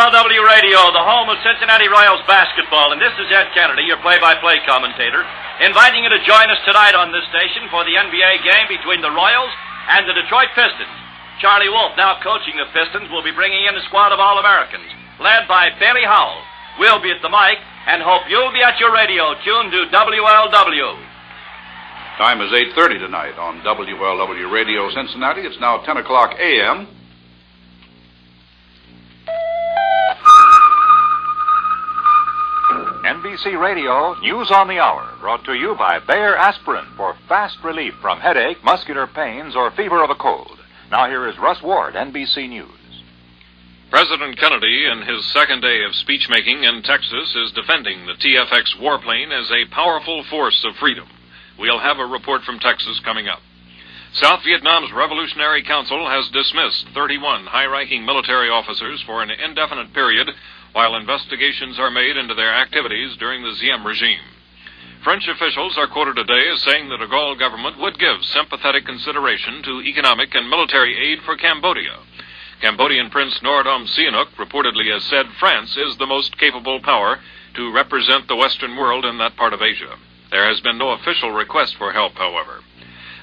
WLW Radio, the home of Cincinnati Royals basketball. And this is Ed Kennedy, your play-by-play commentator, inviting you to join us tonight on this station for the NBA game between the Royals and the Detroit Pistons. Charlie Wolf, now coaching the Pistons, will be bringing in a squad of All-Americans, led by Bailey Howell. We'll be at the mic and hope you'll be at your radio tuned to WLW. Time is 8:30 tonight on WLW Radio Cincinnati. It's now 10 o'clock a.m. NBC Radio News on the Hour, brought to you by Bayer Aspirin for fast relief from headache, muscular pains, or fever of a cold. Now here is Russ Ward, NBC News. President Kennedy, in his second day of speechmaking in Texas, is defending the Jfk'S warplane as a powerful force of freedom. We'll have a report from Texas coming up. South Vietnam's Revolutionary Council has dismissed 31 high-ranking military officers for an indefinite period while investigations are made into their activities during the Diem regime. French officials are quoted today as saying the de Gaulle government would give sympathetic consideration to economic and military aid for Cambodia. Cambodian Prince Norodom Sihanouk reportedly has said France is the most capable power to represent the Western world in that part of Asia. There has been no official request for help, however.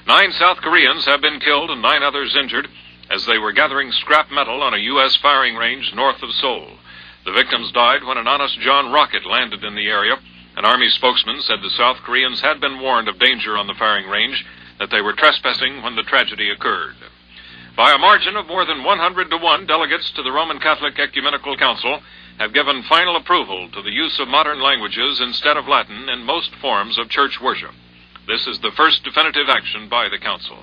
9 South Koreans have been killed and 9 others injured as they were gathering scrap metal on a U.S. firing range north of Seoul. The victims died when an Honest John rocket landed in the area. An Army spokesman said the South Koreans had been warned of danger on the firing range, that they were trespassing when the tragedy occurred. By a margin of more than 100-1, delegates to the Roman Catholic Ecumenical Council have given final approval to the use of modern languages instead of Latin in most forms of church worship. This is the first definitive action by the Council.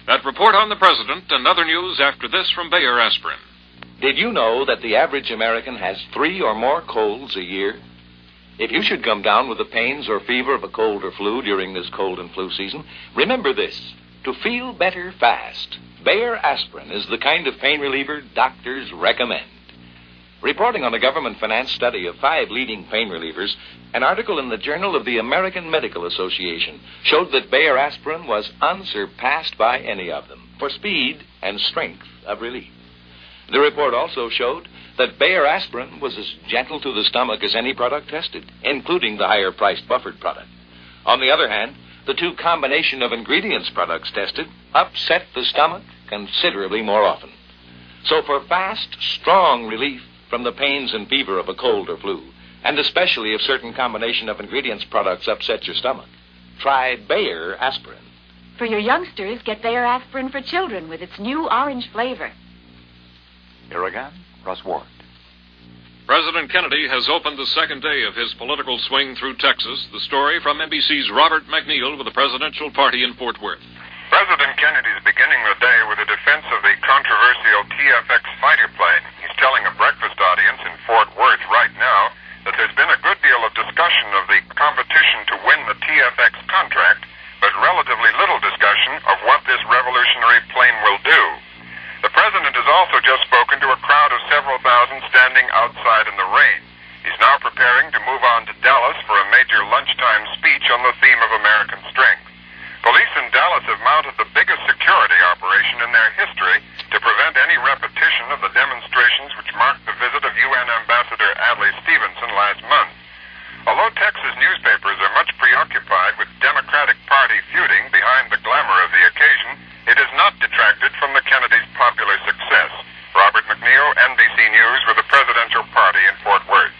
That report on the President and other news after this from Bayer Aspirin. Did you know that the average American has 3 or more colds a year? If you should come down with the pains or fever of a cold or flu during this cold and flu season, remember this. To feel better fast, Bayer Aspirin is the kind of pain reliever doctors recommend. Reporting on a government-financed study of 5 leading pain relievers, an article in the Journal of the American Medical Association showed that Bayer Aspirin was unsurpassed by any of them for speed and strength of relief. The report also showed that Bayer Aspirin was as gentle to the stomach as any product tested, including the higher-priced Bufford product. On the other hand, the 2 combination of ingredients products tested upset the stomach considerably more often. So for fast, strong relief from the pains and fever of a cold or flu, and especially if certain combination of ingredients products upset your stomach, try Bayer Aspirin. For your youngsters, get Bayer Aspirin for children with its new orange flavor. Here again, Russ Ward. President Kennedy has opened the second day of his political swing through Texas. The story from NBC's Robert McNeil with the presidential party in Fort Worth. President Kennedy is beginning the day with a defense of the controversial Jfk'S fighter plane. He's telling a breakfast audience in Fort Worth right now that there's been a good deal of discussion of the competition to win the Jfk'S contract, but relatively little discussion of what this revolutionary plane will do. The president has also just spoken to a crowd of several thousand standing outside in the rain. He's now preparing to move on to Dallas for a major lunchtime speech on the theme of American strength. Police in Dallas have mounted the biggest security operation in their history to prevent any repetition of the demonstrations which marked the visit of UN Ambassador Adlai Stevenson last month. Although Texas newspapers are much preoccupied with Democratic Party feuding behind the glamour of the occasion, it has not detracted from the Kennedys' popular success. Robert McNeil, NBC News, with the presidential party in Fort Worth.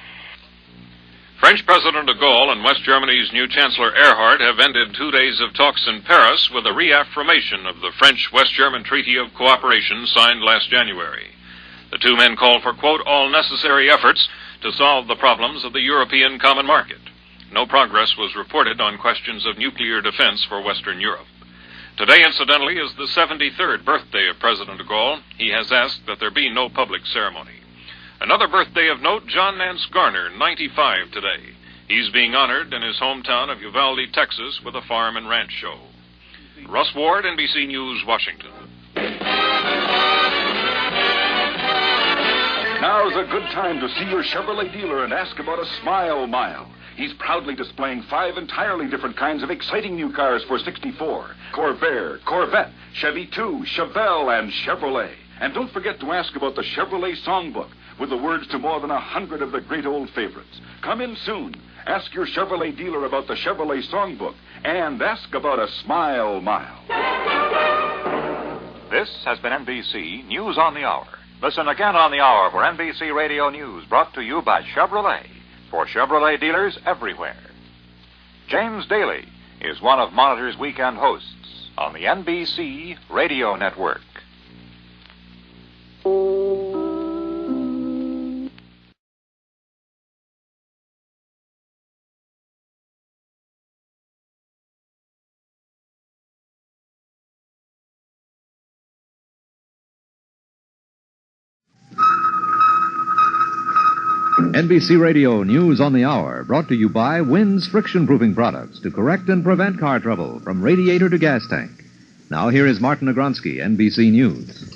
French President de Gaulle and West Germany's new Chancellor Erhard have ended 2 days of talks in Paris with a reaffirmation of the French-West German Treaty of Cooperation signed last January. The 2 men called for, quote, all necessary efforts to solve the problems of the European common market. No progress was reported on questions of nuclear defense for Western Europe. Today, incidentally, is the 73rd birthday of President de Gaulle. He has asked that there be no public ceremony. Another birthday of note, John Nance Garner, 95 today. He's being honored in his hometown of Uvalde, Texas, with a farm and ranch show. Russ Ward, NBC News, Washington. Now's a good time to see your Chevrolet dealer and ask about a Smile Mile. He's proudly displaying 5 entirely different kinds of exciting new cars for '64. Corvair, Corvette, Chevy 2, Chevelle, and Chevrolet. And don't forget to ask about the Chevrolet Songbook, with the words to more than 100 of the great old favorites. Come in soon. Ask your Chevrolet dealer about the Chevrolet Songbook and ask about a Smile Mile. This has been NBC News on the Hour. Listen again on the hour for NBC Radio News, brought to you by Chevrolet, for Chevrolet dealers everywhere. James Daly is one of Monitor's weekend hosts on the NBC Radio Network. NBC Radio News on the Hour, brought to you by Wynn's friction-proofing products to correct and prevent car trouble from radiator to gas tank. Now here is Martin Agronsky, NBC News.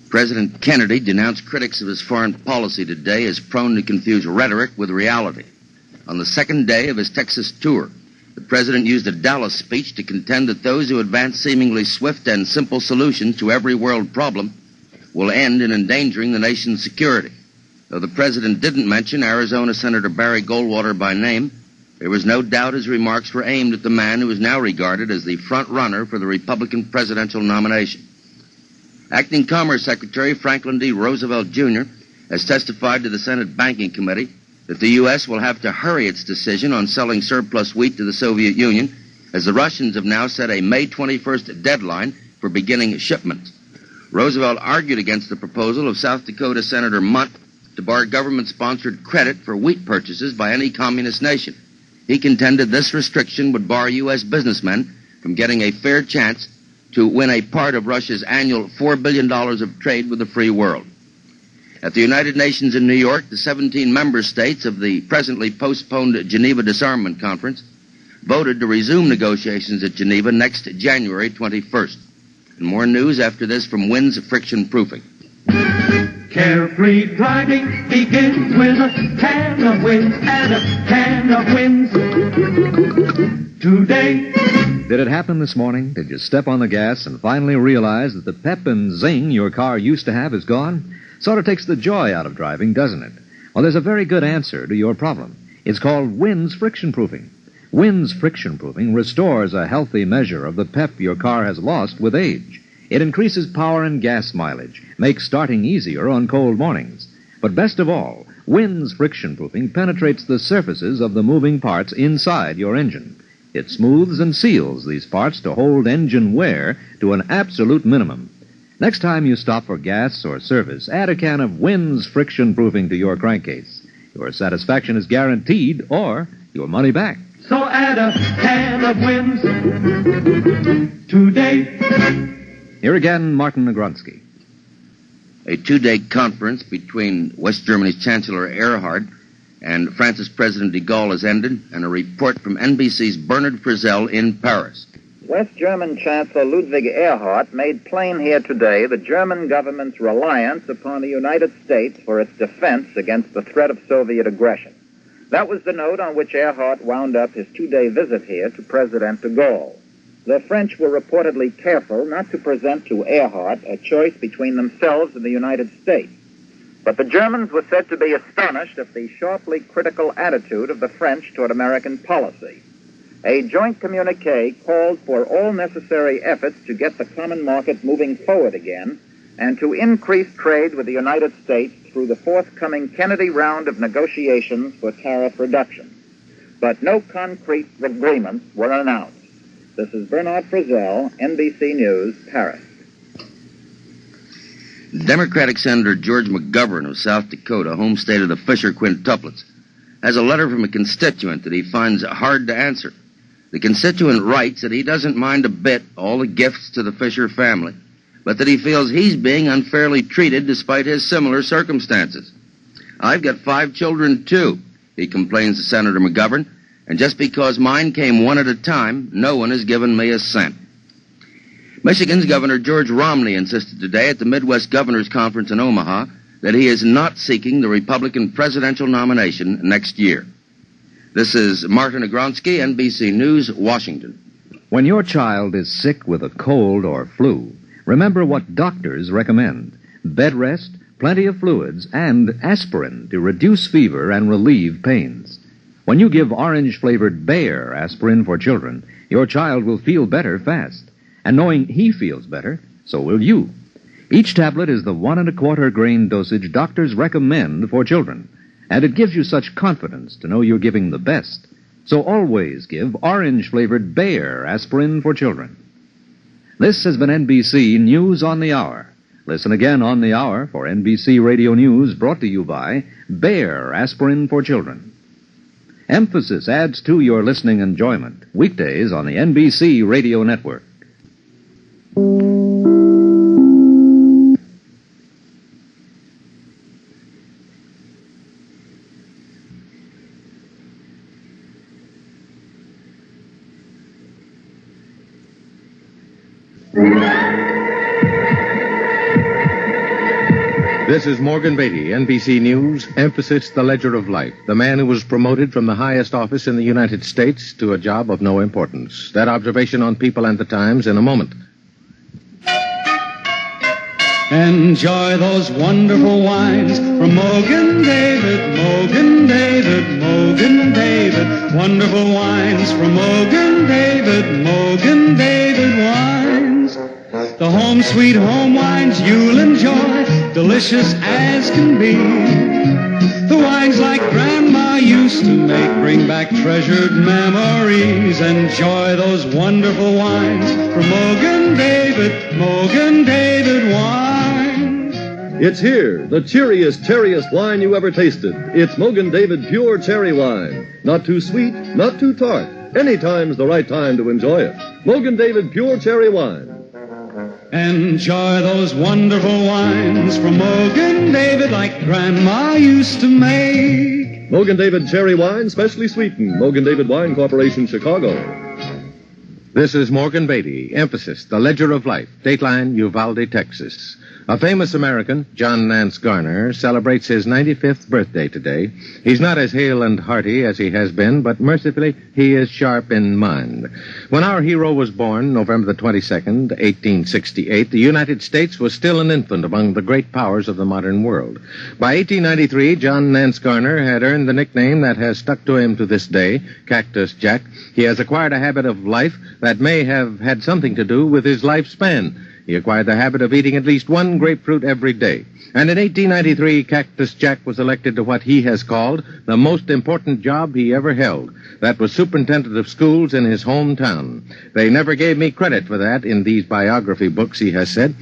President Kennedy denounced critics of his foreign policy today as prone to confuse rhetoric with reality. On the second day of his Texas tour, the president used a Dallas speech to contend that those who advance seemingly swift and simple solutions to every world problem will end in endangering the nation's security. Though the president didn't mention Arizona Senator Barry Goldwater by name, there was no doubt his remarks were aimed at the man who is now regarded as the front runner for the Republican presidential nomination. Acting Commerce Secretary Franklin D. Roosevelt, Jr. has testified to the Senate Banking Committee that the U.S. will have to hurry its decision on selling surplus wheat to the Soviet Union, as the Russians have now set a May 21st deadline for beginning shipments. Roosevelt argued against the proposal of South Dakota Senator Munt to bar government-sponsored credit for wheat purchases by any communist nation. He contended this restriction would bar U.S. businessmen from getting a fair chance to win a part of Russia's annual $4 billion of trade with the free world. At the United Nations in New York, the 17 member states of the presently postponed Geneva Disarmament Conference voted to resume negotiations at Geneva next January 21st. And more news after this from Wynn's Friction Proofing. Carefree driving begins with a can of Wynn's and a can of Wynn's today. Did it happen this morning? Did you step on the gas and finally realize that the pep and zing your car used to have is gone? Sort of takes the joy out of driving, doesn't it? Well, there's a very good answer to your problem. It's called Wynn's Friction Proofing. Wynn's Friction Proofing restores a healthy measure of the pep your car has lost with age. It increases power and gas mileage, makes starting easier on cold mornings. But best of all, Wynn's Friction Proofing penetrates the surfaces of the moving parts inside your engine. It smooths and seals these parts to hold engine wear to an absolute minimum. Next time you stop for gas or service, add a can of Wynn's Friction Proofing to your crankcase. Your satisfaction is guaranteed, or your money back. So add a can of Wynn's today. Here again, Martin Agronsky. A two-day conference between West Germany's Chancellor Erhard and France's President de Gaulle has ended, and a report from NBC's Bernard Frizzell in Paris. West German Chancellor Ludwig Erhard made plain here today the German government's reliance upon the United States for its defense against the threat of Soviet aggression. That was the note on which Erhard wound up his two-day visit here to President de Gaulle. The French were reportedly careful not to present to Erhard a choice between themselves and the United States. But the Germans were said to be astonished at the sharply critical attitude of the French toward American policy. A joint communique called for all necessary efforts to get the common market moving forward again and to increase trade with the United States through the forthcoming Kennedy round of negotiations for tariff reduction. But no concrete agreements were announced. This is Bernard Frizzell, NBC News, Paris. Democratic Senator George McGovern of South Dakota, home state of the Fisher quintuplets, has a letter from a constituent that he finds hard to answer. The constituent writes that he doesn't mind a bit all the gifts to the Fisher family, but that he feels he's being unfairly treated despite his similar circumstances. I've got 5 children, too, he complains to Senator McGovern, and just because mine came one at a time, no one has given me a cent. Michigan's Governor George Romney insisted today at the Midwest Governors Conference in Omaha that he is not seeking the Republican presidential nomination next year. This is Martin Agronsky, NBC News, Washington. When your child is sick with a cold or flu, remember what doctors recommend: bed rest, plenty of fluids, and aspirin to reduce fever and relieve pains. When you give orange-flavored Bayer aspirin for children, your child will feel better fast. And knowing he feels better, so will you. Each tablet is the 1 1/4 grain dosage doctors recommend for children. And it gives you such confidence to know you're giving the best. So always give orange-flavored Bayer aspirin for children. This has been NBC News on the Hour. Listen again on the hour for NBC Radio News, brought to you by Bayer Aspirin for Children. Emphasis adds to your listening enjoyment. Weekdays on the NBC Radio Network. This is Morgan Beatty, NBC News, Emphasis, the Ledger of Life, the man who was promoted from the highest office in the United States to a job of no importance. That observation on people and the times in a moment. Enjoy those wonderful wines from Mogan David, Mogan David, Mogan David. Wonderful wines from Mogan David, Mogan David wines. The home sweet home wines you'll enjoy, delicious as can be. The wines like Grandma used to make bring back treasured memories. Enjoy those wonderful wines from Mogan David wines. It's here, the cheeriest, cherriest wine you ever tasted. It's Mogan David Pure Cherry Wine. Not too sweet, not too tart. Any time's the right time to enjoy it. Mogan David Pure Cherry Wine. Enjoy those wonderful wines from Mogan David like Grandma used to make. Mogan David Cherry Wine, specially sweetened. Mogan David Wine Corporation, Chicago. This is Morgan Beatty, Emphasis, the Ledger of Life, Dateline, Uvalde, Texas. A famous American, John Nance Garner, celebrates his 95th birthday today. He's not as hale and hearty as he has been, but mercifully, he is sharp in mind. When our hero was born, November the 22nd, 1868, the United States was still an infant among the great powers of the modern world. By 1893, John Nance Garner had earned the nickname that has stuck to him to this day, Cactus Jack. He has acquired a habit of life that may have had something to do with his lifespan. He acquired the habit of eating at least one grapefruit every day. And in 1893, Cactus Jack was elected to what he has called the most important job he ever held. That was superintendent of schools in his hometown. They never gave me credit for that in these biography books, he has said.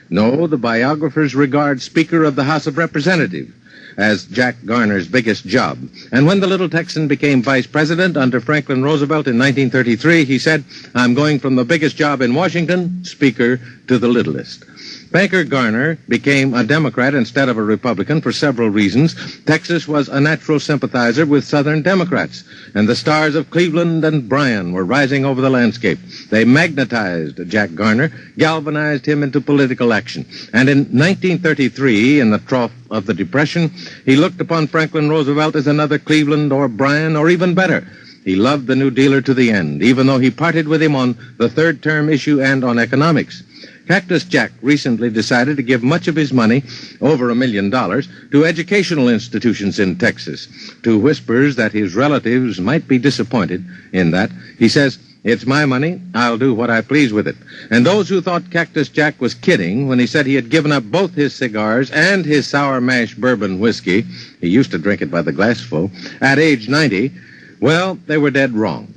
No, the biographers regard Speaker of the House of Representatives as Jack Garner's biggest job. And when the little Texan became vice president under Franklin Roosevelt in 1933, he said, "I'm going from the biggest job in Washington, Speaker, to the littlest." Banker Garner became a Democrat instead of a Republican for several reasons. Texas was a natural sympathizer with Southern Democrats, and the stars of Cleveland and Bryan were rising over the landscape. They magnetized Jack Garner, galvanized him into political action. And in 1933, in the trough of the Depression, he looked upon Franklin Roosevelt as another Cleveland or Bryan, or even better. He loved the New Dealer to the end, even though he parted with him on the third-term issue and on economics. Cactus Jack recently decided to give much of his money, over $1 million, to educational institutions in Texas. To whispers that his relatives might be disappointed in that, he says, "It's my money. I'll do what I please with it." And those who thought Cactus Jack was kidding when he said he had given up both his cigars and his sour mash bourbon whiskey, he used to drink it by the glassful, at age 90, well, they were dead wrong.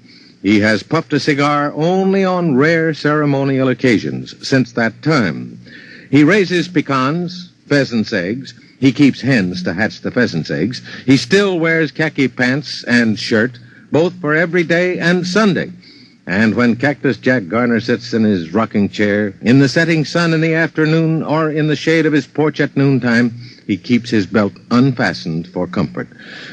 He has puffed a cigar only on rare ceremonial occasions since that time. He raises pecans, pheasant's eggs. He keeps hens to hatch the pheasant's eggs. He still wears khaki pants and shirt, both for every day and Sunday. And when Cactus Jack Garner sits in his rocking chair, in the setting sun in the afternoon, or in the shade of his porch at noontime, he keeps his belt unfastened for comfort.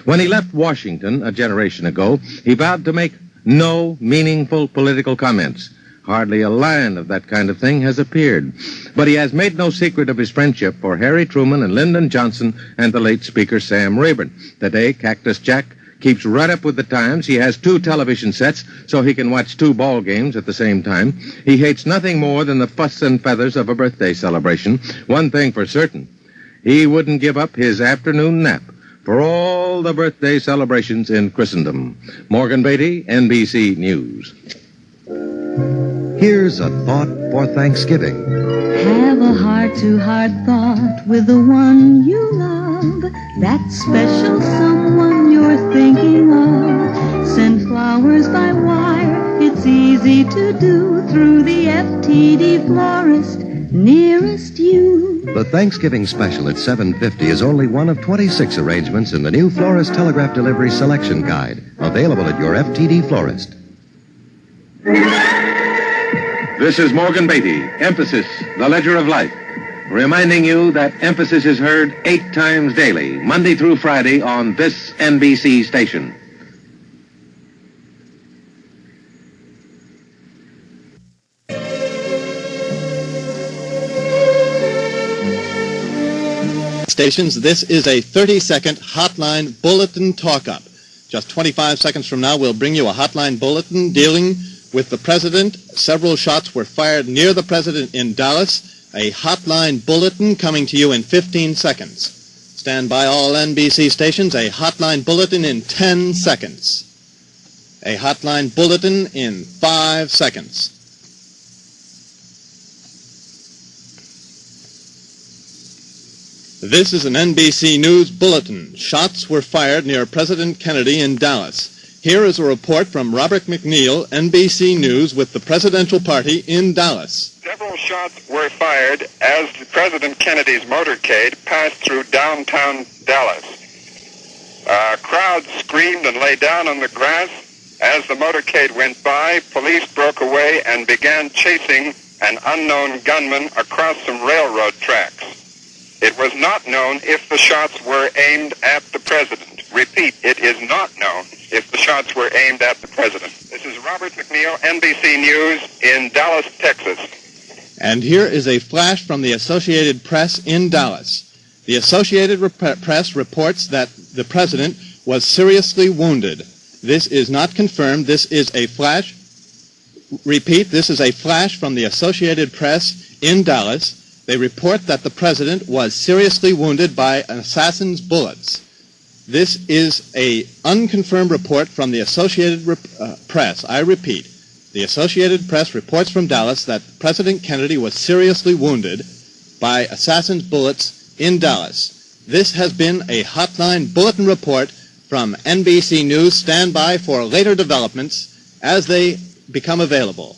When he left Washington a generation ago, he vowed to make no meaningful political comments. Hardly a line of that kind of thing has appeared. But he has made no secret of his friendship for Harry Truman and Lyndon Johnson and the late Speaker Sam Rayburn. Today, Cactus Jack keeps right up with the times. He has 2 television sets so he can watch 2 ball games at the same time. He hates nothing more than the fuss and feathers of a birthday celebration. One thing for certain, he wouldn't give up his afternoon nap for all the birthday celebrations in Christendom. Morgan Beatty, NBC News. Here's a thought for Thanksgiving. Have a heart-to-heart thought with the one you love, that special someone you're thinking of. Send flowers by wire, it's easy to do, through the FTD florist nearest you. The Thanksgiving special at $7.50 is only one of 26 arrangements in the new Florist Telegraph Delivery Selection Guide, available at your FTD florist. This is Morgan Beatty, Emphasis, the Ledger of Life, reminding you that Emphasis is heard 8 times daily, Monday through Friday, on this NBC station. Stations, this is a 30-second hotline bulletin talk-up. Just 25 seconds from now, we'll bring you a hotline bulletin dealing with the president. Several shots were fired near the president in Dallas. A hotline bulletin coming to you in 15 seconds. Stand by, all NBC stations. A hotline bulletin in 10 seconds. A hotline bulletin in 5 seconds. This is an NBC News bulletin. Shots were fired near President Kennedy in Dallas. Here is a report from Robert McNeil, NBC News, with the presidential party in Dallas. Several shots were fired as President Kennedy's motorcade passed through downtown Dallas. Crowds screamed and lay down on the grass. As the motorcade went by, police broke away and began chasing an unknown gunman across some railroad tracks. It was not known if the shots were aimed at the president. Repeat, it is not known if the shots were aimed at the president. This is Robert McNeil, NBC News in Dallas, Texas. And here is a flash from the Associated Press in Dallas. The Associated Press reports that the president was seriously wounded. This is not confirmed. This is a flash. Repeat, this is a flash from the Associated Press in Dallas. They report that the president was seriously wounded by an assassin's bullets. This is an unconfirmed report from the Associated Press. I repeat, the Associated Press reports from Dallas that President Kennedy was seriously wounded by assassin's bullets in Dallas. This has been a hotline bulletin report from NBC News. Stand by for later developments as they become available.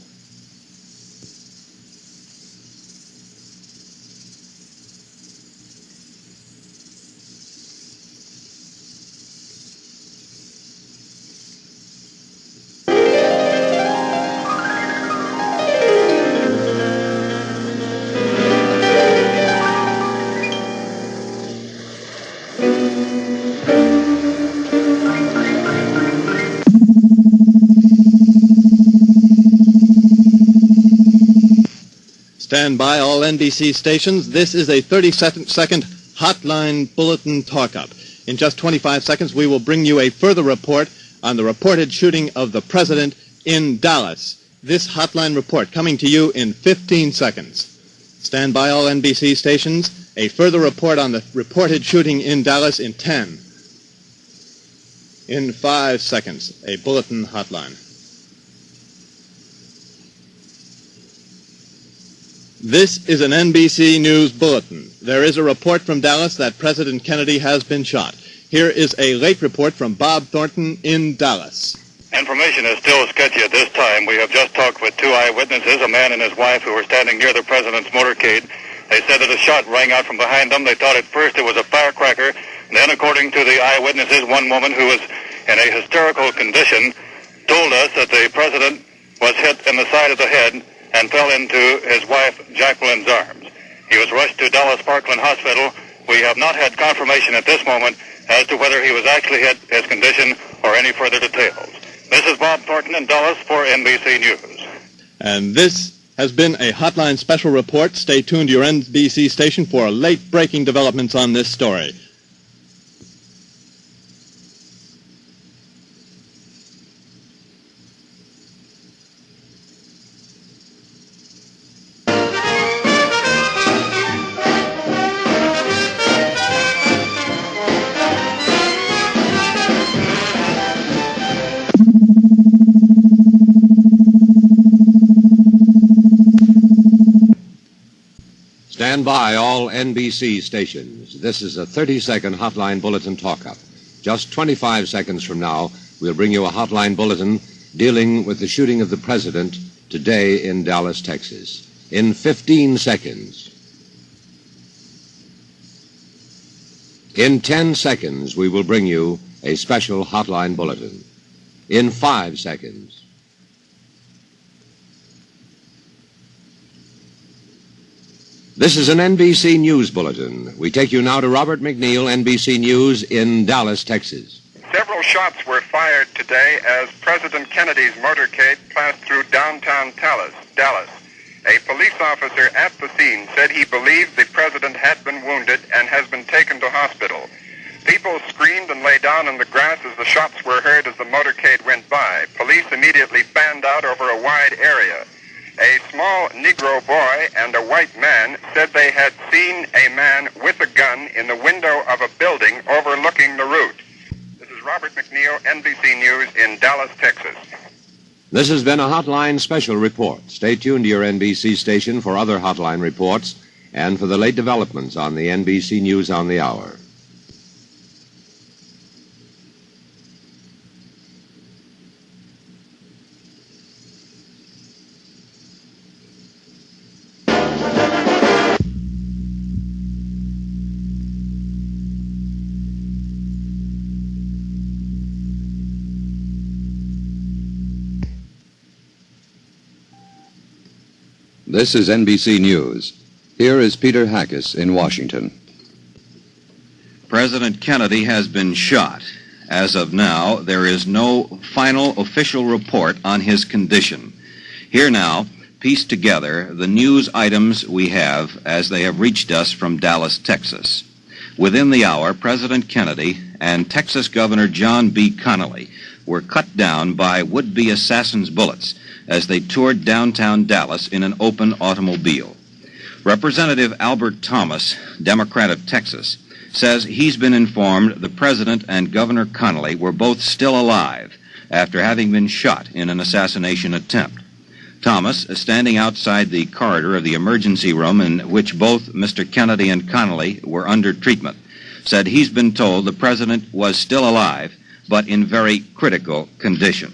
Stand by, all NBC stations. This is a 30-second hotline bulletin talk-up. In just 25 seconds, we will bring you a further report on the reported shooting of the president in Dallas. This hotline report coming to you in 15 seconds. Stand by, all NBC stations. A further report on the reported shooting in Dallas in 10. In 5 seconds, a bulletin hotline. This is an NBC News bulletin. There is a report from Dallas that President Kennedy has been shot. Here is a late report from Bob Thornton in Dallas. Information is still sketchy at this time. We have just talked with 2 eyewitnesses, a man and his wife, who were standing near the president's motorcade. They said that a shot rang out from behind them. They thought at first it was a firecracker. Then, according to the eyewitnesses, one woman who was in a hysterical condition told us that the president was hit in the side of the head and fell into his wife Jacqueline's arms. He was rushed to Dallas Parkland Hospital. We have not had confirmation at this moment as to whether he was actually hit, his condition, or any further details. This is Bob Thornton in Dallas for NBC News. And this has been a Hotline Special Report. Stay tuned to your NBC station for late-breaking developments on this story. Stand by, all NBC stations. This is a 30-second hotline bulletin talk-up. Just 25 seconds from now, we'll bring you a hotline bulletin dealing with the shooting of the president today in Dallas, Texas. In 15 seconds. In 10 seconds, we will bring you a special hotline bulletin. In 5 seconds. This is an NBC News Bulletin. We take you now to Robert McNeil, NBC News in Dallas, Texas. Several shots were fired today as President Kennedy's motorcade passed through downtown Dallas. A police officer at the scene said he believed the president had been wounded and has been taken to hospital. People screamed and lay down in the grass as the shots were heard as the motorcade went by. Police immediately fanned out over a wide area. A small Negro boy and a white man said they had seen a man with a gun in the window of a building overlooking the route. This is Robert McNeil, NBC News in Dallas, Texas. This has been a Hotline Special Report. Stay tuned to your NBC station for other Hotline reports and for the late developments on the NBC News on the Hour. This is NBC News. Here is Peter Jfk'S in Washington. President Kennedy has been shot. As of now, there is no final official report on his condition. Here now, piece together the news items we have as they have reached us from Dallas, Texas. Within the hour, President Kennedy and Texas Governor John B. Connally were cut down by would-be assassins' bullets as they toured downtown Dallas in an open automobile. Representative Albert Thomas, Democrat of Texas, says he's been informed the president and Governor Connally were both still alive after having been shot in an assassination attempt. Thomas, standing outside the corridor of the emergency room in which both Mr. Kennedy and Connally were under treatment, said he's been told the president was still alive, but in very critical condition.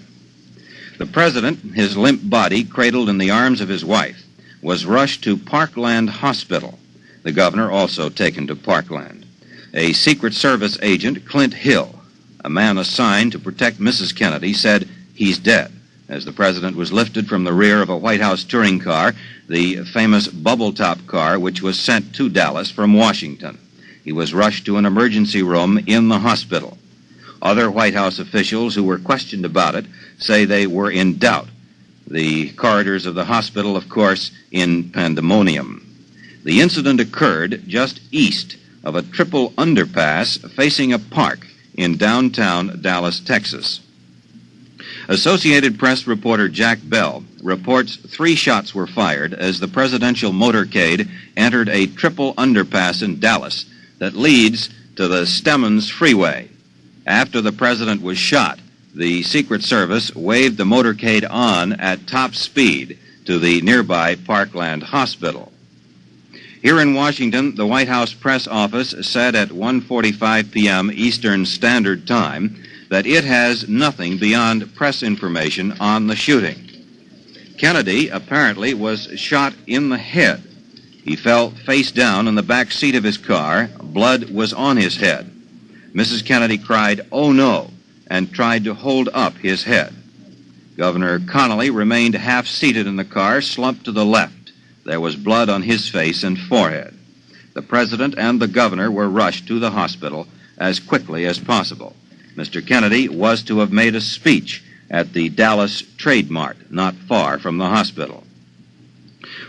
The president, his limp body cradled in the arms of his wife, was rushed to Parkland Hospital. The governor also taken to Parkland. A Secret Service agent, Clint Hill, a man assigned to protect Mrs. Kennedy, said he's dead as the president was lifted from the rear of a White House touring car, the famous bubble-top car which was sent to Dallas from Washington. He was rushed to an emergency room in the hospital. Other White House officials who were questioned about it say they were in doubt. The corridors of the hospital, of course, in pandemonium. The incident occurred just east of a triple underpass facing a park in downtown Dallas, Texas. Associated Press reporter Jack Bell reports 3 shots were fired as the presidential motorcade entered a triple underpass in Dallas that leads to the Stemmons Freeway. After the president was shot, the Secret Service waved the motorcade on at top speed to the nearby Parkland Hospital. Here in Washington, the White House press office said at 1:45 p.m. Eastern Standard Time that it has nothing beyond press information on the shooting. Kennedy apparently was shot in the head. He fell face down in the back seat of his car. Blood was on his head. Mrs. Kennedy cried, "Oh no," and tried to hold up his head. Governor Connally remained half-seated in the car, slumped to the left. There was blood on his face and forehead. The president and the governor were rushed to the hospital as quickly as possible. Mr. Kennedy was to have made a speech at the Dallas Trade Mart, not far from the hospital.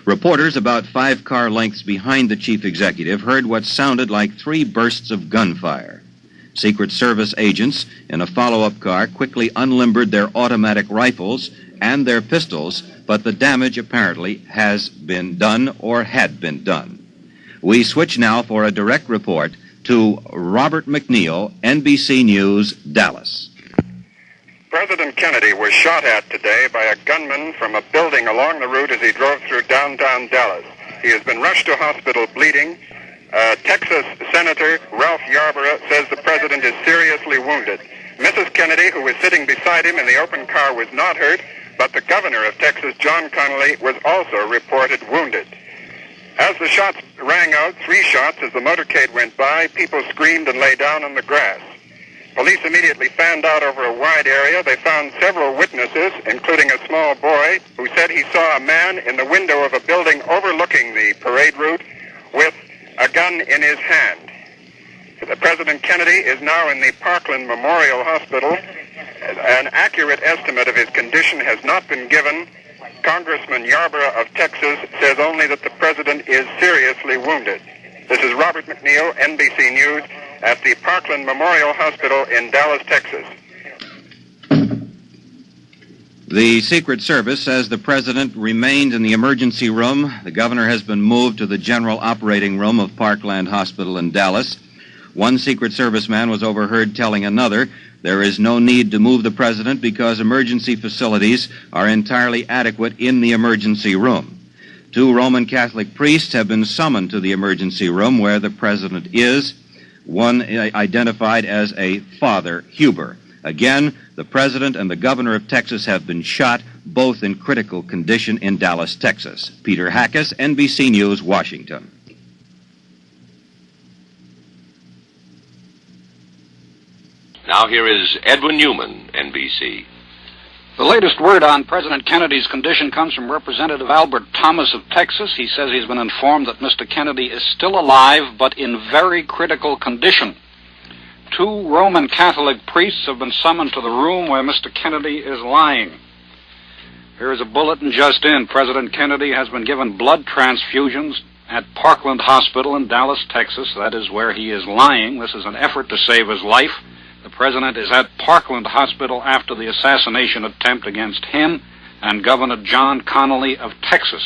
Reporters about 5 car lengths behind the chief executive heard what sounded like 3 bursts of gunfire. Secret Service agents in a follow-up car quickly unlimbered their automatic rifles and their pistols, but the damage apparently has been done or had been done. We switch now for a direct report to Robert McNeil, NBC News, Dallas. President Kennedy was shot at today by a gunman from a building along the route as he drove through downtown Dallas. He has been rushed to hospital bleeding. Texas Senator Ralph Yarborough says the president is seriously wounded. Mrs. Kennedy, who was sitting beside him in the open car, was not hurt, but the governor of Texas, John Connally, was also reported wounded. As the shots rang out, 3 shots as the motorcade went by, people screamed and lay down on the grass. Police immediately fanned out over a wide area. They found several witnesses, including a small boy, who said he saw a man in the window of a building overlooking the parade route with a gun in his hand. President Kennedy is now in the Parkland Memorial Hospital. An accurate estimate of his condition has not been given. Congressman Yarborough of Texas says only that the president is seriously wounded. This is Robert McNeil, NBC News, at the Parkland Memorial Hospital in Dallas, Texas. The Secret Service says the president remained in the emergency room. The governor has been moved to the general operating room of Parkland Hospital in Dallas. One Secret Service man was overheard telling another, there is no need to move the president because emergency facilities are entirely adequate in the emergency room. 2 Roman Catholic priests have been summoned to the emergency room where the president is, one identified as a Father Huber. Again, the president and the governor of Texas have been shot, both in critical condition in Dallas, Texas. Peter Jfk'S, NBC News, Washington. Now here is Edwin Newman, NBC. The latest word on President Kennedy's condition comes from Representative Albert Thomas of Texas. He says he's been informed that Mr. Kennedy is still alive, but in very critical condition. 2 Roman Catholic priests have been summoned to the room where Mr. Kennedy is lying. Here is a bulletin just in. President Kennedy has been given blood transfusions at Parkland Hospital in Dallas, Texas. That is where he is lying. This is an effort to save his life. The president is at Parkland Hospital after the assassination attempt against him and Governor John Connally of Texas.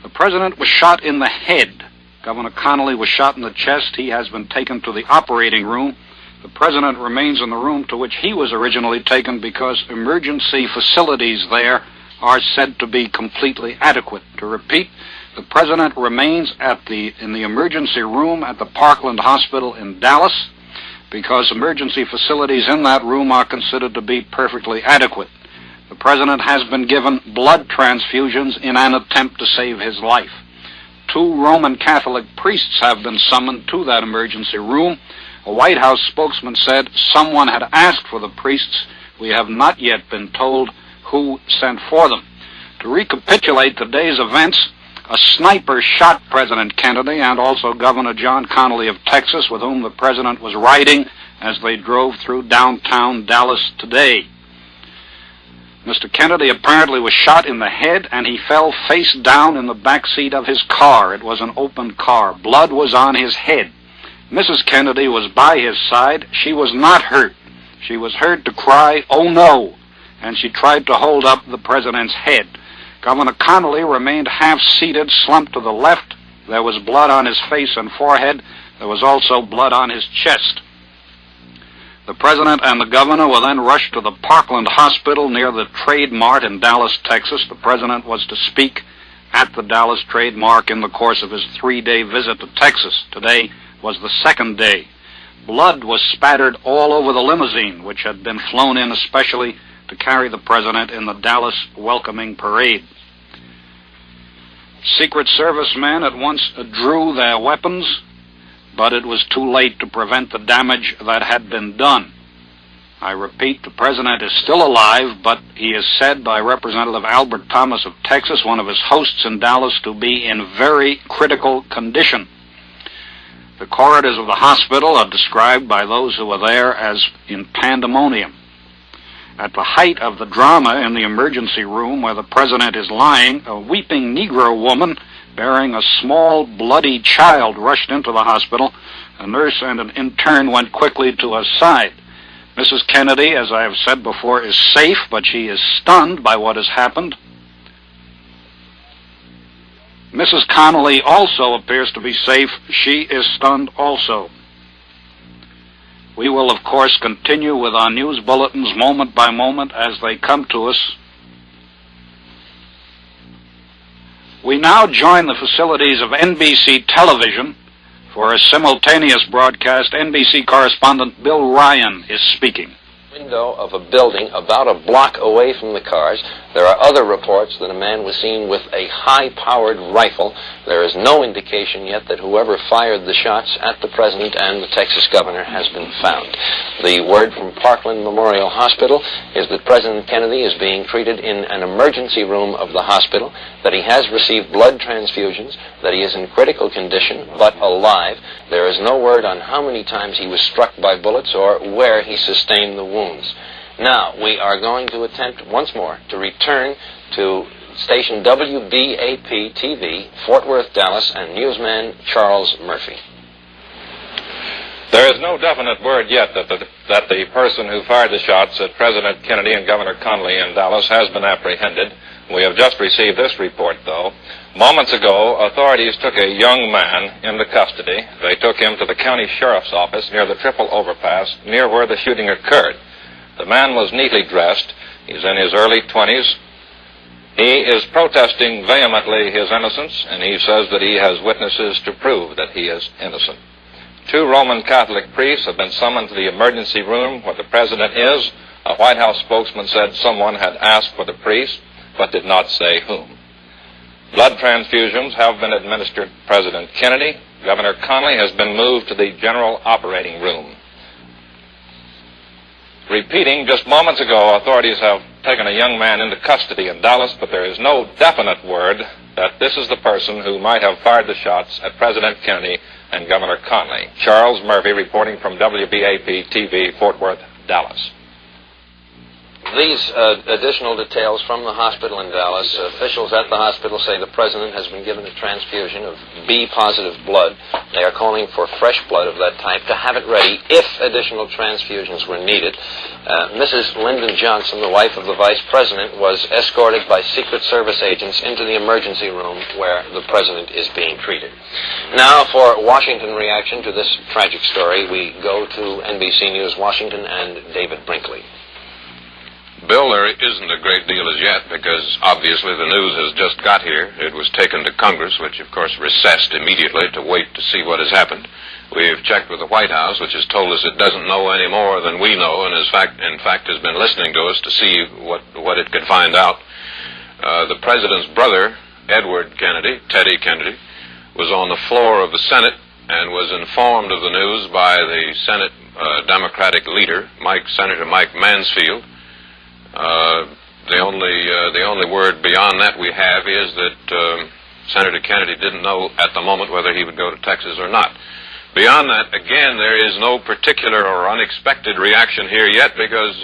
The president was shot in the head. Governor Connally was shot in the chest. He has been taken to the operating room. The president remains in the room to which he was originally taken because emergency facilities there are said to be completely adequate. To repeat, the president remains in the emergency room at the Parkland Hospital in Dallas because emergency facilities in that room are considered to be perfectly adequate. The president has been given blood transfusions in an attempt to save his life. 2 Roman Catholic priests have been summoned to that emergency room. A White House spokesman said someone had asked for the priests. We have not yet been told who sent for them. To recapitulate today's events, a sniper shot President Kennedy and also Governor John Connally of Texas, with whom the president was riding as they drove through downtown Dallas today. Mr. Kennedy apparently was shot in the head, and he fell face down in the back seat of his car. It was an open car. Blood was on his head. Mrs. Kennedy was by his side. She was not hurt. She was heard to cry, "Oh no," and she tried to hold up the president's head. Governor Connally remained half-seated, slumped to the left. There was blood on his face and forehead. There was also blood on his chest. The president and the governor were then rushed to the Parkland Hospital near the Trade Mart in Dallas, Texas. The president was to speak at the Dallas Trade Mart in the course of his 3-day visit to Texas. Today was the 2nd day. Blood was spattered all over the limousine, which had been flown in especially to carry the president in the Dallas welcoming parade. Secret Service men at once drew their weapons, but it was too late to prevent the damage that had been done. I repeat, the president is still alive, but he is said by Representative Albert Thomas of Texas, one of his hosts in Dallas, to be in very critical condition. The corridors of the hospital are described by those who were there as in pandemonium. At the height of the drama in the emergency room where the president is lying, a weeping Negro woman bearing a small, bloody child rushed into the hospital. A nurse and an intern went quickly to her side. Mrs. Kennedy, as I have said before, is safe, but she is stunned by what has happened. Mrs. Connally also appears to be safe. She is stunned also. We will, of course, continue with our news bulletins moment by moment as they come to us. We now join the facilities of NBC Television for a simultaneous broadcast. NBC correspondent Bill Ryan is speaking. Window of a building about a block away from the cars. There are other reports that a man was seen with a high-powered rifle. There is no indication yet that whoever fired the shots at the president and the Texas governor has been found. The word from Parkland Memorial Hospital is that President Kennedy is being treated in an emergency room of the hospital, that he has received blood transfusions, that he is in critical condition but alive. There is no word on how many times he was struck by bullets or where he sustained the wounds. Now, we are going to attempt once more to return to station WBAP-TV, Fort Worth, Dallas, and newsman Charles Murphy. There is no definite word yet that the person who fired the shots at President Kennedy and Governor Connally in Dallas has been apprehended. We have just received this report, though. Moments ago, authorities took a young man into custody. They took him to the county sheriff's office near the Triple Overpass, near where the shooting occurred. The man was neatly dressed. He's in his early 20s. He is protesting vehemently his innocence, and he says that he has witnesses to prove that he is innocent. 2 Roman Catholic priests have been summoned to the emergency room where the president is. A White House spokesman said someone had asked for the priest, but did not say whom. Blood transfusions have been administered to President Kennedy. Governor Connally has been moved to the general operating room. Repeating, just moments ago, authorities have taken a young man into custody in Dallas, but there is no definite word that this is the person who might have fired the shots at President Kennedy and Governor Connally. Charles Murphy reporting from WBAP-TV, Fort Worth, Dallas. These additional details from the hospital in Dallas. Officials at the hospital say the president has been given a transfusion of B-positive blood. They are calling for fresh blood of that type to have it ready if additional transfusions were needed. Mrs. Lyndon Johnson, the wife of the vice president, was escorted by Secret Service agents into the emergency room where the president is being treated. Now, for Washington reaction to this tragic story, we go to NBC News Washington and David Brinkley. Bill, there isn't a great deal as yet because obviously the news has just got here. It was taken to Congress, which of course recessed immediately to wait to see what has happened. We've checked with the White House, which has told us it doesn't know any more than we know, and in fact has been listening to us to see what it could find out. The president's brother, Edward Kennedy, Teddy Kennedy, was on the floor of the Senate and was informed of the news by the Senate Democratic leader, Senator Mike Mansfield. The only word beyond that we have is that Senator Kennedy didn't know at the moment whether he would go to Texas or not. Beyond that, again, there is no particular or unexpected reaction here yet because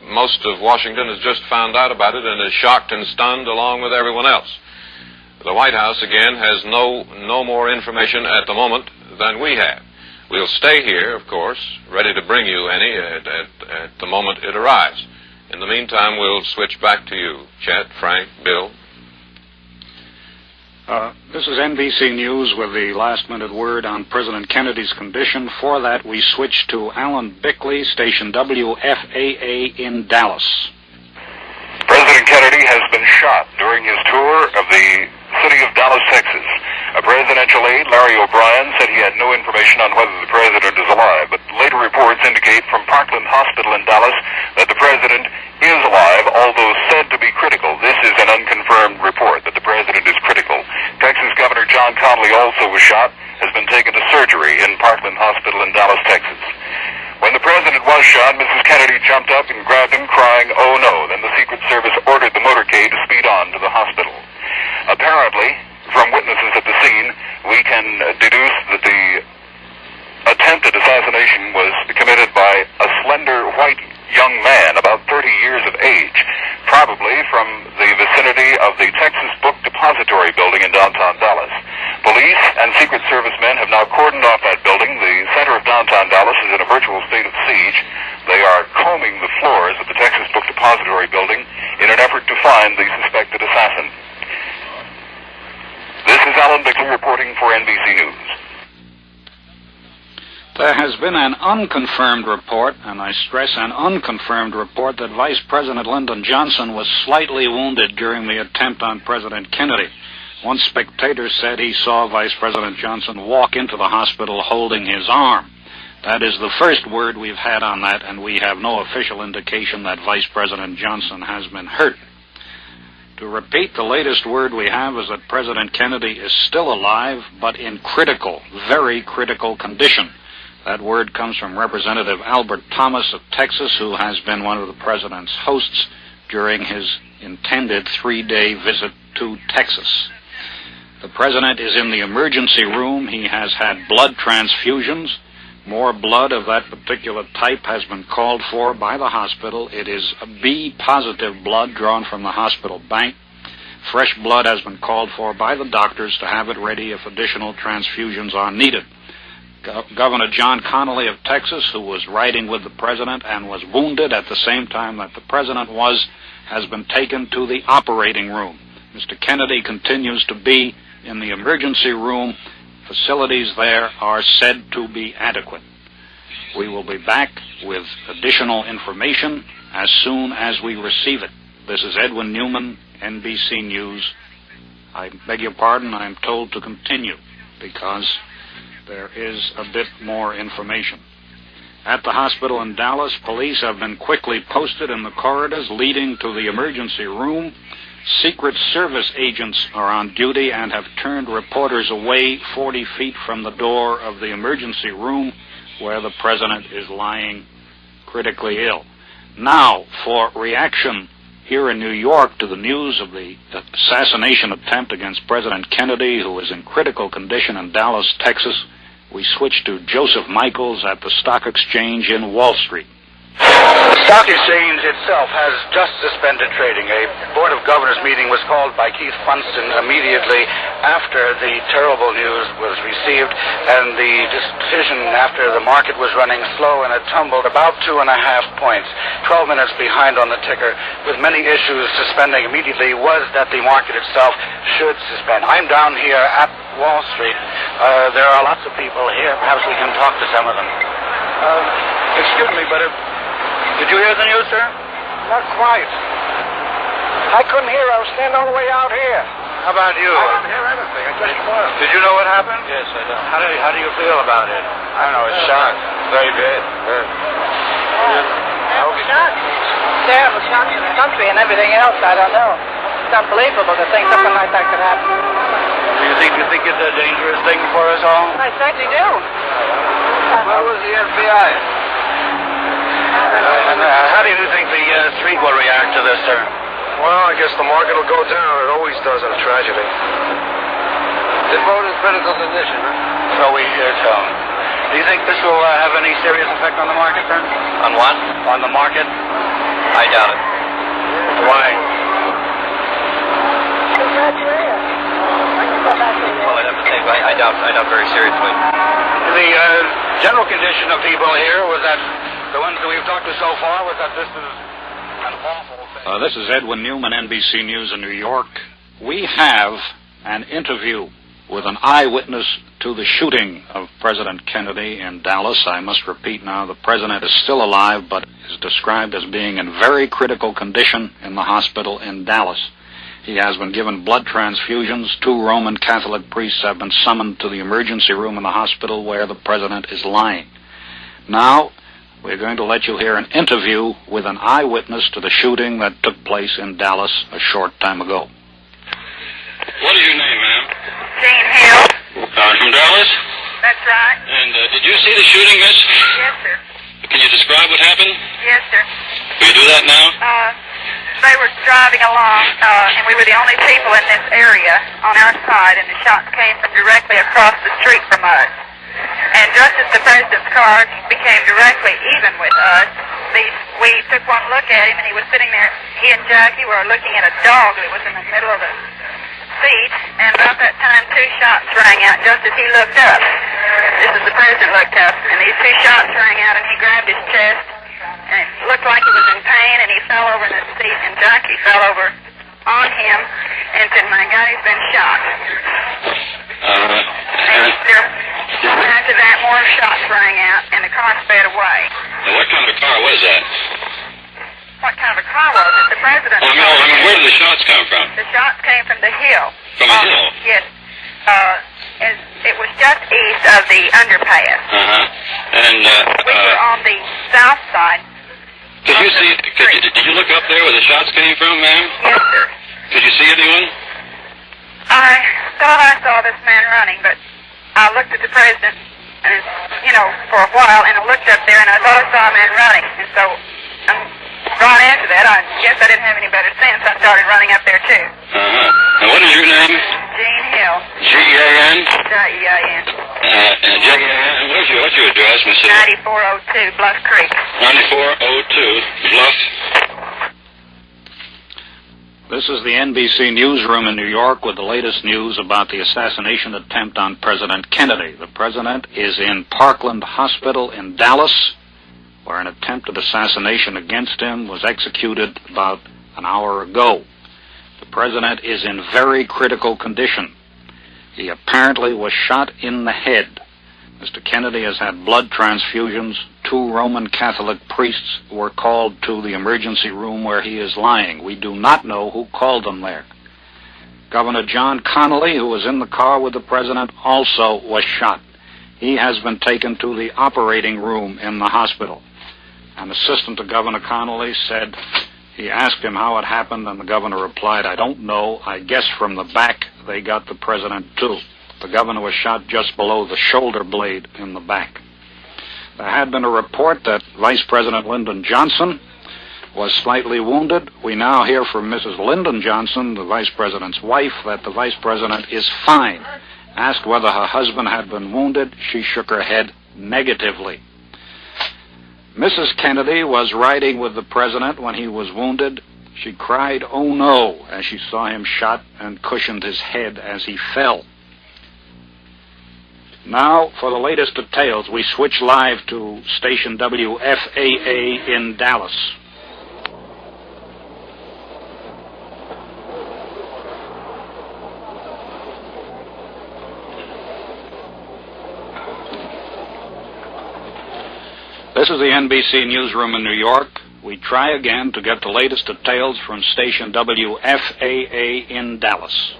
most of Washington has just found out about it and is shocked and stunned along with everyone else. The White House, again, has no more information at the moment than we have. We'll stay here, of course, ready to bring you any at the moment it arrives. In the meantime, we'll switch back to you, Chet, Frank, Bill. This is NBC News with the last-minute word on President Kennedy's condition. For that, we switch to Alan Bickley, station WFAA in Dallas. President Kennedy has been shot during his tour of the city of Dallas, Texas. A presidential aide, Larry O'Brien, said he had no information on whether the president is alive, but later reports indicate from Parkland Hospital in Dallas that the president is alive, although said to be critical. This is an unconfirmed report that the president is critical. Texas Governor John Connally also was shot, has been taken to surgery in Parkland Hospital in Dallas, Texas. When the president was shot, Mrs. Kennedy jumped up and grabbed him, crying, "Oh no." Then the Secret Service ordered the motorcade to speed on to the hospital. Apparently, from witnesses at the scene, we can deduce that the attempted assassination was committed by a slender white young man about 30 years of age, probably from the vicinity of the Texas Book Depository building in downtown Dallas. Police and Secret Service men have now cordoned off that building. The center of downtown Dallas is in a virtual state of siege. They are combing the floors of the Texas Book Depository building in an effort to find the suspected assassin. This is Alan Bickley reporting for NBC News. There has been an unconfirmed report, and I stress an unconfirmed report, that Vice President Lyndon Johnson was slightly wounded during the attempt on President Kennedy. One spectator said he saw Vice President Johnson walk into the hospital holding his arm. That is the first word we've had on that, and we have no official indication that Vice President Johnson has been hurt. To repeat, the latest word we have is that President Kennedy is still alive, but in critical, very critical condition. That word comes from Representative Albert Thomas of Texas, who has been one of the President's hosts during his intended 3-day visit to Texas. The President is in the emergency room. He has had blood transfusions. More blood of that particular type has been called for by the hospital. It is B-positive blood drawn from the hospital bank. Fresh blood has been called for by the doctors to have it ready if additional transfusions are needed. Governor John Connally of Texas, who was riding with the President and was wounded at the same time that the President was, has been taken to the operating room. Mr. Kennedy continues to be in the emergency room. Facilities there are said to be adequate. We will be back with additional information as soon as we receive it. This is Edwin Newman, NBC News. I beg your pardon, I am told to continue because there is a bit more information. At the hospital in Dallas, police have been quickly posted in the corridors leading to the emergency room. Secret Service agents are on duty and have turned reporters away 40 feet from the door of the emergency room where the President is lying critically ill. Now, for reaction here in New York to the news of the assassination attempt against President Kennedy, who is in critical condition in Dallas, Texas, we switch to Joseph Michaels at the Stock Exchange in Wall Street. The stock exchange itself has just suspended trading. A Board of Governors meeting was called by Keith Funston immediately after the terrible news was received, and the decision after the market was running slow and it tumbled about 2.5 points, 12 minutes behind on the ticker, with many issues suspending immediately, was that the market itself should suspend. I'm down here at Wall Street. There are lots of people here. Perhaps we can talk to some of them. Excuse me, but did you hear the news, sir? Not quite. I couldn't hear. I was standing all the way out here. How about you? I didn't hear anything. I just was. Did you know what happened? Yes, I do. How do you feel about it? I don't know. It's shocked. Very bad. Shocked. Terrible shock to the country and everything else. I don't know. It's unbelievable to think something like that could happen. Do you think it's a dangerous thing for us all? I certainly do. Where was the FBI? How do you think the street will react to this, sir? Well, I guess the market will go down. It always does in a tragedy. The vote in critical condition, huh? So we hear tell. Do you think this will have any serious effect on the market, sir? On what? On the market? I doubt it. Why? Well, I'd have to say, I doubt very seriously. The general condition of people here was that the ones that we've talked to so far was that this is an awful thing. This is Edwin Newman, NBC News in New York. We have an interview with an eyewitness to the shooting of President Kennedy in Dallas. I must repeat now, the President is still alive, but is described as being in very critical condition in the hospital in Dallas. He has been given blood transfusions. 2 Roman Catholic priests have been summoned to the emergency room in the hospital where the President is lying. Now, we're going to let you hear an interview with an eyewitness to the shooting that took place in Dallas a short time ago. What is your name, ma'am? Jane Hill. From Dallas? That's right. And did you see the shooting, miss? Yes, sir. Can you describe what happened? Yes, sir. Will you do that now? They were driving along, and we were the only people in this area on our side, and the shots came from directly across the street from us. And just as the President's car became directly even with us, we took one look at him, and he was sitting there. He and Jackie were looking at a dog that was in the middle of the seat, and about that time 2 shots rang out just as he looked up. Just as the President looked up, and these 2 shots rang out, and he grabbed his chest, and it looked like he was in pain, and he fell over in the seat, and Jackie fell over on him, and said, "My God, he's been shot." And after that, more shots rang out, and the car sped away. And what kind of a car was that? what kind of a car was it. The president... where did the shots come from? The shots came from the hill. From the hill? Yes. It was just east of the underpass. And, we were on the south side. Did you look up there where the shots came from, ma'am? Yes, sir. Did you see anyone? I thought I saw this man running, but I looked at the president, and for a while, and I looked up there, and I thought I saw a man running. And so, right after that, I guess I didn't have any better sense. I started running up there, too. And what is your name? Jean Hill. G-E-A-N? J-E-A-N. J-E-A-N. What's your address, Miss Hill? 9402 Bluff Creek. 9402 Bluff. This is the NBC newsroom in New York with the latest news about the assassination attempt on President Kennedy. The president is in Parkland Hospital in Dallas, where an attempted assassination against him was executed about an hour ago. The president is in very critical condition. He apparently was shot in the head. Mr. Kennedy has had blood transfusions. 2 Roman Catholic priests were called to the emergency room where he is lying. We do not know who called them there. Governor John Connally, who was in the car with the president, also was shot. He has been taken to the operating room in the hospital. An assistant to Governor Connally said he asked him how it happened, and the governor replied, "I don't know. I guess from the back they got the president too." The governor was shot just below the shoulder blade in the back. There had been a report that Vice President Lyndon Johnson was slightly wounded. We now hear from Mrs. Lyndon Johnson, the Vice President's wife, that the Vice President is fine. Asked whether her husband had been wounded, she shook her head negatively. Mrs. Kennedy was riding with the president when he was wounded. She cried, "Oh no," as she saw him shot and cushioned his head as he fell. Now, for the latest details, we switch live to station WFAA in Dallas. This is the NBC newsroom in New York. We try again to get the latest details from station WFAA in Dallas.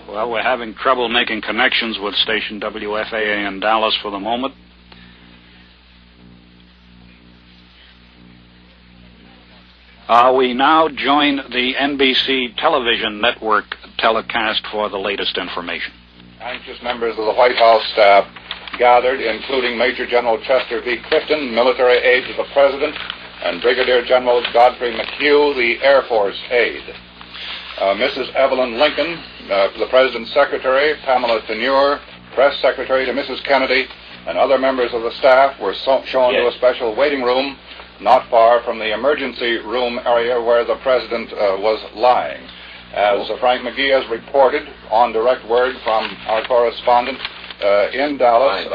Well, we're having trouble making connections with station WFAA in Dallas for the moment. We now join the NBC television network telecast for the latest information. Anxious members of the White House staff gathered, including Major General Chester V. Clifton, military aide to the President, and Brigadier General Godfrey McHugh, the Air Force aide. Mrs. Evelyn Lincoln, the President's Secretary, Pamela Tenure, Press Secretary to Mrs. Kennedy, and other members of the staff were shown to a special waiting room not far from the emergency room area where the President was lying. As Frank McGee has reported on direct word from our correspondent in Dallas,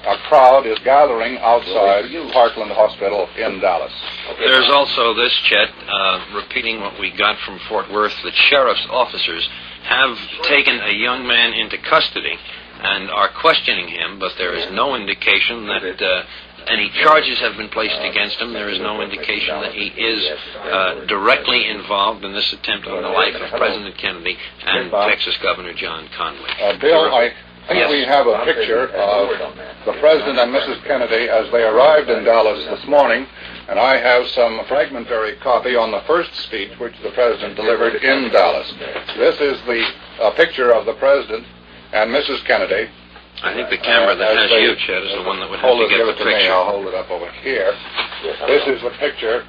a crowd is gathering outside Parkland Hospital in Dallas. There's also this, Chet, repeating what we got from Fort Worth, the sheriff's officers have taken a young man into custody and are questioning him, but there is no indication that any charges have been placed against him. There is no indication that he is directly involved in this attempt on the life of President Kennedy and Texas Governor John Connally. Bill, I think we have a picture of the President and Mrs. Kennedy as they arrived in Dallas this morning, and I have some fragmentary copy on the first speech which the President delivered in Dallas. This is the picture of the President and Mrs. Kennedy. I think the camera that has you, Chet, is the one that would have to get the picture. I'll hold it up over here. This is the picture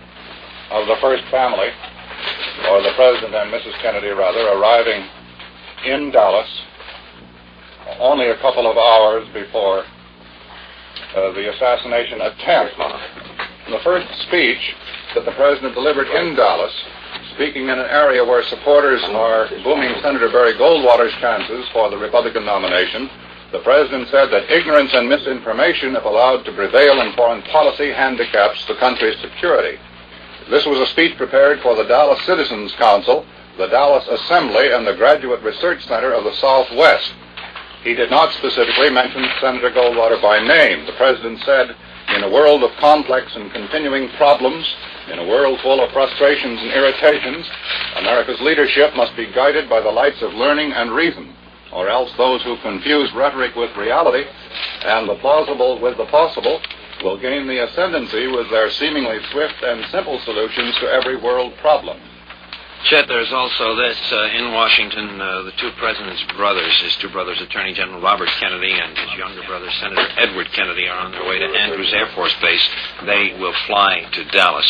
of the first family, or the President and Mrs. Kennedy, rather, arriving in Dallas only a couple of hours before the assassination attempt. The first speech that the President delivered in Dallas, speaking in an area where supporters are booming Senator Barry Goldwater's chances for the Republican nomination, the President said that ignorance and misinformation, if allowed to prevail in foreign policy, handicaps the country's security. This was a speech prepared for the Dallas Citizens Council, the Dallas Assembly, and the Graduate Research Center of the Southwest. He did not specifically mention Senator Goldwater by name. The president said, "In a world of complex and continuing problems, in a world full of frustrations and irritations, America's leadership must be guided by the lights of learning and reason, or else those who confuse rhetoric with reality and the plausible with the possible will gain the ascendancy with their seemingly swift and simple solutions to every world problem." Chet, there's also this. In Washington, the two president's brothers, his two brothers, Attorney General Robert Kennedy and his younger brother, Senator Edward Kennedy, are on their way to Andrews Air Force Base. They will fly to Dallas.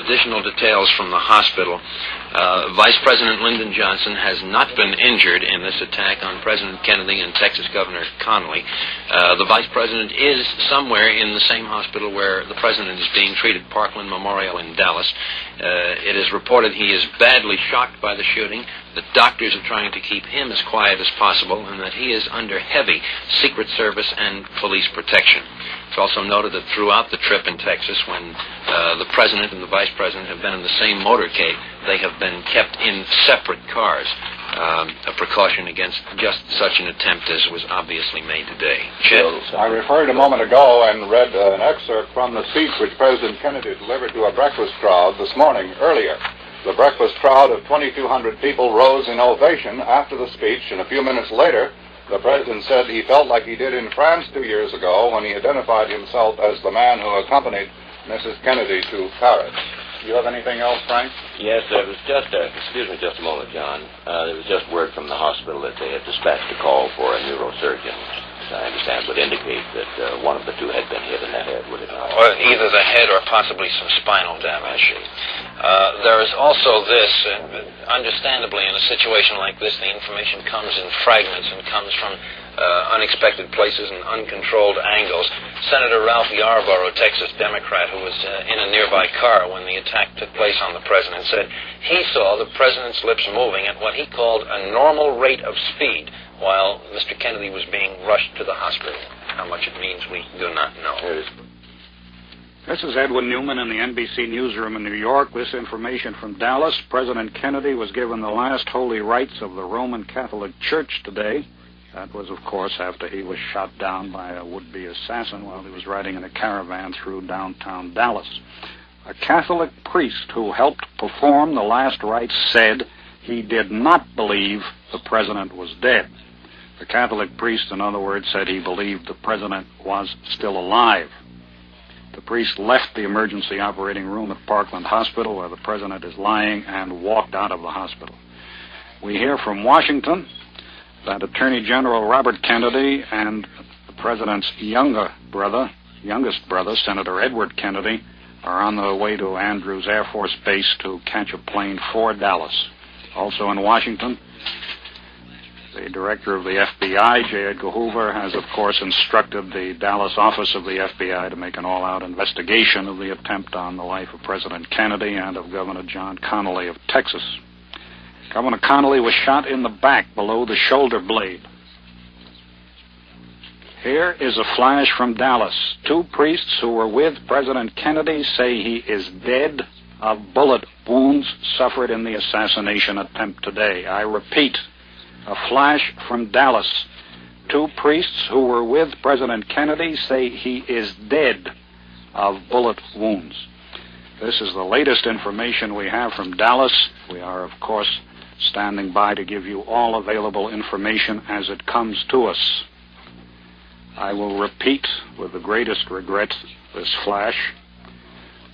Additional details from the hospital. Vice President Lyndon Johnson has not been injured in this attack on President Kennedy and Texas Governor Connally. The vice president is somewhere in the same hospital where the president is being treated, Parkland Memorial in Dallas. It is reported he is badly shocked by the shooting, that doctors are trying to keep him as quiet as possible, and that he is under heavy Secret Service and police protection. It's also noted that throughout the trip in Texas, when the president and the vice president have been in the same motorcade, they have been kept in separate cars, a precaution against just such an attempt as was obviously made today. Chet? I referred a moment ago and read an excerpt from the speech which President Kennedy delivered to a breakfast crowd this morning, earlier. The breakfast crowd of 2,200 people rose in ovation after the speech, and a few minutes later, the president said he felt like he did in France 2 years ago when he identified himself as the man who accompanied Mrs. Kennedy to Paris. Do you have anything else, Frank? Yes, there was excuse me just a moment, John. There was just word from the hospital that they had dispatched a call for a neurosurgeon, which I understand would indicate that one of the two had been hit in the head, would it not? Or either the head or possibly some spinal damage. There is also this, understandably in a situation like this, the information comes in fragments and comes from unexpected places and uncontrolled angles. Senator Ralph Yarborough, Texas Democrat, who was in a nearby car when the attack took place on the president, said he saw the president's lips moving at what he called a normal rate of speed while Mr. Kennedy was being rushed to the hospital. How much it means, we do not know. This is Edwin Newman in the NBC newsroom in New York. This information from Dallas. President Kennedy was given the last holy rites of the Roman Catholic Church today. That was, of course, after he was shot down by a would-be assassin while he was riding in a caravan through downtown Dallas. A Catholic priest who helped perform the last rites said he did not believe the president was dead. The Catholic priest, in other words, said he believed the president was still alive. The priest left the emergency operating room at Parkland Hospital, where the president is lying, and walked out of the hospital. We hear from Washington that Attorney General Robert Kennedy and the president's youngest brother, Senator Edward Kennedy, are on their way to Andrews Air Force Base to catch a plane for Dallas. Also in Washington, the director of the FBI, J. Edgar Hoover, has, of course, instructed the Dallas office of the FBI to make an all-out investigation of the attempt on the life of President Kennedy and of Governor John Connally of Texas. Governor Connally was shot in the back below the shoulder blade. Here is a flash from Dallas. Two priests who were with President Kennedy say he is dead of bullet wounds suffered in the assassination attempt today. I repeat, a flash from Dallas. Two priests who were with President Kennedy say he is dead of bullet wounds. This is the latest information we have from Dallas. We are, of course, standing by to give you all available information as it comes to us. I will repeat with the greatest regret this flash.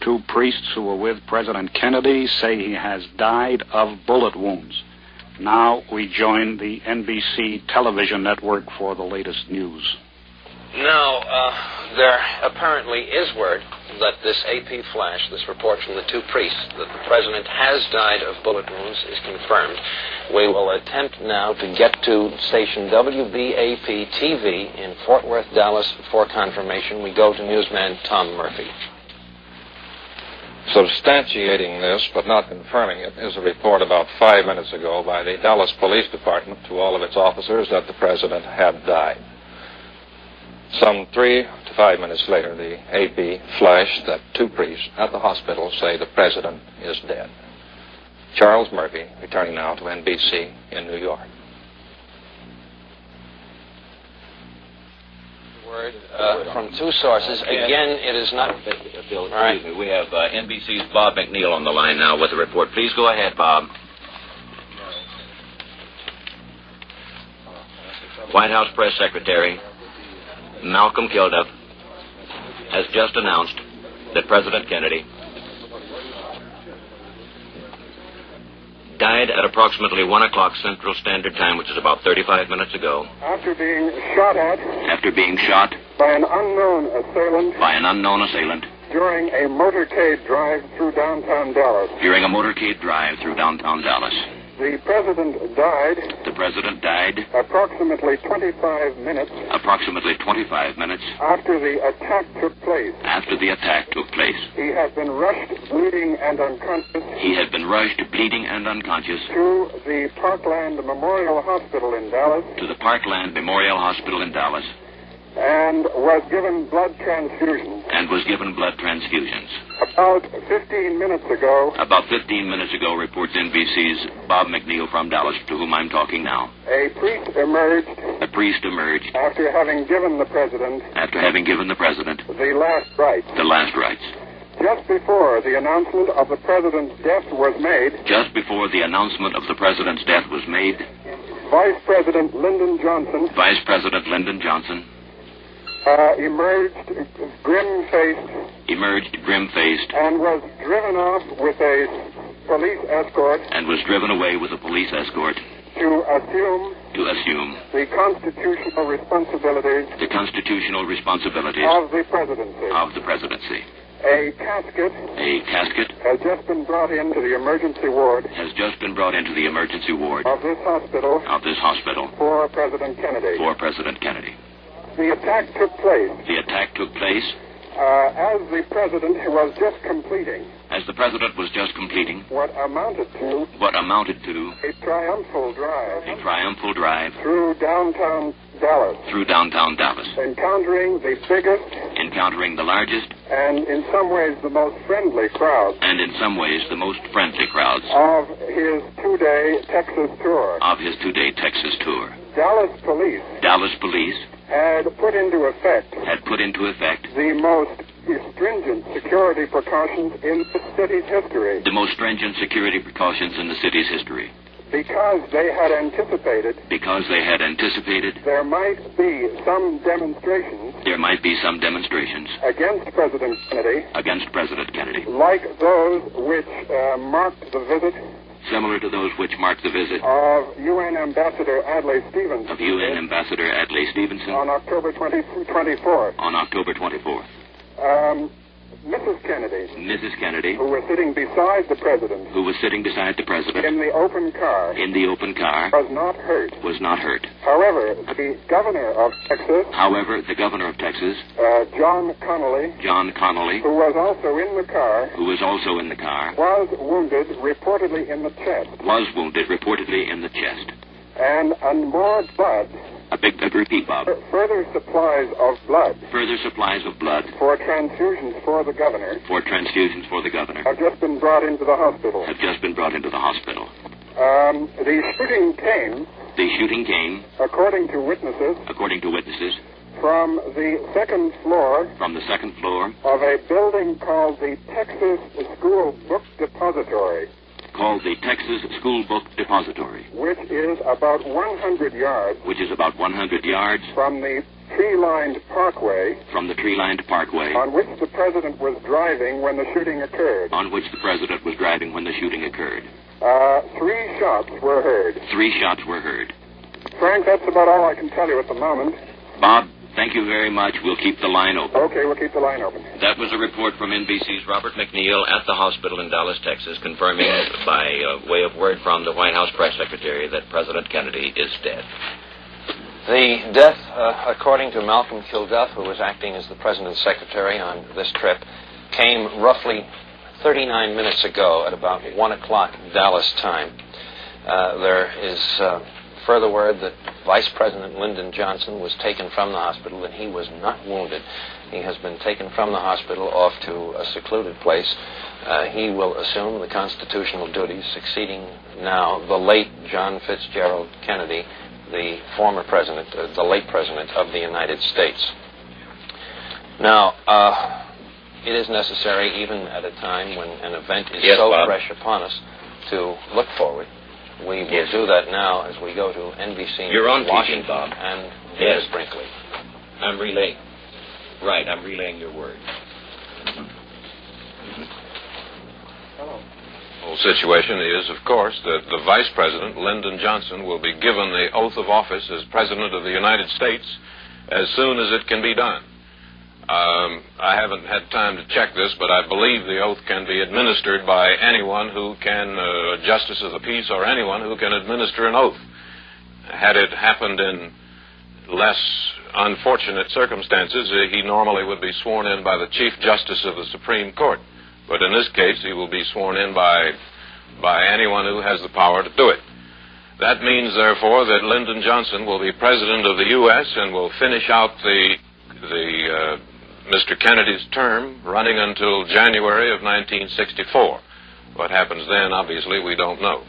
Two priests who were with President Kennedy say he has died of bullet wounds. Now we join the NBC television network for the latest news. Now, there apparently is word that this AP flash, this report from the two priests, that the president has died of bullet wounds, is confirmed. We will attempt now to get to station WBAP-TV in Fort Worth, Dallas, for confirmation. We go to newsman Tom Murphy. Substantiating this, but not confirming it, is a report about 5 minutes ago by the Dallas Police Department to all of its officers that the president had died. Some 3 to 5 minutes later, the AP flashed that 2 priests at the hospital say the president is dead. Charles Murphy, returning now to NBC in New York. Word from 2 sources. Again, it is not... Bill, excuse me. We have NBC's Bob McNeil on the line now with a report. Please go ahead, Bob. White House Press Secretary Malcolm Kilduff has just announced that President Kennedy died at approximately 1 o'clock Central Standard Time, which is about 35 minutes ago. After being shot at. After being shot. By an unknown assailant. By an unknown assailant. During a motorcade drive through downtown Dallas. During a motorcade drive through downtown Dallas. The president died. The president died. Approximately 25 minutes. Approximately 25 minutes. After the attack took place. After the attack took place. He had been rushed, bleeding and unconscious. He had been rushed, bleeding and unconscious. To the Parkland Memorial Hospital in Dallas. To the Parkland Memorial Hospital in Dallas. And was given blood transfusions. And was given blood transfusions. About 15 minutes ago. About 15 minutes ago, reports NBC's Bob McNeil from Dallas, to whom I'm talking now. A priest emerged. A priest emerged. After having given the president. After having given the president. The last rites. The last rites. Just before the announcement of the president's death was made. Just before the announcement of the president's death was made. Vice President Lyndon Johnson. Vice President Lyndon Johnson. Emerged grim-faced. Emerged grim-faced. And was driven off with a police escort. And was driven away with a police escort. To assume. The constitutional responsibilities. The constitutional responsibilities. Of the presidency. Of the presidency. A casket. A casket. Has just been brought into the emergency ward. Has just been brought into the emergency ward. Of this hospital. Of this hospital. For President Kennedy. For President Kennedy. The attack took place. The attack took place. As the president was just completing. As the president was just completing. What amounted to. A triumphal drive. A triumphal drive. Through downtown Dallas. Through downtown Dallas. Encountering the biggest. Encountering the largest. And in some ways the most friendly crowds. And in some ways the most friendly crowds. Of his 2-day Texas tour. Of his 2-day Texas tour. Dallas police. Dallas police. Had put into effect. The most stringent security precautions in the city's history. The most stringent security precautions in the city's history. Because they had anticipated. There might be some demonstrations. Against President Kennedy. Like those which marked the visit. Similar to those which marked the visit of UN Ambassador Adlai Stevenson. On October 24th. Mrs. Kennedy. Who was sitting beside the president. In the open car. Was not hurt. However, the governor of Texas. John Connolly. Who was also in the car. Was wounded, reportedly in the chest. And more blood. A repeat, Bob. Further supplies of blood. For transfusions for the governor. Have just been brought into the hospital. The shooting came. According to witnesses. From the second floor. Of a building called the Texas School Book Depository. Which is about 100 yards. From the tree-lined parkway. On which the president was driving when the shooting occurred. 3 shots were heard. Frank, that's about all I can tell you at the moment. Bob, thank you very much. We'll keep the line open. Okay, we'll keep the line open. That was a report from NBC's Robert McNeil at the hospital in Dallas, Texas, confirming by way of word from the White House press secretary that President Kennedy is dead. The death, according to Malcolm Kilduff, who was acting as the president's secretary on this trip, came roughly 39 minutes ago at about 1 o'clock Dallas time. There is further word that Vice President Lyndon Johnson was taken from the hospital, and he was not wounded. He has been taken from the hospital off to a secluded place. He will assume the constitutional duties, succeeding now the late John Fitzgerald Kennedy, the former president, the late president of the United States. Now, it is necessary, even at a time when an event is so fresh upon us, to look forward. We will do that now as we go to NBC You're on Washington teaching, Bob. and Yes. Brinkley. I'm relaying. Right, I'm relaying your words. The whole situation is, of course, that the Vice President, Lyndon Johnson, will be given the oath of office as President of the United States as soon as it can be done. I haven't had time to check this, but I believe the oath can be administered by anyone who can, a justice of the peace or anyone who can administer an oath. Had it happened in less unfortunate circumstances, he normally would be sworn in by the Chief Justice of the Supreme Court. But in this case, he will be sworn in by anyone who has the power to do it. That means, therefore, that Lyndon Johnson will be President of the U.S. and will finish out Mr. Kennedy's term running until January of 1964. What happens then, obviously, we don't know.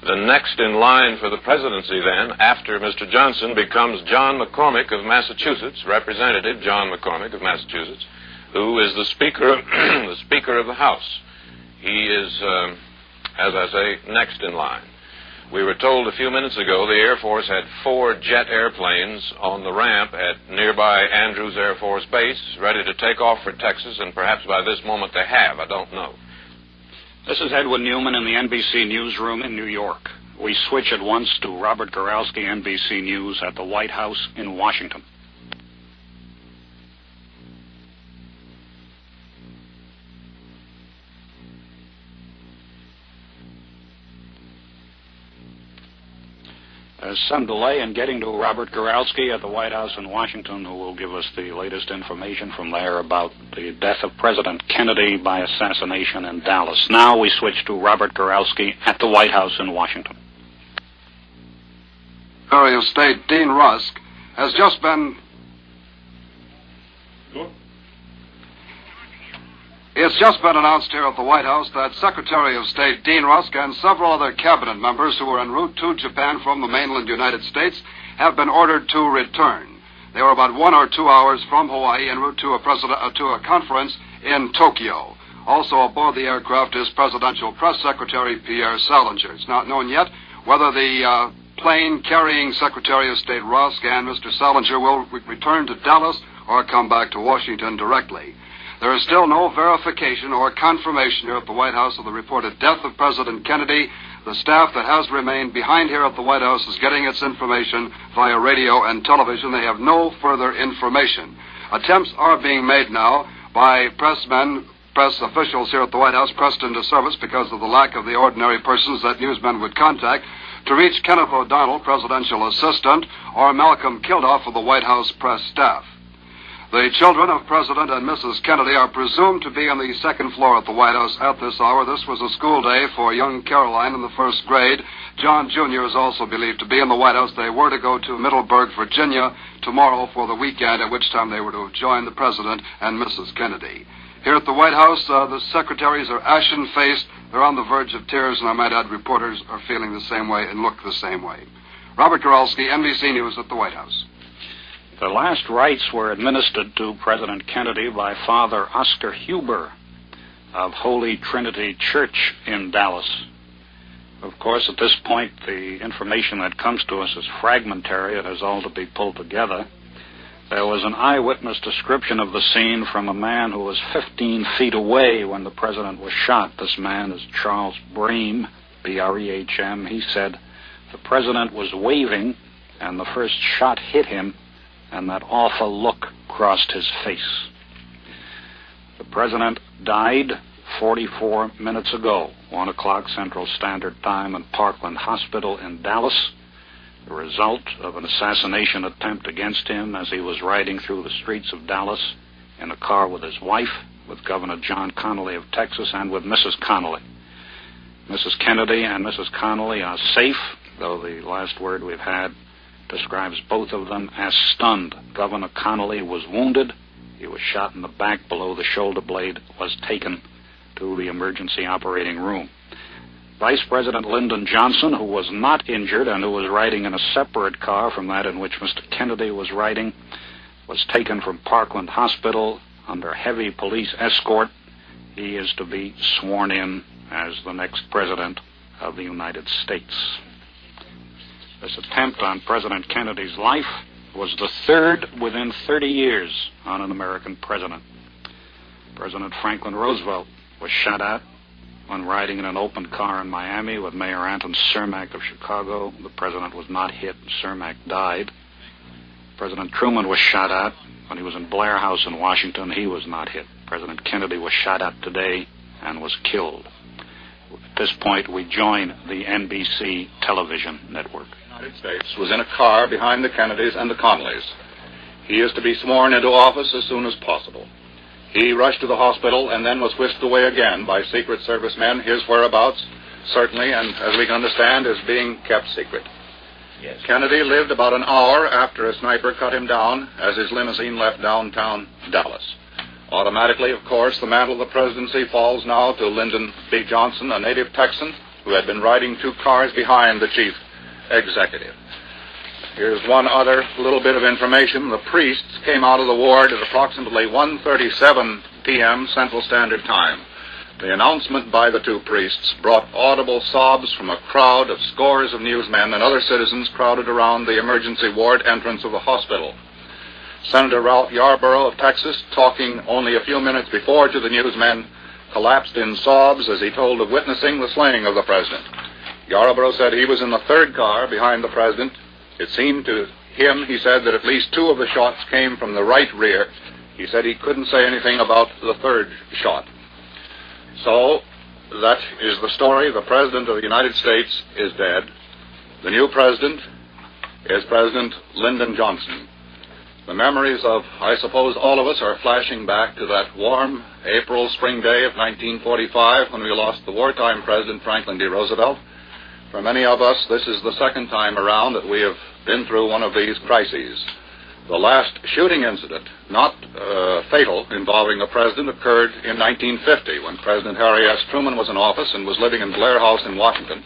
The next in line for the presidency then, after Mr. Johnson, becomes John McCormick of Massachusetts, Representative John McCormick of Massachusetts, who is the Speaker of the House. He is, as I say, next in line. We were told a few minutes ago the Air Force had 4 jet airplanes on the ramp at nearby Andrews Air Force Base, ready to take off for Texas, and perhaps by this moment they have. I don't know. This is Edwin Newman in the NBC newsroom in New York. We switch at once to Robert Goralski, NBC News, at the White House in Washington. There's some delay in getting to Robert Goralski at the White House in Washington, who will give us the latest information from there about the death of President Kennedy by assassination in Dallas. Now we switch to Robert Goralski at the White House in Washington. Secretary of State Dean Rusk has just been... It's just been announced here at the White House that Secretary of State Dean Rusk and several other cabinet members who were en route to Japan from the mainland United States have been ordered to return. They were about 1 or 2 hours from Hawaii en route to a conference in Tokyo. Also aboard the aircraft is Presidential Press Secretary Pierre Salinger. It's not known yet whether the plane carrying Secretary of State Rusk and Mr. Salinger will return to Dallas or come back to Washington directly. There is still no verification or confirmation here at the White House of the reported death of President Kennedy. The staff that has remained behind here at the White House is getting its information via radio and television. They have no further information. Attempts are being made now by press officials here at the White House, pressed into service because of the lack of the ordinary persons that newsmen would contact, to reach Kenneth O'Donnell, presidential assistant, or Malcolm Kilduff of the White House press staff. The children of President and Mrs. Kennedy are presumed to be on the second floor at the White House at this hour. This was a school day for young Caroline in the first grade. John Jr. is also believed to be in the White House. They were to go to Middleburg, Virginia tomorrow for the weekend, at which time they were to join the President and Mrs. Kennedy. Here at the White House, the secretaries are ashen-faced. They're on the verge of tears, and I might add reporters are feeling the same way and look the same way. Robert Goralski, NBC News at the White House. The last rites were administered to President Kennedy by Father Oscar Huber of Holy Trinity Church in Dallas. Of course, at this point, the information that comes to us is fragmentary. It has all to be pulled together. There was an eyewitness description of the scene from a man who was 15 feet away when the president was shot. This man is Charles Brehm, B-R-E-H-M. He said the president was waving and the first shot hit him, and that awful look crossed his face. The president died 44 minutes ago, 1 o'clock Central Standard Time in Parkland Hospital in Dallas, the result of an assassination attempt against him as he was riding through the streets of Dallas in a car with his wife, with Governor John Connally of Texas, and with Mrs. Connally. Mrs. Kennedy and Mrs. Connally are safe. though the last word we've had describes both of them as stunned. Governor Connolly was wounded. He was shot in the back below the shoulder blade, was taken to the emergency operating room. Vice President Lyndon Johnson, who was not injured and who was riding in a separate car from that in which Mr. Kennedy was riding, was taken from Parkland Hospital under heavy police escort. He is to be sworn in as the next president of the United States. This attempt on President Kennedy's life was the third within 30 years on an American president. President Franklin Roosevelt was shot at when riding in an open car in Miami with Mayor Anton Cermak of Chicago. The president was not hit. Cermak died. President Truman was shot at when he was in Blair House in Washington. He was not hit. President Kennedy was shot at today and was killed. At this point, we join the NBC television network. The United States was in a car behind the Kennedys and the Connollys. He is to be sworn into office as soon as possible. He rushed to the hospital and then was whisked away again by Secret Service men. His whereabouts, certainly, and as we can understand, is being kept secret. Yes. Kennedy lived about an hour after a sniper cut him down as his limousine left downtown Dallas. Automatically, of course, the mantle of the presidency falls now to Lyndon B. Johnson, a native Texan who had been riding 2 cars behind the chief executive. Here's one other little bit of information. The priests came out of the ward at approximately 1:37 p.m. Central Standard Time. The announcement by the 2 priests brought audible sobs from a crowd of scores of newsmen and other citizens crowded around the emergency ward entrance of the hospital. Senator Ralph Yarborough of Texas, talking only a few minutes before to the newsmen, collapsed in sobs as he told of witnessing the slaying of the president. Yarborough said he was in the 3rd car behind the president. It seemed to him, he said, that at least 2 of the shots came from the right rear. He said he couldn't say anything about the 3rd shot. So, that is the story. The President of the United States is dead. The new President is President Lyndon Johnson. The memories of, I suppose, all of us are flashing back to that warm April spring day of 1945 when we lost the wartime President Franklin D. Roosevelt. For many of us, this is the second time around that we have been through one of these crises. The last shooting incident, not fatal, involving a president occurred in 1950 when President Harry S. Truman was in office and was living in Blair House in Washington.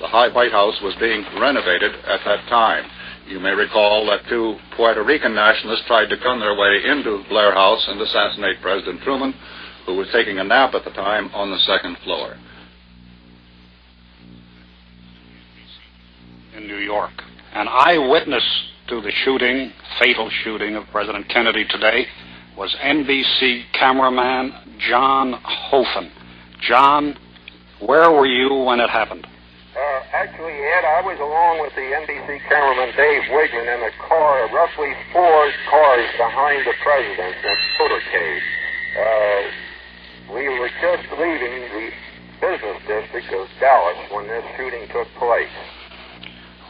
The White House was being renovated at that time. You may recall that 2 Puerto Rican nationalists tried to come their way into Blair House and assassinate President Truman, who was taking a nap at the time on the 2nd floor. In New York. An eyewitness to the shooting, fatal shooting of President Kennedy today was NBC cameraman John Hofen. John, where were you when it happened? Actually, Ed, I was along with the NBC cameraman Dave Wigman in a car, roughly 4 cars behind the president in the motorcade. We were just leaving the business district of Dallas when this shooting took place.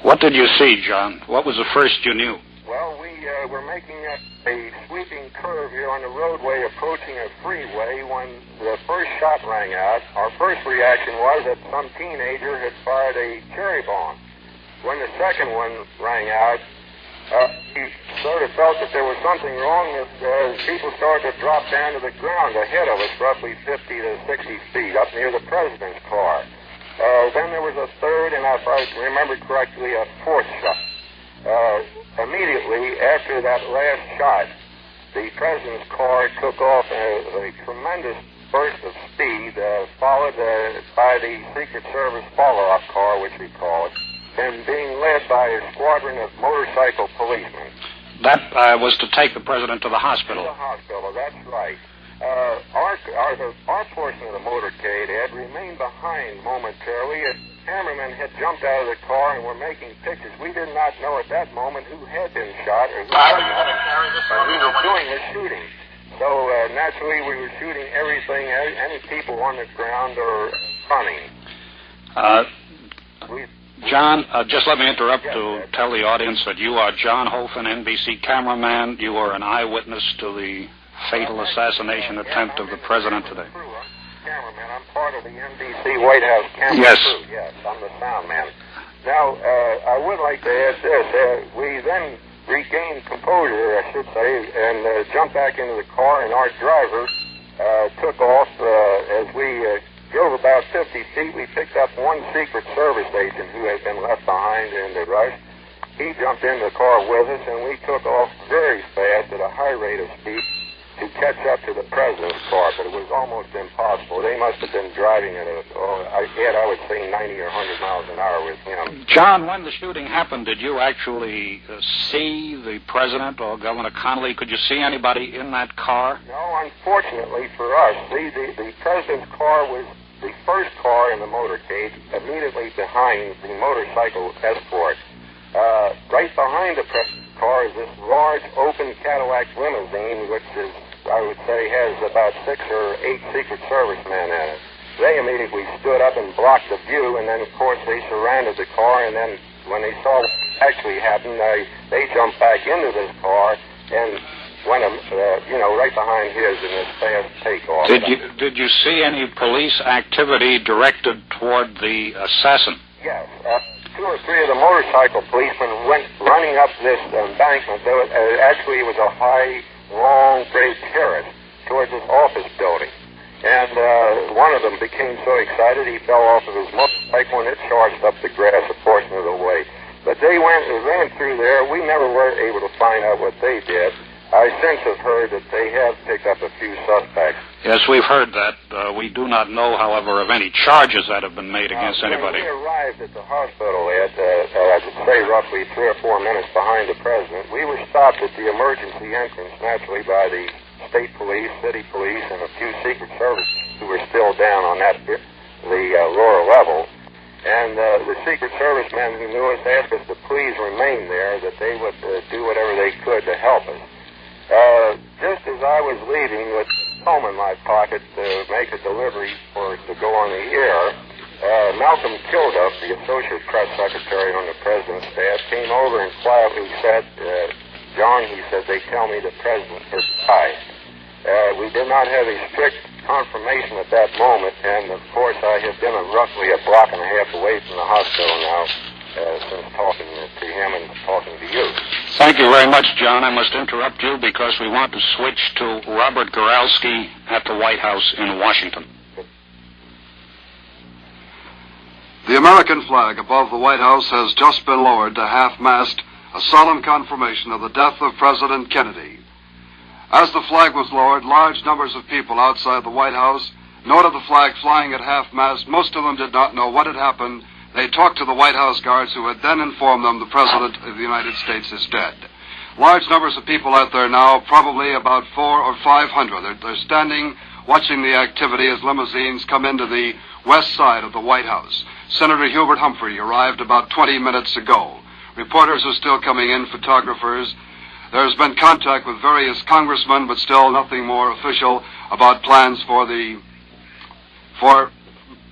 What did you see, John? What was the first you knew? Well, we were making a sweeping curve here on the roadway approaching a freeway when the first shot rang out. Our first reaction was that some teenager had fired a cherry bomb. When the second one rang out, we sort of felt that there was something wrong as people started to drop down to the ground ahead of us, roughly 50 to 60 feet, up near the president's car. Then there was a third, and if I remember correctly, a 4th shot. Immediately after that last shot, the president's car took off a tremendous burst of speed, followed by the Secret Service follow-up car, which we call it, and being led by a squadron of motorcycle policemen. That was to take the president to the hospital. To the hospital, that's right. Our portion of the motorcade had remained behind momentarily. A cameraman had jumped out of the car and were making pictures. We did not know at that moment who had been shot or who was doing the shooting. So naturally, we were shooting everything, any people on the ground or running. John, just let me interrupt to tell the audience that you are John Hofen, NBC cameraman. You are an eyewitness to the fatal assassination attempt of the president today. Cameraman, I'm part of the NBC White House camera crew. Yes, I'm the sound man. Now, I would like to ask this. We then regained composure, I should say, and jumped back into the car, and our driver took off. As we drove about 50 feet, we picked up one Secret Service agent who had been left behind in the rush. He jumped in the car with us, and we took off very fast at a high rate of speed to catch up to the president's car, but it was almost impossible. They must have been driving at I would say 90 or 100 miles an hour with him. John, when the shooting happened, did you actually see the president or Governor Connolly? Could you see anybody in that car? No, unfortunately for us, the president's car was the first car in the motorcade, immediately behind the motorcycle escort. Right behind the president's car is this large open Cadillac limousine, which is, I would say, has about 6 or 8 Secret Service men in it. They immediately stood up and blocked the view, and then, of course, they surrounded the car, and then when they saw what actually happened, they jumped back into this car and went, right behind his in this fast takeoff. Did you see any police activity directed toward the assassin? Yes. 2 or 3 of the motorcycle policemen went running up this embankment. Actually, it was a high, long, great terrace towards this office building. And one of them became so excited he fell off of his motorcycle and it charged up the grass a portion of the way. But they ran through there. We never were able to find out what they did. I since have heard that they have picked up a few suspects. Yes, we've heard that. We do not know, however, of any charges that have been made against anybody. When we arrived at the hospital I would say roughly 3 or 4 minutes behind the president, we were stopped at the emergency entrance, naturally, by the state police, city police, and a few Secret Service who were still down on the lower level. And the Secret Service men who knew us asked us to please remain there, that they would do whatever they could to help us. Just as I was leaving with home in my pocket to make a delivery to go on the air, Malcolm Kilduff, the Associate Press Secretary on the President's staff, came over and quietly said, John, he said, they tell me the President has died. We did not have a strict confirmation at that moment, and of course I have been roughly a block and a half away from the hospital now since talking to him and talking to you. Thank you very much, John. I must interrupt you because we want to switch to Robert Goralski at the White House in Washington. The American flag above the White House has just been lowered to half-mast, a solemn confirmation of the death of President Kennedy. As the flag was lowered, large numbers of people outside the White House noted the flag flying at half-mast. Most of them did not know what had happened. They talked to the White House guards, who had then informed them the President of the United States is dead. Large numbers of people out there now, probably about 400 or 500. They're standing, watching the activity as limousines come into the west side of the White House. Senator Hubert Humphrey arrived about 20 minutes ago. Reporters are still coming in, photographers. There's been contact with various congressmen, but still nothing more official about plans for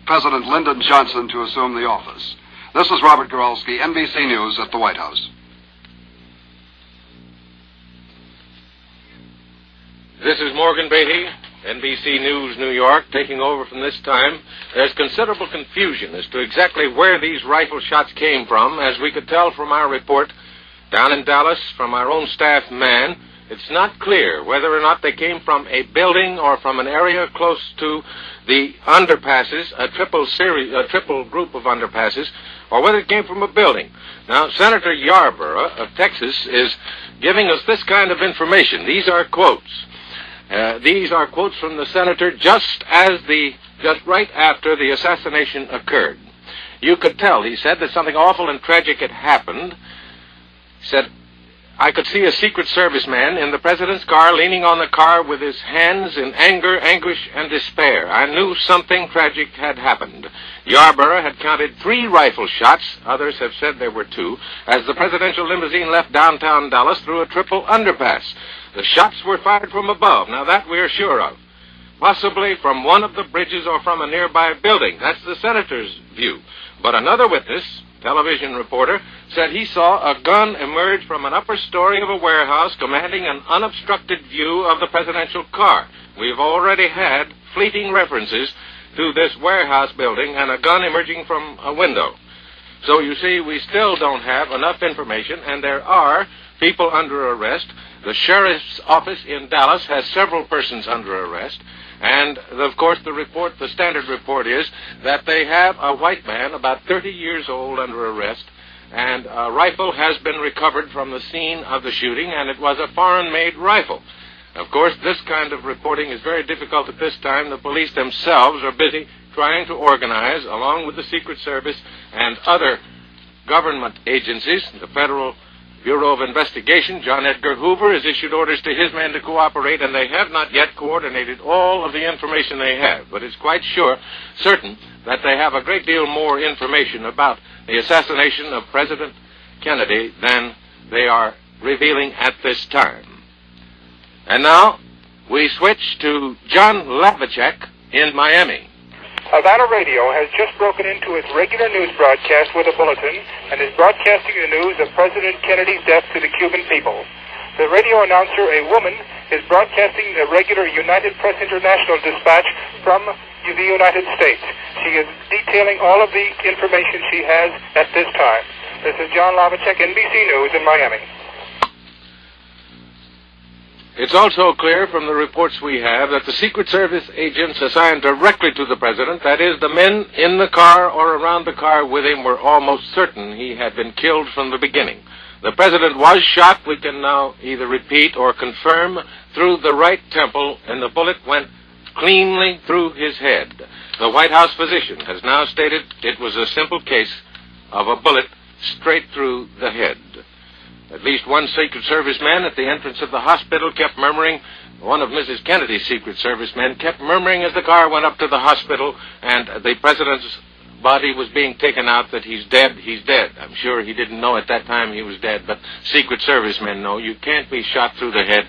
President Lyndon Johnson to assume the office. This is Robert Goralski, NBC News at the White House. This is Morgan Beatty, NBC News, New York, taking over from this time. There's considerable confusion as to exactly where these rifle shots came from. As we could tell from our report down in Dallas from our own staff man, it's not clear whether or not they came from a building or from an area close to the underpasses, a triple group of underpasses, or whether it came from a building. Now, Senator Yarborough of Texas is giving us this kind of information. These are quotes. These are quotes from the senator just right after the assassination occurred. You could tell, he said, that something awful and tragic had happened. He said, I could see a Secret Service man in the president's car leaning on the car with his hands in anger, anguish, and despair. I knew something tragic had happened. Yarborough had counted 3 rifle shots, others have said there were 2, as the presidential limousine left downtown Dallas through a triple underpass. The shots were fired from above. Now that we're sure of. Possibly from one of the bridges or from a nearby building. That's the senator's view. But another witness, television reporter, said he saw a gun emerge from an upper story of a warehouse commanding an unobstructed view of the presidential car. We've already had fleeting references to this warehouse building and a gun emerging from a window. So you see, we still don't have enough information, and there are people under arrest. The sheriff's office in Dallas has several persons under arrest. And, of course, the standard report is that they have a white man, about 30 years old, under arrest, and a rifle has been recovered from the scene of the shooting, and it was a foreign-made rifle. Of course, this kind of reporting is very difficult at this time. The police themselves are busy trying to organize, along with the Secret Service and other government agencies, the Federal Bureau of Investigation. John Edgar Hoover has issued orders to his men to cooperate, and they have not yet coordinated all of the information they have. But it's quite certain that they have a great deal more information about the assassination of President Kennedy than they are revealing at this time. And now we switch to John Jfk'S in Miami. Havana Radio has just broken into its regular news broadcast with a bulletin and is broadcasting the news of President Kennedy's death to the Cuban people. The radio announcer, a woman, is broadcasting the regular United Press International dispatch from the United States. She is detailing all of the information she has at this time. This is John Jfk'S, NBC News in Miami. It's also clear from the reports we have that the Secret Service agents assigned directly to the president, that is, the men in the car or around the car with him, were almost certain he had been killed from the beginning. The president was shot, we can now either repeat or confirm, through the right temple, and the bullet went cleanly through his head. The White House physician has now stated it was a simple case of a bullet straight through the head. At least one Secret Service man at the entrance of the hospital kept murmuring. One of Mrs. Kennedy's Secret Service men kept murmuring as the car went up to the hospital and the president's body was being taken out that he's dead, he's dead. I'm sure he didn't know at that time he was dead, but Secret Service men know you can't be shot through the head,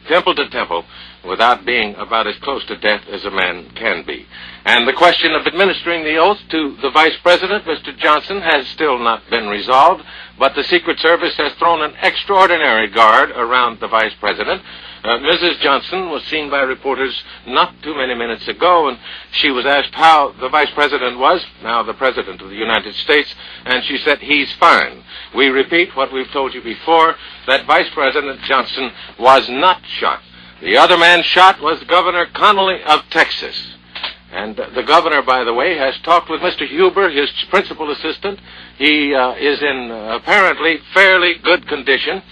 temple to temple, without being about as close to death as a man can be. And the question of administering the oath to the Vice President, Mr. Johnson, has still not been resolved, but the Secret Service has thrown an extraordinary guard around the Vice President. Mrs. Johnson was seen by reporters not too many minutes ago, and she was asked how the Vice President was, now the President of the United States, and she said, he's fine. We repeat what we've told you before, that Vice President Johnson was not shot. The other man shot was Governor Connolly of Texas. And the governor, by the way, has talked with Mr. Huber, his principal assistant. He is in apparently fairly good condition.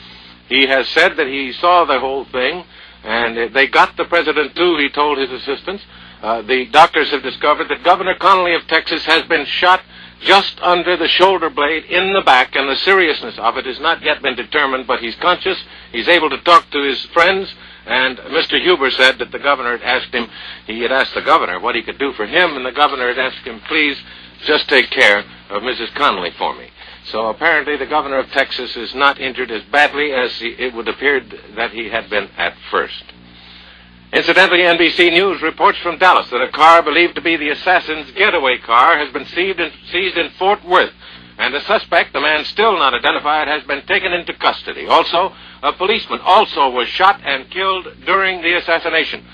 He has said that he saw the whole thing, and they got the president too, he told his assistants. The doctors have discovered that Governor Connolly of Texas has been shot just under the shoulder blade in the back, and the seriousness of it has not yet been determined, but he's conscious. He's able to talk to his friends. And Mr. Huber said that the governor had asked him, he had asked the governor what he could do for him, and the governor had asked him, please just take care of Mrs. Connolly for me. So apparently the governor of Texas is not injured as badly as it would appear that he had been at first. Incidentally, NBC News reports from Dallas that a car believed to be the assassin's getaway car has been seized in Fort Worth, and the suspect, the man still not identified, has been taken into custody. Also, a policeman also was shot and killed during the assassination.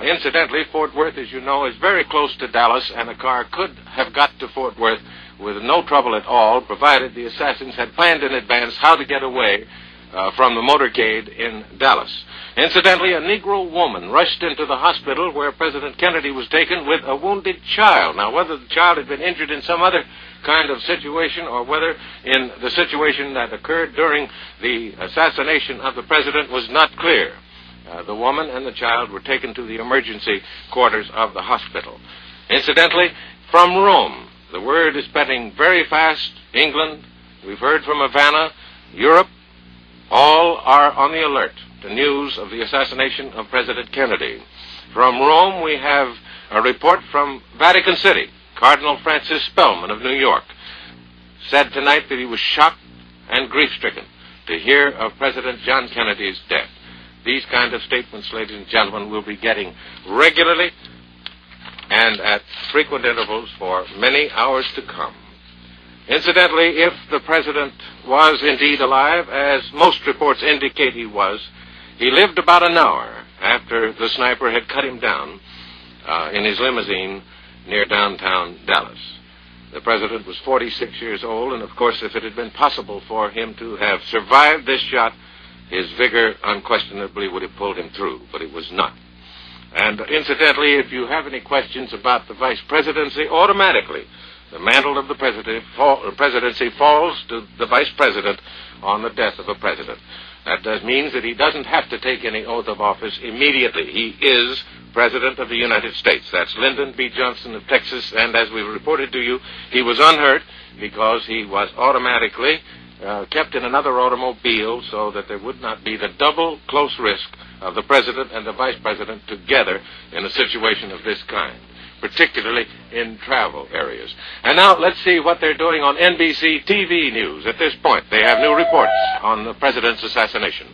Incidentally, Fort Worth, as you know, is very close to Dallas, and a car could have got to Fort Worth with no trouble at all, provided the assassins had planned in advance how to get away from the motorcade in Dallas. Incidentally, a Negro woman rushed into the hospital where President Kennedy was taken with a wounded child. Now, whether the child had been injured in some other kind of situation or whether in the situation that occurred during the assassination of the president was not clear. The woman and the child were taken to the emergency quarters of the hospital. Incidentally, from Rome, the word is spreading very fast. England, we've heard from Havana, Europe, all are on the alert to news of the assassination of President Kennedy. From Rome, we have a report from Vatican City. Cardinal Francis Spellman of New York said tonight that he was shocked and grief-stricken to hear of President John Kennedy's death. These kind of statements, ladies and gentlemen, we'll be getting regularly and at frequent intervals for many hours to come. Incidentally, if the president was indeed alive, as most reports indicate he was, he lived about an hour after the sniper had cut him down in his limousine near downtown Dallas. The president was 46 years old, and of course, if it had been possible for him to have survived this shot, his vigor unquestionably would have pulled him through, but it was not. And incidentally, if you have any questions about the vice presidency, automatically the mantle of the presidency falls to the vice president on the death of a president. That means that he doesn't have to take any oath of office immediately. He is President of the United States. That's Lyndon B. Johnson of Texas, and as we reported to you, he was unhurt because he was automatically kept in another automobile so that there would not be the double close risk of the president and the vice president together in a situation of this kind, particularly in travel areas. And now let's see what they're doing on NBC TV News at this point. They have new reports on the president's assassination.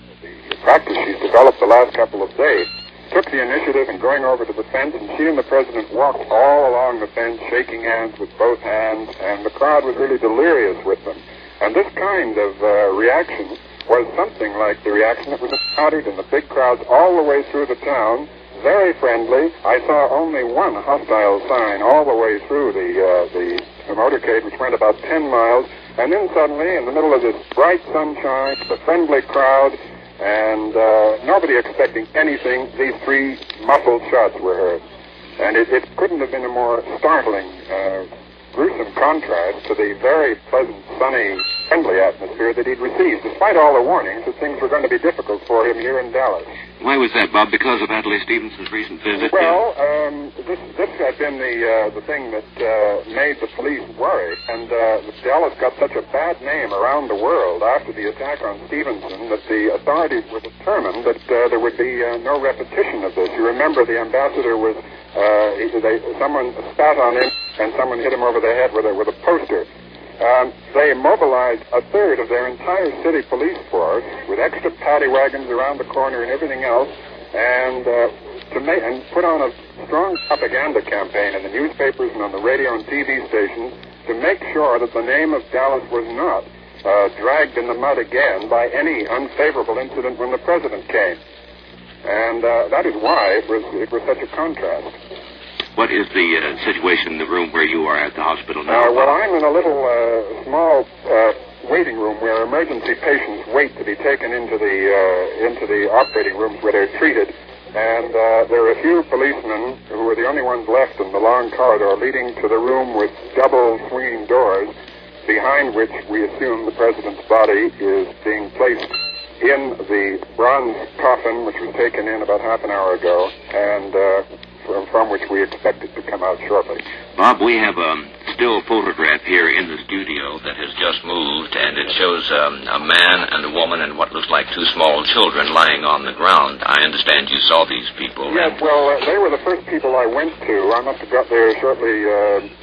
The practice she's developed the last couple of days took the initiative in going over to the fence, and she and the president walked all along the fence, shaking hands with both hands, and the crowd was really delirious with them. And this kind of reaction was something like the reaction that was encountered in the big crowds all the way through the town. Very friendly. I saw only one hostile sign all the way through the motorcade, which went about 10 miles. And then suddenly, in the middle of this bright sunshine, the friendly crowd, and nobody expecting anything, these three muffled shots were heard. And it couldn't have been a more startling, gruesome contrast to the very pleasant, sunny, friendly atmosphere that he'd received, despite all the warnings that things were going to be difficult for him here in Dallas. Why was that, Bob? Because of Adlai Stevenson's recent visit? Well, this had been the thing that made the police worry, and Dallas got such a bad name around the world after the attack on Stevenson that the authorities were determined that there would be no repetition of this. You remember the ambassador was, someone spat on him and someone hit him over the head with a poster. They mobilized a third of their entire city police force with extra paddy wagons around the corner and everything else, and put on a strong propaganda campaign in the newspapers and on the radio and TV stations to make sure that the name of Dallas was not dragged in the mud again by any unfavorable incident when the president came. And that is why it was such a contrast. What is the situation in the room where you are at the hospital now? Well, I'm in a little small waiting room where emergency patients wait to be taken into the operating rooms where they're treated. And there are a few policemen who are the only ones left in the long corridor leading to the room with double swinging doors, behind which we assume the president's body is being placed in the bronze coffin, which was taken in about half an hour ago, and from which we expect it to come out shortly. Bob, we have a still photograph here in the studio that has just moved, and it shows a man and a woman and what looks like two small children lying on the ground. I understand you saw these people. Yes, well, they were the first people I went to. I must have got there shortly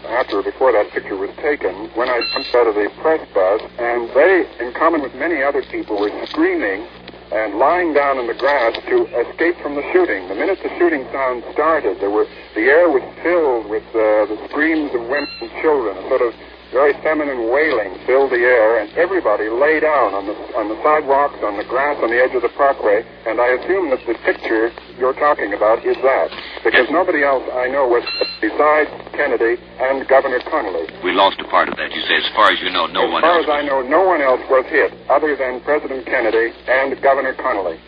after or before that picture was taken, when I jumped out of the press bus, and they, in common with many other people, were screaming and lying down in the grass to escape from the shooting. The minute the shooting sound started, the air was filled with the screams of women and children. A sort of very feminine wailing filled the air, and everybody lay down on the sidewalks, on the grass, on the edge of the parkway, and I assume that the picture you're talking about is that, because nobody else I know was, besides Kennedy and Governor Connolly. We lost a part of that. You say, as far as you know, no one else. As far as I know, no one else was hit, other than President Kennedy and Governor Connolly.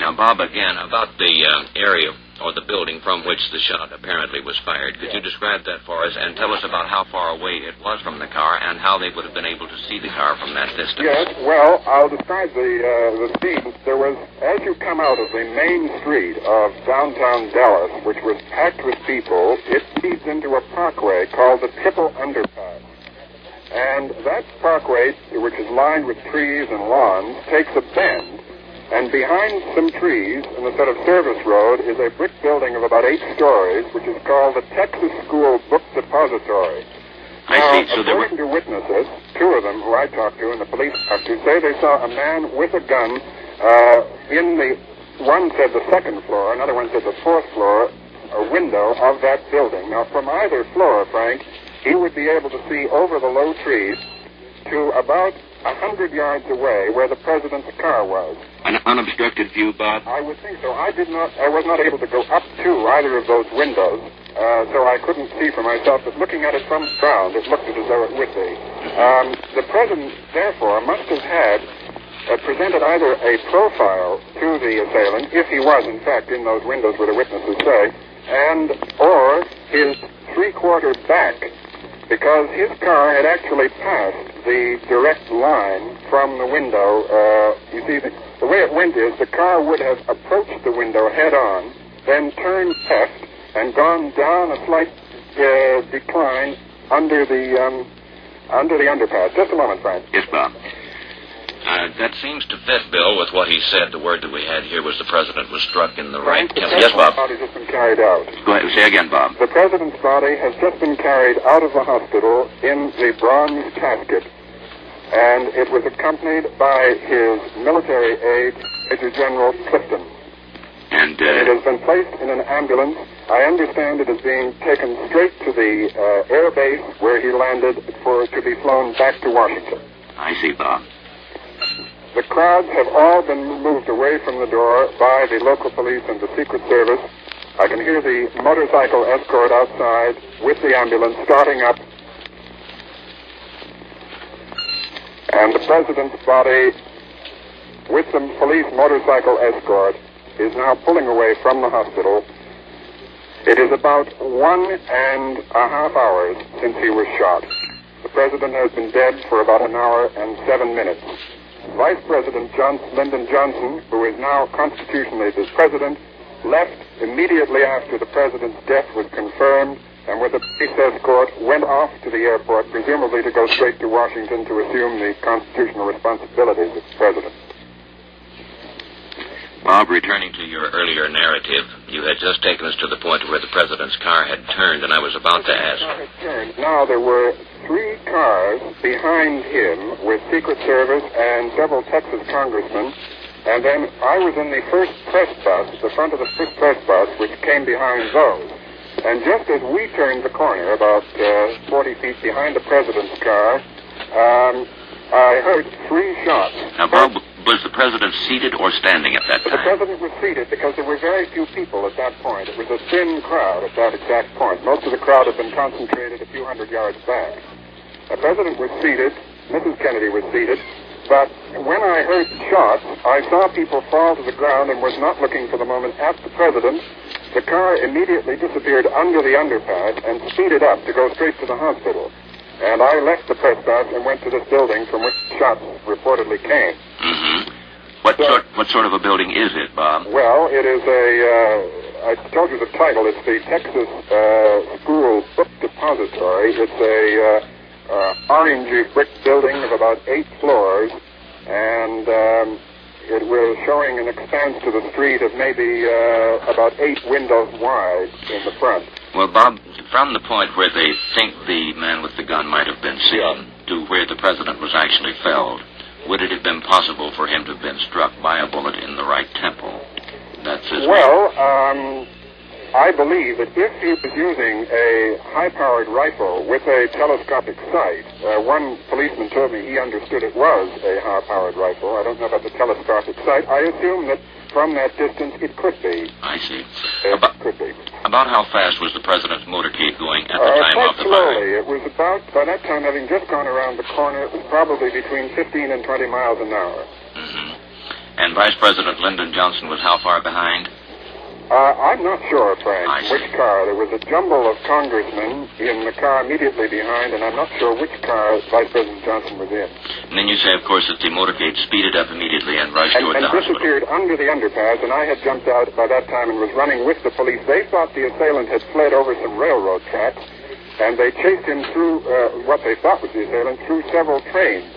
Now, Bob, again, about the area or the building from which the shot apparently was fired. Could you describe that for us and tell us about how far away it was from the car and how they would have been able to see the car from that distance? Yes, well, I'll describe the scene. There was, as you come out of the main street of downtown Dallas, which was packed with people, it leads into a parkway called the Triple Underpass. And that parkway, which is lined with trees and lawns, takes a bend. And behind some trees, in a sort of service road, is a brick building of about 8 stories, which is called the Texas School Book Depository. According to witnesses, 2 of them who I talked to and the police talked to, say they saw a man with a gun in the, one said the 2nd floor, another one said the 4th floor, a window of that building. Now, from either floor, Frank, he would be able to see over the low trees to about 100 yards away where the president's car was. An unobstructed view, Bob? I would think so. I was not able to go up to either of those windows, so I couldn't see for myself, but looking at it from the ground, it looked as though it would be. The president, therefore, must have had presented either a profile to the assailant, if he was, in fact, in those windows where the witnesses say, and or his three-quarter back, because his car had actually passed the direct line from the window. You see, the way it went is the car would have approached the window head-on, then turned left and gone down a slight decline under the underpass. Just a moment, Frank. Yes, Bob. That seems to fit, Bill, with what he said. The word that we had here was the president was struck in the right. Yes, Bob. The body has been carried out. Go ahead. Say again, Bob. The president's body has just been carried out of the hospital in the bronze casket, and it was accompanied by his military aide, Major General Clifton. And it has been placed in an ambulance. I understand it is being taken straight to the air base where he landed to be flown back to Washington. I see, Bob. The crowds have all been moved away from the door by the local police and the Secret Service. I can hear the motorcycle escort outside with the ambulance starting up. And the president's body, with the police motorcycle escort, is now pulling away from the hospital. It is about 1.5 hours since he was shot. The president has been dead for about 1 hour and 7 minutes. Vice President Lyndon Johnson, who is now constitutionally the president, left immediately after the president's death was confirmed, and with a police escort went off to the airport, presumably to go straight to Washington to assume the constitutional responsibilities of the president. Bob, returning to your earlier narrative, you had just taken us to the point where the president's car had turned, and I was about to ask. Now, there were 3 cars behind him with Secret Service and several Texas congressmen, and then I was in the first press bus, the front of the first press bus, which came behind those. And just as we turned the corner, about 40 feet behind the president's car, I heard 3 shots. Now, Bob, was the president seated or standing at that time? The president was seated because there were very few people at that point. It was a thin crowd at that exact point. Most of the crowd had been concentrated a few hundred yards back. The president was seated, Mrs. Kennedy was seated, but when I heard shots, I saw people fall to the ground and was not looking for the moment at the president. The car immediately disappeared under the underpass and speeded up to go straight to the hospital. And I left the press box and went to this building from which shots reportedly came. Mm-hmm. What sort of a building is it, Bob? Well, it is I told you the title. It's the Texas School Book Depository. It's a orangey brick building of about 8 floors, and it was showing an expanse to the street of maybe about 8 windows wide in the front. Well, Bob, from the point where they think the man with the gun might have been seen to where the president was actually felled, would it have been possible for him to have been struck by a bullet in the right temple? That's his I believe that if he was using a high-powered rifle with a telescopic sight, one policeman told me he understood it was a high-powered rifle. I don't know about the telescopic sight. I assume that from that distance it could be. I see. Could be. About how fast was the president's motorcade going at the time of the slowly. fire? It was about, by that time, having just gone around the corner, it was probably between 15 and 20 miles an hour. Mm-hmm. And Vice President Lyndon Johnson was how far behind? I'm not sure, Frank, which car. There was a jumble of congressmen in the car immediately behind, and I'm not sure which car Vice President Johnson was in. And then you say, of course, that the motorcade speeded up immediately and rushed toward the hospital. Disappeared under the underpass, and I had jumped out by that time and was running with the police. They thought the assailant had fled over some railroad tracks, and they chased him through what they thought was the assailant through several trains.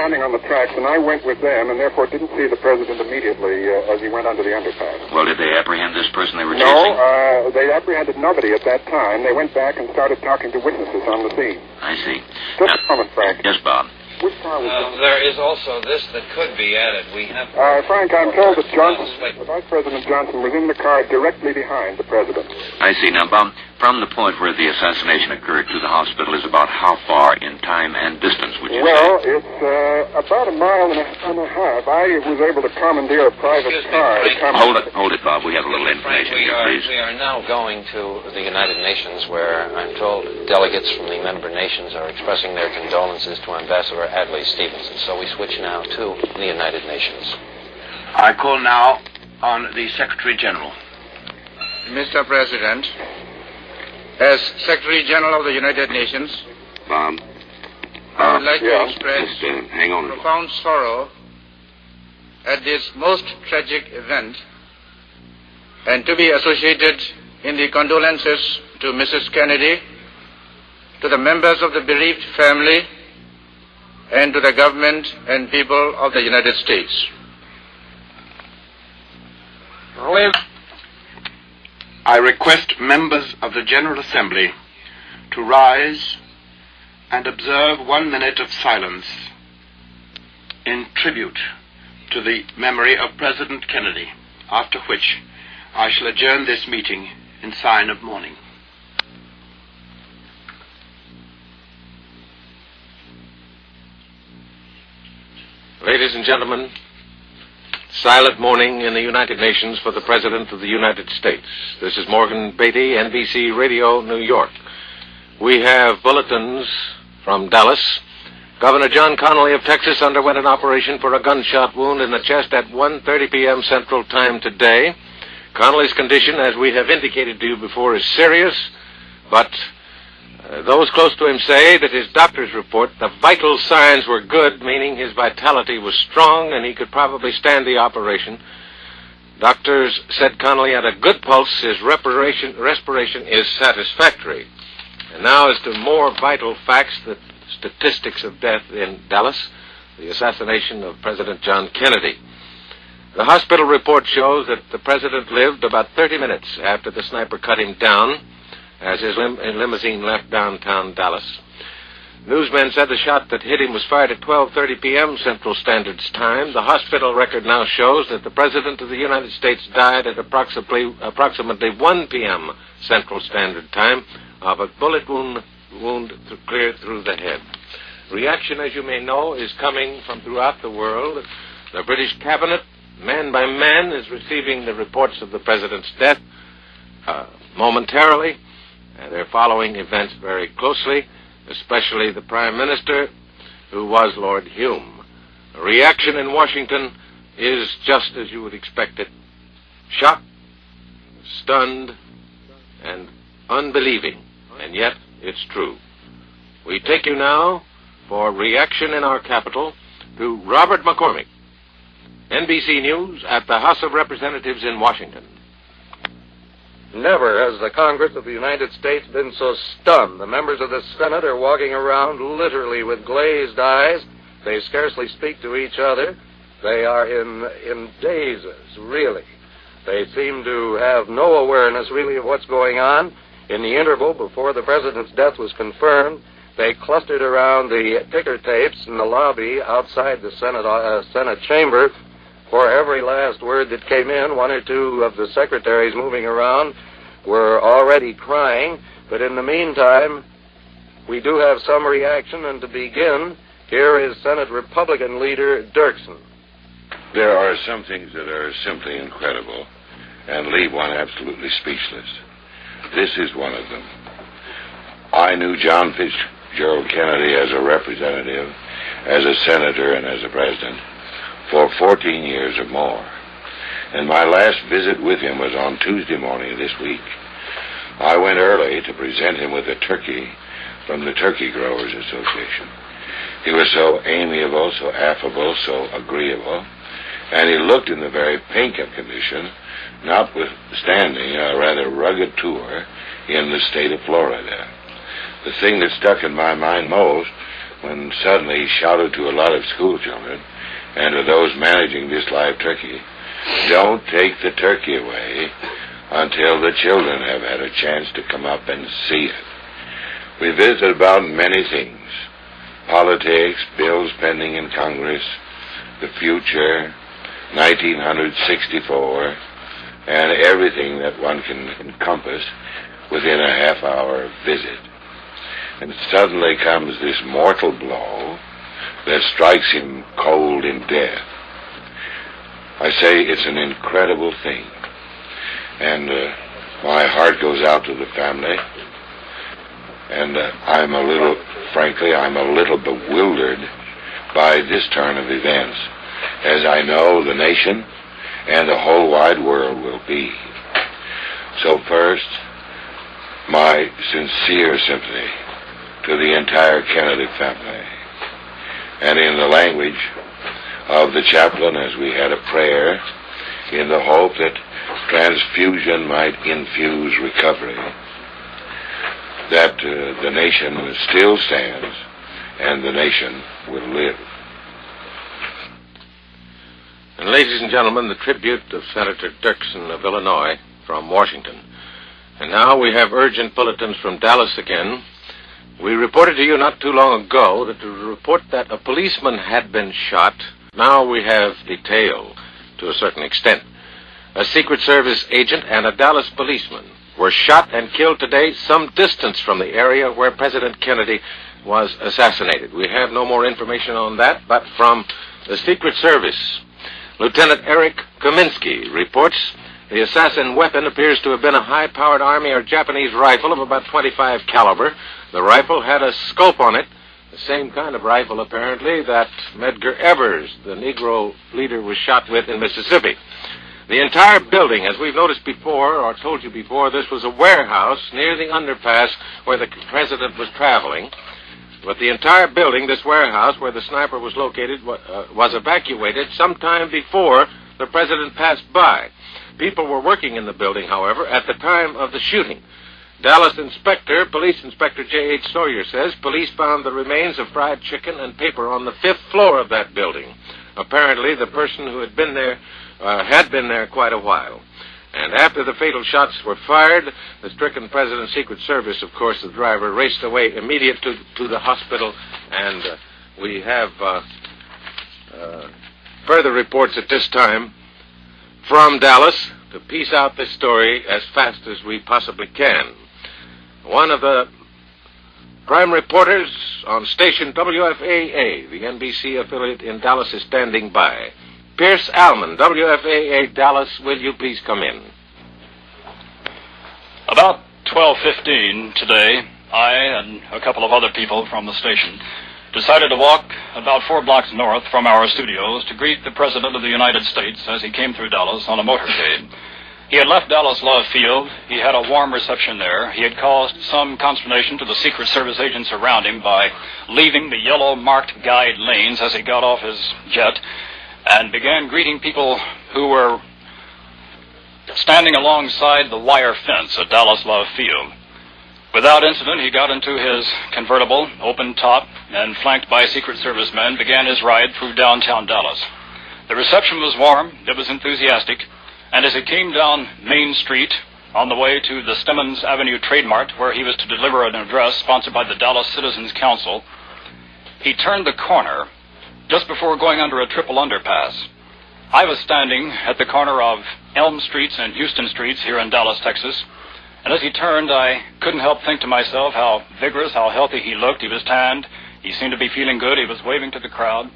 Standing on the tracks, and I went with them, and therefore didn't see the president immediately as he went under the underpass. Well, did they apprehend this person they were chasing? No, they apprehended nobody at that time. They went back and started talking to witnesses on the scene. I see. Just a moment, Frank. Yes, Bob. Which car was that? There is also this that could be added. We have... Frank, I'm told that Vice President Johnson was in the car directly behind the president. I see. Now, Bob, from the point where the assassination occurred to the hospital is about how far in time and distance would It's about a mile and a half. I was able to commandeer a private car. Hold it, Bob. We have a little information here, please. We are now going to the United Nations, where I'm told delegates from the member nations are expressing their condolences to Ambassador Adlai Stevenson. So we switch now to the United Nations. I call now on the Secretary General. Mr. President, as Secretary General of the United Nations, Bob? I would like to express hang on. profound sorrow at this most tragic event and to be associated in the condolences to Mrs. Kennedy, to the members of the bereaved family, and to the government and people of the United States. I request members of the General Assembly to rise and observe 1 minute of silence in tribute to the memory of President Kennedy, after which I shall adjourn this meeting in sign of mourning. Ladies and gentlemen, silent mourning in the United Nations for the President of the United States. This is Morgan Beatty, NBC Radio, New York. We have bulletins from Dallas. Governor John Connally of Texas underwent an operation for a gunshot wound in the chest at 1:30 p.m. Central Time today. Connally's condition, as we have indicated to you before, is serious, but those close to him say that his doctor's report, the vital signs were good, meaning his vitality was strong and he could probably stand the operation. Doctors said Connally had a good pulse. His respiration is satisfactory. And now as to more vital facts, the statistics of death in Dallas, the assassination of President John Kennedy. The hospital report shows that the president lived about 30 minutes after the sniper cut him down as his limousine left downtown Dallas. Newsmen said the shot that hit him was fired at 12:30 p.m. Central Standard Time. The hospital record now shows that the President of the United States died at approximately 1 p.m. Central Standard Time of a bullet wound clear through the head. Reaction, as you may know, is coming from throughout the world. The British cabinet, man by man, is receiving the reports of the President's death momentarily. They're following events very closely, especially the Prime Minister, who was Lord Hume. The reaction in Washington is just as you would expect it: shocked, stunned, and unbelieving. And yet, it's true. We take you now for reaction in our capital to Robert McCormick, NBC News at the House of Representatives in Washington. Never has the Congress of the United States been so stunned. The members of the Senate are walking around literally with glazed eyes. They scarcely speak to each other. They are in dazes, really. They seem to have no awareness, really, of what's going on. In the interval before the president's death was confirmed, they clustered around the ticker tapes in the lobby outside the Senate chamber. For every last word that came in, one or two of the secretaries moving around were already crying. But in the meantime, we do have some reaction, and to begin, here is Senate Republican leader Dirksen. There are some things that are simply incredible and leave one absolutely speechless. This is one of them. I knew John Fitzgerald Kennedy as a representative, as a senator, and as a president for 14 years or more. And my last visit with him was on Tuesday morning this week. I went early to present him with a turkey from the Turkey Growers Association. He was so amiable, so affable, so agreeable, and he looked in the very pink of condition, notwithstanding a rather rugged tour in the state of Florida. The thing that stuck in my mind most, when suddenly he shouted to a lot of school children and to those managing this live turkey, "Don't take the turkey away until the children have had a chance to come up and see it." We visited about many things: politics, bills pending in Congress, the future, 1964, and everything that one can encompass within a half-hour visit. And suddenly comes this mortal blow that strikes him cold in death. I say it's an incredible thing. And my heart goes out to the family. And I'm a little bewildered by this turn of events, as I know the nation and the whole wide world will be. So first, my sincere sympathy to the entire Kennedy family. And in the language of the chaplain, as we had a prayer, in the hope that transfusion might infuse recovery, that the nation still stands and the nation will live. And ladies and gentlemen, the tribute of Senator Dirksen of Illinois from Washington. And now we have urgent bulletins from Dallas again. We reported to you not too long ago that the report that a policeman had been shot. Now we have detail to a certain extent. A Secret Service agent and a Dallas policeman were shot and killed today some distance from the area where President Kennedy was assassinated. We have no more information on that, but from the Secret Service, Lieutenant Eric Kaminsky reports the assassin weapon appears to have been a high-powered Army or Japanese rifle of about .25 caliber. The rifle had a scope on it, the same kind of rifle, apparently, that Medgar Evers, the Negro leader, was shot with in Mississippi. The entire building, as we've noticed before, or told you before, this was a warehouse near the underpass where the president was traveling. But the entire building, this warehouse where the sniper was located, was evacuated sometime before the president passed by. People were working in the building, however, at the time of the shooting. Dallas Police Inspector J.H. Sawyer says police found the remains of fried chicken and paper on the 5th floor of that building. Apparently, the person who had been there quite a while. And after the fatal shots were fired, the stricken President's Secret Service, of course, the driver, raced away immediately to the hospital. And we have further reports at this time from Dallas to piece out this story as fast as we possibly can. One of the prime reporters on station WFAA, the NBC affiliate in Dallas, is standing by. Pierce Alman, WFAA Dallas, will you please come in? About 12:15 today, I and a couple of other people from the station decided to walk about 4 blocks north from our studios to greet the President of the United States as he came through Dallas on a motorcade. He had left Dallas Love Field. He had a warm reception there. He had caused some consternation to the Secret Service agents around him by leaving the yellow marked guide lanes as he got off his jet and began greeting people who were standing alongside the wire fence at Dallas Love Field. Without incident, he got into his convertible, open top, and flanked by Secret Service men, began his ride through downtown Dallas. The reception was warm, it was enthusiastic, and as he came down Main Street on the way to the Stemmons Avenue Trade Mart, where he was to deliver an address sponsored by the Dallas Citizens Council, he turned the corner just before going under a triple underpass. I was standing at the corner of Elm Streets and Houston Streets here in Dallas, Texas, and as he turned, I couldn't help think to myself how vigorous, how healthy he looked. He was tanned. He seemed to be feeling good. He was waving to the crowd.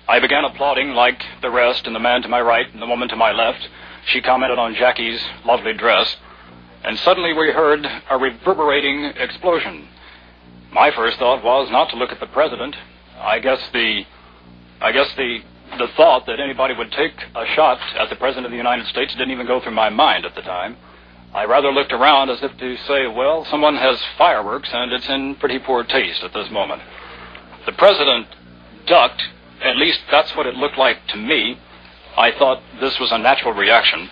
I began applauding like the rest, and the man to my right and the woman to my left. She commented on Jackie's lovely dress, and suddenly we heard a reverberating explosion. My first thought was not to look at the president. I guess the thought that anybody would take a shot at the President of the United States didn't even go through my mind at the time. I rather looked around as if to say, well, someone has fireworks and it's in pretty poor taste at this moment. The President ducked, at least that's what it looked like to me. I thought this was a natural reaction.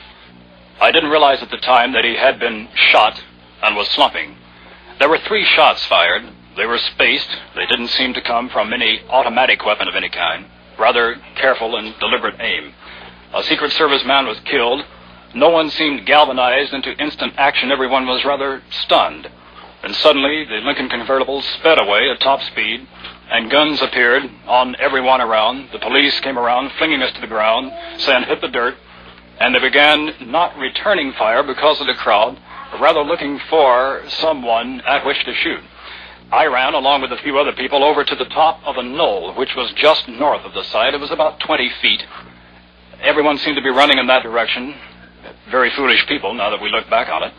I didn't realize at the time that he had been shot and was slumping. There were 3 shots fired. They were spaced. They didn't seem to come from any automatic weapon of any kind. Rather careful and deliberate aim. A Secret Service man was killed. No one seemed galvanized into instant action. Everyone was rather stunned. And suddenly the Lincoln convertible sped away at top speed, and guns appeared on everyone around. The police came around, flinging us to the ground, saying, hit the dirt. And they began not returning fire because of the crowd, but rather looking for someone at which to shoot. I ran, along with a few other people, over to the top of a knoll, which was just north of the site. It was about 20 feet. Everyone seemed to be running in that direction. Very foolish people, now that we look back on it.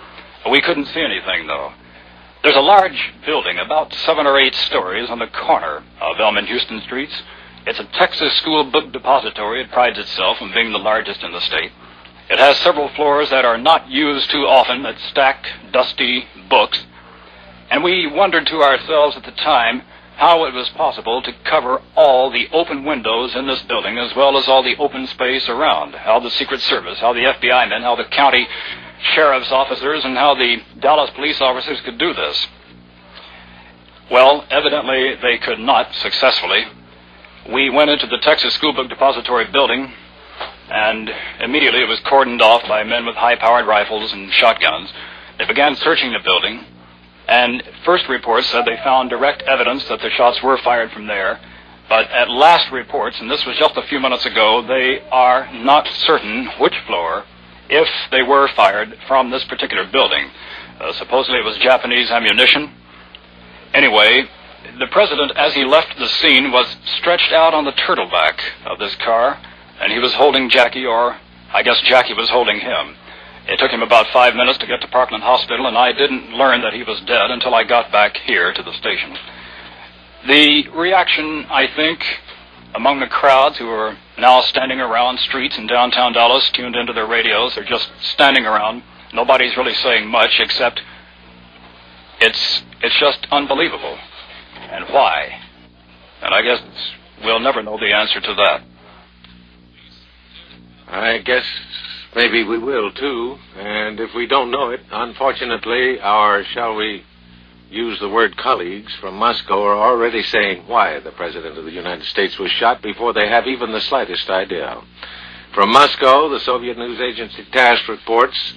We couldn't see anything, though. There's a large building, about 7 or 8 stories, on the corner of Elm and Houston Streets. It's a Texas school book depository. It prides itself on being the largest in the state. It has several floors that are not used too often that stack dusty books. And we wondered to ourselves at the time how it was possible to cover all the open windows in this building as well as all the open space around. How the Secret Service, how the FBI men, how the county sheriff's officers, and how the Dallas police officers could do this. Well, evidently they could not successfully. We went into the Texas School Book Depository building, and immediately it was cordoned off by men with high-powered rifles and shotguns. They began searching the building, and first reports said they found direct evidence that the shots were fired from there. But at last reports, and this was just a few minutes ago, they are not certain which floor, if they were fired from this particular building. Supposedly it was Japanese ammunition. Anyway, the president, as he left the scene, was stretched out on the turtleback of this car, and he was holding Jackie, or I guess Jackie was holding him. It took him about 5 minutes to get to Parkland Hospital, and I didn't learn that he was dead until I got back here to the station. The reaction, I think, among the crowds who are now standing around streets in downtown Dallas, tuned into their radios, they're just standing around. Nobody's really saying much, except it's just unbelievable. And why? And I guess we'll never know the answer to that. I guess maybe we will, too. And if we don't know it, unfortunately, our, shall we use the word colleagues from Moscow, are already saying why the President of the United States was shot before they have even the slightest idea. From Moscow, the Soviet news agency TASS reports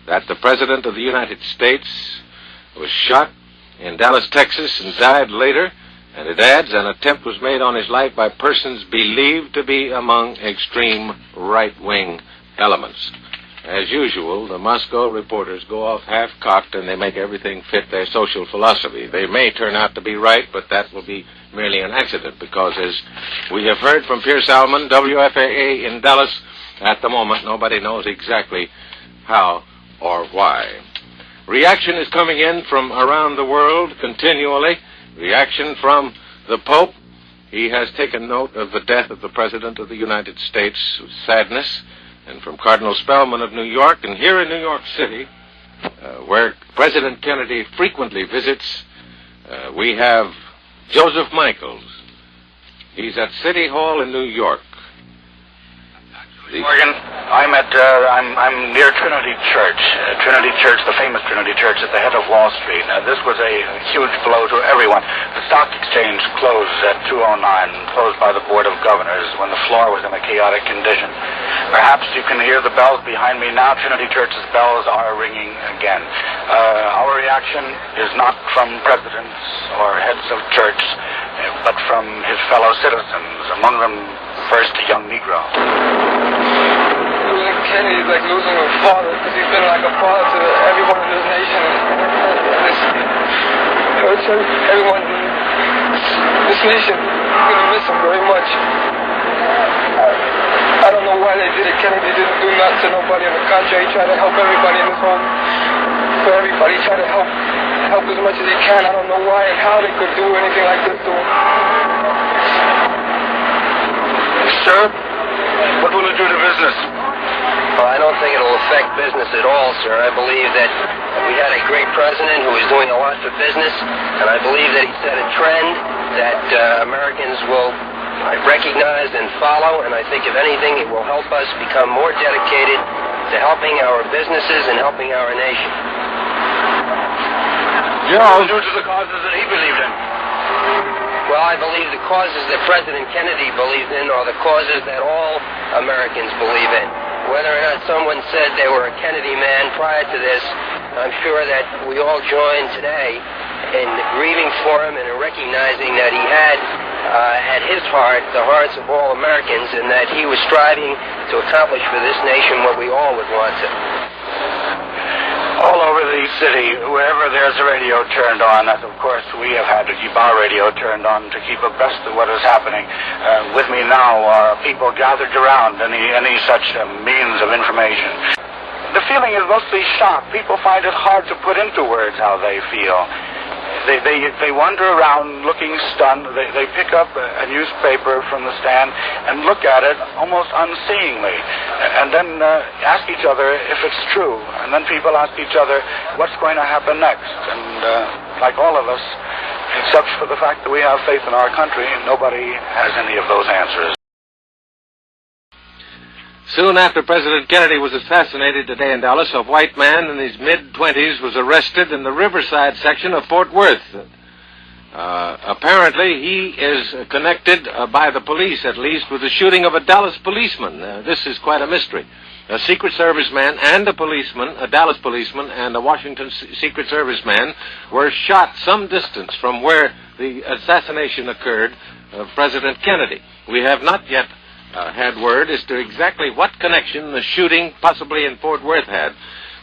that the President of the United States was shot in Dallas, Texas, and died later. And it adds, an attempt was made on his life by persons believed to be among extreme right-wing elements. As usual, the Moscow reporters go off half-cocked and they make everything fit their social philosophy. They may turn out to be right, but that will be merely an accident because, as we have heard from Pierce Alman, WFAA in Dallas, at the moment nobody knows exactly how or why. Reaction is coming in from around the world continually. Reaction from the Pope. He has taken note of the death of the President of the United States with sadness. And from Cardinal Spellman of New York, and here in New York City, where President Kennedy frequently visits, we have Joseph Michaels. He's at City Hall in New York. Morgan, I'm near Trinity Church. Trinity Church, the famous Trinity Church at the head of Wall Street. This was a huge blow to everyone. The stock exchange closed at 2:09, closed by the Board of Governors when the floor was in a chaotic condition. Perhaps you can hear the bells behind me now. Trinity Church's bells are ringing again. Our reaction is not from presidents or heads of church, but from his fellow citizens, among them first a young Negro. Losing Kennedy is like losing a father, because he's been like a father to everyone in this nation. It hurts everyone in this nation. We're going to miss him very much. I don't know why they did it. Kennedy didn't do nothing to nobody. On the contrary, he tried to help everybody in this home. For everybody, he tried to help as much as he can. I don't know why and how they could do anything like this to him. Sir, what will it do to business? Well, I don't think it'll affect business at all, sir. I believe that we had a great president who was doing a lot for business, and I believe that he set a trend that Americans will recognize and follow, and I think, if anything, it will help us become more dedicated to helping our businesses and helping our nation. What will it do to the causes that he believed in? Well, I believe the causes that President Kennedy believed in are the causes that all Americans believe in. Whether or not someone said they were a Kennedy man prior to this, I'm sure that we all join today in grieving for him and in recognizing that he had at his heart the hearts of all Americans, and that he was striving to accomplish for this nation what we all would want to. all over the city, wherever there's a radio turned on, as of course we have had to keep our radio turned on to keep abreast of what is happening. With me now are people gathered around any such means of information. The feeling is mostly shock. People find it hard to put into words how they feel. They wander around looking stunned. They pick up a newspaper from the stand and look at it almost unseeingly, and then ask each other if it's true. And then people ask each other what's going to happen next. And like all of us, except for the fact that we have faith in our country, nobody has any of those answers. Soon after President Kennedy was assassinated today in Dallas, a white man in his mid-20s was arrested in the Riverside section of Fort Worth. Apparently, he is connected, by the police at least, with the shooting of a Dallas policeman. This is quite a mystery. A Secret Service man and a policeman, a Dallas policeman and a Washington Secret Service man, were shot some distance from where the assassination occurred of President Kennedy. We have not yet had word as to exactly what connection the shooting possibly in Fort Worth had.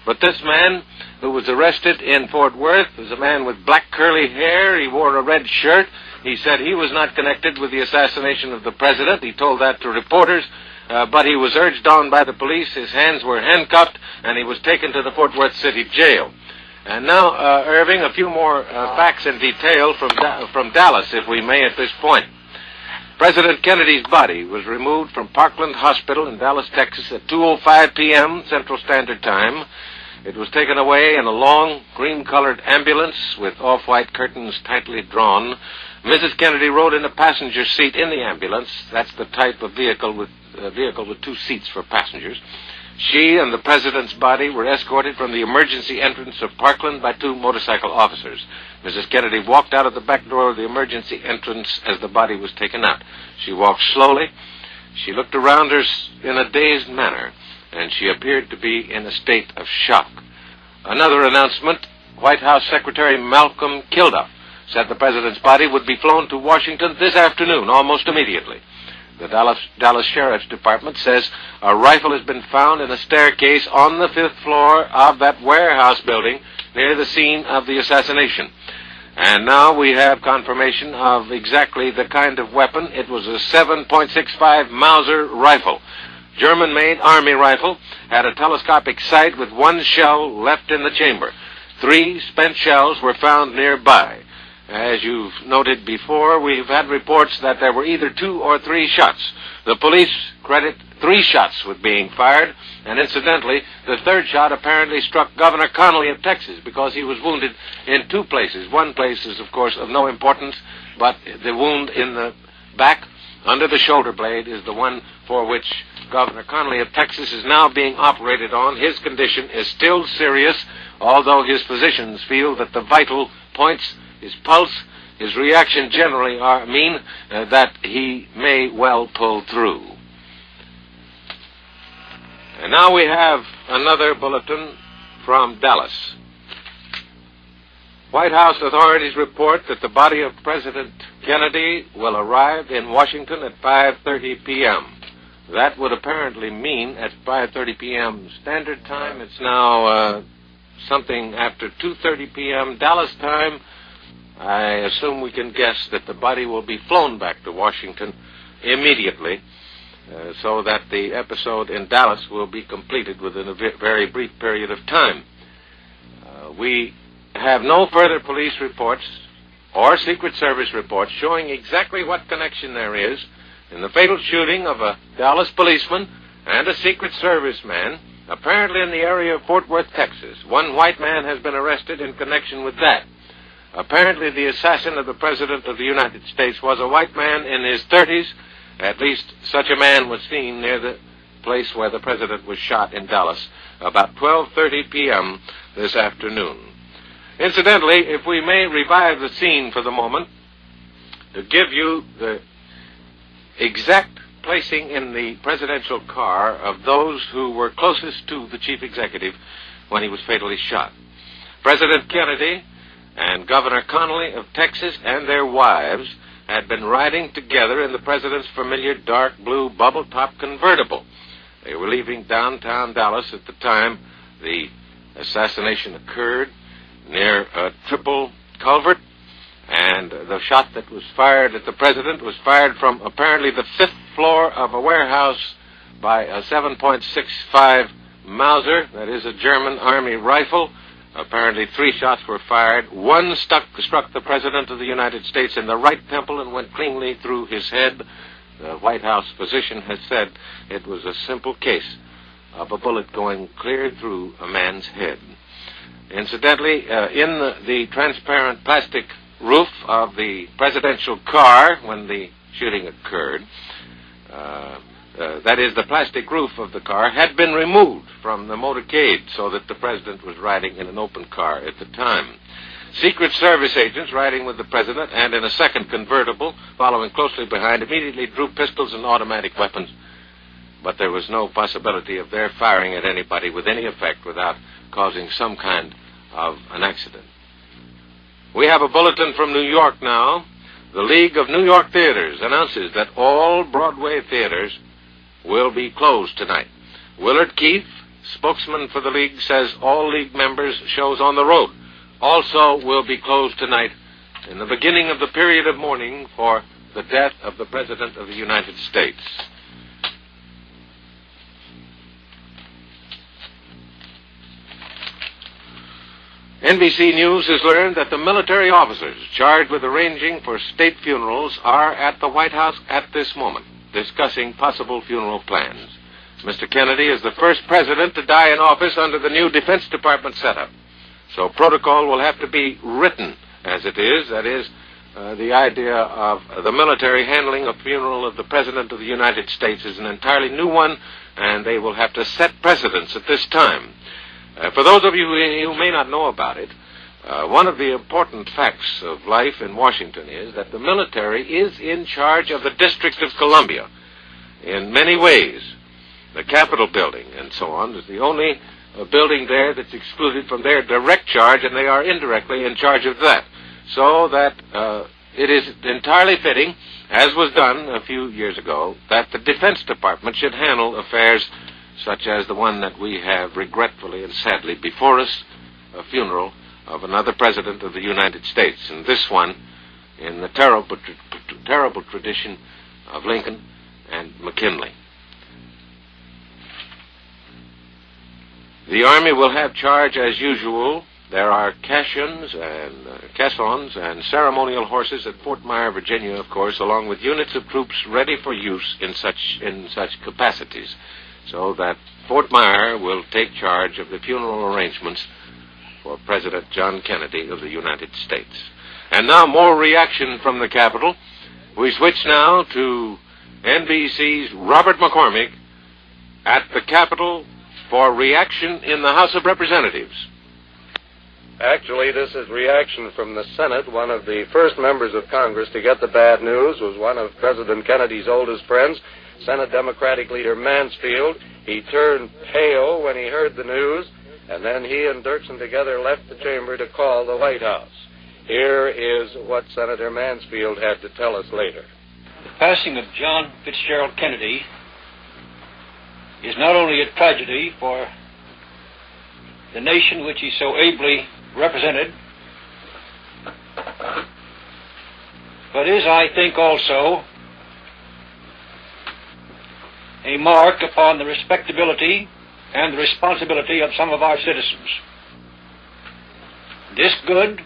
But this man who was arrested in Fort Worth was a man with black curly hair. He wore a red shirt. He said he was not connected with the assassination of the president. He told that to reporters, but he was urged on by the police. His hands were handcuffed, and he was taken to the Fort Worth City Jail. And now, Irving, a few more facts and detail from Dallas, if we may, at this point. President Kennedy's body was removed from Parkland Hospital in Dallas, Texas at 2:05 p.m. Central Standard Time. It was taken away in a long, green-colored ambulance with off-white curtains tightly drawn. Mrs. Kennedy rode in a passenger seat in the ambulance. That's the type of vehicle with two seats for passengers. She and the president's body were escorted from the emergency entrance of Parkland by two motorcycle officers. Mrs. Kennedy walked out of the back door of the emergency entrance as the body was taken out. She walked slowly. She looked around her in a dazed manner, and she appeared to be in a state of shock. Another announcement, White House Secretary Malcolm Kilduff said the president's body would be flown to Washington this afternoon, almost immediately. The Dallas Sheriff's Department says a rifle has been found in a staircase on the 5th floor of that warehouse building near the scene of the assassination. And now we have confirmation of exactly the kind of weapon. It was a 7.65 Mauser rifle. German-made Army rifle, had a telescopic sight with one shell left in the chamber. 3 spent shells were found nearby. As you've noted before, we've had reports that there were either 2 or 3 shots. The police credit 3 shots with being fired, and incidentally, the 3rd shot apparently struck Governor Connally of Texas because he was wounded in 2 places. One place is, of course, of no importance, but the wound in the back under the shoulder blade is the one for which Governor Connally of Texas is now being operated on. His condition is still serious, although his physicians feel that the vital points, his pulse, his reaction generally mean that he may well pull through. And now we have another bulletin from Dallas. White House authorities report that the body of President Kennedy will arrive in Washington at 5:30 p.m. That would apparently mean at 5:30 p.m. Standard Time. It's now something after 2:30 p.m. Dallas time. I assume we can guess that the body will be flown back to Washington immediately, so that the episode in Dallas will be completed within a very brief period of time. We have no further police reports or Secret Service reports showing exactly what connection there is in the fatal shooting of a Dallas policeman and a Secret Service man, apparently in the area of Fort Worth, Texas. One white man has been arrested in connection with that. Apparently the assassin of the President of the United States was a white man in his 30s. At least such a man was seen near the place where the President was shot in Dallas about 12:30 p.m. this afternoon. Incidentally, if we may revive the scene for the moment, to give you the exact placing in the presidential car of those who were closest to the chief executive when he was fatally shot. President Kennedy and Governor Connally of Texas and their wives had been riding together in the president's familiar dark blue bubble-top convertible. They were leaving downtown Dallas at the time the assassination occurred near a triple culvert, and the shot that was fired at the president was fired from apparently the 5th floor of a warehouse by a 7.65 Mauser, that is a German army rifle. Apparently 3 shots were fired. One struck the President of the United States in the right temple and went cleanly through his head. The White House physician has said it was a simple case of a bullet going clear through a man's head. Incidentally, in the transparent plastic roof of the presidential car when the shooting occurred, that is, the plastic roof of the car had been removed from the motorcade so that the president was riding in an open car at the time. Secret Service agents riding with the president and in a second convertible, following closely behind, immediately drew pistols and automatic weapons, but there was no possibility of their firing at anybody with any effect without causing some kind of an accident. We have a bulletin from New York now. The League of New York Theaters announces that all Broadway theaters will be closed tonight. Willard Keith, spokesman for the League, says all League members' shows on the road also will be closed tonight in the beginning of the period of mourning for the death of the President of the United States. NBC News has learned that the military officers charged with arranging for state funerals are at the White House at this moment, discussing possible funeral plans. Mr. Kennedy is the first president to die in office under the new Defense Department setup. So protocol will have to be written as it is. That is, the idea of the military handling a funeral of the President of the United States is an entirely new one, and they will have to set precedents at this time. For those of you who may not know about it, one of the important facts of life in Washington is that the military is in charge of the District of Columbia in many ways. The Capitol building and so on is the only building there that's excluded from their direct charge, and they are indirectly in charge of that. So that it is entirely fitting, as was done a few years ago, that the Defense Department should handle affairs such as the one that we have regretfully and sadly before us, a funeral of another President of the United States, and this one in the terrible tradition of Lincoln and McKinley. The Army will have charge as usual. There are caissons and ceremonial horses at Fort Myer, Virginia, of course, along with units of troops ready for use in such capacities, so that Fort Myer will take charge of the funeral arrangements for President John Kennedy of the United States. And now more reaction from the Capitol. We switch now to NBC's Robert McCormick at the Capitol for reaction in the House of Representatives. Actually, this is reaction from the Senate. One of the first members of Congress to get the bad news was one of President Kennedy's oldest friends, Senate Democratic leader Mansfield. He turned pale when he heard the news, and then he and Dirksen together left the chamber to call the White House. Here is what Senator Mansfield had to tell us later. The passing of John Fitzgerald Kennedy is not only a tragedy for the nation which he so ably represented, but is, I think, also a mark upon the respectability and the responsibility of some of our citizens. This good,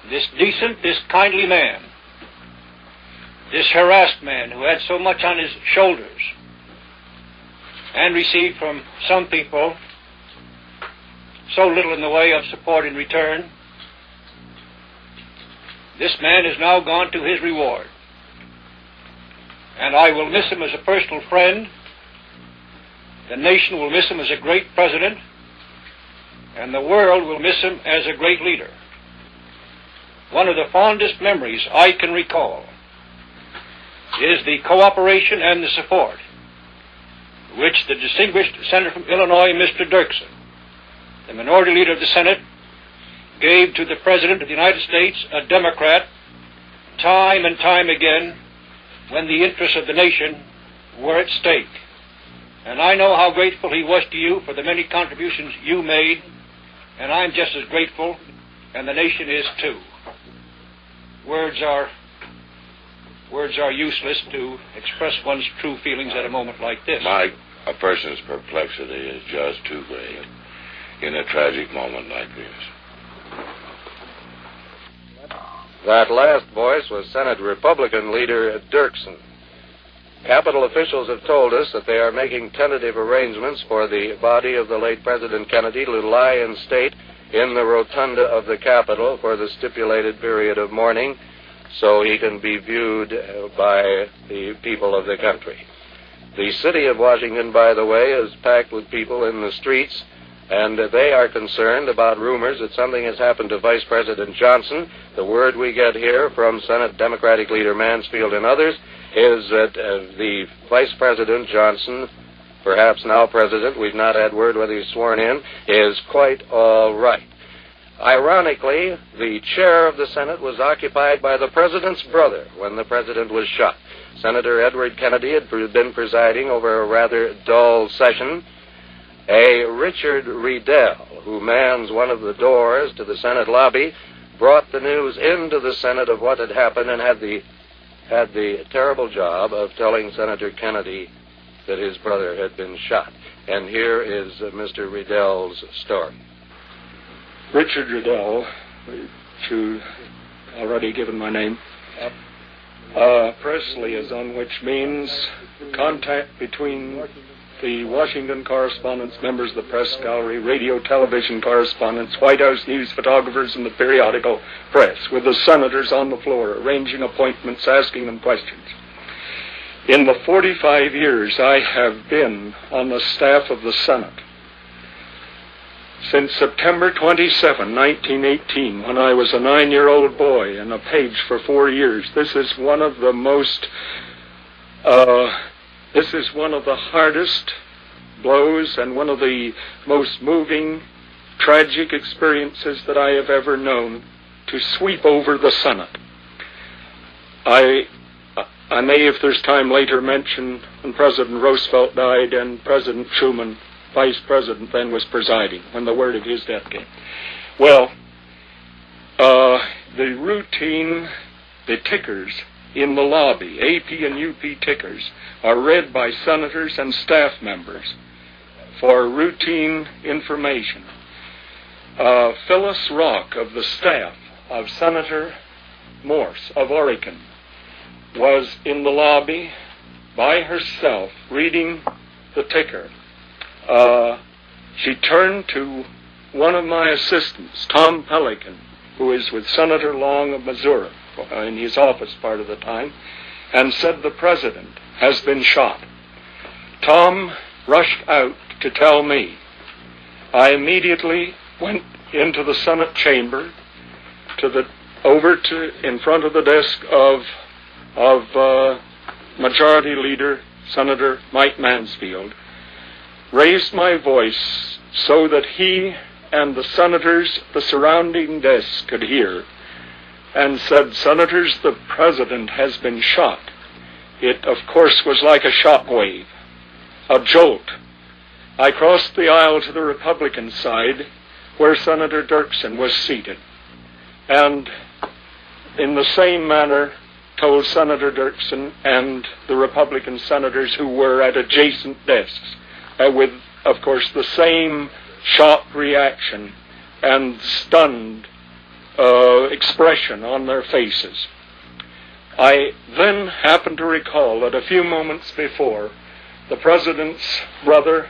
this decent, this kindly man, this harassed man who had so much on his shoulders and received from some people so little in the way of support in return, this man is now gone to his reward. And I will miss him as a personal friend. The nation will miss him as a great president, and the world will miss him as a great leader. One of the fondest memories I can recall is the cooperation and the support which the distinguished senator from Illinois, Mr. Dirksen, the minority leader of the Senate, gave to the President of the United States, a Democrat, time and time again when the interests of the nation were at stake. And I know how grateful he was to you for the many contributions you made, and I'm just as grateful, and the nation is too. Words are useless to express one's true feelings at a moment like this. Mike, a person's perplexity is just too great in a tragic moment like this. That last voice was Senate Republican leader Dirksen. Capitol officials have told us that they are making tentative arrangements for the body of the late President Kennedy to lie in state in the rotunda of the Capitol for the stipulated period of mourning, so he can be viewed by the people of the country. The city of Washington, by the way, is packed with people in the streets, and they are concerned about rumors that something has happened to Vice President Johnson. The word we get here from Senate Democratic leader Mansfield and others is that the Vice President Johnson, perhaps now President, we've not had word whether he's sworn in, is quite all right. Ironically, the chair of the Senate was occupied by the President's brother when the President was shot. Senator Edward Kennedy had been presiding over a rather dull session. A Richard Riedel, who mans one of the doors to the Senate lobby, brought the news into the Senate of what had happened and had the terrible job of telling Senator Kennedy that his brother had been shot. And here is Mr. Riedel's story. Richard Riedel, to already given my name. Press liaison, which means contact between the Washington correspondents, members of the press gallery, radio, television correspondents, White House news photographers, and the periodical press, with the senators on the floor, arranging appointments, asking them questions. In the 45 years I have been on the staff of the Senate, since September 27, 1918, when I was a 9-year-old boy and a page for 4 years, this is one of the hardest blows and one of the most moving, tragic experiences that I have ever known to sweep over the Senate. I may, if there's time later, mention when President Roosevelt died and President Truman, Vice President, then was presiding when the word of his death came. Well, the tickers in the lobby, AP and UP tickers, are read by senators and staff members for routine information. Phyllis Rock of the staff of Senator Morse of Oregon was in the lobby by herself reading the ticker. She turned to one of my assistants, Tom Pelican, who is with Senator Long of Missouri in his office part of the time, and said the president has been shot. Tom rushed out to tell me. I immediately went into the Senate chamber in front of the desk of Majority Leader Senator Mike Mansfield, raised my voice so that he and the senators at the surrounding desk could hear, and said, "Senators, the president has been shot." It, of course, was like a shockwave, a jolt. I crossed the aisle to the Republican side, where Senator Dirksen was seated, and in the same manner told Senator Dirksen and the Republican senators who were at adjacent desks, with, of course, the same shocked reaction and stunned expression on their faces. I then happened to recall that a few moments before, the president's brother,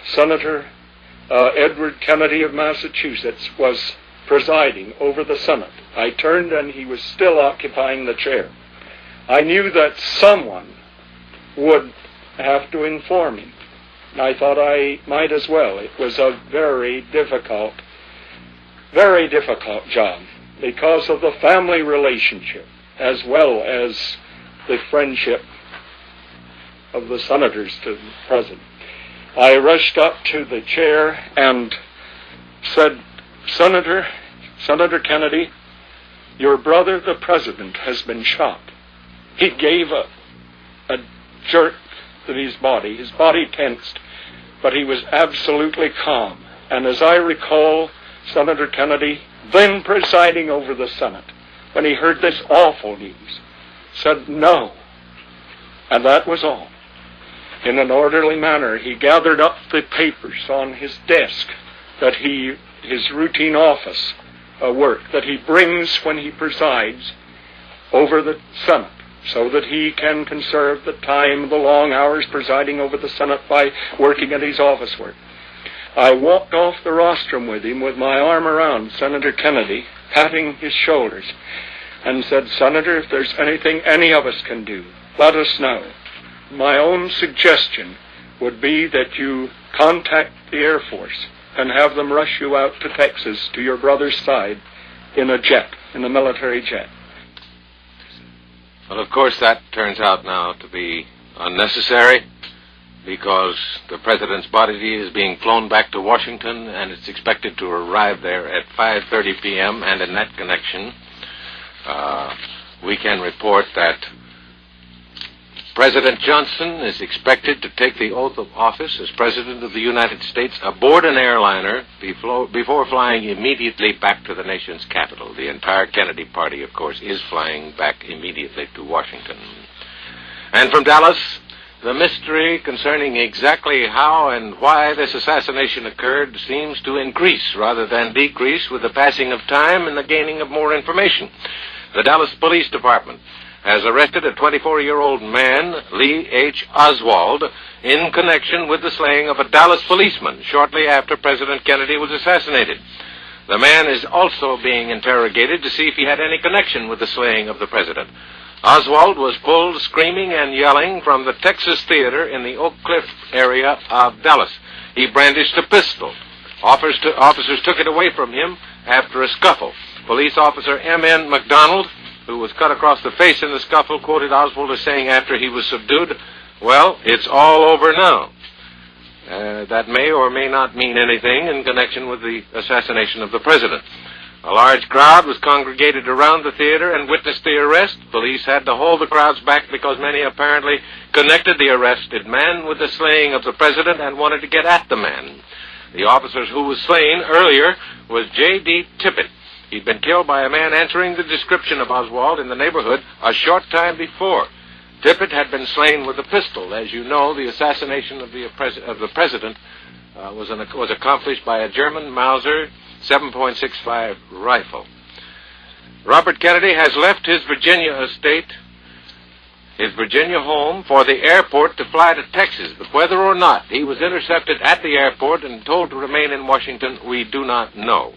Senator Edward Kennedy of Massachusetts, was presiding over the Senate. I turned and he was still occupying the chair. I knew that someone would have to inform him. I thought I might as well. It was a very difficult job because of the family relationship as well as the friendship of the senators to the president. I rushed up to the chair and said, Senator Kennedy, your brother, the president, has been shot." He gave a jerk in his body tensed, but he was absolutely calm. And as I recall, Senator Kennedy, then presiding over the Senate, when he heard this awful news, said no. And that was all. In an orderly manner, he gathered up the papers on his desk his routine office work that he brings when he presides over the Senate, so that he can conserve the time, the long hours presiding over the Senate by working at his office work. I walked off the rostrum with him with my arm around Senator Kennedy, patting his shoulders, and said, "Senator, if there's anything any of us can do, let us know. My own suggestion would be that you contact the Air Force and have them rush you out to Texas to your brother's side in a military jet." Well, of course, that turns out now to be unnecessary, because the President's body is being flown back to Washington, and it's expected to arrive there at 5:30 p.m., and in that connection, we can report that President Johnson is expected to take the oath of office as President of the United States aboard an airliner before flying immediately back to the nation's capital. The entire Kennedy party, of course, is flying back immediately to Washington. And from Dallas, the mystery concerning exactly how and why this assassination occurred seems to increase rather than decrease with the passing of time and the gaining of more information. The Dallas Police Department has arrested a 24-year-old man, Lee H. Oswald, in connection with the slaying of a Dallas policeman shortly after President Kennedy was assassinated. The man is also being interrogated to see if he had any connection with the slaying of the president. Oswald was pulled screaming and yelling from the Texas Theater in the Oak Cliff area of Dallas. He brandished a pistol. Officers took it away from him after a scuffle. Police officer M.N. McDonald, who was cut across the face in the scuffle, quoted Oswald as saying after he was subdued, "Well, it's all over now." That may or may not mean anything in connection with the assassination of the president. A large crowd was congregated around the theater and witnessed the arrest. Police had to hold the crowds back because many apparently connected the arrested man with the slaying of the president and wanted to get at the man. The officer who was slain earlier was J.D. Tippit. He'd been killed by a man answering the description of Oswald in the neighborhood a short time before. Tippit had been slain with a pistol. As you know, the assassination of the president was accomplished by a German Mauser 7.65 rifle. Robert Kennedy has left his Virginia estate, his Virginia home, for the airport to fly to Texas. But whether or not he was intercepted at the airport and told to remain in Washington, we do not know.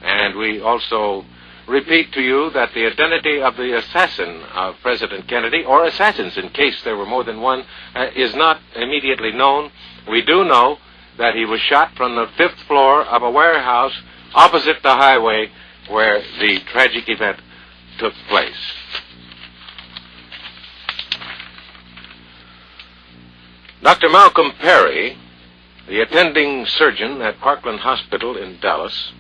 And we also repeat to you that the identity of the assassin of President Kennedy, or assassins in case there were more than one, is not immediately known. We do know that he was shot from the 5th floor of a warehouse opposite the highway where the tragic event took place. Dr. Malcolm Perry, the attending surgeon at Parkland Hospital in Dallas,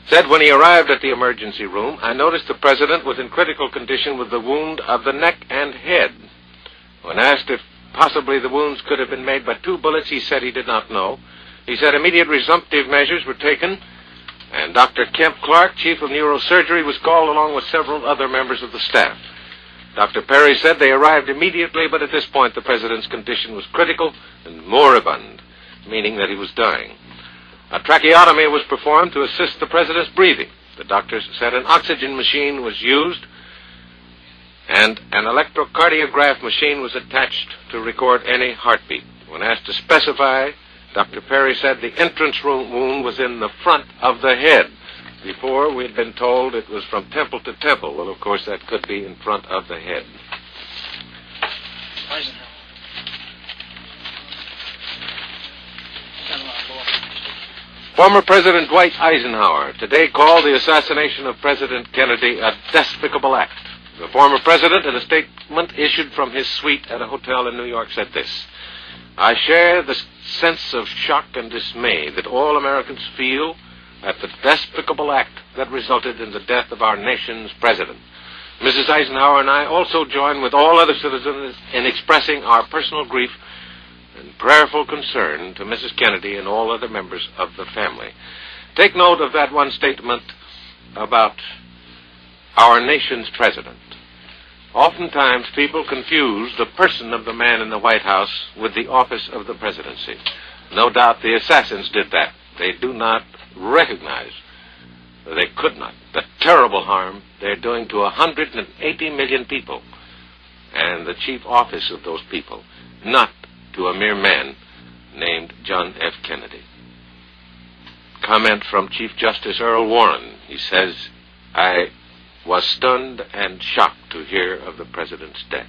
said when he arrived at the emergency room, "I noticed the president was in critical condition with the wound of the neck and head." When asked if possibly the wounds could have been made by 2 bullets, he said he did not know. He said immediate resumptive measures were taken, and Dr. Kemp Clark, chief of neurosurgery, was called along with several other members of the staff. Dr. Perry said they arrived immediately, but at this point the president's condition was critical and moribund, meaning that he was dying. A tracheotomy was performed to assist the president's breathing. The doctors said an oxygen machine was used, and an electrocardiograph machine was attached to record any heartbeat. When asked to specify, Dr. Perry said the entrance wound was in the front of the head. Before, we had been told it was from temple to temple. Well, of course, that could be in front of the head. Former President Dwight Eisenhower today called the assassination of President Kennedy a despicable act. The former president, in a statement issued from his suite at a hotel in New York, said this: "I share the sense of shock and dismay that all Americans feel at the despicable act that resulted in the death of our nation's president. Mrs. Eisenhower and I also join with all other citizens in expressing our personal grief and prayerful concern to Mrs. Kennedy and all other members of the family. Take note of that one statement about our nation's president. Oftentimes people confuse the person of the man in the White House with the office of the presidency. No doubt the assassins did that. They do not recognize, they could not, the terrible harm they're doing to 180 million people and the chief office of those people, not to a mere man named John F. Kennedy. Comment from Chief Justice Earl Warren. He says, I was stunned and shocked to hear of the president's death.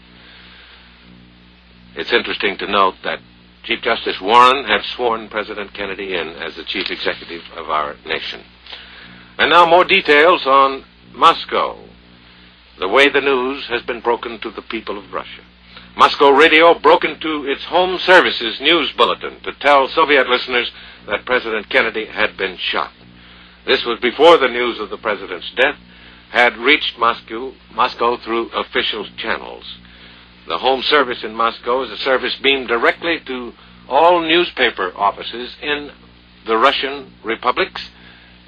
It's interesting to note that Chief Justice Warren had sworn President Kennedy in as the chief executive of our nation. And now more details on Moscow, the way the news has been broken to the people of Russia. Moscow radio broke into its home services news bulletin to tell Soviet listeners that President Kennedy had been shot. This was before the news of the president's death had reached Moscow through official channels. The home service in Moscow is a service beamed directly to all newspaper offices in the Russian republics,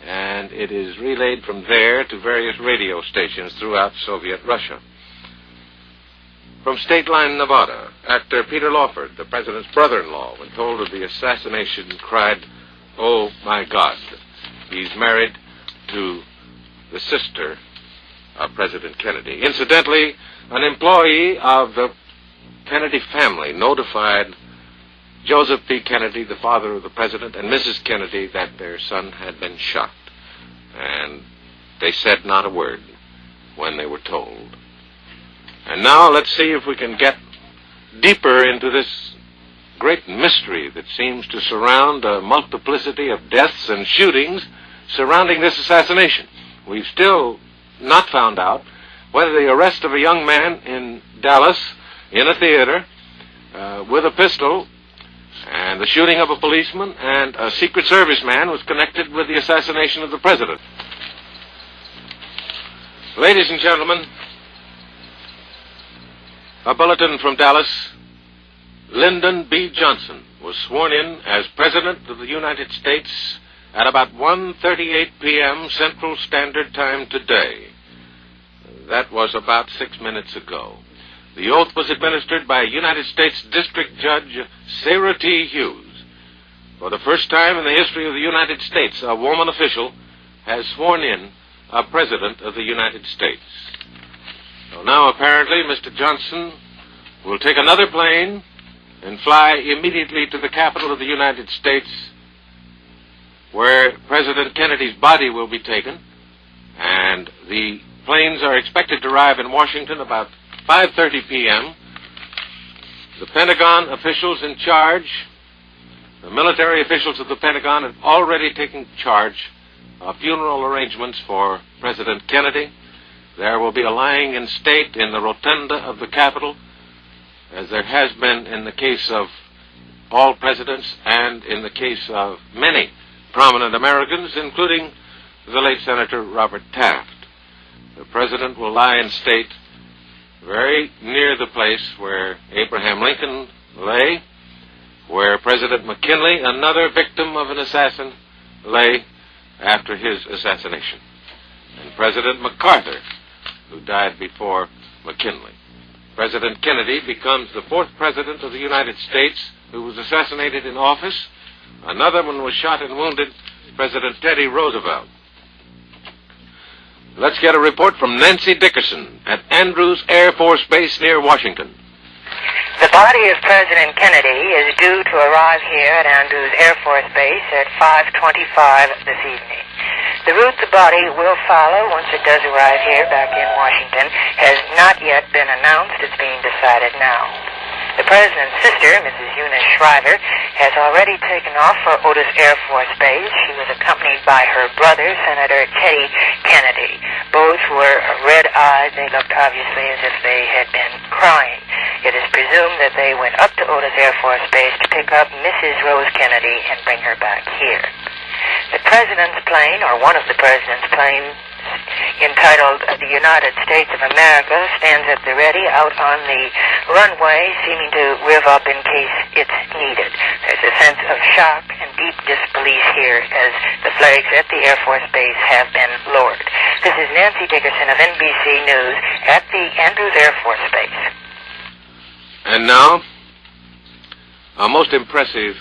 and it is relayed from there to various radio stations throughout Soviet Russia. From State Line, Nevada, actor Peter Lawford, the president's brother-in-law, when told of the assassination, cried, "Oh, my God." He's married to the sister of President Kennedy. Incidentally, an employee of the Kennedy family notified Joseph P. Kennedy, the father of the president, and Mrs. Kennedy that their son had been shot. And they said not a word when they were told. And now let's see if we can get deeper into this great mystery that seems to surround a multiplicity of deaths and shootings surrounding this assassination. We've still not found out whether the arrest of a young man in Dallas in a theater with a pistol and the shooting of a policeman and a Secret Service man was connected with the assassination of the president. Ladies and gentlemen, a bulletin from Dallas. Lyndon B. Johnson was sworn in as President of the United States at about 1:38 p.m. Central Standard Time today. That was about 6 minutes ago. The oath was administered by United States District Judge Sarah T. Hughes. For the first time in the history of the United States, a woman official has sworn in a President of the United States. So now apparently Mr. Johnson will take another plane and fly immediately to the capital of the United States, where President Kennedy's body will be taken, and the planes are expected to arrive in Washington about 5:30 p.m. The Pentagon officials in charge, the military officials of the Pentagon, have already taken charge of funeral arrangements for President Kennedy. There will be a lying in state in the rotunda of the Capitol, as there has been in the case of all presidents and in the case of many prominent Americans, including the late Senator Robert Taft. The president will lie in state very near the place where Abraham Lincoln lay, where President McKinley, another victim of an assassin, lay after his assassination, and President MacArthur, who died before McKinley. President Kennedy becomes the fourth president of the United States who was assassinated in office. Another one was shot and wounded, President Teddy Roosevelt. Let's get a report from Nancy Dickerson at Andrews Air Force Base near Washington. The body of President Kennedy is due to arrive here at Andrews Air Force Base at 5:25 this evening. The route the body will follow once it does arrive here back in Washington has not yet been announced. It's being decided now. The President's sister, Mrs. Eunice Shriver, has already taken off for Otis Air Force Base. She was accompanied by her brother, Senator Teddy Kennedy. Both were red-eyed. They looked obviously as if they had been crying. It is presumed that they went up to Otis Air Force Base to pick up Mrs. Rose Kennedy and bring her back here. The President's plane, or one of the President's planes, entitled The United States of America stands at the ready out on the runway, seeming to rev up in case it's needed. There's a sense of shock and deep disbelief here as the flags at the Air Force Base have been lowered. This is Nancy Dickerson of NBC News at the Andrews Air Force Base. And now, a most impressive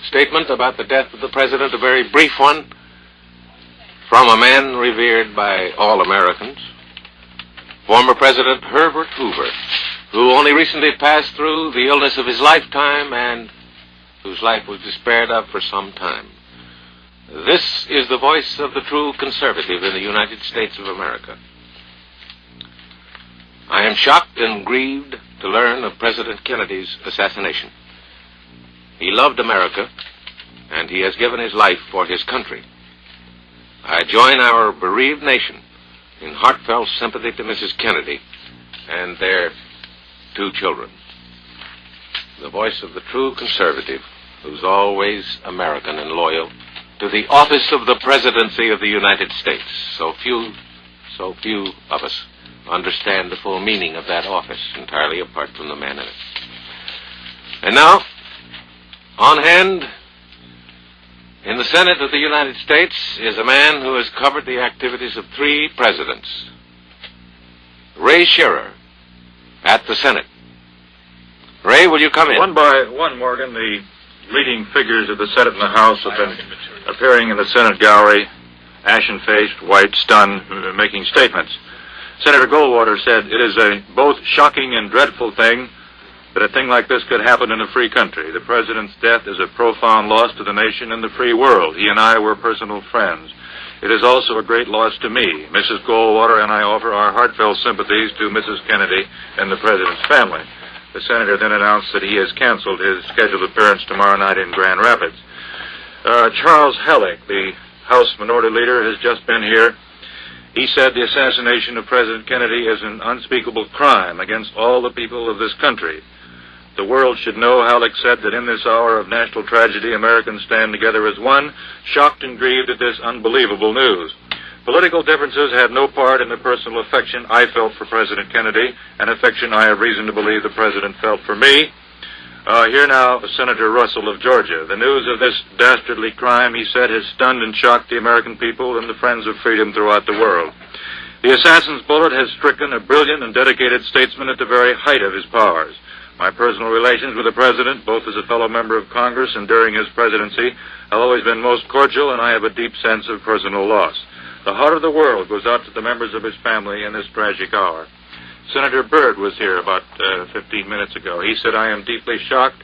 statement about the death of the president, a very brief one, from a man revered by all Americans, former President Herbert Hoover, who only recently passed through the illness of his lifetime and whose life was despaired of for some time. This is the voice of the true conservative in the United States of America. I am shocked and grieved to learn of President Kennedy's assassination. He loved America, and he has given his life for his country. I join our bereaved nation in heartfelt sympathy to Mrs. Kennedy and their 2 children. The voice of the true conservative, who's always American and loyal to the office of the presidency of the United States. So few of us understand the full meaning of that office, entirely apart from the man in it. And now, on hand in the Senate of the United States is a man who has covered the activities of 3 presidents. Ray Shearer at the Senate. Ray, will you come in? One by one, Morgan, the leading figures of the Senate and the House have been appearing in the Senate gallery, ashen-faced, white, stunned, making statements. Senator Goldwater said, "It is a both shocking and dreadful thing that a thing like this could happen in a free country. The president's death is a profound loss to the nation and the free world. He and I were personal friends. It is also a great loss to me. Mrs. Goldwater and I offer our heartfelt sympathies to Mrs. Kennedy and the president's family." The senator then announced that he has canceled his scheduled appearance tomorrow night in Grand Rapids. Charles Hellick, the House Minority Leader, has just been here. He said the assassination of President Kennedy is an unspeakable crime against all the people of this country. The world should know, Halleck said, that in this hour of national tragedy, Americans stand together as one, shocked and grieved at this unbelievable news. Political differences had no part in the personal affection I felt for President Kennedy, an affection I have reason to believe the President felt for me. Here now, Senator Russell of Georgia. The news of this dastardly crime, he said, has stunned and shocked the American people and the friends of freedom throughout the world. The assassin's bullet has stricken a brilliant and dedicated statesman at the very height of his powers. My personal relations with the President, both as a fellow member of Congress and during his presidency, have always been most cordial, and I have a deep sense of personal loss. The heart of the world goes out to the members of his family in this tragic hour. Senator Byrd was here about 15 minutes ago. He said, "I am deeply shocked.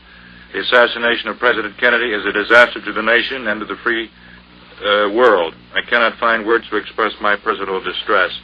The assassination of President Kennedy is a disaster to the nation and to the free world. I cannot find words to express my personal distress."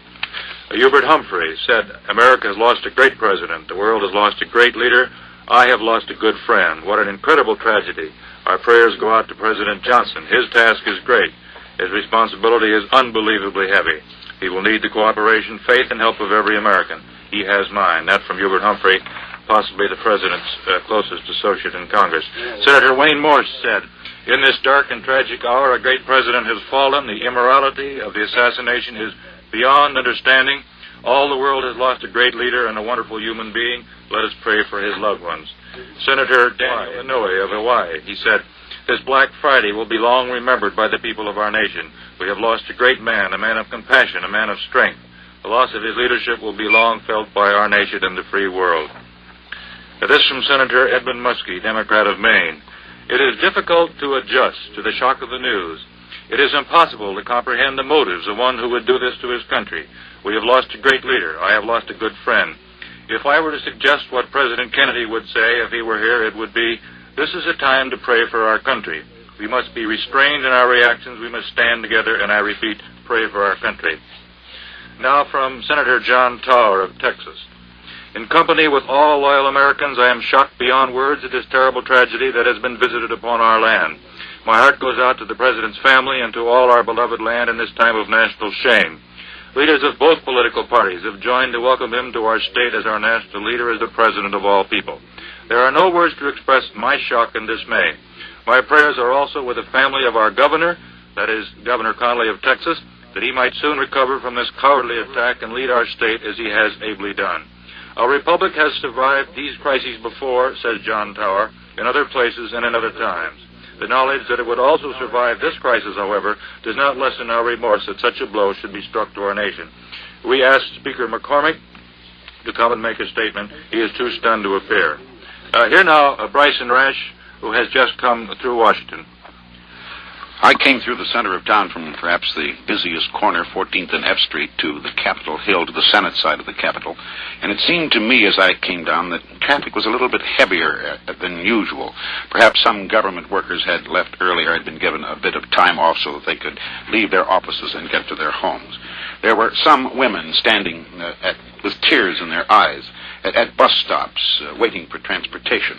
Hubert Humphrey said, "America has lost a great president. The world has lost a great leader. I have lost a good friend. What an incredible tragedy. Our prayers go out to President Johnson. His task is great. His responsibility is unbelievably heavy. He will need the cooperation, faith, and help of every American. He has mine." That from Hubert Humphrey, possibly the president's closest associate in Congress. Senator Wayne Morse said, "In this dark and tragic hour, a great president has fallen. The immorality of the assassination is beyond understanding. All the world has lost a great leader and a wonderful human being. Let us pray for his loved ones." Senator Daniel Inouye of Hawaii, he said, "This Black Friday will be long remembered by the people of our nation. We have lost a great man, a man of compassion, a man of strength. The loss of his leadership will be long felt by our nation and the free world." This from Senator Edmund Muskie, Democrat of Maine. "It is difficult to adjust to the shock of the news. It is impossible to comprehend the motives of one who would do this to his country. We have lost a great leader. I have lost a good friend. If I were to suggest what President Kennedy would say if he were here, it would be, this is a time to pray for our country. We must be restrained in our reactions. We must stand together, and I repeat, pray for our country." Now from Senator John Tower of Texas. "In company with all loyal Americans, I am shocked beyond words at this terrible tragedy that has been visited upon our land. My heart goes out to the President's family and to all our beloved land in this time of national shame. Leaders of both political parties have joined to welcome him to our state as our national leader, as the President of all people. There are no words to express my shock and dismay. My prayers are also with the family of our governor, that is Governor Connolly of Texas, that he might soon recover from this cowardly attack and lead our state as he has ably done. Our republic has survived these crises before, says John Tower, in other places and in other times. The knowledge that it would also survive this crisis, however, does not lessen our remorse that such a blow should be struck to our nation. We ask Speaker McCormick to come and make a statement. He is too stunned to appear. Here now, Bryson Rash, who has just come through Washington. I came through the center of town from perhaps the busiest corner, 14th and F Street, to the Capitol Hill, to the Senate side of the Capitol. And it seemed to me as I came down that traffic was a little bit heavier than usual. Perhaps some government workers had left earlier, had been given a bit of time off so that they could leave their offices and get to their homes. There were some women standing with tears in their eyes at bus stops, waiting for transportation,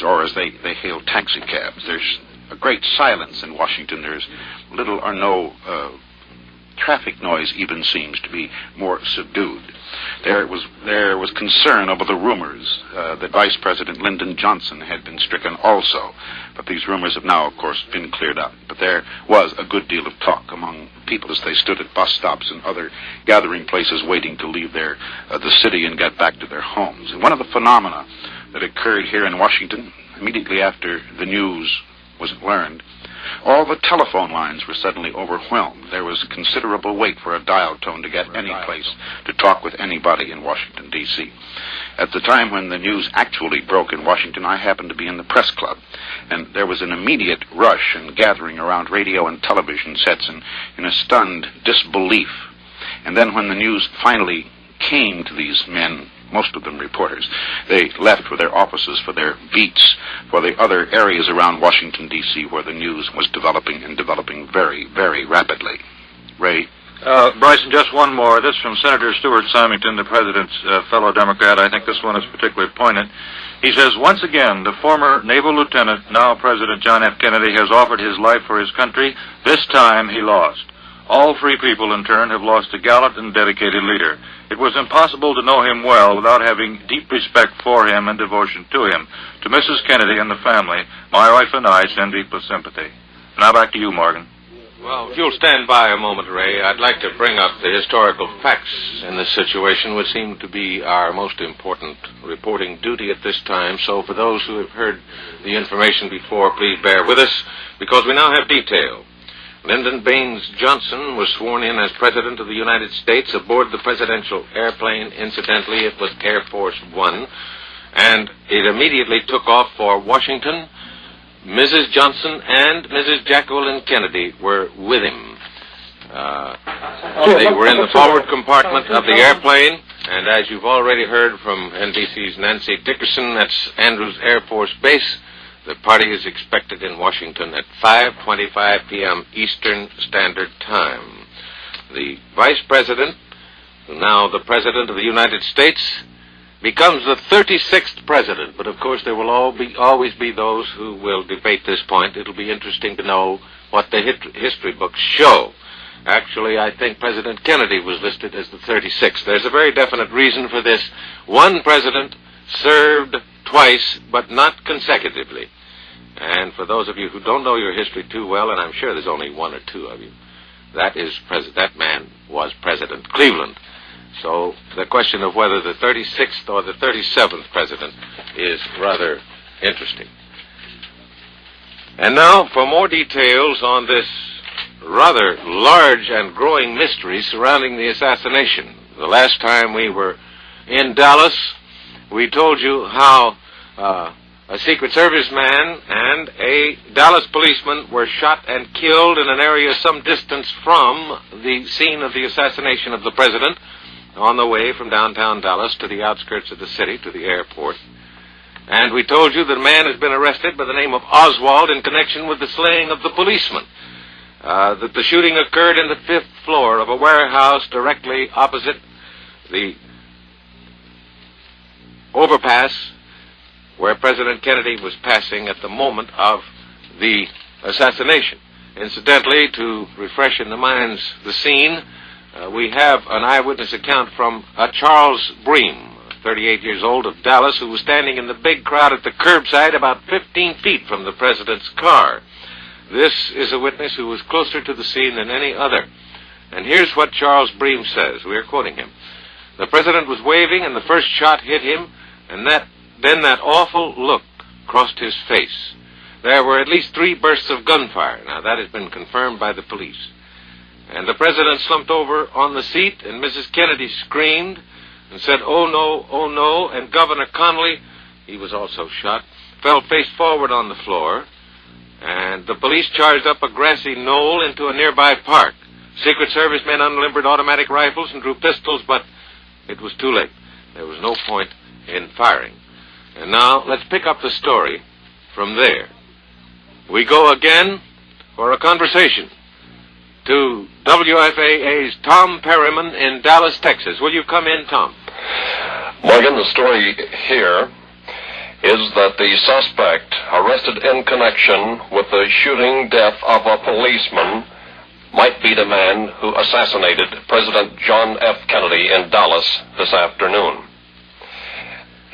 or as they hail taxi cabs. There's a great silence in Washington. There's little or no traffic noise, even seems to be more subdued. There was concern over the rumors that Vice President Lyndon Johnson had been stricken also, but these rumors have now, of course, been cleared up. But there was a good deal of talk among people as they stood at bus stops and other gathering places waiting to leave the city and get back to their homes. And one of the phenomena that occurred here in Washington immediately after the news was learned, all the telephone lines were suddenly overwhelmed. There was considerable wait for a dial tone to get any place to talk with anybody in Washington, D.C. At the time when the news actually broke in Washington, I happened to be in the press club, and there was an immediate rush and gathering around radio and television sets in a stunned disbelief. And then when the news finally came to these men, most of them reporters, they left for their offices, for their beats, for the other areas around Washington, D.C., where the news was developing and developing very, very rapidly. Ray? Bryson, just one more. This from Senator Stuart Symington, the President's fellow Democrat. I think this one is particularly poignant. He says, once again, the former naval lieutenant, now President John F. Kennedy, has offered his life for his country. This time he lost. All free people, in turn, have lost a gallant and dedicated leader. It was impossible to know him well without having deep respect for him and devotion to him. To Mrs. Kennedy and the family, my wife and I send deepest sympathy. Now back to you, Morgan. Well, if you'll stand by a moment, Ray, I'd like to bring up the historical facts in this situation, which seem to be our most important reporting duty at this time. So for those who have heard the information before, please bear with us, because we now have detail. Lyndon Baines Johnson was sworn in as President of the United States aboard the presidential airplane. Incidentally, it was Air Force One, and it immediately took off for Washington. Mrs. Johnson and Mrs. Jacqueline Kennedy were with him. They were in the forward compartment of the airplane, and as you've already heard from NBC's Nancy Dickerson, that's Andrews Air Force Base. The party is expected in Washington at 5:25 p.m. Eastern Standard Time. The Vice President, now the President of the United States, becomes the 36th President. But, of course, there will always be those who will debate this point. It'll be interesting to know what the history books show. Actually, I think President Kennedy was listed as the 36th. There's a very definite reason for this. One president served twice, but not consecutively. And for those of you who don't know your history too well, and I'm sure there's only one or two of you, that man was President Cleveland. So the question of whether the 36th or the 37th president is rather interesting. And now for more details on this rather large and growing mystery surrounding the assassination. The last time we were in Dallas, we told you how a Secret Service man and a Dallas policeman were shot and killed in an area some distance from the scene of the assassination of the president on the way from downtown Dallas to the outskirts of the city, to the airport. And we told you that a man has been arrested by the name of Oswald in connection with the slaying of the policeman. That the shooting occurred in the 5th floor of a warehouse directly opposite the overpass where President Kennedy was passing at the moment of the assassination. Incidentally, to refresh in the minds the scene, we have an eyewitness account from Charles Bream, 38 years old, of Dallas, who was standing in the big crowd at the curbside about 15 feet from the president's car. This is a witness who was closer to the scene than any other. And here's what Charles Bream says. We are quoting him. The president was waving, and the first shot hit him, and then that awful look crossed his face. There were at least 3 bursts of gunfire. Now, that has been confirmed by the police. And the president slumped over on the seat, and Mrs. Kennedy screamed and said, "Oh, no, oh, no." And Governor Connolly, he was also shot, fell face forward on the floor. And the police charged up a grassy knoll into a nearby park. Secret Service men unlimbered automatic rifles and drew pistols, but it was too late. There was no point in firing. And now, let's pick up the story from there. We go again for a conversation to WFAA's Tom Perryman in Dallas, Texas. Will you come in, Tom? Morgan, the story here is that the suspect arrested in connection with the shooting death of a policeman might be the man who assassinated President John F. Kennedy in Dallas this afternoon.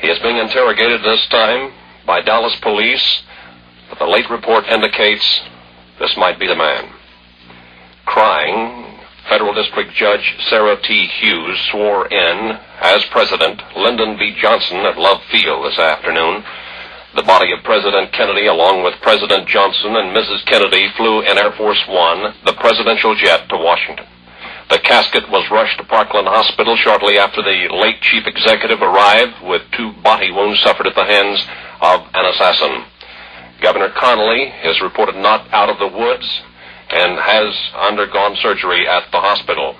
He is being interrogated this time by Dallas police, but the late report indicates this might be the man. Crying, Federal District Judge Sarah T. Hughes swore in as President Lyndon B. Johnson at Love Field this afternoon. The body of President Kennedy, along with President Johnson and Mrs. Kennedy, flew in Air Force One, the presidential jet, to Washington. The casket was rushed to Parkland Hospital shortly after the late chief executive arrived with 2 body wounds suffered at the hands of an assassin. Governor Connolly is reported not out of the woods and has undergone surgery at the hospital.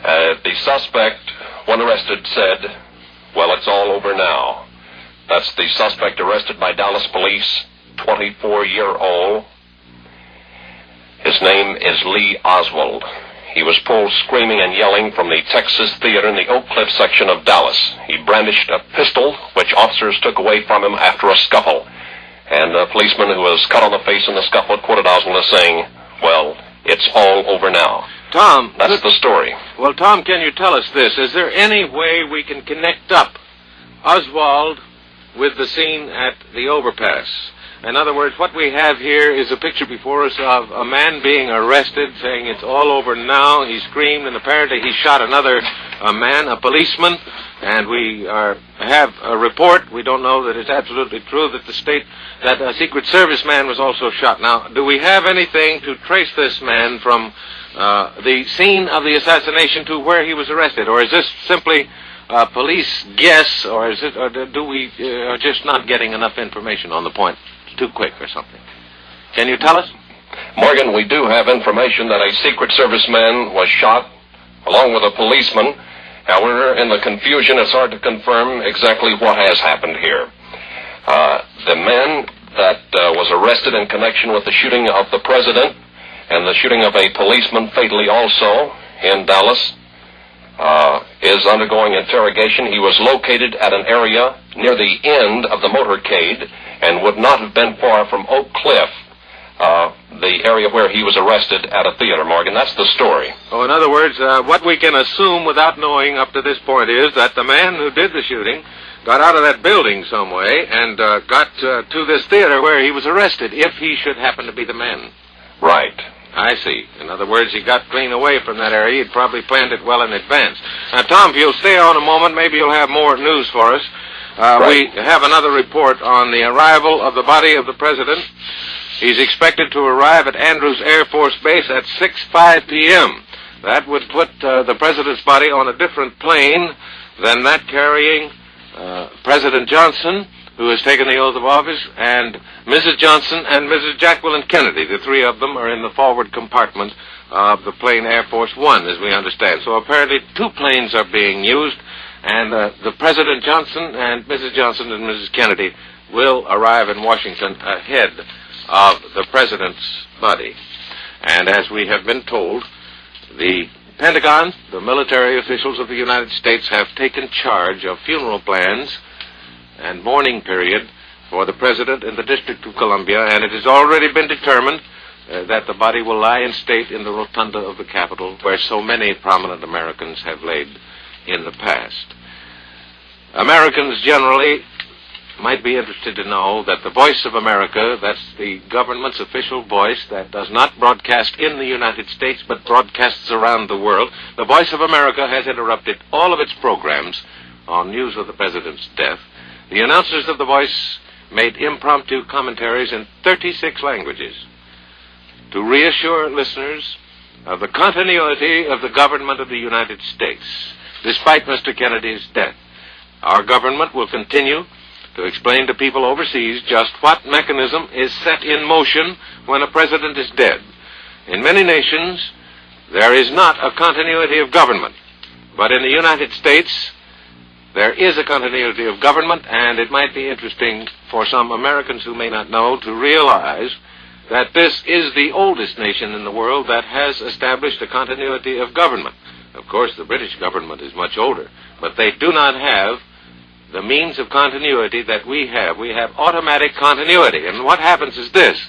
The suspect, when arrested, said, "Well, it's all over now." That's the suspect arrested by Dallas police, 24-year-old. His name is Lee Oswald. He was pulled screaming and yelling from the Texas Theater in the Oak Cliff section of Dallas. He brandished a pistol, which officers took away from him after a scuffle. And a policeman who was cut on the face in the scuffle quoted Oswald as saying, "Well, it's all over now." Tom. That's the story. Well, Tom, can you tell us this? Is there any way we can connect up Oswald with the scene at the overpass? In other words, what we have here is a picture before us of a man being arrested, saying it's all over now. He screamed, and apparently he shot another man, a policeman, and we have a report, we don't know that it's absolutely true, that a Secret Service man was also shot. Now, do we have anything to trace this man from the scene of the assassination to where he was arrested, or is this simply police guess, or do we are just not getting enough information on the point? It's too quick or something. Can you tell us? Morgan, we do have information that a Secret Service man was shot along with a policeman. However, in the confusion, it's hard to confirm exactly what has happened here. The man that was arrested in connection with the shooting of the president and the shooting of a policeman fatally also in Dallas is undergoing interrogation. He was located at an area near the end of the motorcade and would not have been far from Oak Cliff, the area where he was arrested at a theater, Morgan. That's the story. Oh, in other words, what we can assume without knowing up to this point is that the man who did the shooting got out of that building some way and got to this theater where he was arrested, if he should happen to be the man. Right. I see. In other words, he got clean away from that area. He'd probably planned it well in advance. Now, Tom, if you'll stay on a moment, maybe you'll have more news for us. Right. We have another report on the arrival of the body of the president. He's expected to arrive at Andrews Air Force Base at 6:05 p.m. That would put the president's body on a different plane than that carrying President Johnson, who has taken the oath of office, and Mrs. Johnson and Mrs. Jacqueline Kennedy. The 3 of them are in the forward compartment of the plane Air Force One, as we understand. So apparently 2 planes are being used, and the President Johnson and Mrs. Johnson and Mrs. Kennedy will arrive in Washington ahead of the president's body. And as we have been told, the Pentagon, the military officials of the United States, have taken charge of funeral plans and mourning period for the president in the District of Columbia, and it has already been determined that the body will lie in state in the rotunda of the Capitol, where so many prominent Americans have laid in the past. Americans generally might be interested to know that the Voice of America, that's the government's official voice that does not broadcast in the United States but broadcasts around the world, the Voice of America has interrupted all of its programs on news of the President's death. The announcers of the Voice made impromptu commentaries in 36 languages to reassure listeners of the continuity of the government of the United States, despite Mr. Kennedy's death. Our government will continue to explain to people overseas just what mechanism is set in motion when a president is dead. In many nations, there is not a continuity of government, but in the United States, there is a continuity of government, and it might be interesting for some Americans who may not know to realize that this is the oldest nation in the world that has established a continuity of government. Of course, the British government is much older, but they do not have the means of continuity that we have. We have automatic continuity, and what happens is this.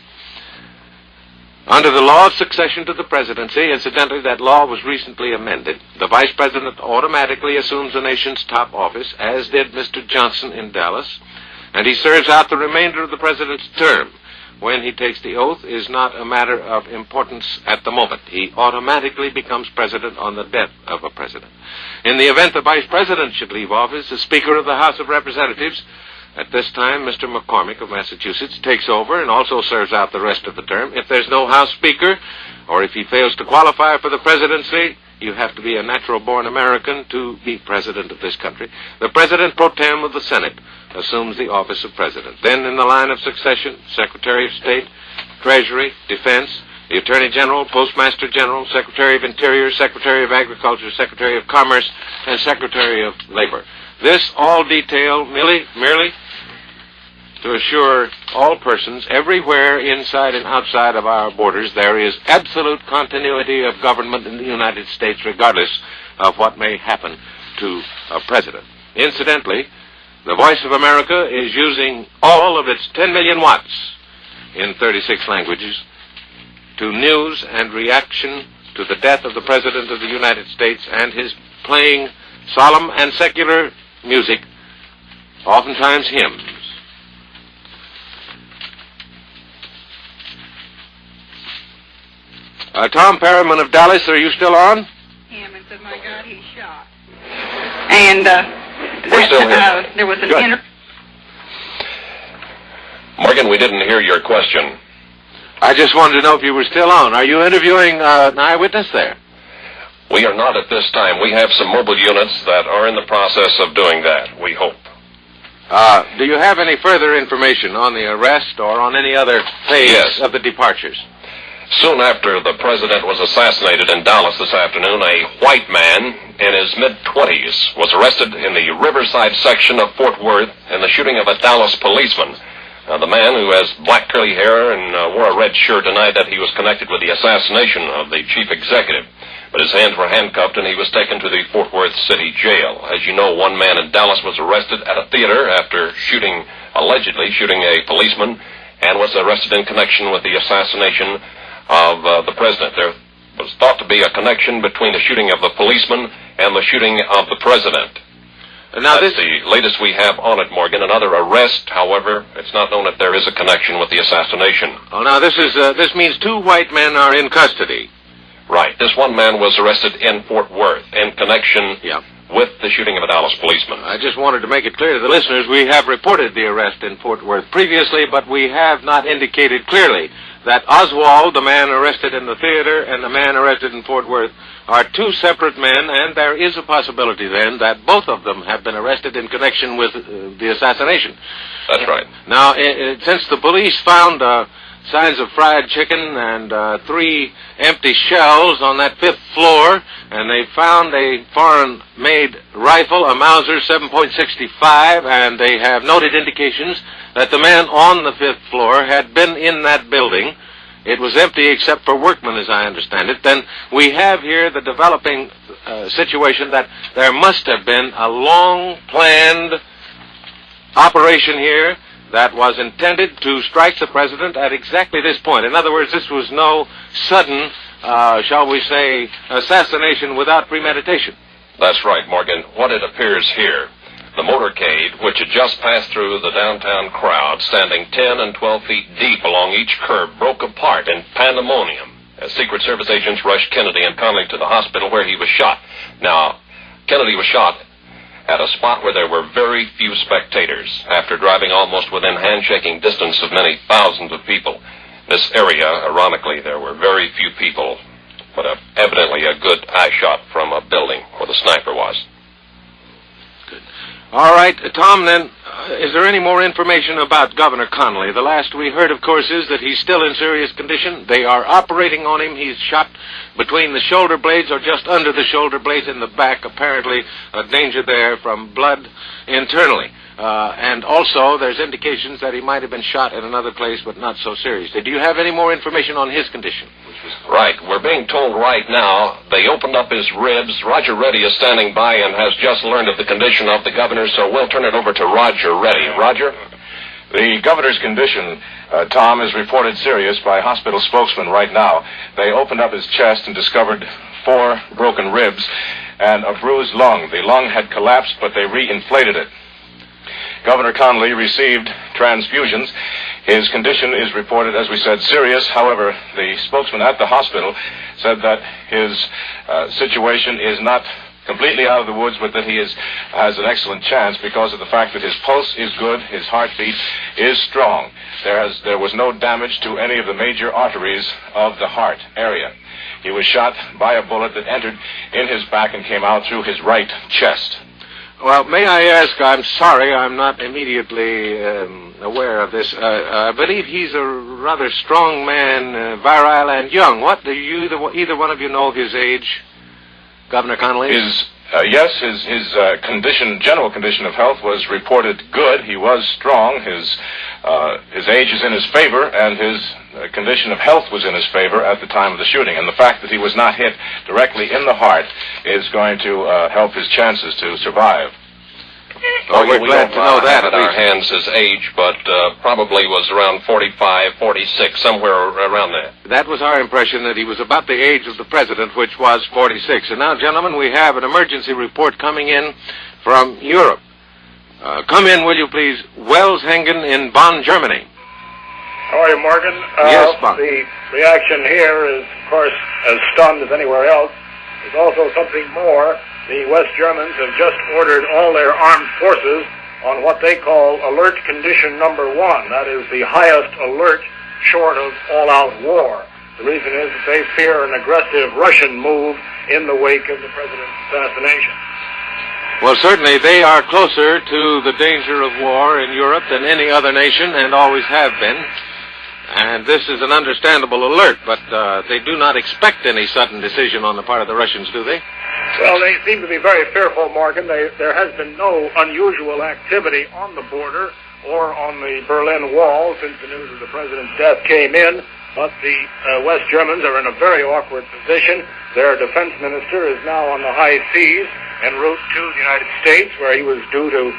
Under the law of succession to the presidency, incidentally, that law was recently amended. The vice president automatically assumes the nation's top office, as did Mr. Johnson in Dallas, and he serves out the remainder of the president's term. When he takes the oath is not a matter of importance at the moment. He automatically becomes president on the death of a president. In the event the vice president should leave office, the Speaker of the House of Representatives, at this time, Mr. McCormick of Massachusetts, takes over and also serves out the rest of the term. If there's no House Speaker, or if he fails to qualify for the presidency, you have to be a natural-born American to be president of this country. The president pro tem of the Senate assumes the office of president. Then, in the line of succession, Secretary of State, Treasury, Defense, the Attorney General, Postmaster General, Secretary of Interior, Secretary of Agriculture, Secretary of Commerce, and Secretary of Labor. This all detail merely to assure all persons everywhere inside and outside of our borders there is absolute continuity of government in the United States regardless of what may happen to a president. Incidentally, the Voice of America is using all of its 10 million watts in 36 languages to news and reaction to the death of the President of the United States and his playing solemn and secular music, oftentimes hymns. Tom Perriman of Dallas, are you still on? Him and said, "My God, he's shot." And We're still here. There was an Morgan, we didn't hear your question. I just wanted to know if you were still on. Are you interviewing an eyewitness there? We are not at this time. We have some mobile units that are in the process of doing that, we hope. Do you have any further information on the arrest or on any other phase of the departures? Soon after the president was assassinated in Dallas this afternoon, a white man in his mid-20s was arrested in the Riverside section of Fort Worth in the shooting of a Dallas policeman. The man, who has black curly hair and wore a red shirt, denied that he was connected with the assassination of the chief executive. But his hands were handcuffed and he was taken to the Fort Worth City Jail. As you know, one man in Dallas was arrested at a theater after allegedly shooting a policeman, and was arrested in connection with the assassination of the president. There was thought to be a connection between the shooting of the policeman and the shooting of the president. Now that's the latest we have on it, Morgan. Another arrest, however, it's not known if there is a connection with the assassination. Oh, now this means two white men are in custody. Right. This one man was arrested in Fort Worth in connection with the shooting of a Dallas policeman. I just wanted to make it clear to the listeners, we have reported the arrest in Fort Worth previously, but we have not indicated clearly that Oswald, the man arrested in the theater, and the man arrested in Fort Worth are two separate men, and there is a possibility then that both of them have been arrested in connection with the assassination. That's right. Now, since the police found signs of fried chicken and 3 empty shells on that 5th floor, and they found a foreign-made rifle, a Mauser 7.65, and they have noted indications that the man on the 5th floor had been in that building. It was empty except for workmen, as I understand it. Then we have here the developing situation that there must have been a long-planned operation here that was intended to strike the president at exactly this point. In other words, this was no sudden, shall we say, assassination without premeditation. That's right, Morgan. What it appears here, The motorcade, which had just passed through the downtown crowd, standing 10 and 12 feet deep along each curb, broke apart in pandemonium as Secret Service agents rushed Kennedy and Connolly to the hospital where he was shot. Now, Kennedy was shot at a spot where there were very few spectators, after driving almost within handshaking distance of many thousands of people. This area, ironically, there were very few people, but evidently a good eye shot from a building where the sniper was. Good. All right, Tom, then, is there any more information about Governor Connolly? The last we heard, of course, is that he's still in serious condition. They are operating on him. He's shot between the shoulder blades or just under the shoulder blades in the back. Apparently, a danger there from blood internally. And also, there's indications that he might have been shot in another place, but not so seriously. Do you have any more information on his condition? Right. We're being told right now they opened up his ribs. Roger Reddy is standing by and has just learned of the condition of the governor, so we'll turn it over to Roger Reddy. Roger? The governor's condition, Tom, is reported serious by hospital spokesman right now. They opened up his chest and discovered 4 broken ribs and a bruised lung. The lung had collapsed, but they re-inflated it. Governor Connolly received transfusions. His condition is reported, as we said, serious. However, the spokesman at the hospital said that his situation is not completely out of the woods, but that he has an excellent chance because of the fact that his pulse is good, his heartbeat is strong. There was no damage to any of the major arteries of the heart area. He was shot by a bullet that entered in his back and came out through his right chest. Well, may I ask, I'm sorry I'm not immediately aware of this. I believe he's a rather strong man, virile and young. What, do you, either one of you know his age, Governor Connolly? Yes, his condition, general condition of health was reported good. He was strong. His age is in his favor, and his condition of health was in his favor at the time of the shooting. And the fact that he was not hit directly in the heart is going to help his chances to survive. Oh, we're glad to know that. At our hands his age, but probably was around 45, 46, somewhere around there. That was our impression, that he was about the age of the president, which was 46. And now, gentlemen, we have an emergency report coming in from Europe. Come in, will you please? Welshengen in Bonn, Germany. How are you, Morgan? Yes, Bonn. The reaction here is, of course, as stunned as anywhere else. There's also something more. The West Germans have just ordered all their armed forces on what they call alert condition number 1. That is the highest alert short of all-out war. The reason is that they fear an aggressive Russian move in the wake of the president's assassination. Well, certainly they are closer to the danger of war in Europe than any other nation, and always have been. And this is an understandable alert, but they do not expect any sudden decision on the part of the Russians, do they? Well, they seem to be very fearful, Morgan. There has been no unusual activity on the border or on the Berlin Wall since the news of the president's death came in, but the West Germans are in a very awkward position. Their defense minister is now on the high seas en route to the United States, where he was due to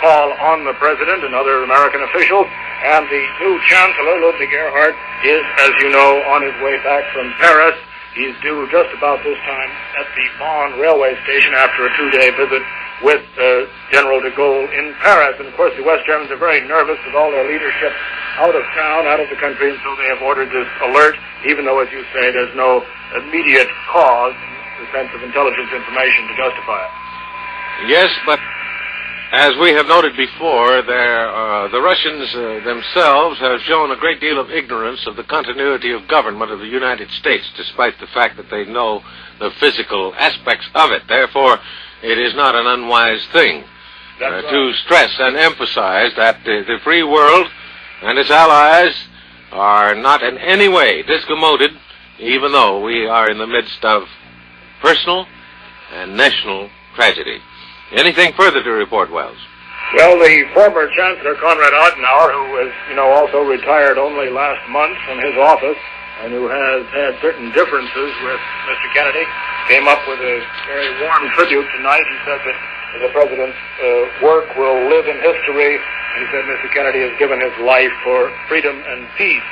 call on the president and other American officials. And the new chancellor, Ludwig Erhard, is, as you know, on his way back from Paris. He's due just about this time at the Bonn railway station after a 2-day visit with General de Gaulle in Paris. And, of course, the West Germans are very nervous with all their leadership out of town, out of the country, and so they have ordered this alert, even though, as you say, there's no immediate cause in the sense of intelligence information to justify it. Yes, but as we have noted before, the Russians themselves have shown a great deal of ignorance of the continuity of government of the United States, despite the fact that they know the physical aspects of it. Therefore, it is not an unwise thing to stress and emphasize that the free world and its allies are not in any way discommoded, even though we are in the midst of personal and national tragedy. Anything further to report, Wells? Well, the former Chancellor Konrad Adenauer, who was, also retired only last month from his office, and who has had certain differences with Mr. Kennedy, came up with a very warm tribute tonight. He said that the president's work will live in history. He said Mr. Kennedy has given his life for freedom and peace.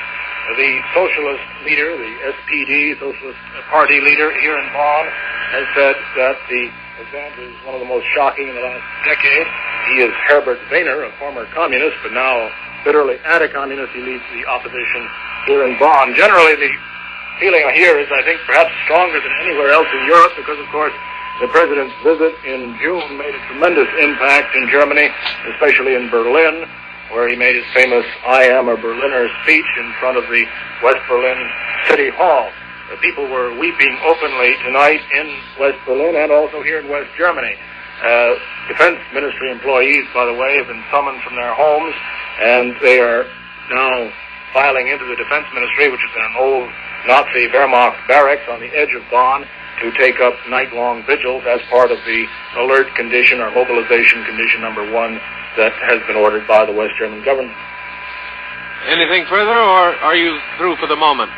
The socialist leader, the SPD, Socialist Party leader here in Bonn, has said that the event is one of the most shocking in the last decade. He is Herbert Wehner, a former communist, but now bitterly anti-communist. He leads the opposition here in Bonn. Generally, the feeling here is, I think, perhaps stronger than anywhere else in Europe because, of course, the president's visit in June made a tremendous impact in Germany, especially in Berlin, where he made his famous I Am a Berliner speech in front of the West Berlin City Hall. The people were weeping openly tonight in West Berlin and also here in West Germany. Defense Ministry employees, by the way, have been summoned from their homes, and they are now filing into the Defense Ministry, which is in an old Nazi Wehrmacht barracks on the edge of Bonn, to take up night-long vigils as part of the alert condition or mobilization condition number 1 that has been ordered by the West German government. Anything further, or are you through for the moment?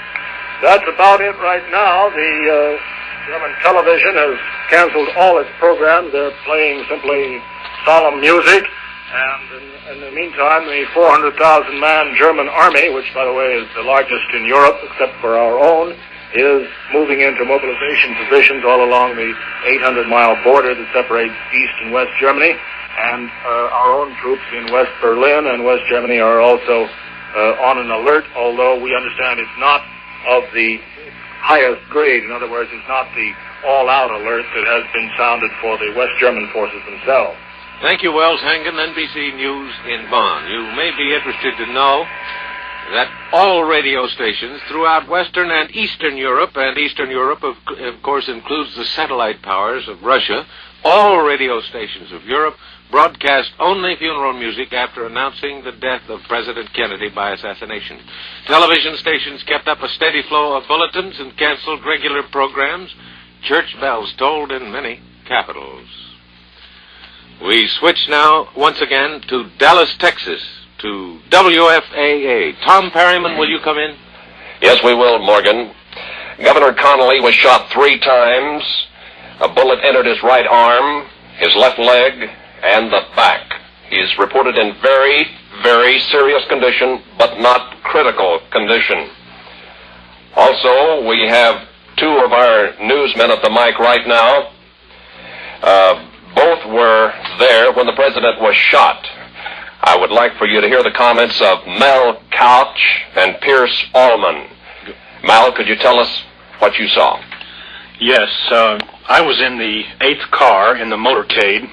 That's about it right now. The German television has canceled all its programs. They're playing simply solemn music. And in the meantime, the 400,000-man German army, which, by the way, is the largest in Europe except for our own, is moving into mobilization positions all along the 800-mile border that separates East and West Germany. And our own troops in West Berlin and West Germany are also on an alert, although we understand it's not of the highest grade. In other words, it's not the all-out alert that has been sounded for the West German forces themselves. Thank you, Wells Hangen, NBC News in Bonn. You may be interested to know that all radio stations throughout Western and Eastern Europe, and Eastern Europe, of course, includes the satellite powers of Russia, all radio stations of Europe broadcast only funeral music after announcing the death of President Kennedy by assassination. Television stations kept up a steady flow of bulletins and canceled regular programs. Church bells tolled in many capitals. We switch now, once again, to Dallas, Texas, to WFAA. Tom Perryman, will you come in? Yes, we will, Morgan. Governor Connolly was shot 3 times. A bullet entered his right arm, his left leg, and the back. He is reported in very, very serious condition, but not critical condition. Also, we have 2 of our newsmen at the mic right now. Both were there when the president was shot. I would like for you to hear the comments of Mel Couch and Pierce Allman. Mal, could you tell us what you saw? Yes, I was in the 8th car in the motorcade.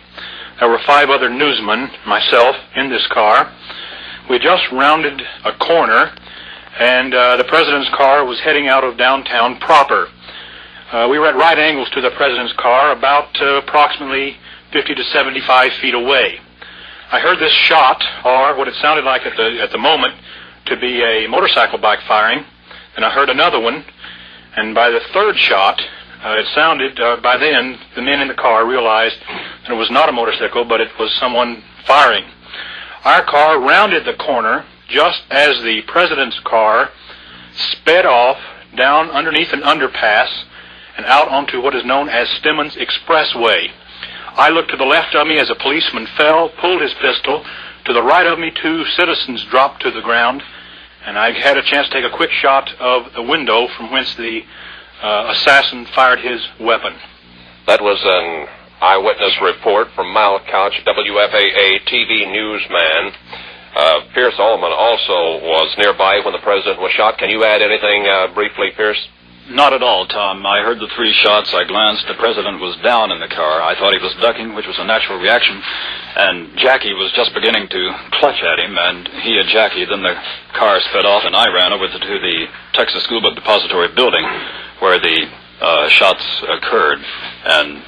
There were 5 other newsmen, myself, in this car. We just rounded a corner, and the president's car was heading out of downtown proper. We were at right angles to the president's car, about approximately 50 to 75 feet away. I heard this shot, or what it sounded like at the moment, to be a motorcycle backfiring, and I heard another one, and by the 3rd shot, it sounded, by then, the men in the car realized that it was not a motorcycle, but it was someone firing. Our car rounded the corner just as the president's car sped off down underneath an underpass and out onto what is known as Stemmons Expressway. I looked to the left of me as a policeman fell, pulled his pistol. To the right of me, 2 citizens dropped to the ground, and I had a chance to take a quick shot of the window from whence the assassin fired his weapon. That was an eyewitness report from Mal Couch, WFAA TV newsman. Pierce Allman also was nearby when the president was shot. Can you add anything briefly, Pierce? Not at all, Tom. I heard the 3 shots. I glanced. The president was down in the car. I thought he was ducking, which was a natural reaction. And Jackie was just beginning to clutch at him, and he and Jackie, then the car sped off, and I ran over to the Texas School Book Depository building where the shots occurred. And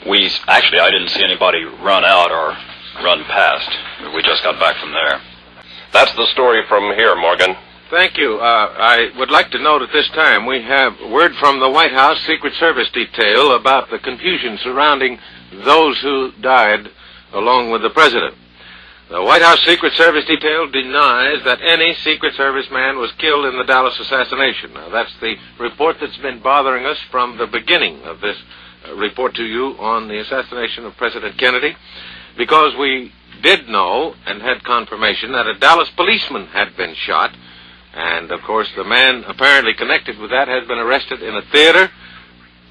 I didn't see anybody run out or run past. We just got back from there. That's the story from here, Morgan. Thank you. I would like to note at this time we have word from the White House Secret Service detail about the confusion surrounding those who died along with the president. The White House Secret Service detail denies that any Secret Service man was killed in the Dallas assassination. Now, that's the report that's been bothering us from the beginning of this report to you on the assassination of President Kennedy, because we did know and had confirmation that a Dallas policeman had been shot. And, of course, the man apparently connected with that has been arrested in a theater.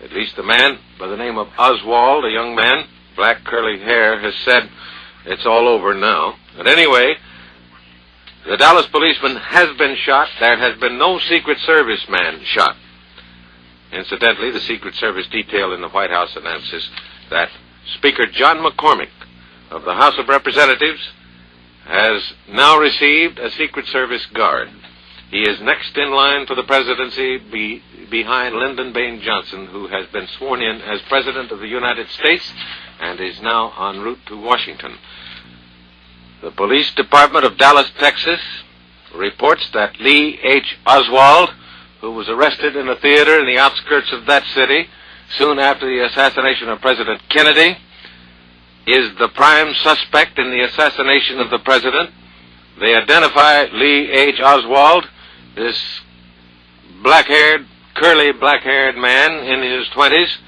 At least the man by the name of Oswald, a young man, black curly hair, has said it's all over now. But anyway, the Dallas policeman has been shot. There has been no Secret Service man shot. Incidentally, the Secret Service detail in the White House announces that Speaker John McCormick of the House of Representatives has now received a Secret Service guard. He is next in line for the presidency behind Lyndon Baines Johnson, who has been sworn in as President of the United States and is now en route to Washington. The Police Department of Dallas, Texas, reports that Lee H. Oswald, who was arrested in a theater in the outskirts of that city soon after the assassination of President Kennedy, is the prime suspect in the assassination of the president. They identify Lee H. Oswald, this curly black-haired man in his 20s,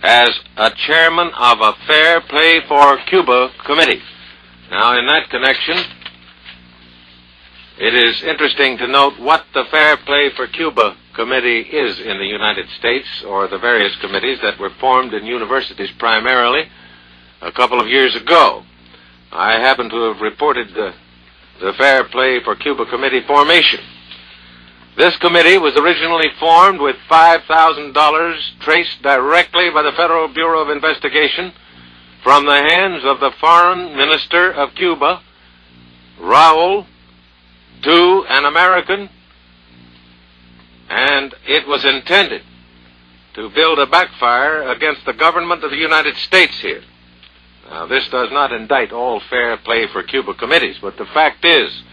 as a chairman of a Fair Play for Cuba committee. Now, in that connection, it is interesting to note what the Fair Play for Cuba committee is in the United States, or the various committees that were formed in universities primarily a couple of years ago. I happen to have reported the Fair Play for Cuba committee formation. This committee was originally formed with $5,000 traced directly by the Federal Bureau of Investigation from the hands of the Foreign Minister of Cuba, Raul, to an American, and it was intended to build a backfire against the government of the United States here. Now, this does not indict all Fair Play for Cuba committees, but the fact is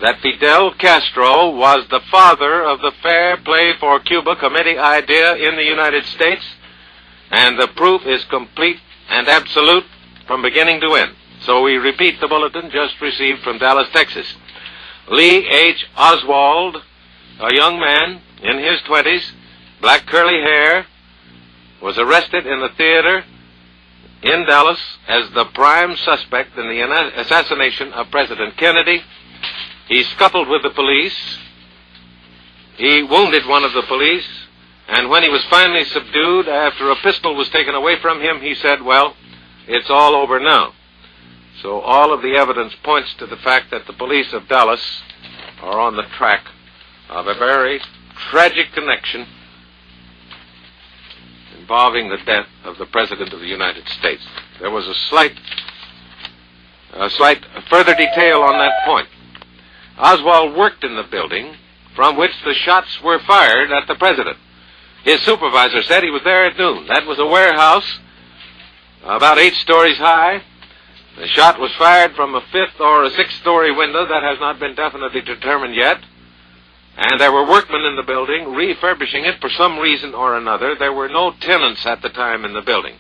that Fidel Castro was the father of the Fair Play for Cuba committee idea in the United States, and the proof is complete and absolute from beginning to end. So we repeat the bulletin just received from Dallas, Texas. Lee H. Oswald, a young man in his 20s, black curly hair, was arrested in the theater in Dallas as the prime suspect in the assassination of President Kennedy. He scuffled with the police. He wounded one of the police. And when he was finally subdued after a pistol was taken away from him, he said, well, it's all over now. So all of the evidence points to the fact that the police of Dallas are on the track of a very tragic connection involving the death of the President of the United States. There was a slight further detail on that point. Oswald worked in the building from which the shots were fired at the President. His supervisor said he was there at noon. That was a warehouse about 8 stories high. The shot was fired from a 5th or a 6th-story window that has not been definitely determined yet. And there were workmen in the building refurbishing it for some reason or another. There were no tenants at the time in the building.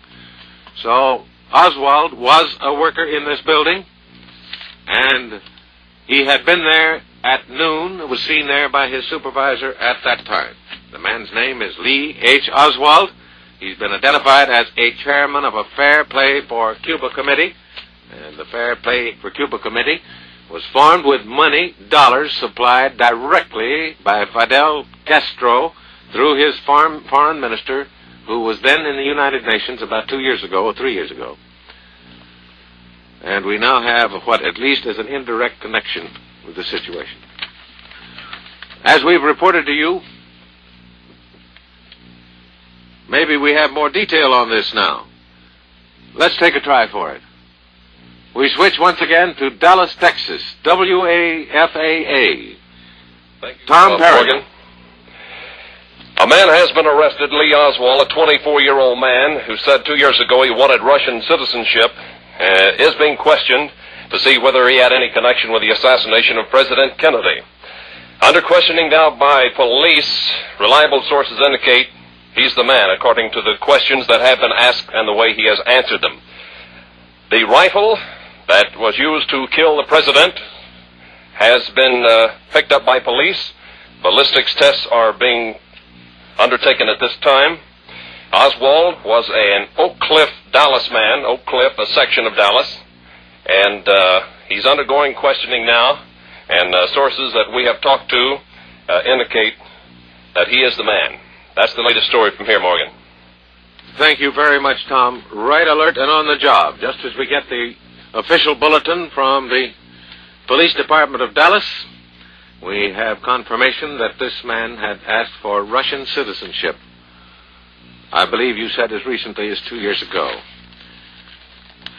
So Oswald was a worker in this building, and he had been there at noon, was seen there by his supervisor at that time. The man's name is Lee H. Oswald. He's been identified as a chairman of a Fair Play for Cuba committee, and the Fair Play for Cuba committee was formed with money, dollars, supplied directly by Fidel Castro through his foreign minister, who was then in the United Nations about 2 years ago, or 3 years ago. And we now have what at least is an indirect connection with the situation. As we've reported to you, maybe we have more detail on this now. Let's take a try for it. We switch once again to Dallas, Texas, WAFAA. Tom Perrigan. A man has been arrested, Lee Oswald, a 24-year-old man who said 2 years ago he wanted Russian citizenship, is being questioned to see whether he had any connection with the assassination of President Kennedy. Under questioning now by police, reliable sources indicate he's the man, according to the questions that have been asked and the way he has answered them. The rifle that was used to kill the president has been picked up by police. Ballistics tests are being undertaken at this time. Oswald was an Oak Cliff, Dallas man, Oak Cliff, a section of Dallas, and he's undergoing questioning now, and sources that we have talked to indicate that he is the man. That's the latest story from here, Morgan. Thank you very much, Tom. Right alert and on the job. Just as we get the official bulletin from the Police Department of Dallas. We have confirmation that this man had asked for Russian citizenship. I believe you said as recently as 2 years ago.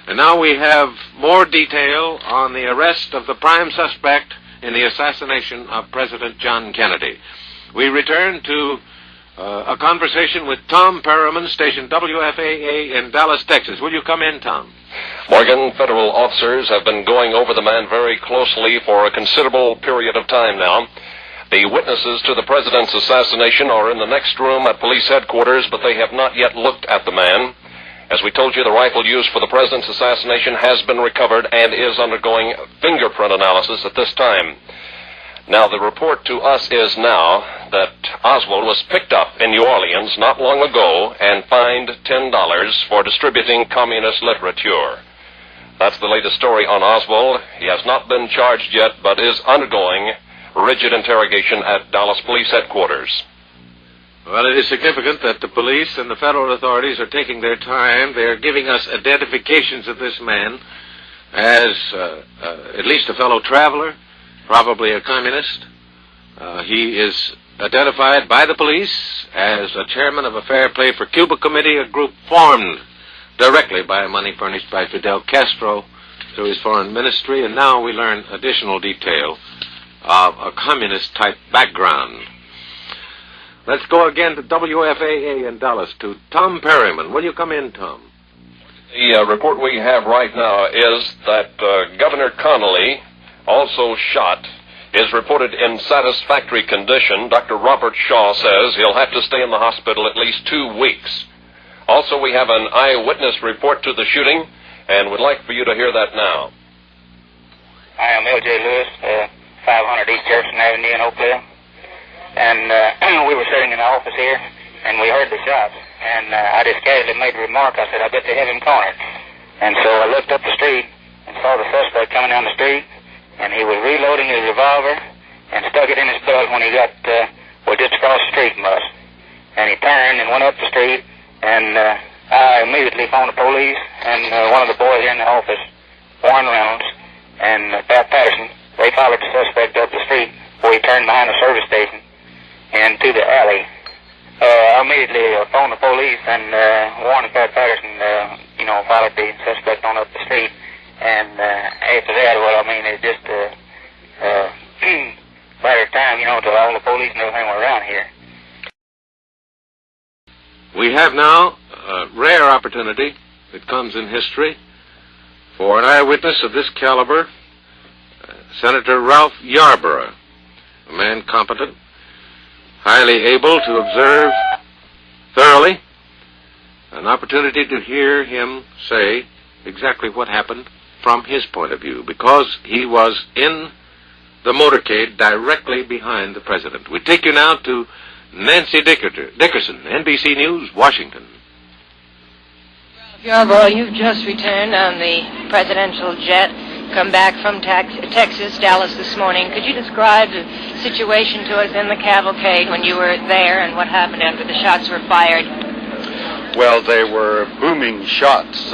And now we have more detail on the arrest of the prime suspect in the assassination of President John Kennedy. We return to a conversation with Tom Perriman, station WFAA in Dallas, Texas. Will you come in, Tom? Morgan, federal officers have been going over the man very closely for a considerable period of time now. The witnesses to the president's assassination are in the next room at police headquarters, but they have not yet looked at the man. As we told you, the rifle used for the president's assassination has been recovered and is undergoing fingerprint analysis at this time. Now, the report to us is now that Oswald was picked up in New Orleans not long ago and fined $10 for distributing communist literature. That's the latest story on Oswald. He has not been charged yet, but is undergoing rigid interrogation at Dallas Police Headquarters. Well, it is significant that the police and the federal authorities are taking their time. They are giving us identifications of this man as at least a fellow traveler, probably a communist. He is identified by the police as a chairman of a Fair Play for Cuba committee, a group formed directly by money furnished by Fidel Castro through his foreign ministry, and now we learn additional detail of a communist-type background. Let's go again to WFAA in Dallas, to Tom Perriman. Will you come in, Tom? The report we have right now is that Governor Connolly, also shot, is reported in satisfactory condition. Dr. Robert Shaw says he'll have to stay in the hospital at least 2 weeks. Also, we have an eyewitness report to the shooting, and would like for you to hear that now. I am L.J. Lewis, 500 East Jefferson Avenue in Oakville. And we were sitting in the office here, and we heard the shots. And I just casually made a remark. I said, I bet they have him cornered. And so I looked up the street and saw the suspect coming down the street, and he was reloading his revolver and stuck it in his belt when he got, just across the street from us. And he turned and went up the street, and I immediately phoned the police, and one of the boys here in the office, Warren Reynolds, and Pat Patterson, they followed the suspect up the street where he turned behind the service station and to the alley. I immediately phoned the police, and Warren and Pat Patterson, followed the suspect on up the street. And after that, well, I mean, it's just a matter of time, till all the police and everything were around here. We have now a rare opportunity that comes in history for an eyewitness of this caliber, Senator Ralph Yarborough, a man competent, highly able to observe thoroughly, an opportunity to hear him say exactly what happened from his point of view, because he was in the motorcade directly behind the president. We take you now to Nancy Dickerson, NBC News, Washington. Yarborough, you've just returned on the presidential jet, come back from Texas, Dallas this morning. Could you describe the situation to us in the cavalcade when you were there and what happened after the shots were fired? Well, they were booming shots.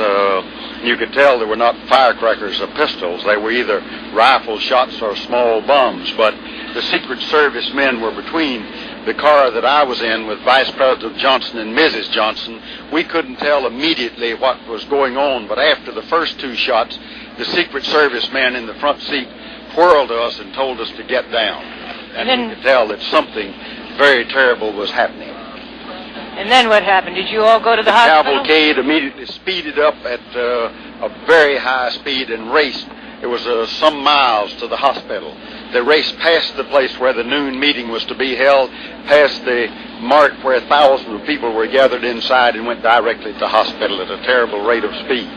You could tell they were not firecrackers or pistols. They were either rifle shots or small bombs. But the Secret Service men were between the car that I was in with Vice President Johnson and Mrs. Johnson. We couldn't tell immediately what was going on, but after the first 2 shots, the Secret Service man in the front seat whirled to us and told us to get down. And you could tell that something very terrible was happening. And then what happened? Did you all go to the hospital? The cavalcade immediately speeded up at a very high speed and raced. It was some miles to the hospital. They raced past the place where the noon meeting was to be held, past the mark where thousands of people were gathered inside, and went directly to the hospital at a terrible rate of speed.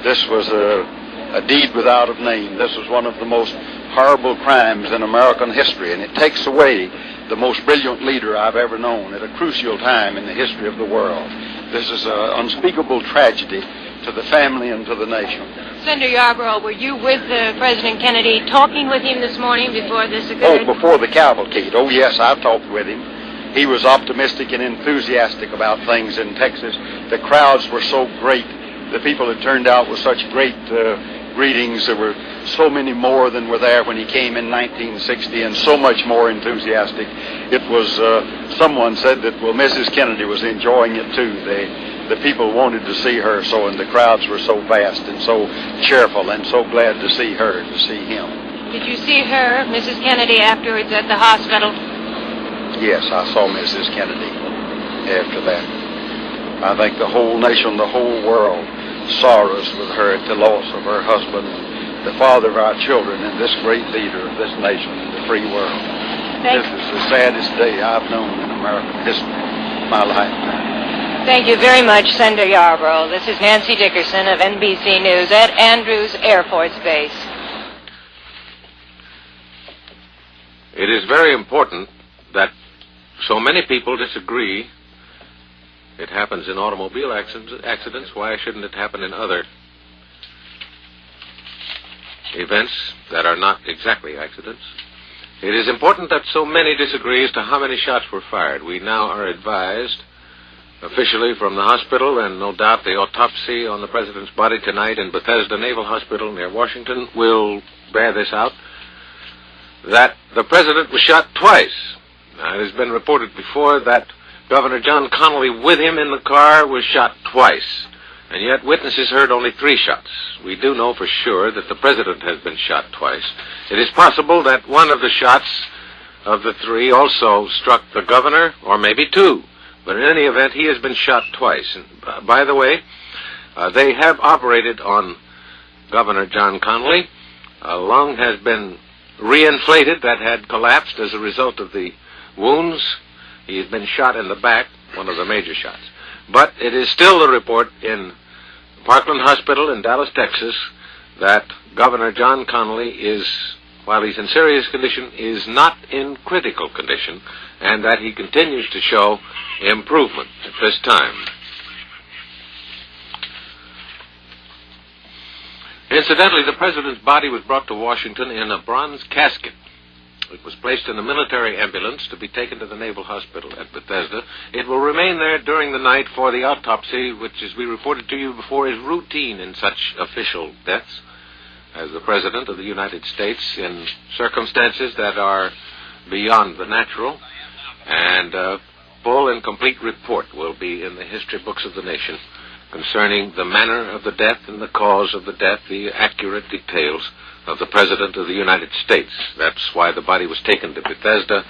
This was a deed without a name. This was one of the most horrible crimes in American history, and it takes away the most brilliant leader I've ever known at a crucial time in the history of the world. This is an unspeakable tragedy to the family and to the nation. Senator Yarborough, were you with President Kennedy talking with him this morning before this occurred? Oh, before the cavalcade. Oh, yes, I talked with him. He was optimistic and enthusiastic about things in Texas. The crowds were so great the people had turned out with such great greetings. There were so many more than were there when he came in 1960, and so much more enthusiastic. It was, someone said that, well, Mrs. Kennedy was enjoying it too. The people wanted to see her so, and the crowds were so vast and so cheerful and so glad to see her, to see him. Did you see her, Mrs. Kennedy, afterwards at the hospital? Yes, I saw Mrs. Kennedy after that. I think the whole nation, the whole world sorrows with her at the loss of her husband, the father of our children, and this great leader of this nation and the free world. This is the saddest day I've known in American history, my lifetime. Thank you very much, Senator Yarborough. This is Nancy Dickerson of NBC News at Andrews Air Force Base. It is very important that so many people disagree. It happens in automobile accidents. Why shouldn't it happen in other events that are not exactly accidents? It is important that so many disagree as to how many shots were fired. We now are advised officially from the hospital, and no doubt the autopsy on the President's body tonight in Bethesda Naval Hospital near Washington will bear this out, that the President was shot twice. Now, it has been reported before that Governor John Connally, with him in the car, was shot twice, and yet witnesses heard only 3 shots. We do know for sure that the President has been shot twice. It is possible that one of the shots of the 3 also struck the governor, or maybe 2. But in any event, he has been shot twice. And, by the way, they have operated on Governor John Connally. A lung has been reinflated that had collapsed as a result of the wounds. He has been shot in the back, one of the major shots. But it is still the report in Parkland Hospital in Dallas, Texas, that Governor John Connally is, while he's in serious condition, is not in critical condition, and that he continues to show improvement at this time. Incidentally, the President's body was brought to Washington in a bronze casket. It was placed in a military ambulance to be taken to the Naval Hospital at Bethesda. It will remain there during the night for the autopsy, which, as we reported to you before, is routine in such official deaths, as the President of the United States, in circumstances that are beyond the natural. And a full and complete report will be in the history books of the nation concerning the manner of the death and the cause of the death, the accurate details of the President of the United States. That's why the body was taken to Bethesda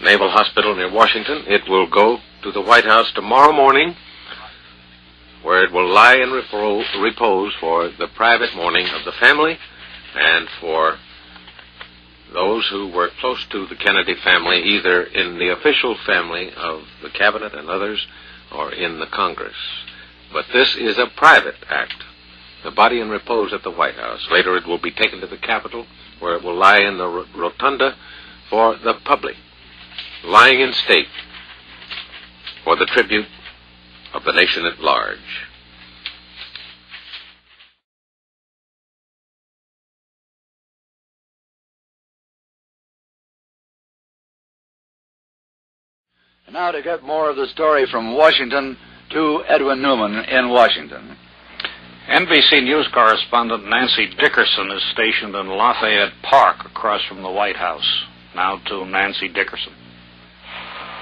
Naval Hospital near Washington. It will go to the White House tomorrow morning, where it will lie in repose for the private mourning of the family and for those who were close to the Kennedy family, either in the official family of the cabinet and others, or in the Congress. But this is a private act. The body in repose at the White House. Later it will be taken to the Capitol, where it will lie in the rotunda for the public, lying in state for the tribute of the nation at large. And now to get more of the story from Washington to Edwin Newman in Washington. NBC News correspondent Nancy Dickerson is stationed in Lafayette Park across from the White House. Now to Nancy Dickerson.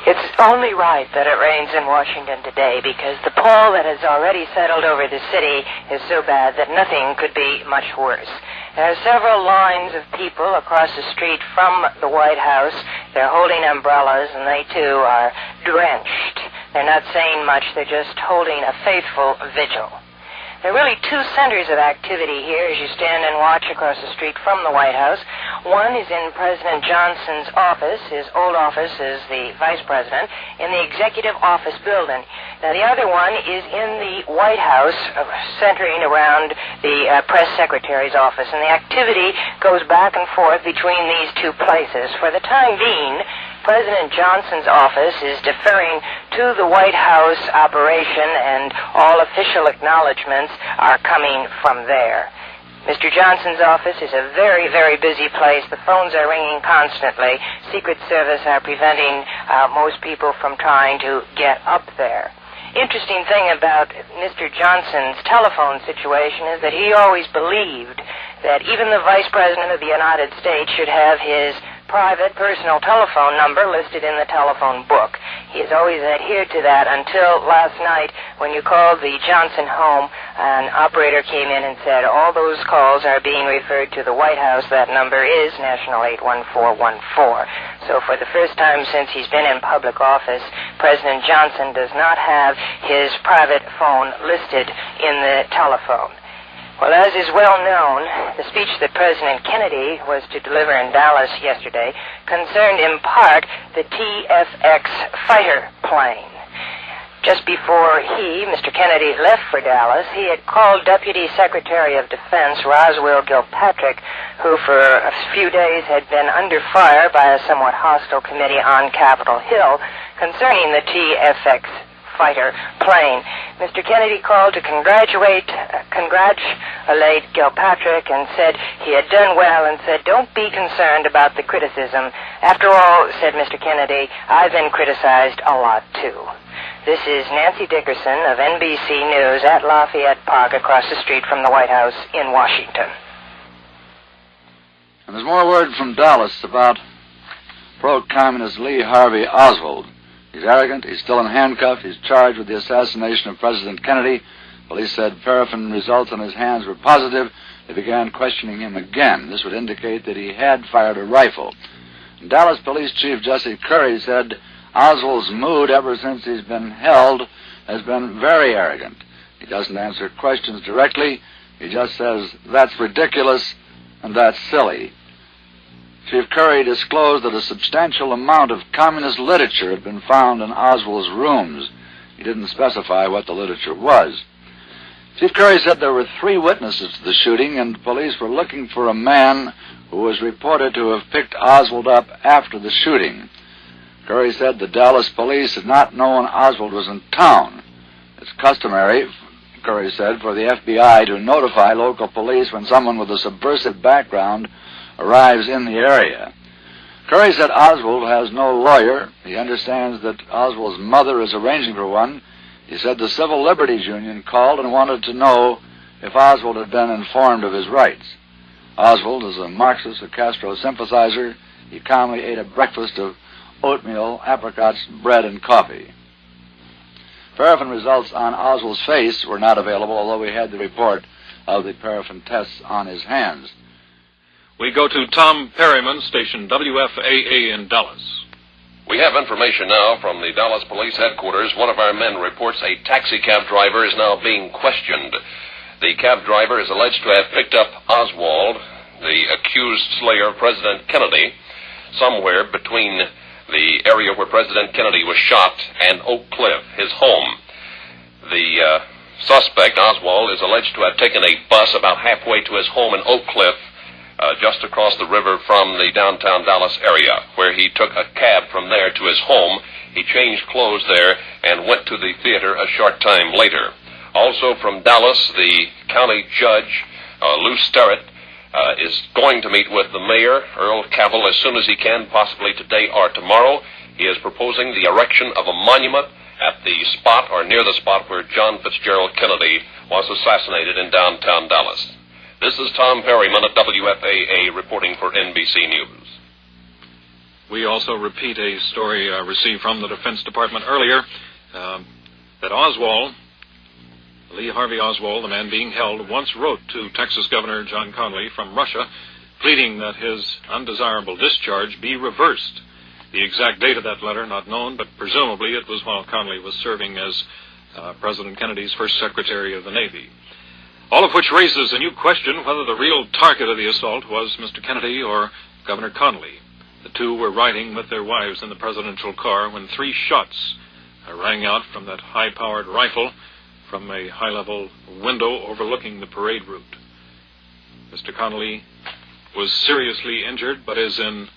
It's only right that it rains in Washington today because the pall that has already settled over the city is so bad that nothing could be much worse. There are several lines of people across the street from the White House. They're holding umbrellas, and they, too, are drenched. They're not saying much. They're just holding a faithful vigil. There are really 2 centers of activity here as you stand and watch across the street from the White House. One is in President Johnson's office. His old office is the Vice President, in the Executive Office building. Now, the other one is in the White House, centering around the Press Secretary's office. And the activity goes back and forth between these 2 places. For the time being, President Johnson's office is deferring to the White House operation, and all official acknowledgments are coming from there. Mr. Johnson's office is a very, very busy place. The phones are ringing constantly. Secret Service are preventing most people from trying to get up there. interesting thing about Mr. Johnson's telephone situation is that he always believed that even the Vice President of the United States should have his private personal telephone number listed in the telephone book. He has always adhered to that until last night when you called the Johnson home. An operator came in and said all those calls are being referred to the White House. That number is National 81414. So for the first time since he's been in public office, President Johnson does not have his private phone listed in the telephone. Well, as is well known, the speech that President Kennedy was to deliver in Dallas yesterday concerned in part the Jfk'S fighter plane. Just before Mr. Kennedy, left for Dallas, he had called Deputy Secretary of Defense Roswell Gilpatrick, who for a few days had been under fire by a somewhat hostile committee on Capitol Hill concerning the Jfk'S fighter plane. Mr. Kennedy called to congratulate Gilpatrick and said he had done well and said, "Don't be concerned about the criticism. After all," said Mr. Kennedy, "I've been criticized a lot too." This is Nancy Dickerson of NBC News at Lafayette Park across the street from the White House in Washington. And there's more word from Dallas about pro-communist Lee Harvey Oswald. He's arrogant, he's still in handcuffs, he's charged with the assassination of President Kennedy. Police said paraffin results on his hands were positive. They began questioning him again. This would indicate that he had fired a rifle. And Dallas Police Chief Jesse Curry said Oswald's mood ever since he's been held has been very arrogant. He doesn't answer questions directly. He just says, "That's ridiculous," and "That's silly." Chief Curry disclosed that a substantial amount of communist literature had been found in Oswald's rooms. He didn't specify what the literature was. Chief Curry said there were 3 witnesses to the shooting, and police were looking for a man who was reported to have picked Oswald up after the shooting. Curry said the Dallas police had not known Oswald was in town. It's customary, Curry said, for the FBI to notify local police when someone with a subversive background arrives in the area. Curry said Oswald has no lawyer. He understands that Oswald's mother is arranging for one. He said the Civil Liberties Union called and wanted to know if Oswald had been informed of his rights. Oswald is a Marxist, a Castro sympathizer. He calmly ate a breakfast of oatmeal, apricots, bread, and coffee. Paraffin results on Oswald's face were not available, although we had the report of the paraffin tests on his hands. We go to Tom Perryman, station WFAA in Dallas. We have information now from the Dallas Police Headquarters. One of our men reports a taxi cab driver is now being questioned. The cab driver is alleged to have picked up Oswald, the accused slayer of President Kennedy, somewhere between the area where President Kennedy was shot and Oak Cliff, his home. The suspect, Oswald, is alleged to have taken a bus about halfway to his home in Oak Cliff, just across the river from the downtown Dallas area, where he took a cab from there to his home. He changed clothes there and went to the theater a short time later. Also from Dallas, the county judge, Lou Sterrett, is going to meet with the mayor, Earl Cavill, as soon as he can, possibly today or tomorrow. He is proposing the erection of a monument at the spot or near the spot where John Fitzgerald Kennedy was assassinated in downtown Dallas. This is Tom Perryman at WFAA reporting for NBC News. We also repeat a story received from the Defense Department earlier that Oswald, Lee Harvey Oswald, the man being held, once wrote to Texas Governor John Connally from Russia, pleading that his undesirable discharge be reversed. The exact date of that letter not known, but presumably it was while Connally was serving as President Kennedy's first Secretary of the Navy. All of which raises a new question whether the real target of the assault was Mr. Kennedy or Governor Connally. The two were riding with their wives in the presidential car when 3 shots rang out from that high-powered rifle from a high-level window overlooking the parade route. Mr. Connally was seriously injured, but is in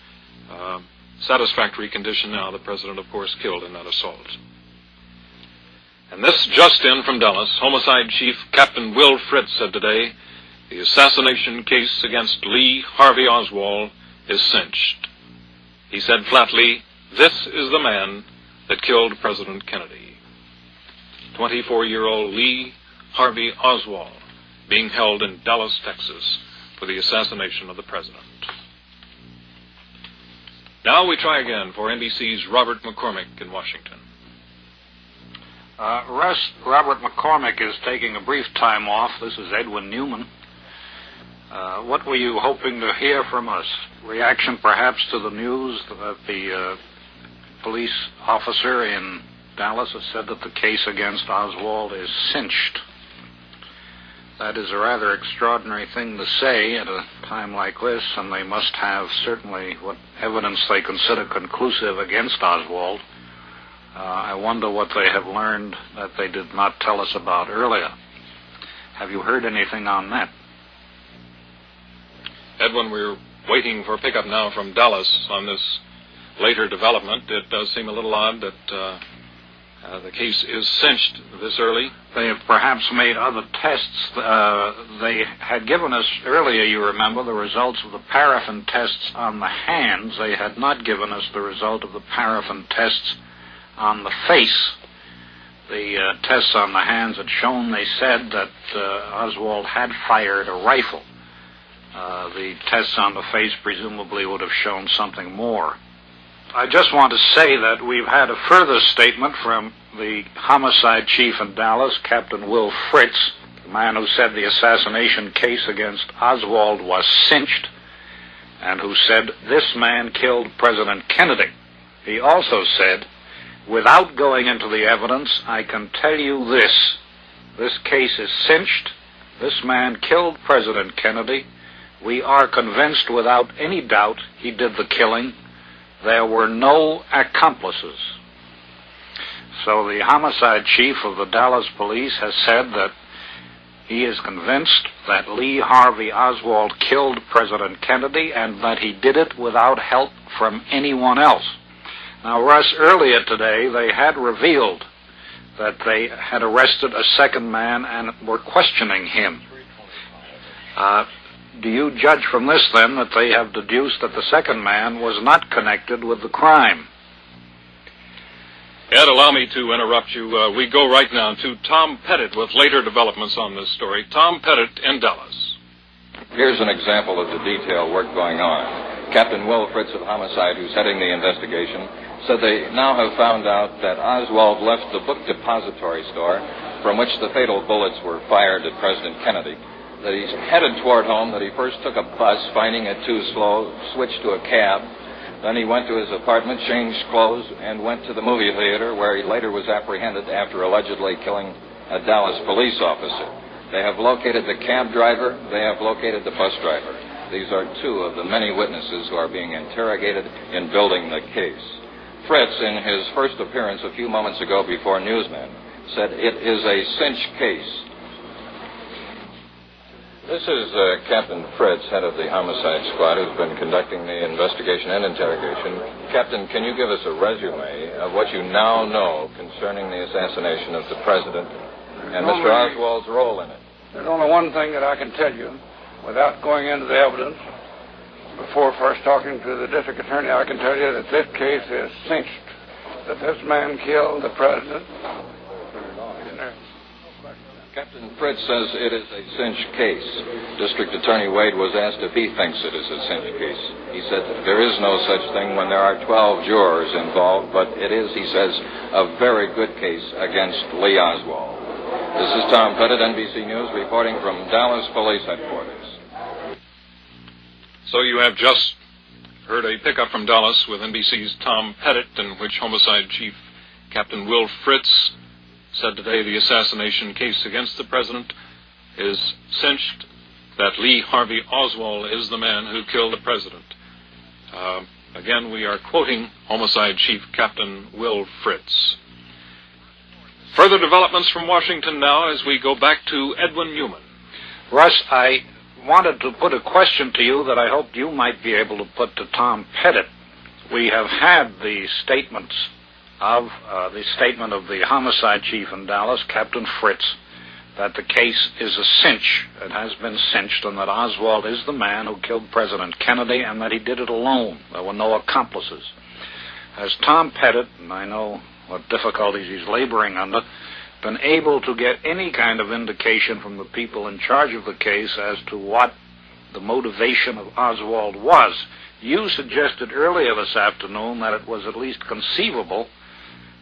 satisfactory condition now. The president, of course, killed in that assault. And this just in from Dallas, Homicide Chief Captain Will Fritz said today, the assassination case against Lee Harvey Oswald is cinched. He said flatly, this is the man that killed President Kennedy. 24-year-old Lee Harvey Oswald, being held in Dallas, Texas, for the assassination of the president. Now we try again for NBC's Robert McCormick in Washington. Robert McCormick is taking a brief time off. This is Edwin Newman. What were you hoping to hear from us? Reaction perhaps to the news that the police officer in Dallas has said that the case against Oswald is cinched. That is a rather extraordinary thing to say at a time like this, and they must have certainly what evidence they consider conclusive against Oswald. I wonder what they have learned that they did not tell us about earlier. Have you heard anything on that? Edwin, we're waiting for pickup now from Dallas on this later development. It does seem a little odd that the case is cinched this early. They have perhaps made other tests. They had given us earlier, you remember, the results of the paraffin tests on the hands. They had not given us the result of the paraffin tests on the face. The tests on the hands had shown, they said, that Oswald had fired a rifle. The tests on the face presumably would have shown something more. I just want to say that we've had a further statement from the homicide chief in Dallas, Captain Will Fritz, the man who said the assassination case against Oswald was cinched, and who said this man killed President Kennedy. He also said, without going into the evidence, I can tell you this case is cinched. This man killed President Kennedy. We are convinced without any doubt he did the killing. There were no accomplices. So the homicide chief of the Dallas police has said that he is convinced that Lee Harvey Oswald killed President Kennedy and that he did it without help from anyone else. Now, Russ, earlier today they had revealed that they had arrested a second man and were questioning him. Do you judge from this, then, that they have deduced that the second man was not connected with the crime? Ed, allow me to interrupt you. We go right now to Tom Pettit with later developments on this story. Tom Pettit in Dallas. Here's an example of the detail work going on. Captain Will Fritz of Homicide, who's heading the investigation, said they now have found out that Oswald left the book depository store from which the fatal bullets were fired at President Kennedy, that he's headed toward home, that he first took a bus, finding it too slow, switched to a cab. Then he went to his apartment, changed clothes, and went to the movie theater, where he later was apprehended after allegedly killing a Dallas police officer. They have located the cab driver. They have located the bus driver. These are two of the many witnesses who are being interrogated in building the case. Fritz, in his first appearance a few moments ago before newsmen, said it is a cinch case. This is Captain Fritz, head of the homicide squad, who's been conducting the investigation and interrogation. Captain, can you give us a resume of what you now know concerning the assassination of the president and Mr. Oswald's role in it? There's only one thing that I can tell you, without going into the evidence. Before first talking to the district attorney, I can tell you that this case is cinched, that this man killed the president. Captain Fritz says it is a cinch case. District Attorney Wade was asked if he thinks it is a cinch case. He said that there is no such thing when there are 12 jurors involved, but it is, he says, a very good case against Lee Oswald. This is Tom Pettit, NBC News, reporting from Dallas Police Headquarters. So you have just heard a pickup from Dallas with NBC's Tom Pettit, in which homicide chief Captain Will Fritz said today the assassination case against the president is cinched, that Lee Harvey Oswald is the man who killed the president. Again, we are quoting homicide chief Captain Will Fritz. Further developments from Washington now as we go back to Edwin Newman. Russ, I wanted to put a question to you that I hoped you might be able to put to Tom Pettit. We have had the statement of the homicide chief in Dallas, Captain Fritz, that the case is a cinch. It has been cinched, and that Oswald is the man who killed President Kennedy, and that he did it alone. There were no accomplices. As Tom Pettit, and I know what difficulties he's laboring under, been able to get any kind of indication from the people in charge of the case as to what the motivation of Oswald was. You suggested earlier this afternoon that it was at least conceivable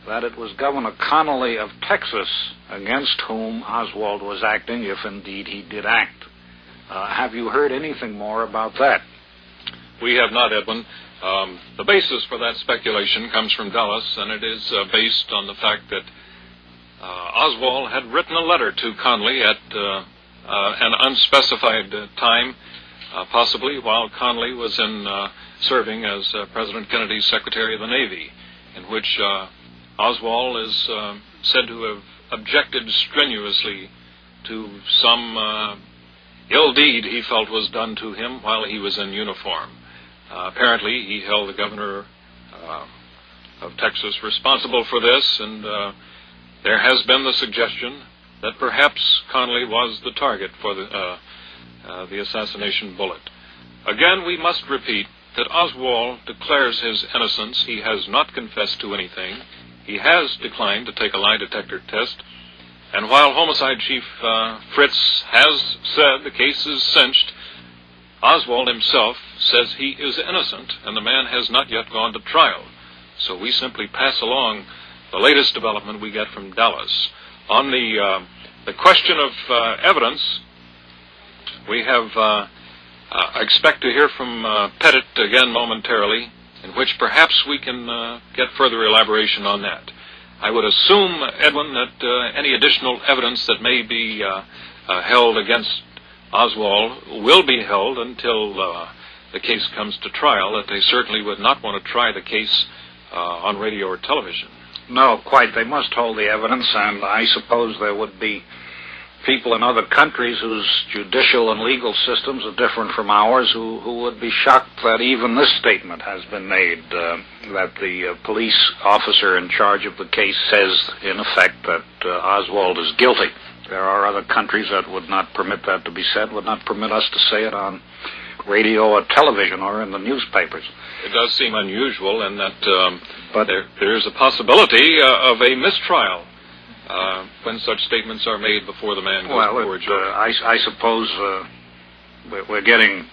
that it was Governor Connolly of Texas against whom Oswald was acting, if indeed he did act. Have you heard anything more about that? We have not, Edwin. The basis for that speculation comes from Dallas, and it is based on the fact that Oswald had written a letter to Connolly at an unspecified time, possibly while Connolly was serving as President Kennedy's Secretary of the Navy, in which Oswald is said to have objected strenuously to some ill deed he felt was done to him while he was in uniform. Apparently, he held the governor of Texas responsible for this, and there has been the suggestion that perhaps Connolly was the target for the assassination bullet. Again, we must repeat that Oswald declares his innocence. He has not confessed to anything. He has declined to take a lie detector test. And while Homicide Chief Fritz has said the case is cinched, Oswald himself says he is innocent, and the man has not yet gone to trial. So we simply pass along the latest development we get from Dallas. On the question of evidence, we have expect to hear from Pettit again momentarily, in which perhaps we can get further elaboration on that. I would assume, Edwin, that any additional evidence that may be held against Oswald will be held until the case comes to trial, that they certainly would not want to try the case on radio or television. No, quite. They must hold the evidence, and I suppose there would be people in other countries whose judicial and legal systems are different from ours who would be shocked that even this statement has been made, that the police officer in charge of the case says, in effect, that Oswald is guilty. There are other countries that would not permit that to be said, would not permit us to say it on radio or television or in the newspapers. It does seem unusual in that but there is a possibility of a mistrial when such statements are made before the man goes before a jury. I suppose we're getting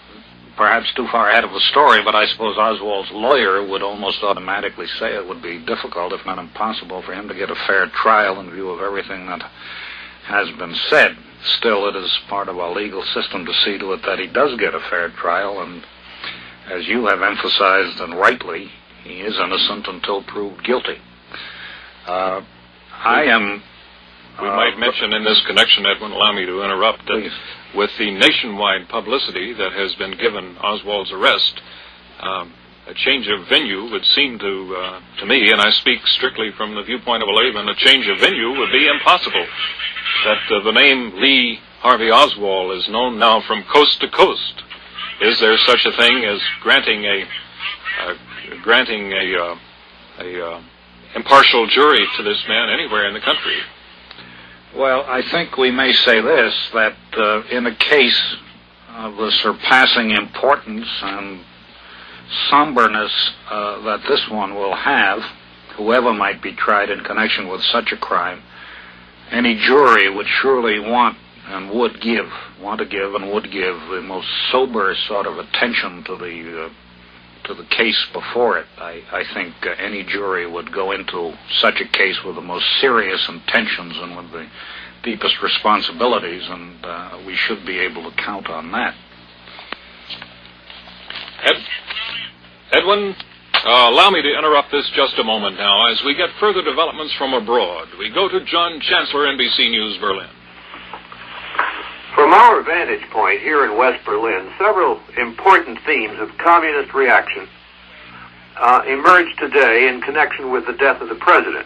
perhaps too far ahead of the story, but I suppose Oswald's lawyer would almost automatically say it would be difficult, if not impossible, for him to get a fair trial in view of everything that has been said. Still, it is part of our legal system to see to it that he does get a fair trial, and as you have emphasized, and rightly, he is innocent until proved guilty. We might mention in this connection, Edwin, allow me to interrupt, that with the nationwide publicity that has been given Oswald's arrest, a change of venue would seem to me, and I speak strictly from the viewpoint of a layman, a change of venue would be impossible. That the name Lee Harvey Oswald is known now from coast to coast. Is there such a thing as granting a impartial jury to this man anywhere in the country? Well, I think we may say this, that in a case of the surpassing importance and somberness that this one will have, whoever might be tried in connection with such a crime, any jury would surely want to give the most sober sort of attention to the case before it. I think any jury would go into such a case with the most serious intentions and with the deepest responsibilities, and we should be able to count on that. Edwin, allow me to interrupt this just a moment now. As we get further developments from abroad, we go to John Chancellor, NBC News, Berlin. From our vantage point here in West Berlin, several important themes of communist reaction emerged today in connection with the death of the president.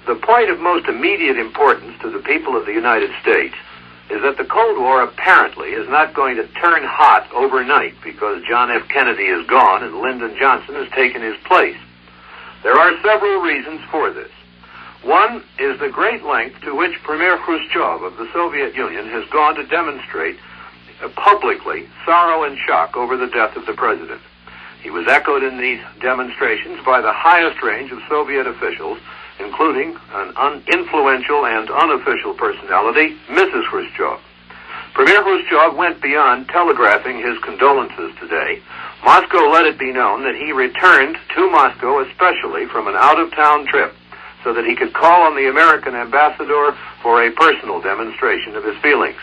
The point of most immediate importance to the people of the United States is that the Cold War apparently is not going to turn hot overnight because John F. Kennedy is gone and Lyndon Johnson has taken his place. There are several reasons for this. One is the great length to which Premier Khrushchev of the Soviet Union has gone to demonstrate publicly sorrow and shock over the death of the president. He was echoed in these demonstrations by the highest range of Soviet officials, including an influential and unofficial personality, Mrs. Khrushchev. Premier Khrushchev went beyond telegraphing his condolences today. Moscow let it be known that he returned to Moscow especially from an out-of-town trip so that he could call on the American ambassador for a personal demonstration of his feelings.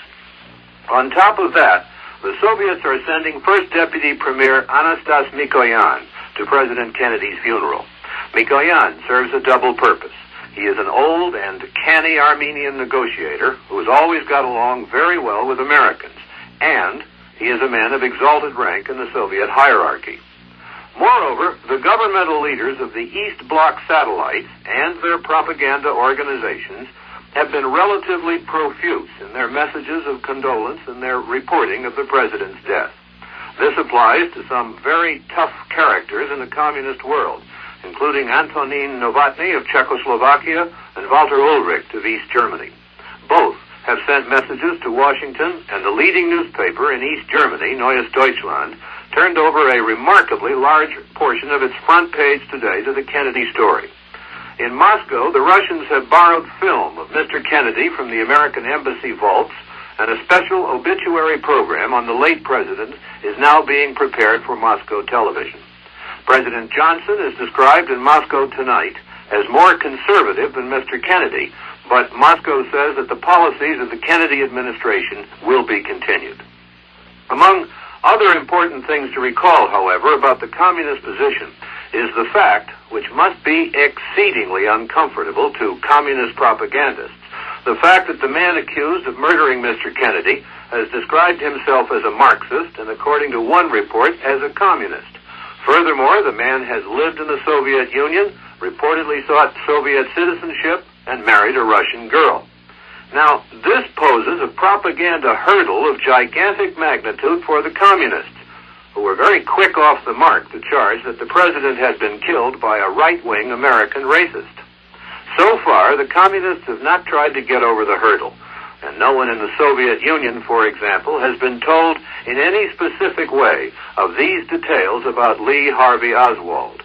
On top of that, the Soviets are sending First Deputy Premier Anastas Mikoyan to President Kennedy's funeral. Mikoyan serves a double purpose. He is an old and canny Armenian negotiator who has always got along very well with Americans, and he is a man of exalted rank in the Soviet hierarchy. Moreover, the governmental leaders of the East Bloc satellites and their propaganda organizations have been relatively profuse in their messages of condolence and their reporting of the president's death. This applies to some very tough characters in the communist world, including Antonin Novotny of Czechoslovakia and Walter Ulrich of East Germany. Both have sent messages to Washington, and the leading newspaper in East Germany, Neues Deutschland, turned over a remarkably large portion of its front page today to the Kennedy story. In Moscow, the Russians have borrowed film of Mr. Kennedy from the American embassy vaults, and a special obituary program on the late president is now being prepared for Moscow television. President Johnson is described in Moscow tonight as more conservative than Mr. Kennedy, but Moscow says that the policies of the Kennedy administration will be continued. Among other important things to recall, however, about the communist position is the fact, which must be exceedingly uncomfortable to communist propagandists, the fact that the man accused of murdering Mr. Kennedy has described himself as a Marxist and, according to one report, as a communist. Furthermore, the man has lived in the Soviet Union, reportedly sought Soviet citizenship, and married a Russian girl. Now, this poses a propaganda hurdle of gigantic magnitude for the communists, who were very quick off the mark to charge that the president had been killed by a right-wing American racist. So far, the communists have not tried to get over the hurdle, and no one in the Soviet Union, for example, has been told in any specific way of these details about Lee Harvey Oswald.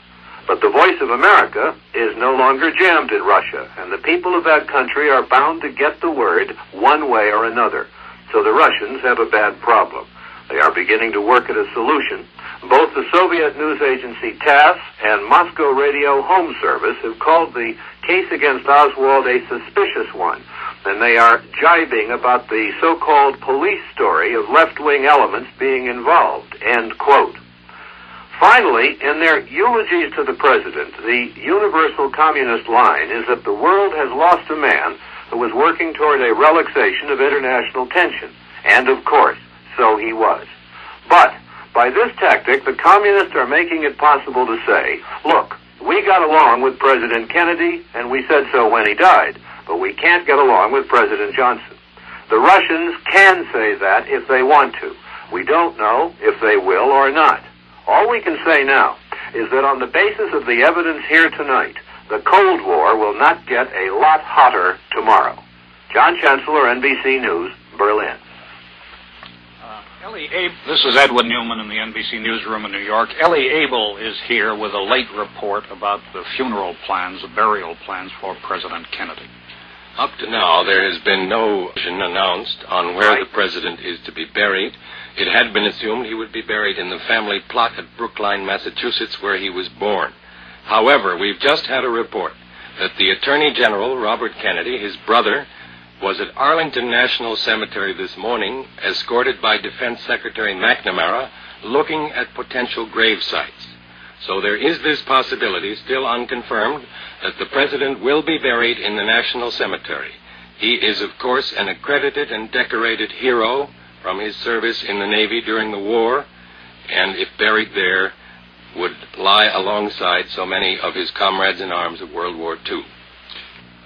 But the voice of America is no longer jammed in Russia, and the people of that country are bound to get the word one way or another. So the Russians have a bad problem. They are beginning to work at a solution. Both the Soviet news agency TASS and Moscow Radio Home Service have called the case against Oswald a suspicious one, and they are jibing about the so-called police story of left-wing elements being involved, end quote. Finally, in their eulogies to the president, the universal communist line is that the world has lost a man who was working toward a relaxation of international tension. And of course, so he was. But by this tactic, the communists are making it possible to say, look, we got along with President Kennedy, and we said so when he died, but we can't get along with President Johnson. The Russians can say that if they want to. We don't know if they will or not. All we can say now is that on the basis of the evidence here tonight, the Cold War will not get a lot hotter tomorrow. John Chancellor, NBC News, Berlin. This is Edwin Newman in the NBC newsroom in New York. Ellie Abel is here with a late report about the funeral plans, the burial plans for President Kennedy. Up to now, there has been no decision announced on where the president is to be buried. It had been assumed he would be buried in the family plot at Brookline, Massachusetts, where he was born. However, we've just had a report that the Attorney General, Robert Kennedy, his brother, was at Arlington National Cemetery this morning, escorted by Defense Secretary McNamara, looking at potential grave sites. So there is this possibility, still unconfirmed, that the president will be buried in the National Cemetery. He is, of course, an accredited and decorated hero from his service in the Navy during the war, and if buried there, would lie alongside so many of his comrades in arms of World War II.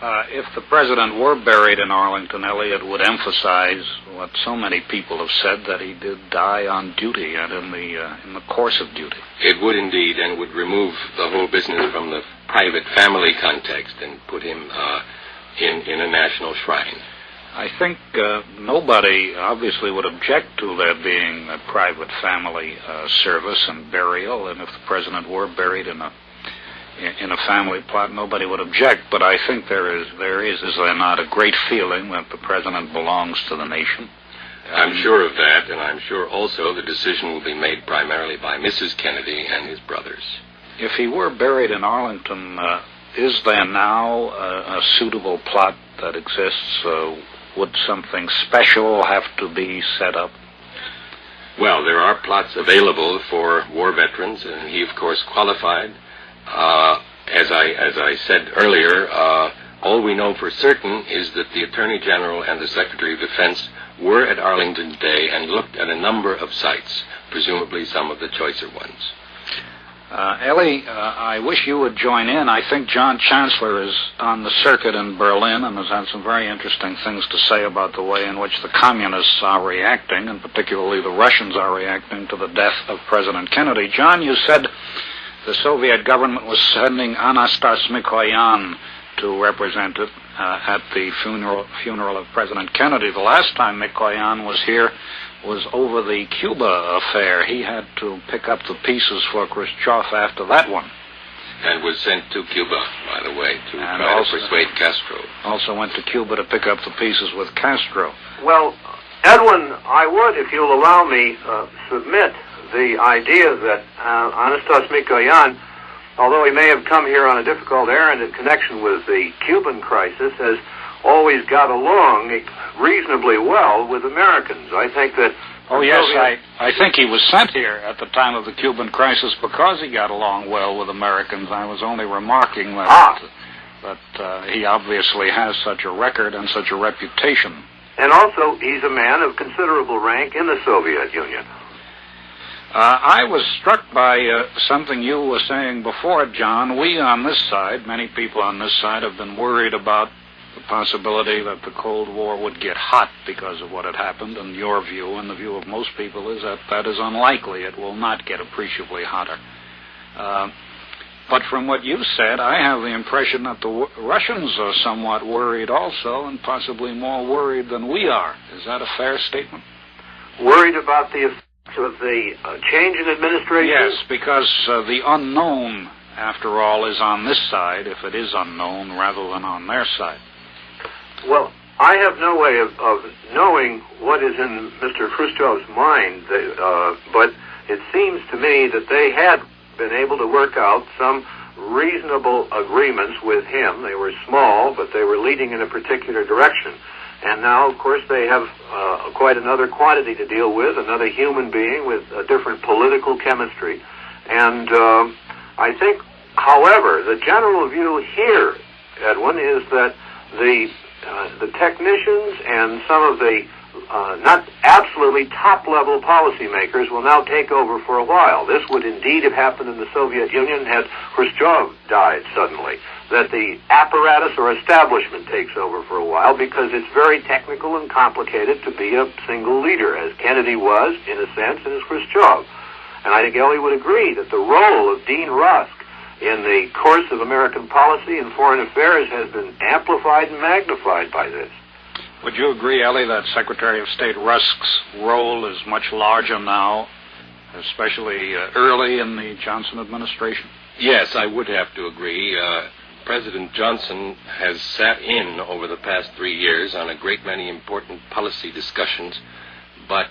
If the president were buried in Arlington, Elliot would emphasize what so many people have said, that he did die on duty and in the course of duty. It would indeed, and would remove the whole business from the private family context and put him in a national shrine. I think nobody obviously would object to there being a private family service and burial, and if the president were buried in in a family plot, nobody would object. But I think there is there not, a great feeling that the president belongs to the nation. I'm sure of that, and I'm sure also the decision will be made primarily by Mrs. Kennedy and his brothers. If he were buried in Arlington, is there now a suitable plot that exists? Would something special have to be set up? Well, there are plots available for war veterans, and he, of course, qualified. As I said earlier, all we know for certain is that the Attorney General and the Secretary of Defense were at Arlington today and looked at a number of sites, presumably some of the choicer ones. Ellie, I wish you would join in. I think John Chancellor is on the circuit in Berlin and has had some very interesting things to say about the way in which the communists are reacting, and particularly the Russians are reacting to the death of President Kennedy. John, you said the Soviet government was sending Anastas Mikoyan to represent it at the funeral of President Kennedy. The last time Mikoyan was here was over the Cuba affair. He had to pick up the pieces for Khrushchev after that one. And was sent to Cuba, by the way, to try to persuade Castro. Also went to Cuba to pick up the pieces with Castro. Well, Edwin, I would, if you'll allow me, submit the idea that Anastas Mikoyan, although he may have come here on a difficult errand in connection with the Cuban crisis, has always got along reasonably well with Americans. I think that... Oh, yes, I think he was sent here at the time of the Cuban crisis because he got along well with Americans. I was only remarking that, he obviously has such a record and such a reputation. And also, he's a man of considerable rank in the Soviet Union. I was struck by something you were saying before, John. We on this side, many people on this side, have been worried about the possibility that the Cold War would get hot because of what had happened, and your view and the view of most people is that that is unlikely. It will not get appreciably hotter. But from what you said, I have the impression that the Russians are somewhat worried also, and possibly more worried than we are. Is that a fair statement? Worried about the effects of the change in administration? Yes, because the unknown, after all, is on this side, if it is unknown, rather than on their side. Well, I have no way of knowing what is in Mr. Khrushchev's mind, but it seems to me that they had been able to work out some reasonable agreements with him. They were small, but they were leading in a particular direction. And now, of course, they have quite another quantity to deal with, another human being with a different political chemistry. And I think, however, the general view here, Edwin, is that the technicians and some of the not absolutely top-level policymakers will now take over for a while. This would indeed have happened in the Soviet Union had Khrushchev died suddenly, that the apparatus or establishment takes over for a while because it's very technical and complicated to be a single leader, as Kennedy was, in a sense, and as Khrushchev. And I think Ellie would agree that the role of Dean Rusk in the course of American policy and foreign affairs has been amplified and magnified by this. Would you agree, Ellie, that Secretary of State Rusk's role is much larger now, especially early in the Johnson administration? Yes, I would have to agree. President Johnson has sat in over the past 3 years on a great many important policy discussions, but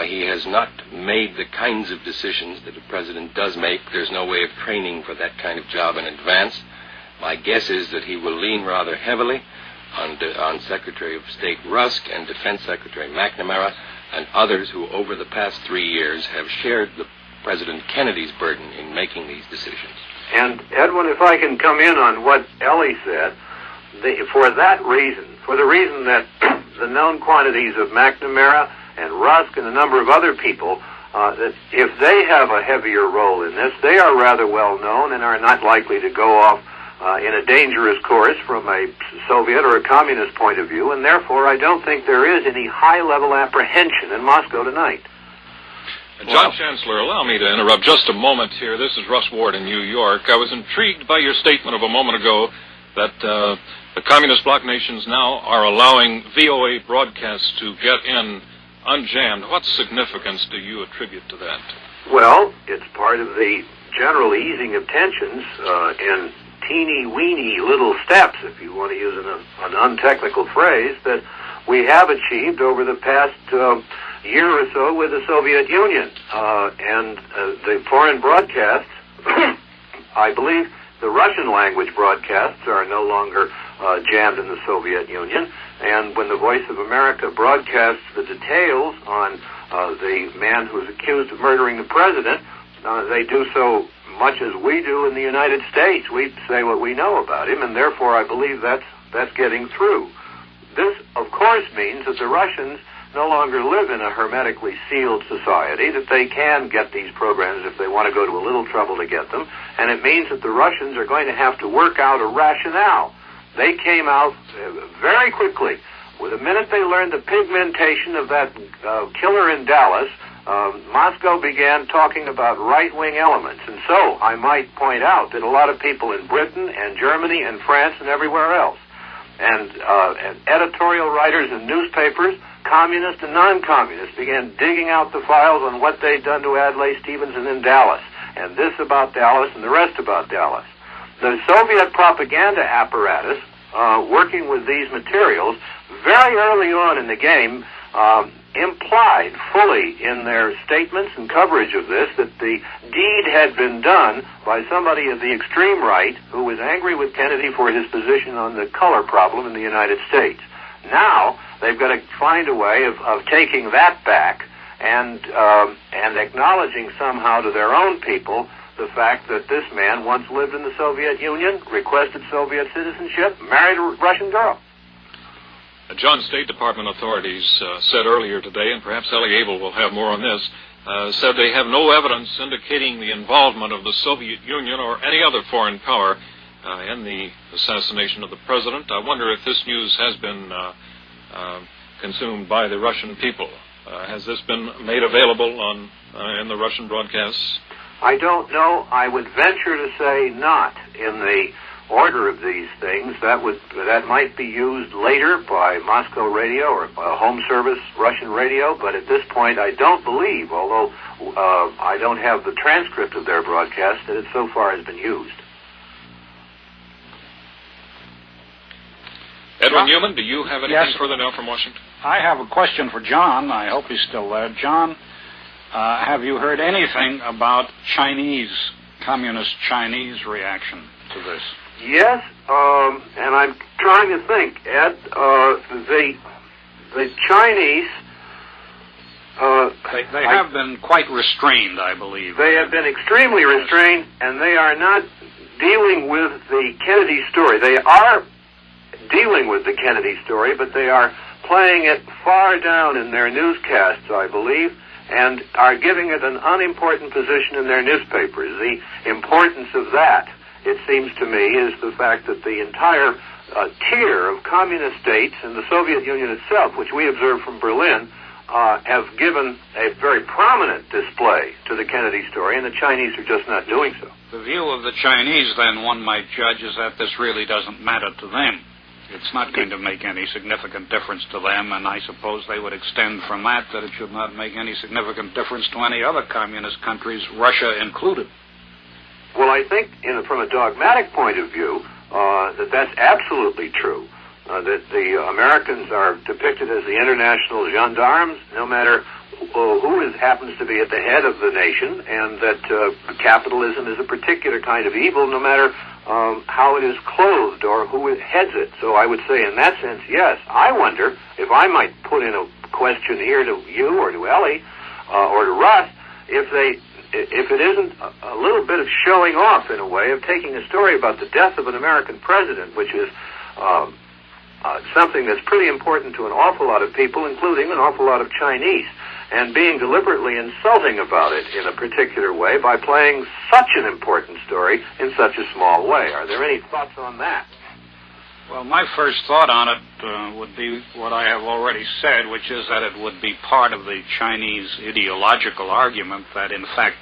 he has not made the kinds of decisions that a president does make. There's no way of training for that kind of job in advance. My guess is that he will lean rather heavily on Secretary of State Rusk and Defense Secretary McNamara and others who over the past 3 years have shared the President Kennedy's burden in making these decisions. And Edwin, if I can come in on what Ellie said, for the reason that the known quantities of McNamara and Rusk and a number of other people, that if they have a heavier role in this, they are rather well known and are not likely to go off in a dangerous course from a Soviet or a communist point of view, and therefore I don't think there is any high-level apprehension in Moscow tonight. John Chancellor, allow me to interrupt just a moment here. This is Russ Ward in New York. I was intrigued by your statement of a moment ago that the communist bloc nations now are allowing VOA broadcasts to get in unjammed. What significance do you attribute to that? Well, it's part of the general easing of tensions in teeny-weeny little steps, if you want to use an untechnical phrase, that we have achieved over the past year or so with the Soviet Union. And the foreign broadcasts, I believe the Russian language broadcasts are no longer jammed in the Soviet Union. And when the Voice of America broadcasts the details on the man who's accused of murdering the president, they do so much as we do in the United States. We say what we know about him, and therefore I believe that's getting through. This, of course, means that the Russians no longer live in a hermetically sealed society, that they can get these programs if they want to go to a little trouble to get them, and it means that the Russians are going to have to work out a rationale. They came out very quickly. With the minute they learned the pigmentation of that killer in Dallas, Moscow began talking about right-wing elements. And so I might point out that a lot of people in Britain and Germany and France and everywhere else, and editorial writers in newspapers, communist and non-communist, began digging out the files on what they'd done to Adlai Stevenson in Dallas, and this about Dallas and the rest about Dallas. The Soviet propaganda apparatus, working with these materials, very early on in the game, implied fully in their statements and coverage of this that the deed had been done by somebody of the extreme right who was angry with Kennedy for his position on the color problem in the United States. Now, they've got to find a way of taking that back and acknowledging somehow to their own people the fact that this man once lived in the Soviet Union, requested Soviet citizenship, married a Russian girl. John, State Department authorities said earlier today, and perhaps Ellie Abel will have more on this, said they have no evidence indicating the involvement of the Soviet Union or any other foreign power in the assassination of the president. I wonder if this news has been consumed by the Russian people. Has this been made available in the Russian broadcasts? I don't know. I would venture to say not in the order of these things. That might be used later by Moscow radio or home service Russian radio, but at this point I don't believe, although I don't have the transcript of their broadcast, that it so far has been used. Edwin Newman, do you have anything further now from Washington? I have a question for John. I hope he's still there. John, have you heard anything about communist Chinese reaction to this? Yes, and I'm trying to think, Ed. The Chinese... They have been quite restrained, I believe. They have been extremely restrained, and they are not dealing with the Kennedy story. They are dealing with the Kennedy story, but they are playing it far down in their newscasts, I believe, and are giving it an unimportant position in their newspapers. The importance of that, it seems to me, is the fact that the entire tier of communist states and the Soviet Union itself, which we observed from Berlin, have given a very prominent display to the Kennedy story, and the Chinese are just not doing so. The view of the Chinese, then, one might judge, is that this really doesn't matter to them. It's not going to make any significant difference to them, and I suppose they would extend from that it should not make any significant difference to any other communist countries, Russia included. Well, I think, from a dogmatic point of view, that's absolutely true. That the Americans are depicted as the international gendarmes, no matter who happens to be at the head of the nation, and that capitalism is a particular kind of evil, no matter how it is clothed or who heads it. So I would say in that sense, yes. I wonder if I might put in a question here to you or to Ellie or to Russ, if it isn't a little bit of showing off in a way of taking a story about the death of an American president, which is something that's pretty important to an awful lot of people, including an awful lot of Chinese, and being deliberately insulting about it in a particular way by playing such an important story in such a small way. Are there any thoughts on that? Well, my first thought on it would be what I have already said, which is that it would be part of the Chinese ideological argument that, in fact,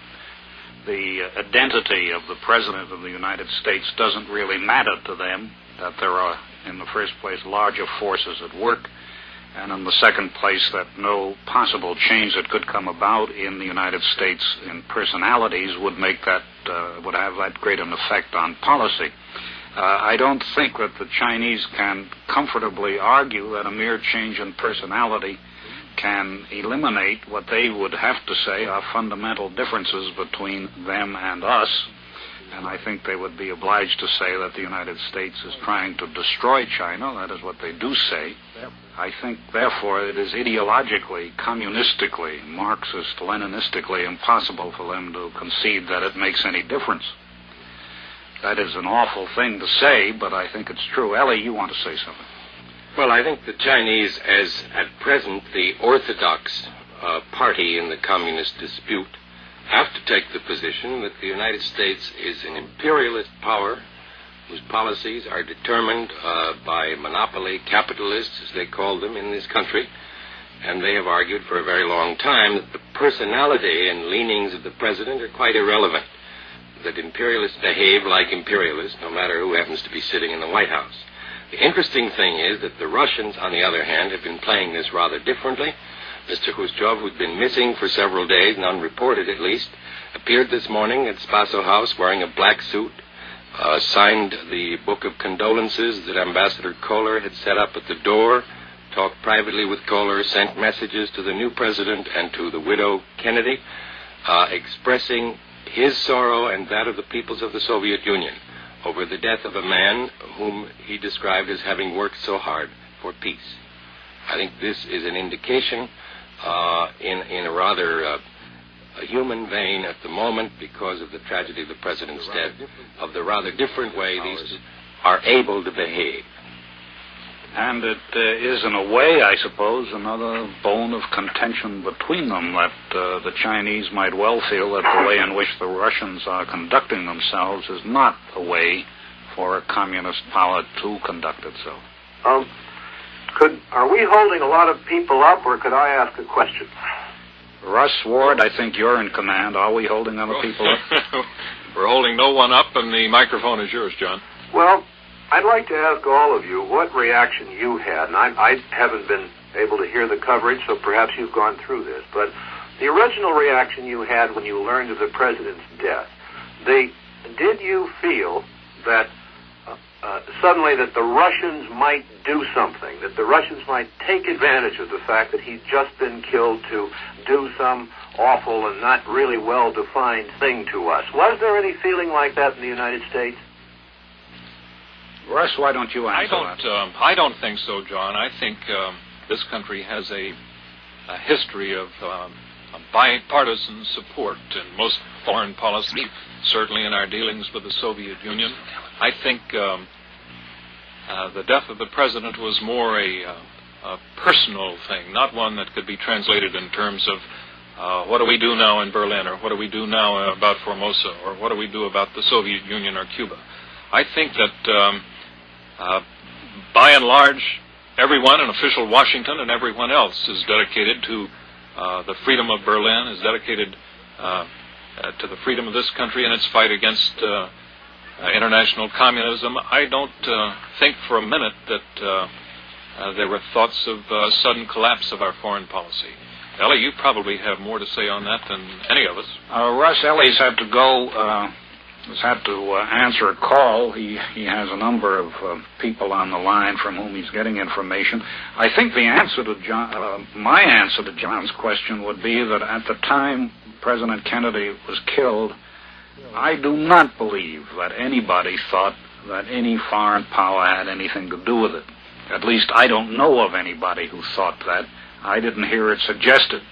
the identity of the President of the United States doesn't really matter to them, that there are, in the first place, larger forces at work, And in the second place, that no possible change that could come about in the United States in personalities would make that, would have that great an effect on policy. I don't think that the Chinese can comfortably argue that a mere change in personality can eliminate what they would have to say are fundamental differences between them and us. And I think they would be obliged to say that the United States is trying to destroy China. That is what they do say. I think, therefore, it is ideologically, communistically, Marxist, Leninistically impossible for them to concede that it makes any difference. That is an awful thing to say, but I think it's true. Ellie, you want to say something? Well, I think the Chinese, as at present the orthodox party in the communist dispute, have to take the position that the United States is an imperialist power whose policies are determined by monopoly capitalists, as they call them in this country. And they have argued for a very long time that the personality and leanings of the president are quite irrelevant, that imperialists behave like imperialists, no matter who happens to be sitting in the White House. The interesting thing is that the Russians, on the other hand, have been playing this rather differently. Mr. Khrushchev, who'd been missing for several days, and unreported at least, appeared this morning at Spaso House wearing a black suit, signed the book of condolences that Ambassador Kohler had set up at the door, talked privately with Kohler, sent messages to the new president and to the widow Kennedy, expressing his sorrow and that of the peoples of the Soviet Union over the death of a man whom he described as having worked so hard for peace. I think this is an indication in a rather a human vein at the moment, because of the tragedy of the president's death, of the rather different way these are able to behave. And it is, in a way, I suppose, another bone of contention between them, that the Chinese might well feel that the way in which the Russians are conducting themselves is not a way for a communist power to conduct itself. Are we holding a lot of people up, or could I ask a question? Russ Ward, I think you're in command. Are we holding other people up? We're holding no one up, and the microphone is yours, John. Well, I'd like to ask all of you what reaction you had. And I haven't been able to hear the coverage, so perhaps you've gone through this. But the original reaction you had when you learned of the president's death, did you feel that suddenly that the Russians might do something, that the Russians might take advantage of the fact that he'd just been killed to do some awful and not really well-defined thing to us? Was there any feeling like that in the United States? Russ, why don't you answer that? I don't think so, John. I think this country has a history of bipartisan support in most foreign policy, certainly in our dealings with the Soviet Union. I think the death of the president was more a personal thing, not one that could be translated in terms of what do we do now in Berlin, or what do we do now about Formosa, or what do we do about the Soviet Union or Cuba. I think that by and large, everyone in official Washington and everyone else is dedicated to the freedom of Berlin, is dedicated to the freedom of this country in its fight against international communism. I don't think for a minute that there were thoughts of sudden collapse of our foreign policy. Ellie, you probably have more to say on that than any of us. Russ, Ellie's had to go. Has had to answer a call. He has a number of people on the line from whom he's getting information. I think the answer to John, my answer to John's question would be that at the time President Kennedy was killed, I do not believe that anybody thought that any foreign power had anything to do with it. At least I don't know of anybody who thought that. I didn't hear it suggested.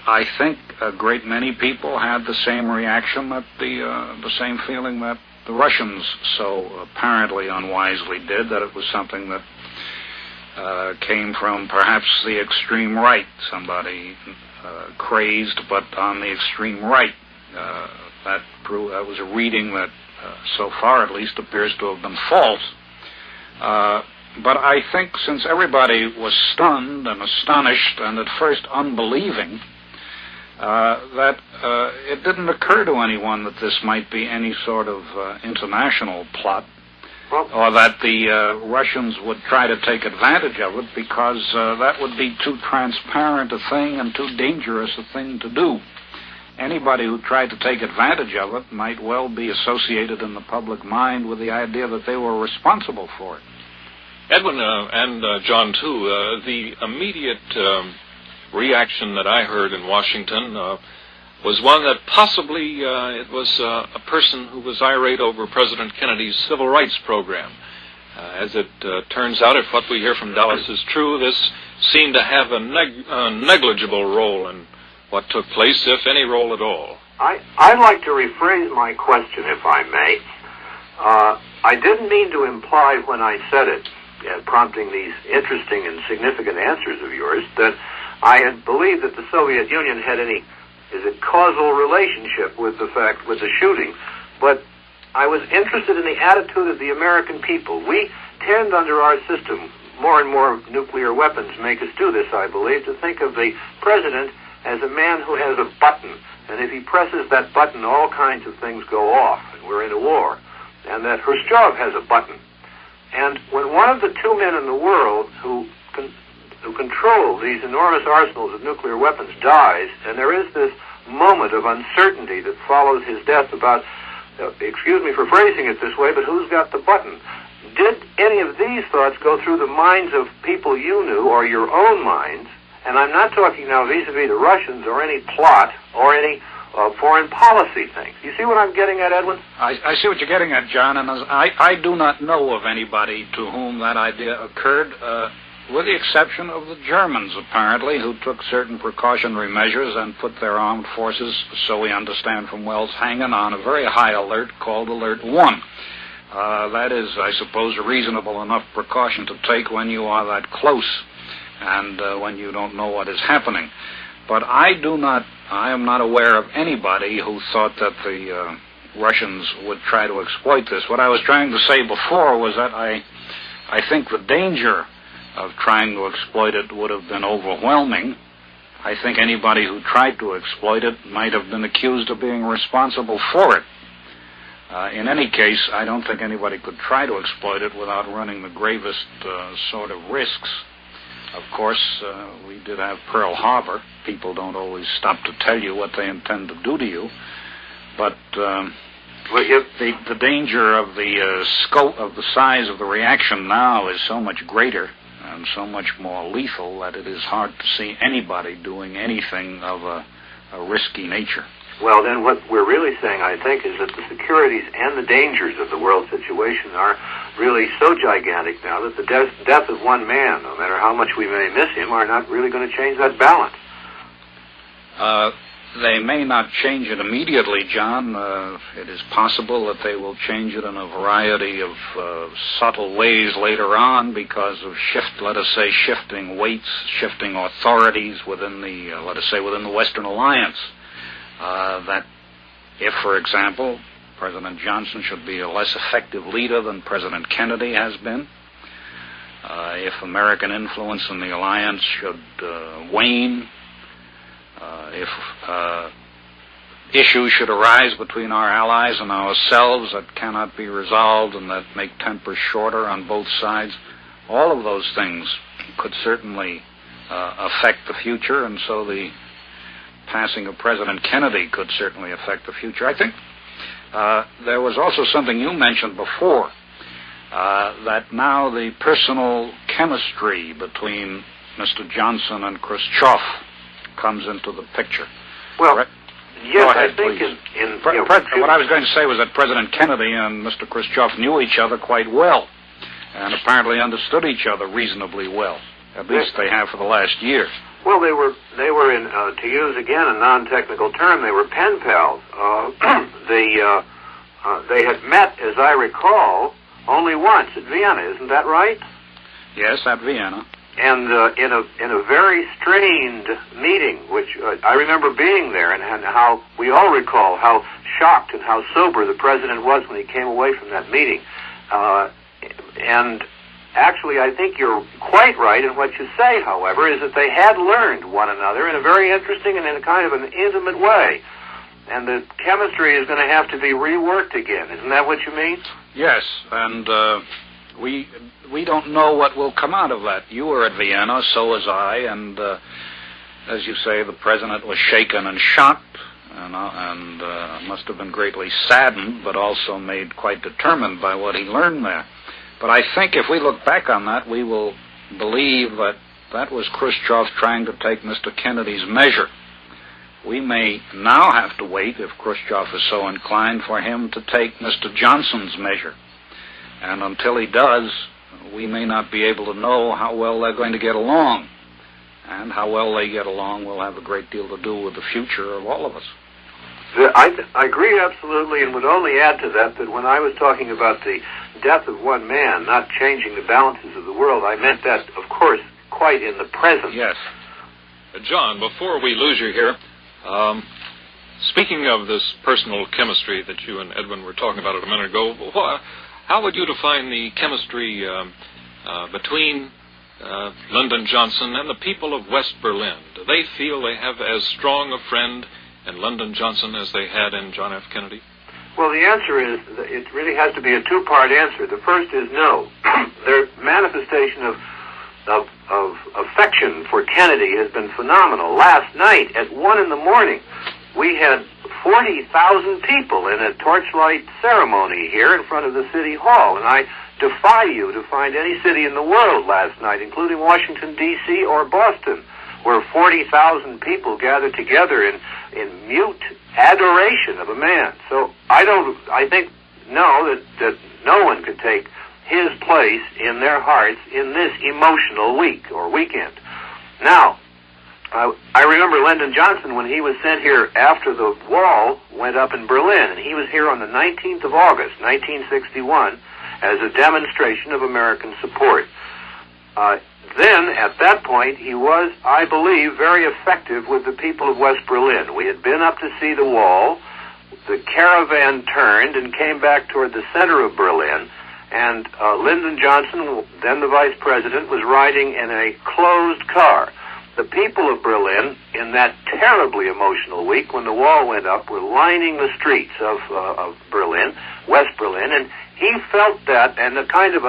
I think a great many people had the same reaction, that the same feeling that the Russians so apparently unwisely did, that it was something that came from perhaps the extreme right, somebody crazed but on the extreme right. That was a reading that so far at least appears to have been false. But I think since everybody was stunned and astonished and at first unbelieving, that it didn't occur to anyone that this might be any sort of international plot. or that the Russians would try to take advantage of it, because that would be too transparent a thing and too dangerous a thing to do. Anybody who tried to take advantage of it might well be associated in the public mind with the idea that they were responsible for it. Edwin and John, too, the immediate reaction that I heard in Washington was one that possibly it was a person who was irate over President Kennedy's civil rights program. As it turns out, if what we hear from Dallas is true, this seemed to have a negligible role in what took place, if any role at all. I'd like to rephrase my question, if I may. I didn't mean to imply when I said it, prompting these interesting and significant answers of yours, that I had believed that the Soviet Union had any, causal relationship with the shooting, but I was interested in the attitude of the American people. We tend, under our system, more and more nuclear weapons make us do this, I believe, to think of the president as a man who has a button, and if he presses that button, all kinds of things go off, and we're in a war, and that Khrushchev has a button. And when one of the two men in the world who control these enormous arsenals of nuclear weapons dies, and there is this moment of uncertainty that follows his death about, excuse me for phrasing it this way, but who's got the button? Did any of these thoughts go through the minds of people you knew or your own minds? And I'm not talking now vis-a-vis the Russians or any plot or any foreign policy things. You see what I'm getting at, Edwin? I see what you're getting at, John, and I do not know of anybody to whom that idea occurred, with the exception of the Germans, apparently, who took certain precautionary measures and put their armed forces, so we understand from Wells, hanging on a very high alert called Alert 1. That is, I suppose, a reasonable enough precaution to take when you are that close and when you don't know what is happening. But I am not aware of anybody who thought that the Russians would try to exploit this. What I was trying to say before was that I think the danger of trying to exploit it would have been overwhelming. I think anybody who tried to exploit it might have been accused of being responsible for it. In any case, I don't think anybody could try to exploit it without running the gravest sort of risks. Of course, we did have Pearl Harbor. People don't always stop to tell you what they intend to do to you. But the danger of the scope of the size of the reaction now is so much greater and so much more lethal that it is hard to see anybody doing anything of a risky nature. Well, then what we're really saying, I think, is that the securities and the dangers of the world situation are really so gigantic now that the death of one man, no matter how much we may miss him, are not really going to change that balance. They may not change it immediately, John. It is possible that they will change it in a variety of subtle ways later on because of shifting weights, shifting authorities within the Western Alliance. That if, for example, President Johnson should be a less effective leader than President Kennedy has been, if American influence in the alliance should wane, if issues should arise between our allies and ourselves that cannot be resolved and that make tempers shorter on both sides, all of those things could certainly affect the future, and so the passing of President Kennedy could certainly affect the future. I think there was also something you mentioned before, that now the personal chemistry between Mr. Johnson and Khrushchev comes into the picture. Well, right? yes, Go ahead, I think please. What I was going to say was that President Kennedy and Mr. Khrushchev knew each other quite well and apparently understood each other reasonably well. At least they have for the last year. Well, they were in, to use again a non-technical term, they were pen pals. They had met, as I recall, only once at Vienna. Isn't that right? Yes, at Vienna. And in a very strained meeting, which I remember being there, and how we all recall how shocked and how sober the president was when he came away from that meeting. And actually, I think you're quite right in what you say, however, is that they had learned one another in a very interesting and in a kind of an intimate way. And the chemistry is going to have to be reworked again. Isn't that what you mean? Yes, and we don't know what will come out of that. You were at Vienna, so was I, and as you say, the president was shaken and shocked, and must have been greatly saddened, but also made quite determined by what he learned there. But I think if we look back on that, we will believe that that was Khrushchev trying to take Mr. Kennedy's measure. We may now have to wait, if Khrushchev is so inclined, for him to take Mr. Johnson's measure. And until he does, we may not be able to know how well they're going to get along. And how well they get along will have a great deal to do with the future of all of us. I agree absolutely, and would only add to that when I was talking about the death of one man not changing the balances of the world, I meant that, of course, quite in the present. Yes. John, before we lose you here, speaking of this personal chemistry that you and Edwin were talking about a minute ago, how would you define the chemistry between Lyndon Johnson and the people of West Berlin? Do they feel they have as strong a friend in Lyndon Johnson as they had in John F. Kennedy? Well, the answer is, it really has to be a two-part answer. The first is no. Their manifestation of affection for Kennedy has been phenomenal. Last night at 1 a.m, we had 40,000 people in a torchlight ceremony here in front of the City Hall, and I defy you to find any city in the world last night, including Washington, D.C. or Boston, where 40,000 people gathered together in mute adoration of a man. So I think that no one could take his place in their hearts in this emotional week or weekend. Now, I remember Lyndon Johnson when he was sent here after the wall went up in Berlin, and he was here on the 19th of August, 1961, as a demonstration of American support. Then, at that point, he was, I believe, very effective with the people of West Berlin. We had been up to see the wall. The caravan turned and came back toward the center of Berlin, and Lyndon Johnson, then the vice president, was riding in a closed car. The people of Berlin, in that terribly emotional week when the wall went up, were lining the streets of Berlin, West Berlin, and he felt that, and the kind of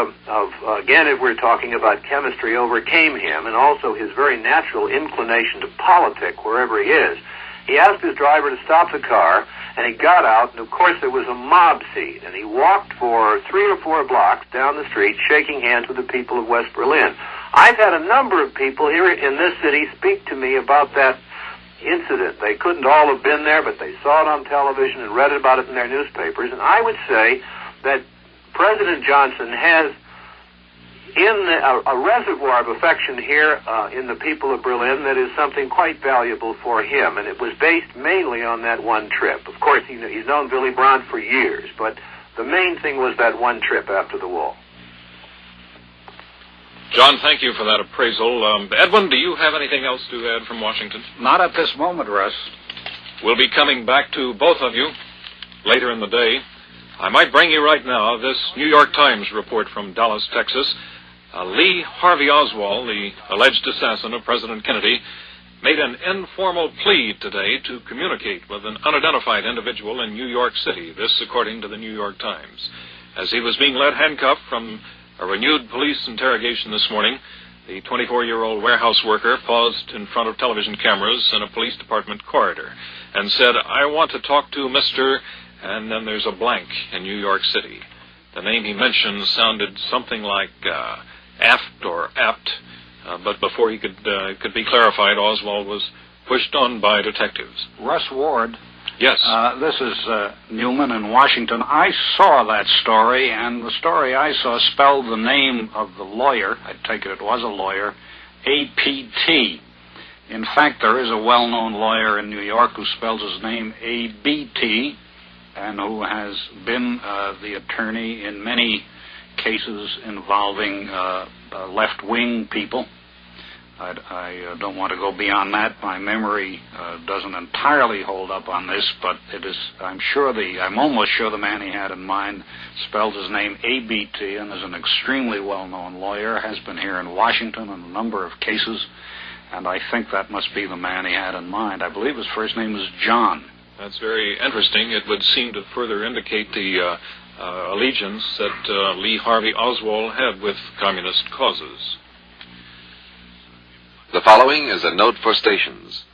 again, if we're talking about chemistry, overcame him, and also his very natural inclination to politic wherever he is. He asked his driver to stop the car, and he got out, and of course there was a mob scene, and he walked for 3 or 4 blocks down the street shaking hands with the people of West Berlin. I've had a number of people here in this city speak to me about that incident. They couldn't all have been there, but they saw it on television and read about it in their newspapers, and I would say that President Johnson has a reservoir of affection here in the people of Berlin that is something quite valuable for him, and it was based mainly on that one trip. Of course, he's known Willy Brandt for years, but the main thing was that one trip after the wall. John, thank you for that appraisal. Edwin, do you have anything else to add from Washington? Not at this moment, Russ. We'll be coming back to both of you later in the day. I might bring you right now this New York Times report from Dallas, Texas. Lee Harvey Oswald, the alleged assassin of President Kennedy, made an informal plea today to communicate with an unidentified individual in New York City. This according to the New York Times. As he was being led handcuffed from a renewed police interrogation this morning, the 24-year-old warehouse worker paused in front of television cameras in a police department corridor and said, "I want to talk to Mr." And then there's a blank in New York City. The name he mentioned sounded something like Aft or Apt, but before he could be clarified, Oswald was pushed on by detectives. Russ Ward. Yes. This is Newman in Washington. I saw that story, and the story I saw spelled the name of the lawyer, I take it was a lawyer, A-P-T. In fact, there is a well-known lawyer in New York who spells his name A-B-T, and who has been the attorney in many cases involving left-wing people. I don't want to go beyond that. My memory doesn't entirely hold up on this, but it is. I'm almost sure the man he had in mind spells his name A-B-T, and is an extremely well-known lawyer. Has been here in Washington in a number of cases, and I think that must be the man he had in mind. I believe his first name is John. That's very interesting. It would seem to further indicate the allegiance that Lee Harvey Oswald had with communist causes. The following is a note for stations.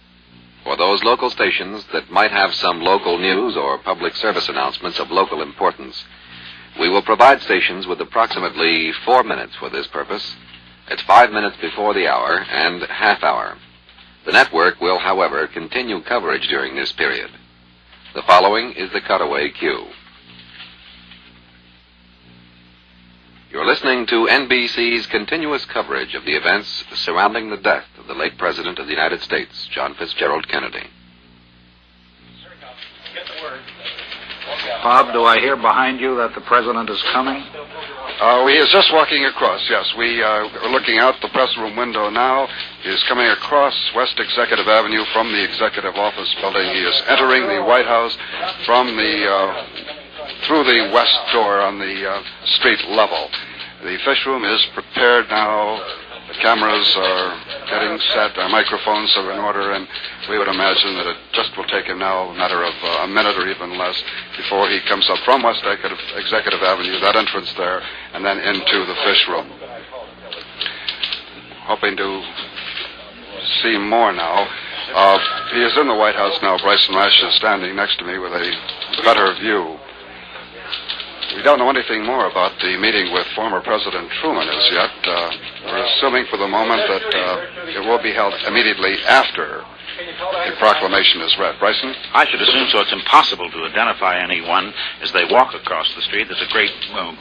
For those local stations that might have some local news or public service announcements of local importance, we will provide stations with approximately 4 minutes for this purpose. It's 5 minutes before the hour and half hour. The network will, however, continue coverage during this period. The following is the cutaway cue. You're listening to NBC's continuous coverage of the events surrounding the death of the late President of the United States, John Fitzgerald Kennedy. Bob, do I hear behind you that the President is coming? He is just walking across, yes. We are looking out the press room window now. He is coming across West Executive Avenue from the Executive Office Building. He is entering the White House from through the west door on the street level. The fish room is prepared now. The cameras are getting set. Our microphones are in order, and we would imagine that it just will take him now a matter of a minute or even less before he comes up from West Executive Avenue, that entrance there, and then into the fish room. Hoping to see more now. He is in the White House now. Bryson Rash is standing next to me with a better view. We don't know anything more about the meeting with former President Truman as yet. We're assuming for the moment that it will be held immediately after the proclamation is read. Bryson? I should assume so. It's impossible to identify anyone as they walk across the street. There's a great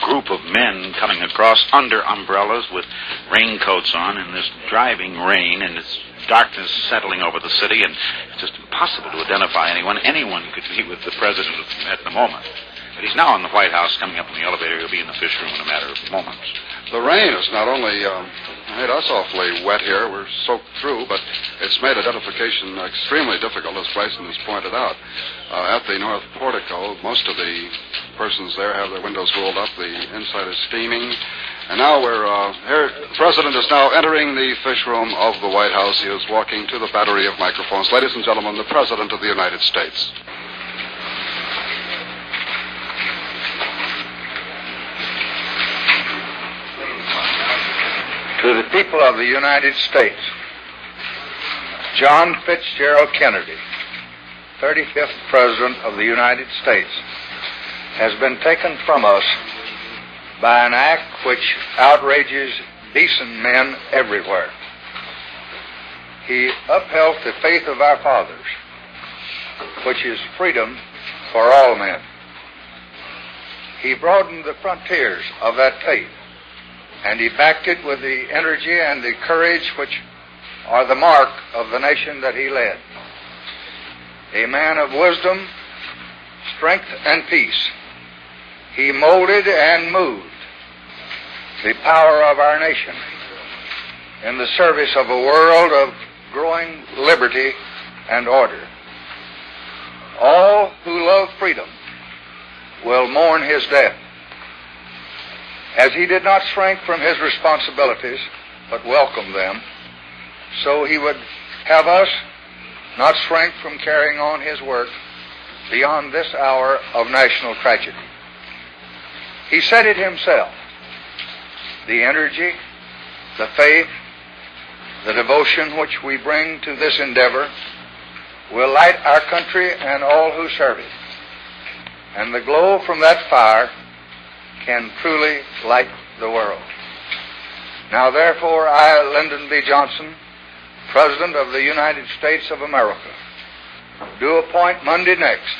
group of men coming across under umbrellas with raincoats on in this driving rain, and it's darkness settling over the city, and it's just impossible to identify anyone. Anyone could be with the President at the moment. But he's now in the White House, coming up in the elevator. He'll be in the fish room in a matter of moments. The rain has not only made us awfully wet here, we're soaked through, but it's made identification extremely difficult, as Bryson has pointed out. At the north portico, most of the persons there have their windows rolled up. The inside is steaming. And now we're here. The President is now entering the fish room of the White House. He is walking to the battery of microphones. Ladies and gentlemen, the President of the United States. To the people of the United States, John Fitzgerald Kennedy, 35th President of the United States, has been taken from us by an act which outrages decent men everywhere. He upheld the faith of our fathers, which is freedom for all men. He broadened the frontiers of that faith, and he backed it with the energy and the courage which are the mark of the nation that he led. A man of wisdom, strength, and peace, he molded and moved the power of our nation in the service of a world of growing liberty and order. All who love freedom will mourn his death. As he did not shrink from his responsibilities, but welcomed them, so he would have us not shrink from carrying on his work beyond this hour of national tragedy. He said it himself. The energy, the faith, the devotion which we bring to this endeavor will light our country and all who serve it. And the glow from that fire can truly light the world. Now, therefore, I, Lyndon B. Johnson, President of the United States of America, do appoint Monday next,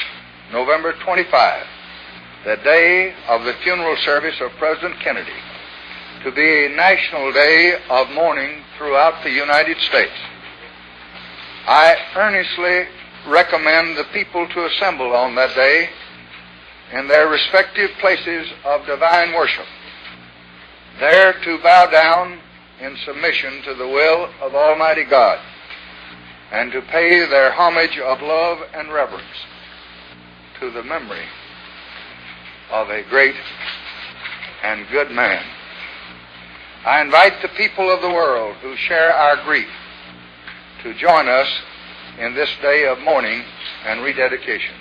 November 25, the day of the funeral service of President Kennedy, to be a national day of mourning throughout the United States. I earnestly recommend the people to assemble on that day in their respective places of divine worship, there to bow down in submission to the will of Almighty God, and to pay their homage of love and reverence to the memory of a great and good man. I invite the people of the world who share our grief to join us in this day of mourning and rededication.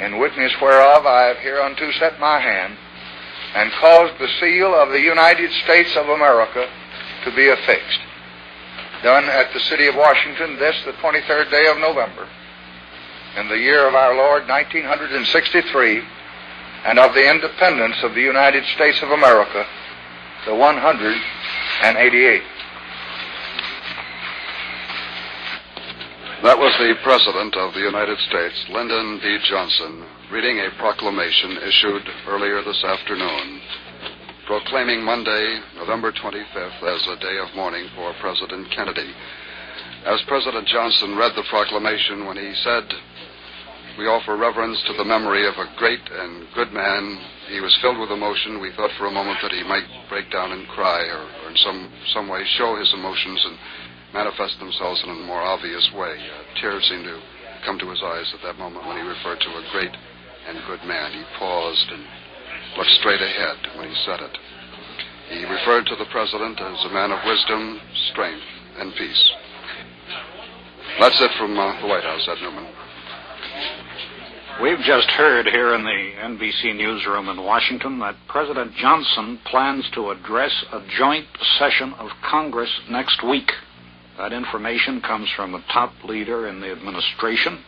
in witness whereof I have hereunto set my hand, and caused the seal of the United States of America to be affixed. Done at the city of Washington, this the 23rd day of November, in the year of our Lord 1963, and of the independence of the United States of America, the 188th. That was the President of the United States, Lyndon B. Johnson, reading a proclamation issued earlier this afternoon, proclaiming Monday, November 25th, as a day of mourning for President Kennedy. As President Johnson read the proclamation, when he said, "We offer reverence to the memory of a great and good man," he was filled with emotion. We thought for a moment that he might break down and cry, or in some way show his emotions and manifest themselves in a more obvious way. Tears seemed to come to his eyes at that moment when he referred to a great and good man. He paused and looked straight ahead when he said it. He referred to the President as a man of wisdom, strength, and peace. That's it from the White House, Ed Newman. We've just heard here in the NBC newsroom in Washington that President Johnson plans to address a joint session of Congress next week. That information comes from a top leader in the administration.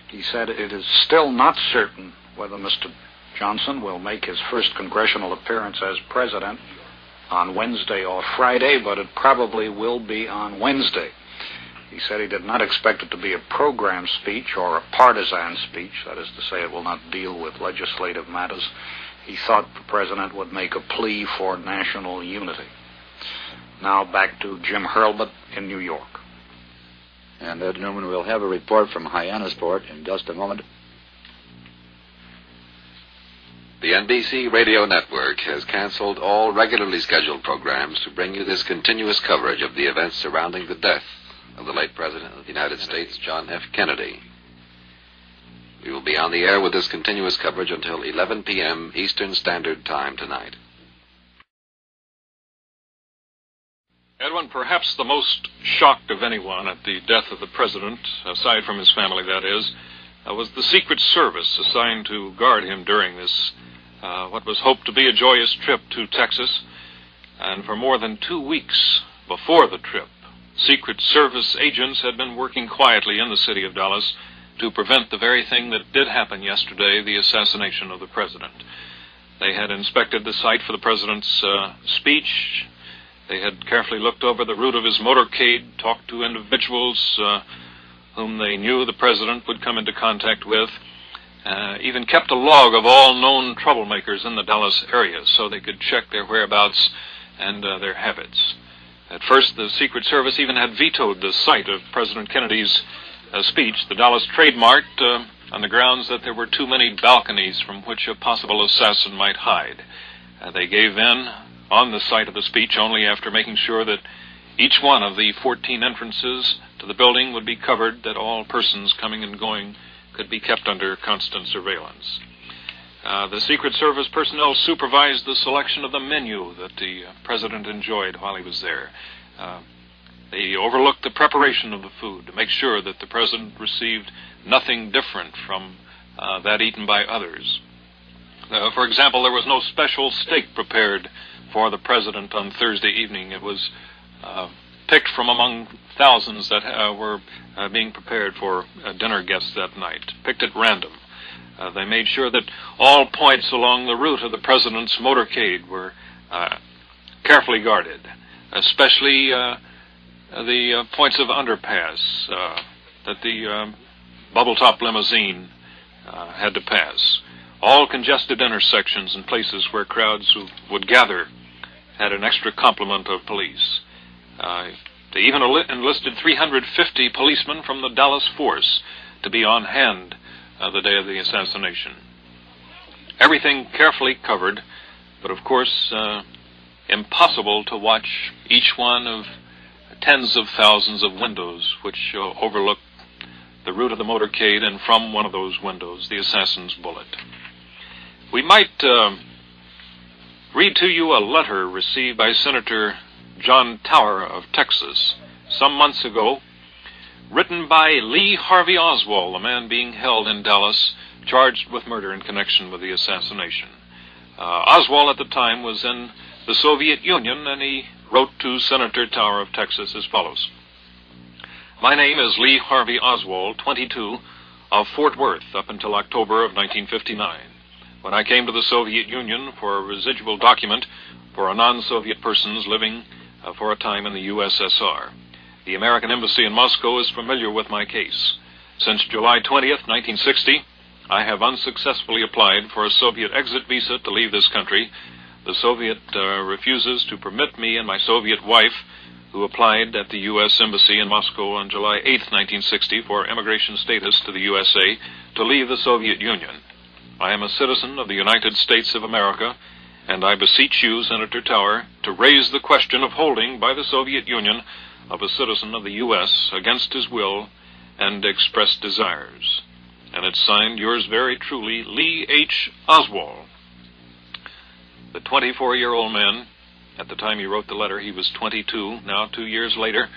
He said it is still not certain whether Mr. Johnson will make his first congressional appearance as president on Wednesday or Friday, but it probably will be on Wednesday. He said he did not expect it to be a program speech or a partisan speech. That is to say, it will not deal with legislative matters. He thought the president would make a plea for national unity. Now back to Jim Hurlbut in New York. And Ed Newman will have a report from Hyannisport in just a moment. The NBC radio network has canceled all regularly scheduled programs to bring you this continuous coverage of the events surrounding the death of the late President of the United States, John F. Kennedy. We will be on the air with this continuous coverage until 11 p.m. Eastern Standard Time tonight. Edwin, perhaps the most shocked of anyone at the death of the President, aside from his family, that is, was the Secret Service assigned to guard him during this, what was hoped to be a joyous trip to Texas. And for more than 2 weeks before the trip, Secret Service agents had been working quietly in the city of Dallas to prevent the very thing that did happen yesterday, the assassination of the President. They had inspected the site for the President's speech. They had carefully looked over the route of his motorcade, talked to individuals whom they knew the President would come into contact with, even kept a log of all known troublemakers in the Dallas area so they could check their whereabouts and their habits. At first, the Secret Service even had vetoed the site of President Kennedy's speech, the Dallas Trade Mart, on the grounds that there were too many balconies from which a possible assassin might hide. They gave in on the site of the speech only after making sure that each one of the 14 entrances to the building would be covered, that all persons coming and going could be kept under constant surveillance. The Secret Service personnel supervised the selection of the menu that the President enjoyed while he was there. They overlooked the preparation of the food to make sure that the President received nothing different from that eaten by others. For example, there was no special steak prepared for the President on Thursday evening. It was picked from among thousands that were being prepared for dinner guests that night, picked at random. They made sure that all points along the route of the President's motorcade were carefully guarded, especially the points of underpass that the bubble-top limousine had to pass. All congested intersections and places where crowds would gather had an extra complement of police. They even enlisted 350 policemen from the Dallas force to be on hand the day of the assassination. Everything carefully covered, but of course impossible to watch each one of tens of thousands of windows which overlook the route of the motorcade, and from one of those windows the assassin's bullet. We might read to you a letter received by Senator John Tower of Texas some months ago, written by Lee Harvey Oswald, a man being held in Dallas charged with murder in connection with the assassination. Oswald at the time was in the Soviet Union, and he wrote to Senator Tower of Texas as follows. My name is Lee Harvey Oswald, 22, of Fort Worth up until October of 1959, when I came to the Soviet Union for a residual document for a non-Soviet persons living for a time in the USSR. The American Embassy in Moscow is familiar with my case. Since July 20th, 1960, I have unsuccessfully applied for a Soviet exit visa to leave this country. The Soviet refuses to permit me and my Soviet wife, who applied at the U.S. Embassy in Moscow on July 8, 1960, for immigration status to the USA, to leave the Soviet Union. I am a citizen of the United States of America, and I beseech you, Senator Tower, to raise the question of holding by the Soviet Union of a citizen of the U.S. against his will and expressed desires. And it's signed, yours very truly, Lee H. Oswald. The 24-year-old man, at the time he wrote the letter, he was 22, now 2 years later,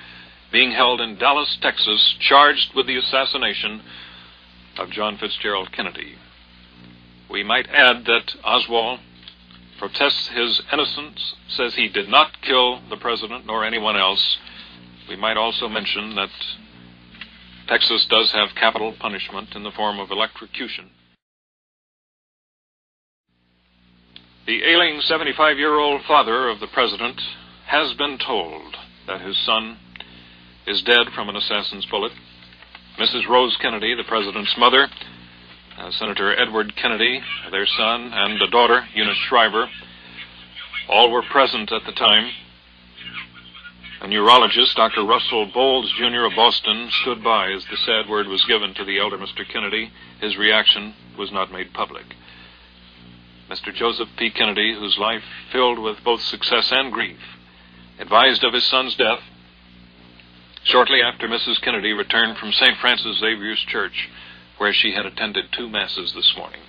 being held in Dallas, Texas, charged with the assassination of John Fitzgerald Kennedy. We might add that Oswald protests his innocence, says he did not kill the president nor anyone else. We might also mention that Texas does have capital punishment in the form of electrocution. The ailing 75-year-old father of the president has been told that his son is dead from an assassin's bullet. Mrs. Rose Kennedy, the president's mother, Senator Edward Kennedy, their son, and a daughter, Eunice Shriver, all were present at the time. A neurologist, Dr. Russell Bowles, Jr. of Boston, stood by as the sad word was given to the elder Mr. Kennedy. His reaction was not made public. Mr. Joseph P. Kennedy, whose life filled with both success and grief, advised of his son's death shortly after Mrs. Kennedy returned from St. Francis Xavier's Church, where she had attended 2 masses this morning.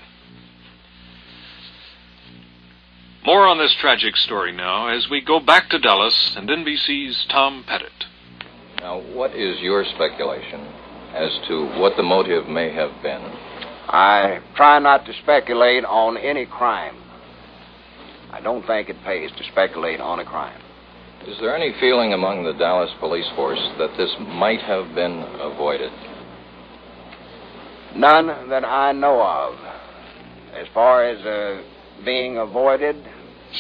More on this tragic story now as we go back to Dallas and NBC's Tom Pettit. Now, what is your speculation as to what the motive may have been? I try not to speculate on any crime. I don't think it pays to speculate on a crime. Is there any feeling among the Dallas police force that this might have been avoided? None that I know of. As far as being avoided,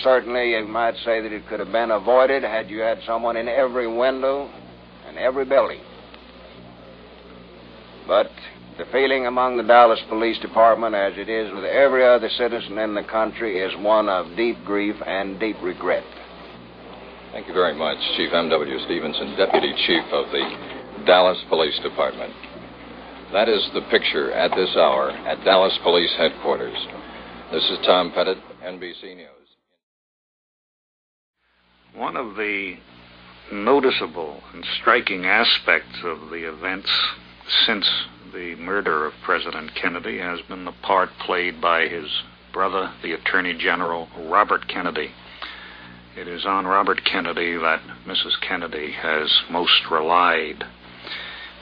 certainly you might say that it could have been avoided had you had someone in every window and every building. But the feeling among the Dallas Police Department, as it is with every other citizen in the country, is one of deep grief and deep regret. Thank you very much, Chief M.W. Stevenson, Deputy Chief of the Dallas Police Department. That is the picture at this hour at Dallas Police Headquarters. This is Tom Pettit, NBC News. One of the noticeable and striking aspects of the events since the murder of President Kennedy has been the part played by his brother, the Attorney General Robert Kennedy. It is on Robert Kennedy that Mrs. Kennedy has most relied.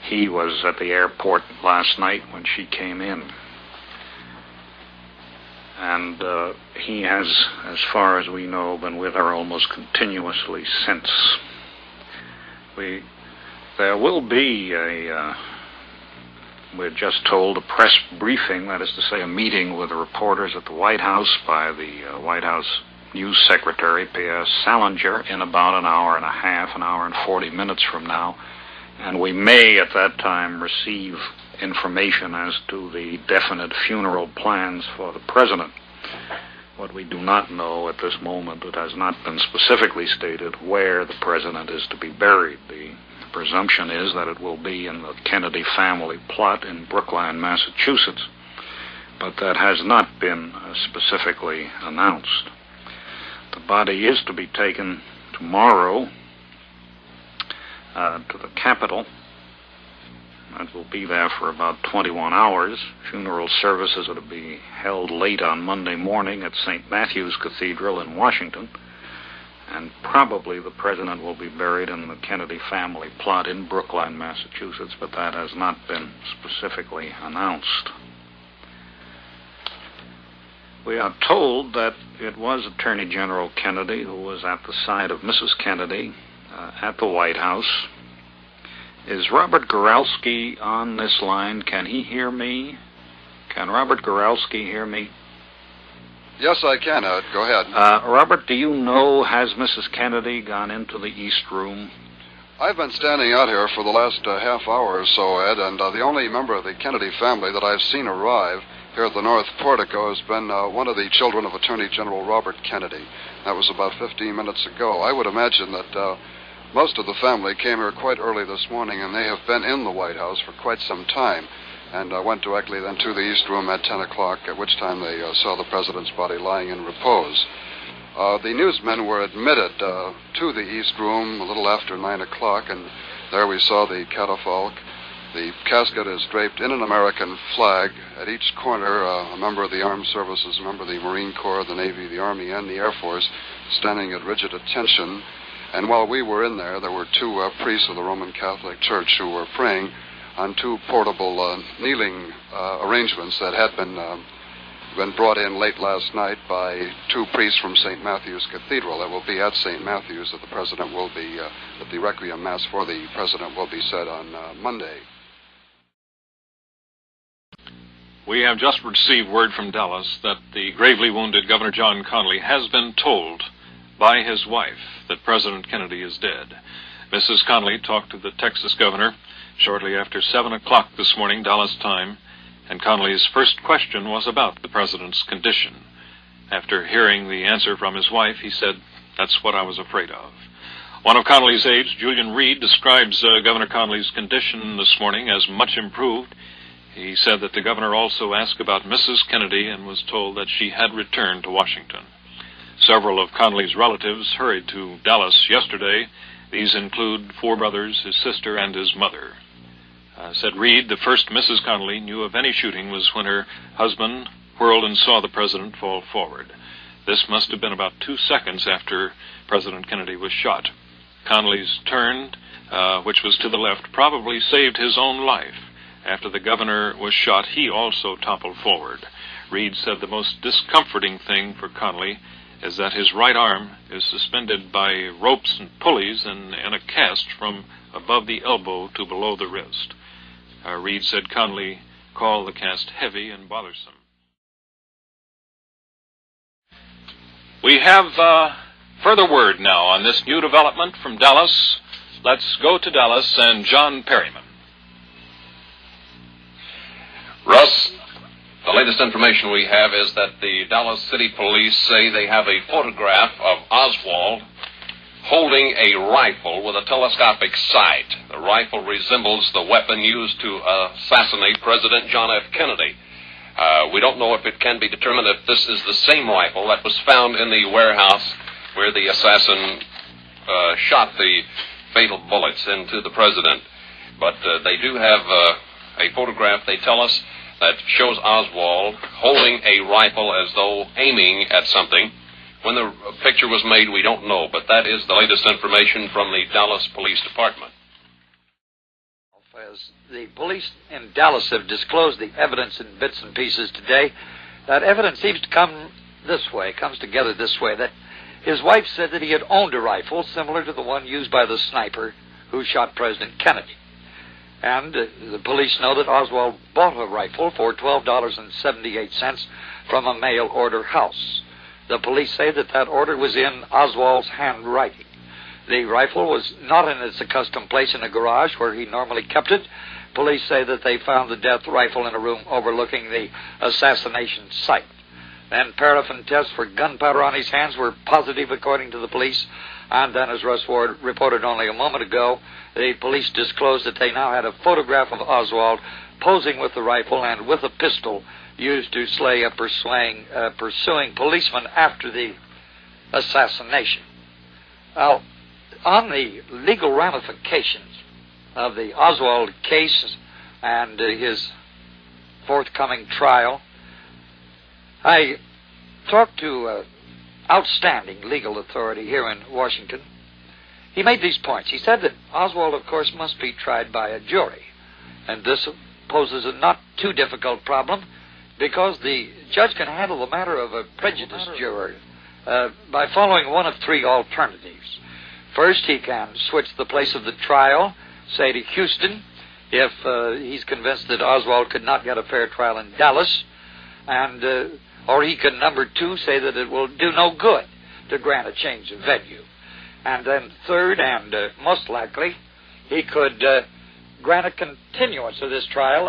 He was at the airport last night when she came in. And he has, as far as we know, been with her almost continuously since. There will be we're just told, a press briefing, that is to say a meeting with the reporters at the White House by the White House News Secretary, Pierre Salinger, in about an hour and a half, an hour and 40 minutes from now. And we may at that time receive information as to the definite funeral plans for the president. What we do not know at this moment, it has not been specifically stated where the president is to be buried. The presumption is that it will be in the Kennedy family plot in Brookline, Massachusetts, but that has not been specifically announced. The body is to be taken tomorrow to the Capitol. It will be there for about 21 hours. Funeral services are to be held late on Monday morning at St. Matthew's Cathedral in Washington. And probably the president will be buried in the Kennedy family plot in Brookline, Massachusetts, but that has not been specifically announced. We are told that it was Attorney General Kennedy who was at the side of Mrs. Kennedy at the White House. Is Robert Goralski on this line? Can he hear me? Can Robert Goralski hear me? Yes, I can, Ed. Go ahead. Robert, do you know, has Mrs. Kennedy gone into the East Room? I've been standing out here for the last half hour or so, Ed, and the only member of the Kennedy family that I've seen arrive here at the North Portico has been one of the children of Attorney General Robert Kennedy. That was about 15 minutes ago. I would imagine that most of the family came here quite early this morning, and they have been in the White House for quite some time, and went directly then to the East Room at 10 o'clock, at which time they saw the president's body lying in repose. The newsmen were admitted to the East Room a little after 9 o'clock, and there we saw the catafalque. The casket is draped in an American flag. At each corner, a member of the Armed Services, a member of the Marine Corps, the Navy, the Army, and the Air Force, standing at rigid attention. And while we were in there, there were two priests of the Roman Catholic Church who were praying on two portable kneeling arrangements that had been brought in late last night by two priests from St. Matthew's Cathedral. That will be at St. Matthew's that the president will be, that the Requiem Mass for the president will be said on Monday. We have just received word from Dallas that the gravely wounded Governor John Connally has been told by his wife that President Kennedy is dead. Mrs. Connally talked to the Texas governor shortly after 7 o'clock this morning, Dallas time, and Connally's first question was about the president's condition. After hearing the answer from his wife, he said, "That's what I was afraid of." One of Connally's aides, Julian Reed, describes Governor Connally's condition this morning as much improved. He said that the governor also asked about Mrs. Kennedy and was told that she had returned to Washington. Several of Connally's relatives hurried to Dallas yesterday. These include 4 brothers, his sister, and his mother. Said Reed, the first Mrs. Connally knew of any shooting was when her husband whirled and saw the president fall forward. This must have been about 2 seconds after President Kennedy was shot. Connally's turn, which was to the left, probably saved his own life. After the governor was shot, he also toppled forward. Reed said the most discomforting thing for Connally is that his right arm is suspended by ropes and pulleys and a cast from above the elbow to below the wrist. Reed said Connally called the cast heavy and bothersome. We have further word now on this new development from Dallas. Let's go to Dallas and John Perryman. Russ, the latest information we have is that the Dallas City Police say they have a photograph of Oswald holding a rifle with a telescopic sight. The rifle resembles the weapon used to assassinate President John F. Kennedy. We don't know if it can be determined if this is the same rifle that was found in the warehouse where the assassin shot the fatal bullets into the president. But they do have a photograph, they tell us, that shows Oswald holding a rifle as though aiming at something. When the picture was made, we don't know, but that is the latest information from the Dallas Police Department. As the police in Dallas have disclosed the evidence in bits and pieces today, that evidence seems to comes together this way, that his wife said that he had owned a rifle similar to the one used by the sniper who shot President Kennedy. And the police know that Oswald bought a rifle for $12.78 from a mail-order house. The police say that that order was in Oswald's handwriting. The rifle was not in its accustomed place in a garage where he normally kept it. Police say that they found the death rifle in a room overlooking the assassination site. Then paraffin tests for gunpowder on his hands were positive, according to the police. And then, as Russ Ward reported only a moment ago, the police disclosed that they now had a photograph of Oswald posing with the rifle and with a pistol used to slay a pursuing policeman after the assassination. Now, on the legal ramifications of the Oswald case and his forthcoming trial, I talked to outstanding legal authority here in Washington. He made these points. He said that Oswald, of course, must be tried by a jury, and this poses a not too difficult problem because the judge can handle the matter of a prejudiced juror by following one of three alternatives. First, he can switch the place of the trial, say to Houston, if he's convinced that Oswald could not get a fair trial in Dallas, and or he could, number two, say that it will do no good to grant a change of venue. And then third, and most likely, he could grant a continuance of this trial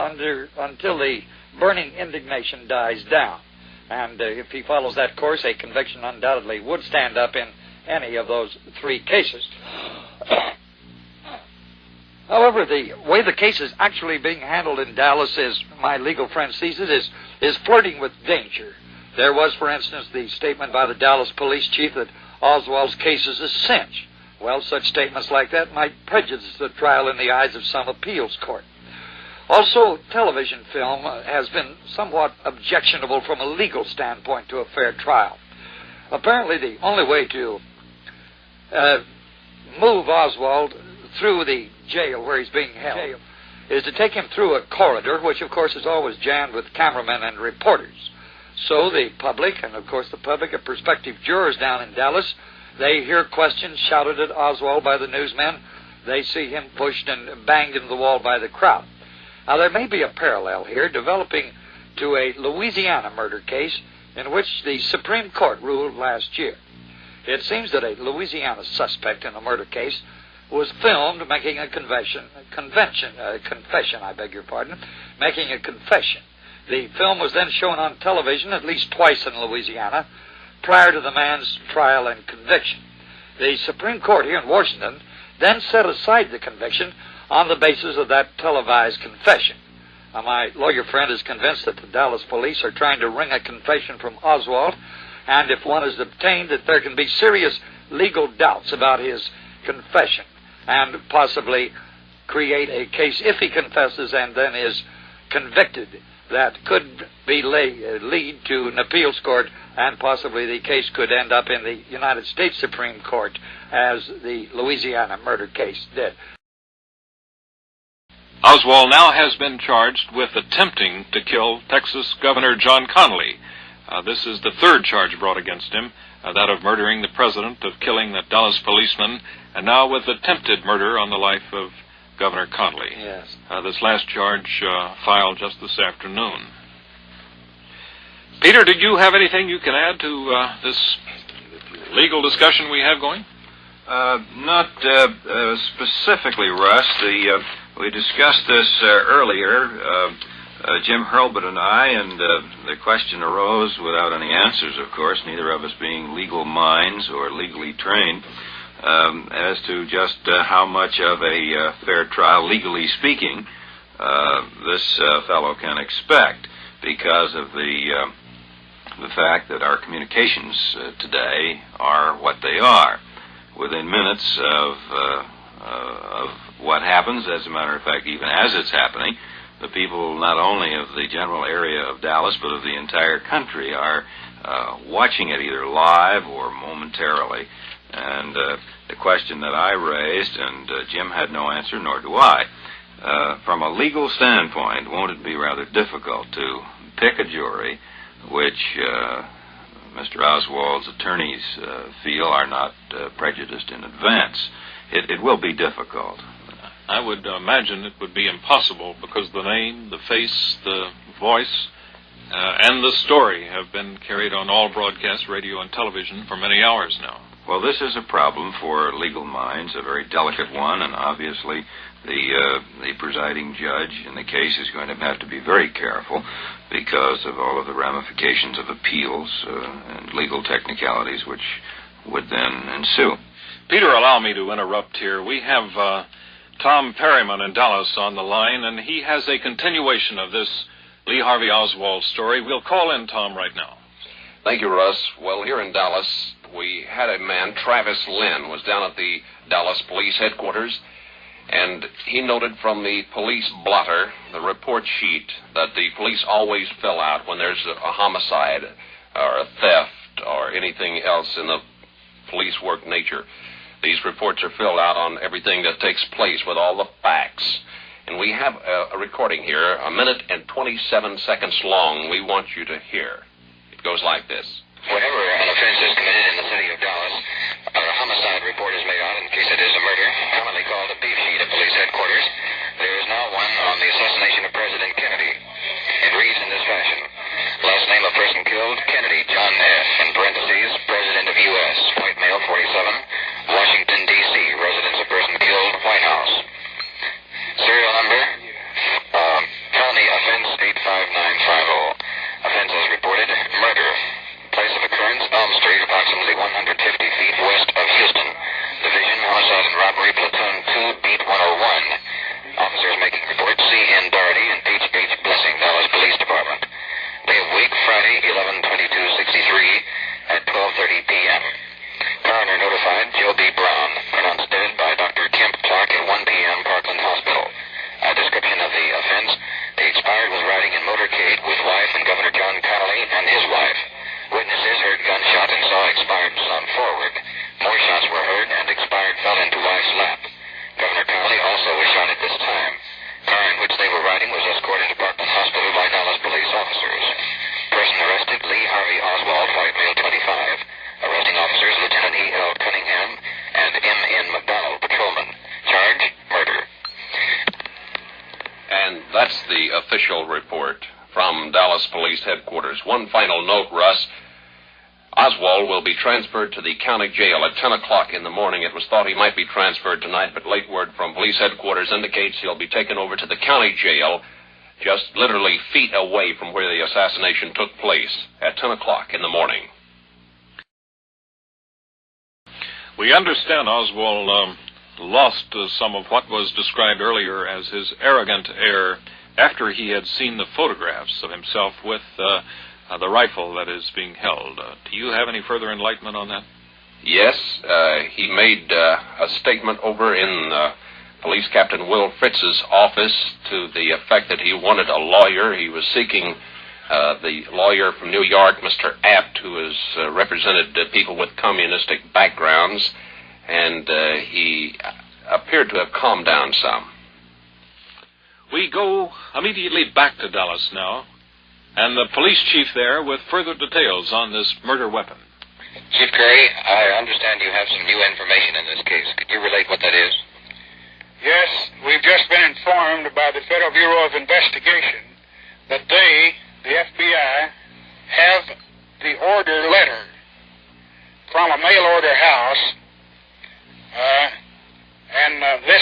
until the burning indignation dies down. And if he follows that course, a conviction undoubtedly would stand up in any of those three cases. However, the way the case is actually being handled in Dallas, as my legal friend sees it, is flirting with danger. There was, for instance, the statement by the Dallas police chief that Oswald's case is a cinch. Well, such statements like that might prejudice the trial in the eyes of some appeals court. Also, television film has been somewhat objectionable from a legal standpoint to a fair trial. Apparently, the only way to move Oswald through the jail where he's being held is to take him through a corridor, which, of course, is always jammed with cameramen and reporters. So the public, and of course the public of prospective jurors down in Dallas, they hear questions shouted at Oswald by the newsmen. They see him pushed and banged into the wall by the crowd. Now, there may be a parallel here developing to a Louisiana murder case in which the Supreme Court ruled last year. It seems that a Louisiana suspect in a murder case was filmed making a confession, making a confession. The film was then shown on television at least twice in Louisiana prior to the man's trial and conviction. The Supreme Court here in Washington then set aside the conviction on the basis of that televised confession. Now, my lawyer friend is convinced that the Dallas police are trying to wring a confession from Oswald, and if one is obtained, that there can be serious legal doubts about his confession and possibly create a case, if he confesses and then is convicted, that could be lead to an appeals court, and possibly the case could end up in the United States Supreme Court, as the Louisiana murder case did. Oswald now has been charged with attempting to kill Texas Governor John Connally. This is the third charge brought against him, that of murdering the president, of killing the Dallas policeman, and now with attempted murder on the life of Governor Connally. Yes. This last charge filed just this afternoon. Peter, did you have anything you can add to this legal discussion we have going? Not specifically, Russ. We discussed this earlier, Jim Hurlbut and I, and the question arose without any answers, of course, neither of us being legal minds or legally trained, as to just how much of a fair trial, legally speaking, this fellow can expect, because of the fact that our communications today are what they are. Within minutes of what happens, as a matter of fact, even as it's happening, the people not only of the general area of Dallas, but of the entire country are watching it either live or momentarily. And the question that I raised, and Jim had no answer, nor do I, from a legal standpoint, won't it be rather difficult to pick a jury which Mr. Oswald's attorneys feel are not prejudiced in advance? It will be difficult. I would imagine it would be impossible, because the name, the face, the voice, and the story have been carried on all broadcast radio and television for many hours now. Well, this is a problem for legal minds, a very delicate one, and obviously the presiding judge in the case is going to have to be very careful because of all of the ramifications of appeals and legal technicalities which would then ensue. Peter, allow me to interrupt here. We have Tom Perryman in Dallas on the line, and he has a continuation of this Lee Harvey Oswald story. We'll call in Tom right now. Thank you, Russ. Well, here in Dallas, we had a man, Travis Lynn, was down at the Dallas Police Headquarters, and he noted from the police blotter, the report sheet, that the police always fill out when there's a homicide or a theft or anything else in the police work nature. These reports are filled out on everything that takes place with all the facts. And we have a recording here, 1 minute and 27 seconds long, we want you to hear. It goes like this. Whenever an offense is committed in the city of Dallas, a homicide report is made out in case it is a murder, commonly called a beef sheet at police headquarters. There is now one on the assassination of President Kennedy. It reads in this fashion. Last name of person killed, Kennedy, John F., in parentheses, President of U.S., white male, 47, Washington, D.C., residence of person killed, White House. Serial number, felony offense 85950. Offense as reported, murder. Place of occurrence, Elm Street, approximately 150 feet west of Houston. Division, Homicide and Robbery, Platoon 2, Beat 101. Officers making report, C.N. Doherty and H.H. Blessing, Dallas Police Department. Day of week, Friday, 11/22/63 at 12:30 p.m. Coroner notified Joe B. Brown, pronounced dead by Dr. Kemp Clark at 1 p.m. Parkland Hospital. A description of the offense, the expired was riding in motorcade with wife and Governor John Connolly and his wife. Witnesses heard gunshot and saw expired slump forward. More shots were heard and expired fell into wife's lap. Governor Connolly also was shot at this time. Car in which they were riding was escorted to Parkland Hospital by Dallas police officers. Person arrested, Lee Harvey Oswald, white male, 25. Arresting officers, Lieutenant E.L. Cunningham and M.N. McDonald, patrolman. Charge, murder. And that's the official report from Dallas Police Headquarters. One final note, Russ. Oswald will be transferred to the county jail at 10 o'clock in the morning. It was thought he might be transferred tonight, but late word from police headquarters indicates he'll be taken over to the county jail, just literally feet away from where the assassination took place, at 10 o'clock in the morning. We understand Oswald lost some of what was described earlier as his arrogant air after he had seen the photographs of himself with the rifle that is being held. Do you have any further enlightenment on that? Yes, he made a statement over in Police Captain Will Fritz's office to the effect that he wanted a lawyer. He was seeking the lawyer from New York, Mr. Apt, who has represented people with communistic backgrounds, and he appeared to have calmed down some. We go immediately back to Dallas now, and the police chief there with further details on this murder weapon. Chief Curry, I understand you have some new information in this case. Could you relate what that is? Yes, we've just been informed by the Federal Bureau of Investigation that they, the FBI, have the order letter from a mail order house, and this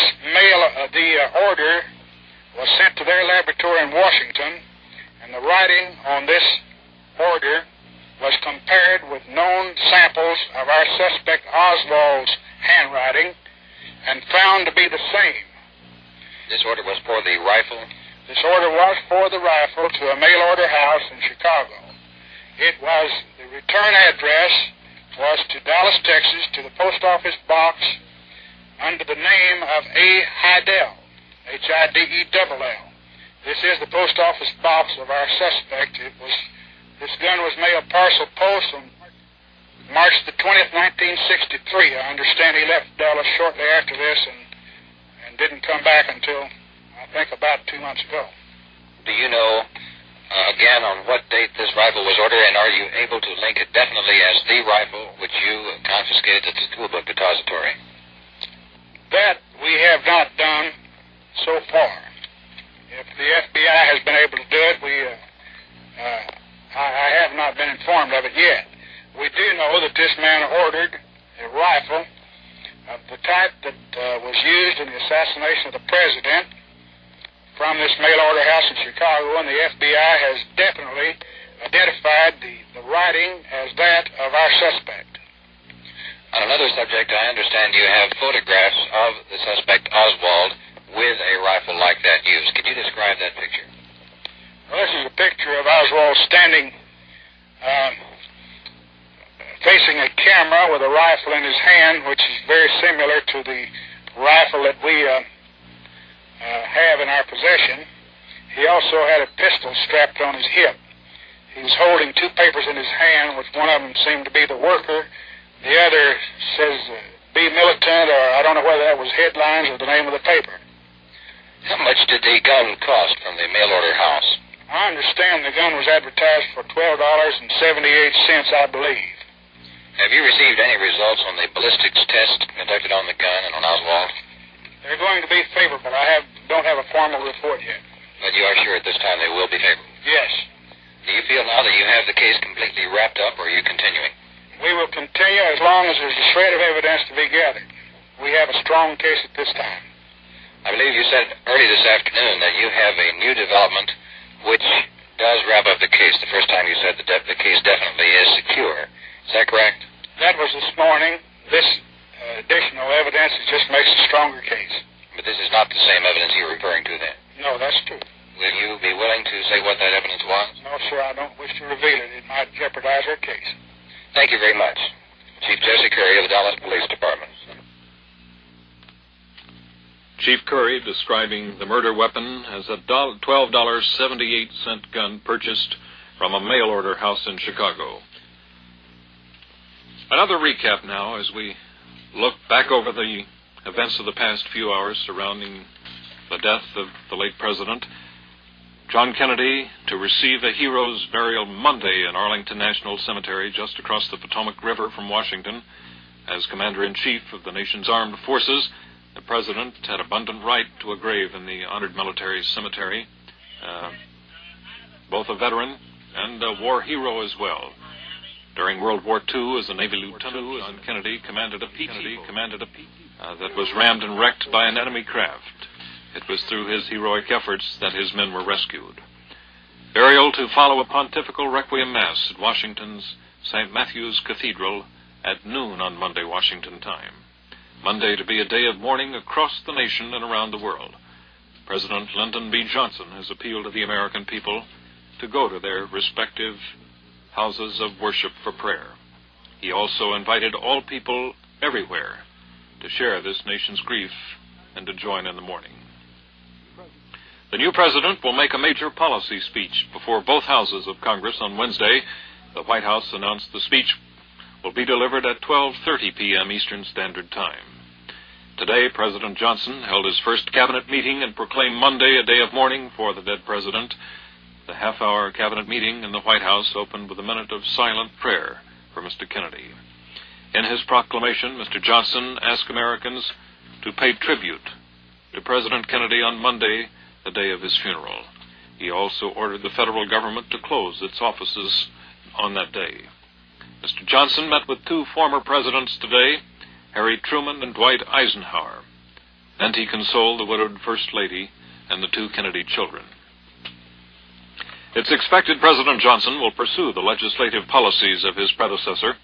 the order was sent to their laboratory in Washington, and the writing on this order was compared with known samples of our suspect Oswald's handwriting and found to be the same. This order was for the rifle? This order was for the rifle to a mail order house in Chicago. It was, the return address was to Dallas, Texas, to the post office box under the name of A. Hidell, H-I-D-E-double-L. This is the post office box of our suspect. This gun was mailed parcel post on March the 20th, 1963. I understand he left Dallas shortly after this and didn't come back until, I think, about 2 months ago. Do you know, again, on what date this rifle was ordered, and are you able to link it definitely as the rifle which you confiscated at the Toolbook Depository? That we have not done so far. If the FBI has been able to do it, I have not been informed of it yet. We do know that this man ordered a rifle of the type that was used in the assassination of the president from this mail order house in Chicago, and the FBI has definitely identified the writing as that of our suspect. On another subject, I understand you have photographs of the suspect Oswald with a rifle like that used. Could you describe that picture? Well, this is a picture of Oswald standing facing a camera with a rifle in his hand, which is very similar to the rifle that we have in our possession. He also had a pistol strapped on his hip. He was holding two papers in his hand, which one of them seemed to be the worker. The other says, be militant, or I don't know whether that was headlines or the name of the paper. How much did the gun cost from the mail-order house? I understand the gun was advertised for $12.78, I believe. Have you received any results on the ballistics test conducted on the gun and on Oswald? They're going to be favorable. I don't have a formal report yet. But you are sure at this time they will be favorable? Yes. Do you feel now that you have the case completely wrapped up, or are you continuing? We will continue as long as there's a shred of evidence to be gathered. We have a strong case at this time. I believe you said early this afternoon that you have a new development which does wrap up the case. The first time you said the case definitely is secure. Is that correct? That was this morning. This additional evidence just makes a stronger case. But this is not the same evidence you're referring to then? No, that's true. Will you be willing to say what that evidence was? No, sir, I don't wish to reveal it. It might jeopardize our case. Thank you very much. Chief Jesse Curry of the Dallas Police Department. Chief Curry describing the murder weapon as a $12.78 gun purchased from a mail-order house in Chicago. Another recap now as we look back over the events of the past few hours surrounding the death of the late president. John Kennedy to receive a hero's burial Monday in Arlington National Cemetery just across the Potomac River from Washington. As Commander-in-Chief of the nation's armed forces, the president had abundant right to a grave in the honored military cemetery, both a veteran and a war hero as well. During World War II, as a Navy lieutenant, John Kennedy commanded a PT that was rammed and wrecked by an enemy craft. It was through his heroic efforts that his men were rescued. Burial to follow a pontifical requiem mass at Washington's St. Matthew's Cathedral at noon on Monday, Washington time. Monday to be a day of mourning across the nation and around the world. President Lyndon B. Johnson has appealed to the American people to go to their respective houses of worship for prayer. He also invited all people everywhere to share this nation's grief and to join in the mourning. The new president will make a major policy speech before both houses of Congress on Wednesday. The White House announced the speech will be delivered at 12:30 p.m. Eastern Standard Time. Today, President Johnson held his first cabinet meeting and proclaimed Monday a day of mourning for the dead president. The half-hour cabinet meeting in the White House opened with a minute of silent prayer for Mr. Kennedy. In his proclamation, Mr. Johnson asked Americans to pay tribute to President Kennedy on Monday, the day of his funeral. He also ordered the federal government to close its offices on that day. Mr. Johnson met with two former presidents today, Harry Truman and Dwight Eisenhower. And he consoled the widowed First Lady and the two Kennedy children. It's expected President Johnson will pursue the legislative policies of his predecessor.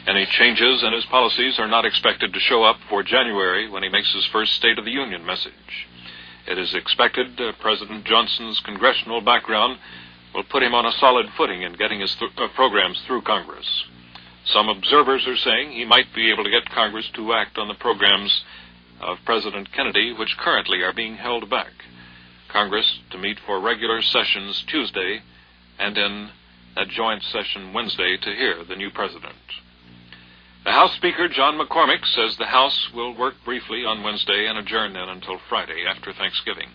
Any changes in his policies are not expected to show up for January when he makes his first State of the Union message. It is expected President Johnson's congressional background will put him on a solid footing in getting his programs through Congress. Some observers are saying he might be able to get Congress to act on the programs of President Kennedy, which currently are being held back. Congress to meet for regular sessions Tuesday and in a joint session Wednesday to hear the new president. The House Speaker, John McCormick, says the House will work briefly on Wednesday and adjourn then until Friday after Thanksgiving.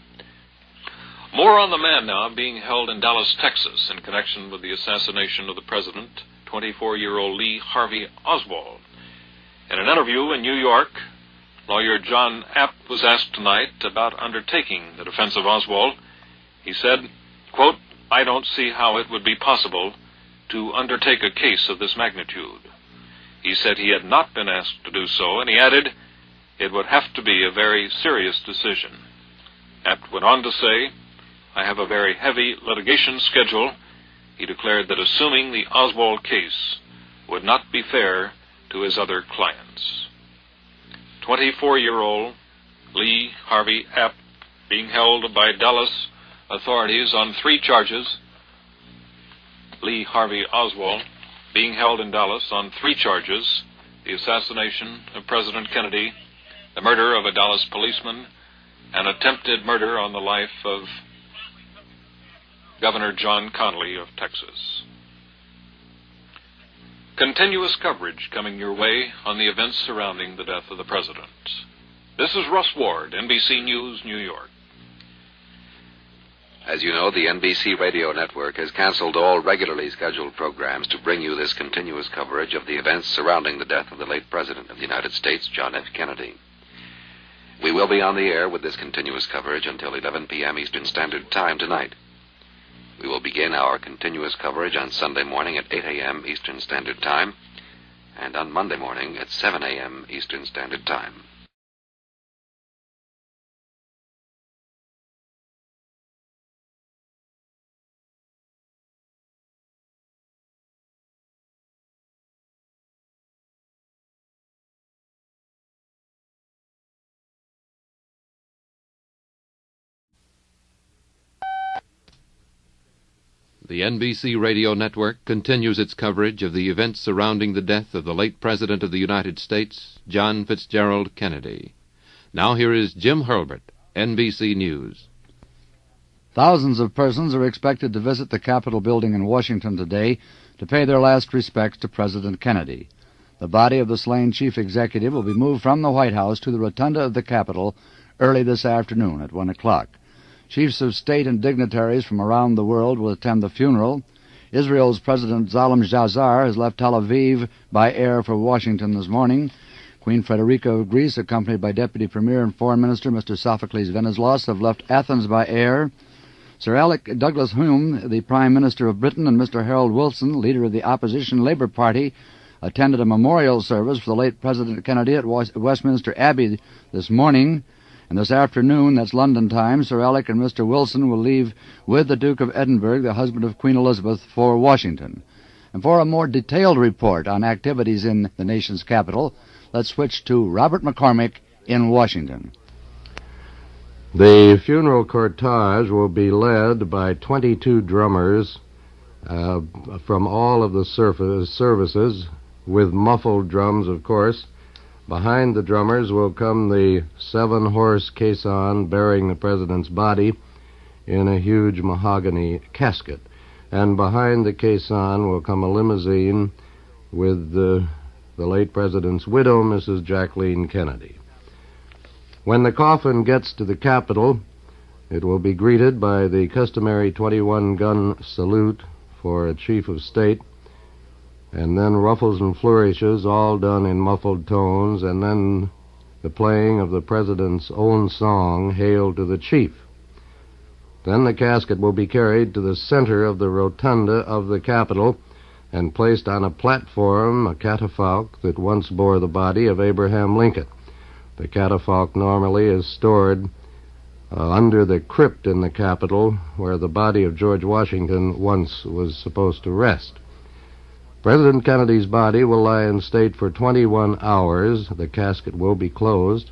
More on the man now being held in Dallas, Texas, in connection with the assassination of the president, 24-year-old Lee Harvey Oswald. In an interview in New York, lawyer John App was asked tonight about undertaking the defense of Oswald. He said, quote, "I don't see how it would be possible to undertake a case of this magnitude." He said he had not been asked to do so, and he added, "It would have to be a very serious decision." Apt went on to say, "I have a very heavy litigation schedule." He declared that assuming the Oswald case would not be fair to his other clients. 24-year-old Lee Harvey App being held by Dallas authorities on 3 charges. Lee Harvey Oswald being held in Dallas on 3 charges: the assassination of President Kennedy, the murder of a Dallas policeman, and attempted murder on the life of Governor John Connally of Texas. Continuous coverage coming your way on the events surrounding the death of the president. This is Russ Ward, NBC News, New York. As you know, the NBC radio network has canceled all regularly scheduled programs to bring you this continuous coverage of the events surrounding the death of the late President of the United States, John F. Kennedy. We will be on the air with this continuous coverage until 11 p.m. Eastern Standard Time tonight. We will begin our continuous coverage on Sunday morning at 8 a.m. Eastern Standard Time and on Monday morning at 7 a.m. Eastern Standard Time. The NBC radio network continues its coverage of the events surrounding the death of the late President of the United States, John Fitzgerald Kennedy. Now here is Jim Hurlburt, NBC News. Thousands of persons are expected to visit the Capitol building in Washington today to pay their last respects to President Kennedy. The body of the slain chief executive will be moved from the White House to the rotunda of the Capitol early this afternoon at 1 o'clock. Chiefs of state and dignitaries from around the world will attend the funeral. Israel's President Zalem Shazar has left Tel Aviv by air for Washington this morning. Queen Frederica of Greece, accompanied by Deputy Premier and Foreign Minister Mr. Sophocles Venizelos, have left Athens by air. Sir Alec Douglas Hume, the Prime Minister of Britain, and Mr. Harold Wilson, leader of the opposition Labour Party, attended a memorial service for the late President Kennedy at Westminster Abbey this morning. And this afternoon, that's London time, Sir Alec and Mr. Wilson will leave with the Duke of Edinburgh, the husband of Queen Elizabeth, for Washington. And for a more detailed report on activities in the nation's capital, let's switch to Robert McCormick in Washington. The funeral cortege will be led by 22 drummers from all of the services, with muffled drums, of course. Behind the drummers will come the 7-horse caisson bearing the president's body in a huge mahogany casket. And behind the caisson will come a limousine with the late president's widow, Mrs. Jacqueline Kennedy. When the coffin gets to the Capitol, it will be greeted by the customary 21-gun salute for a chief of state, and then ruffles and flourishes, all done in muffled tones, and then the playing of the president's own song, Hail to the Chief. Then the casket will be carried to the center of the rotunda of the Capitol and placed on a platform, a catafalque that once bore the body of Abraham Lincoln. The catafalque normally is stored under the crypt in the Capitol, where the body of George Washington once was supposed to rest. President Kennedy's body will lie in state for 21 hours. The casket will be closed,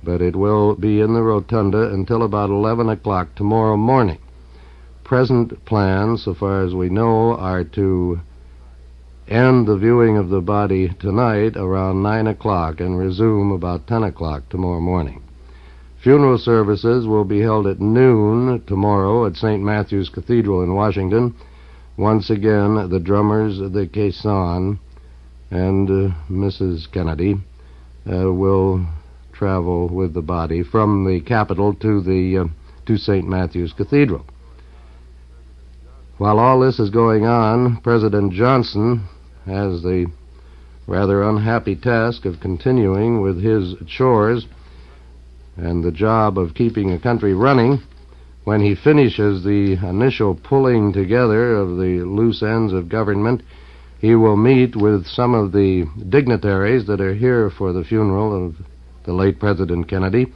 but it will be in the rotunda until about 11 o'clock tomorrow morning. Present plans, so far as we know, are to end the viewing of the body tonight around 9 o'clock and resume about 10 o'clock tomorrow morning. Funeral services will be held at noon tomorrow at St. Matthew's Cathedral in Washington. Once again, the drummers, the caisson, and Mrs. Kennedy will travel with the body from the Capitol to St. Matthew's Cathedral. While all this is going on, President Johnson has the rather unhappy task of continuing with his chores and the job of keeping a country running. When he finishes the initial pulling together of the loose ends of government, he will meet with some of the dignitaries that are here for the funeral of the late President Kennedy.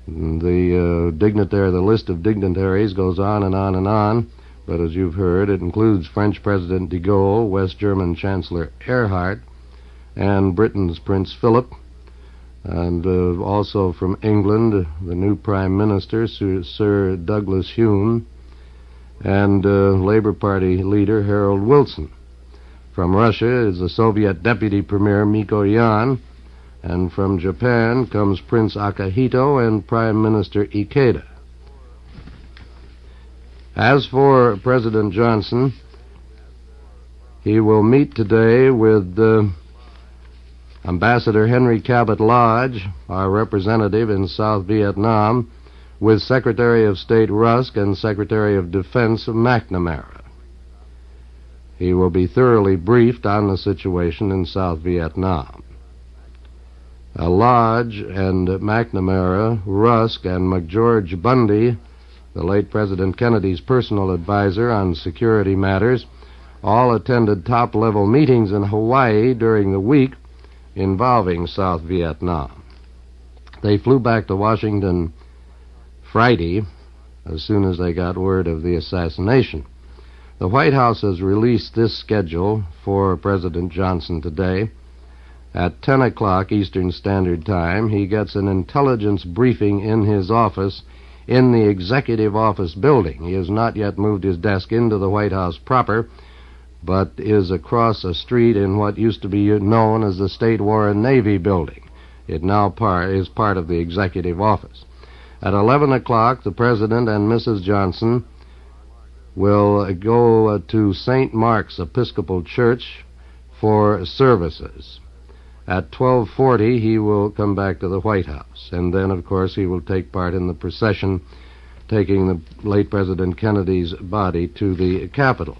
The list of dignitaries goes on and on and on, but as you've heard, it includes French President de Gaulle, West German Chancellor Erhard, and Britain's Prince Philip, and also from England, the new Prime Minister, Sir Douglas Hume, and Labour Party leader Harold Wilson. From Russia is the Soviet Deputy Premier Mikoyan, and from Japan comes Prince Akihito and Prime Minister Ikeda. As for President Johnson, he will meet today with Ambassador Henry Cabot Lodge, our representative in South Vietnam, with Secretary of State Rusk and Secretary of Defense McNamara. He will be thoroughly briefed on the situation in South Vietnam. Lodge and McNamara, Rusk, and McGeorge Bundy, the late President Kennedy's personal advisor on security matters, all attended top-level meetings in Hawaii during the week involving South Vietnam. They flew back to Washington Friday as soon as they got word of the assassination. The White House has released this schedule for President Johnson today. At 10 o'clock Eastern Standard Time, he gets an intelligence briefing in his office in the Executive Office building. He has not yet moved his desk into the White House proper, but is across a street in what used to be known as the State War and Navy building. It now is part of the Executive Office. At 11 o'clock, the President and Mrs. Johnson will go to St. Mark's Episcopal Church for services. At 12:40, he will come back to the White House, and then, of course, he will take part in the procession taking the late President Kennedy's body to the Capitol.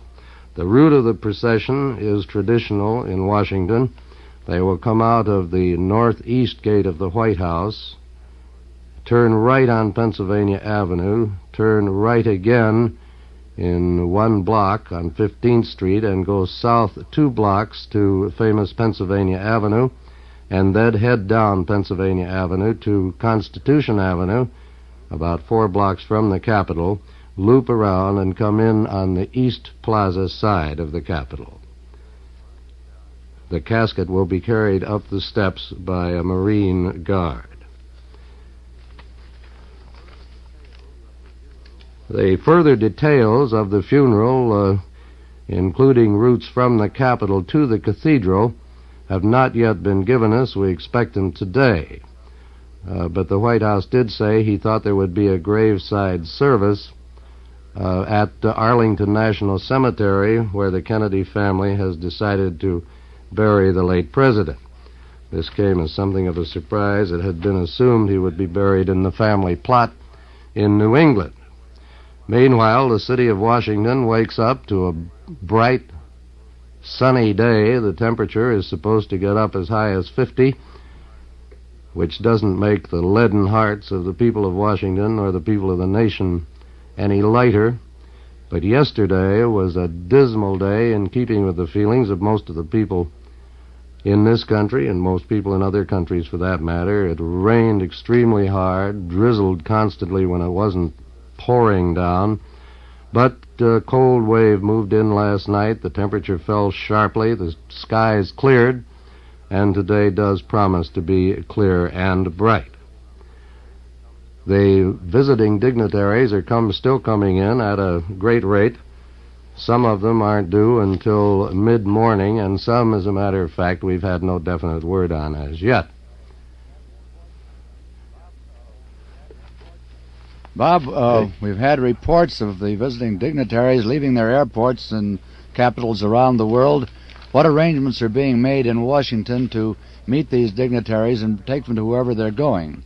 The route of the procession is traditional in Washington. They will come out of the northeast gate of the White House, turn right on Pennsylvania Avenue, turn right again in 1 block on 15th Street, and go south 2 blocks to famous Pennsylvania Avenue, and then head down Pennsylvania Avenue to Constitution Avenue, about 4 blocks from the Capitol, loop around and come in on the East Plaza side of the Capitol. The casket will be carried up the steps by a Marine Guard. The further details of the funeral, including routes from the Capitol to the Cathedral, have not yet been given us. We expect them today. But the White House did say he thought there would be a graveside service at Arlington National Cemetery, where the Kennedy family has decided to bury the late president. This came as something of a surprise. It had been assumed he would be buried in the family plot in New England. Meanwhile, the city of Washington wakes up to a bright, sunny day. The temperature is supposed to get up as high as 50, which doesn't make the leaden hearts of the people of Washington or the people of the nation any lighter. But yesterday was a dismal day, in keeping with the feelings of most of the people in this country and most people in other countries for that matter. It rained extremely hard, drizzled constantly when it wasn't pouring down, but a cold wave moved in last night. The temperature fell sharply, the skies cleared, and today does promise to be clear and bright. The visiting dignitaries are still coming in at a great rate. Some of them aren't due until mid-morning, and some, as a matter of fact, we've had no definite word on as yet. Bob, we've had reports of the visiting dignitaries leaving their airports and capitals around the world. What arrangements are being made in Washington to meet these dignitaries and take them to wherever they're going?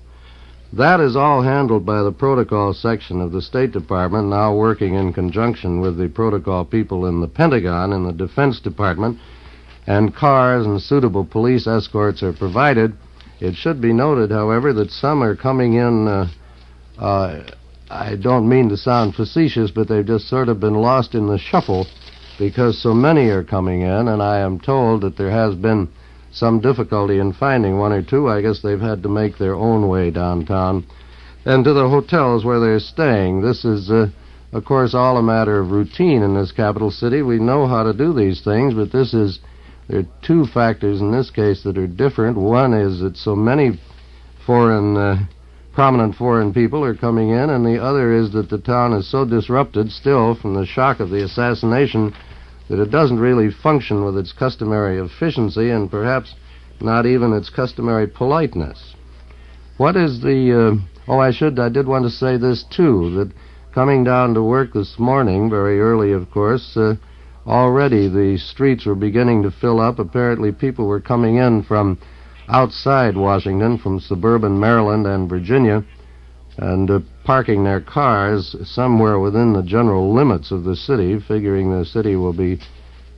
That is all handled by the protocol section of the State Department, now working in conjunction with the protocol people in the Pentagon and the Defense Department, and cars and suitable police escorts are provided. It should be noted, however, that some are coming in, I don't mean to sound facetious, but they've just sort of been lost in the shuffle because so many are coming in, and I am told that there has been some difficulty in finding one or two. I guess they've had to make their own way downtown and to the hotels where they're staying. This is, of course, all a matter of routine in this capital city. We know how to do these things, but there are 2 factors in this case that are different. One is that so many prominent foreign people are coming in, and the other is that the town is so disrupted still from the shock of the assassination that it doesn't really function with its customary efficiency and perhaps not even its customary politeness. What is the... I did want to say this, too, that coming down to work this morning, very early, of course, already the streets were beginning to fill up. Apparently people were coming in from outside Washington, from suburban Maryland and Virginia, and parking their cars somewhere within the general limits of the city, figuring the city will be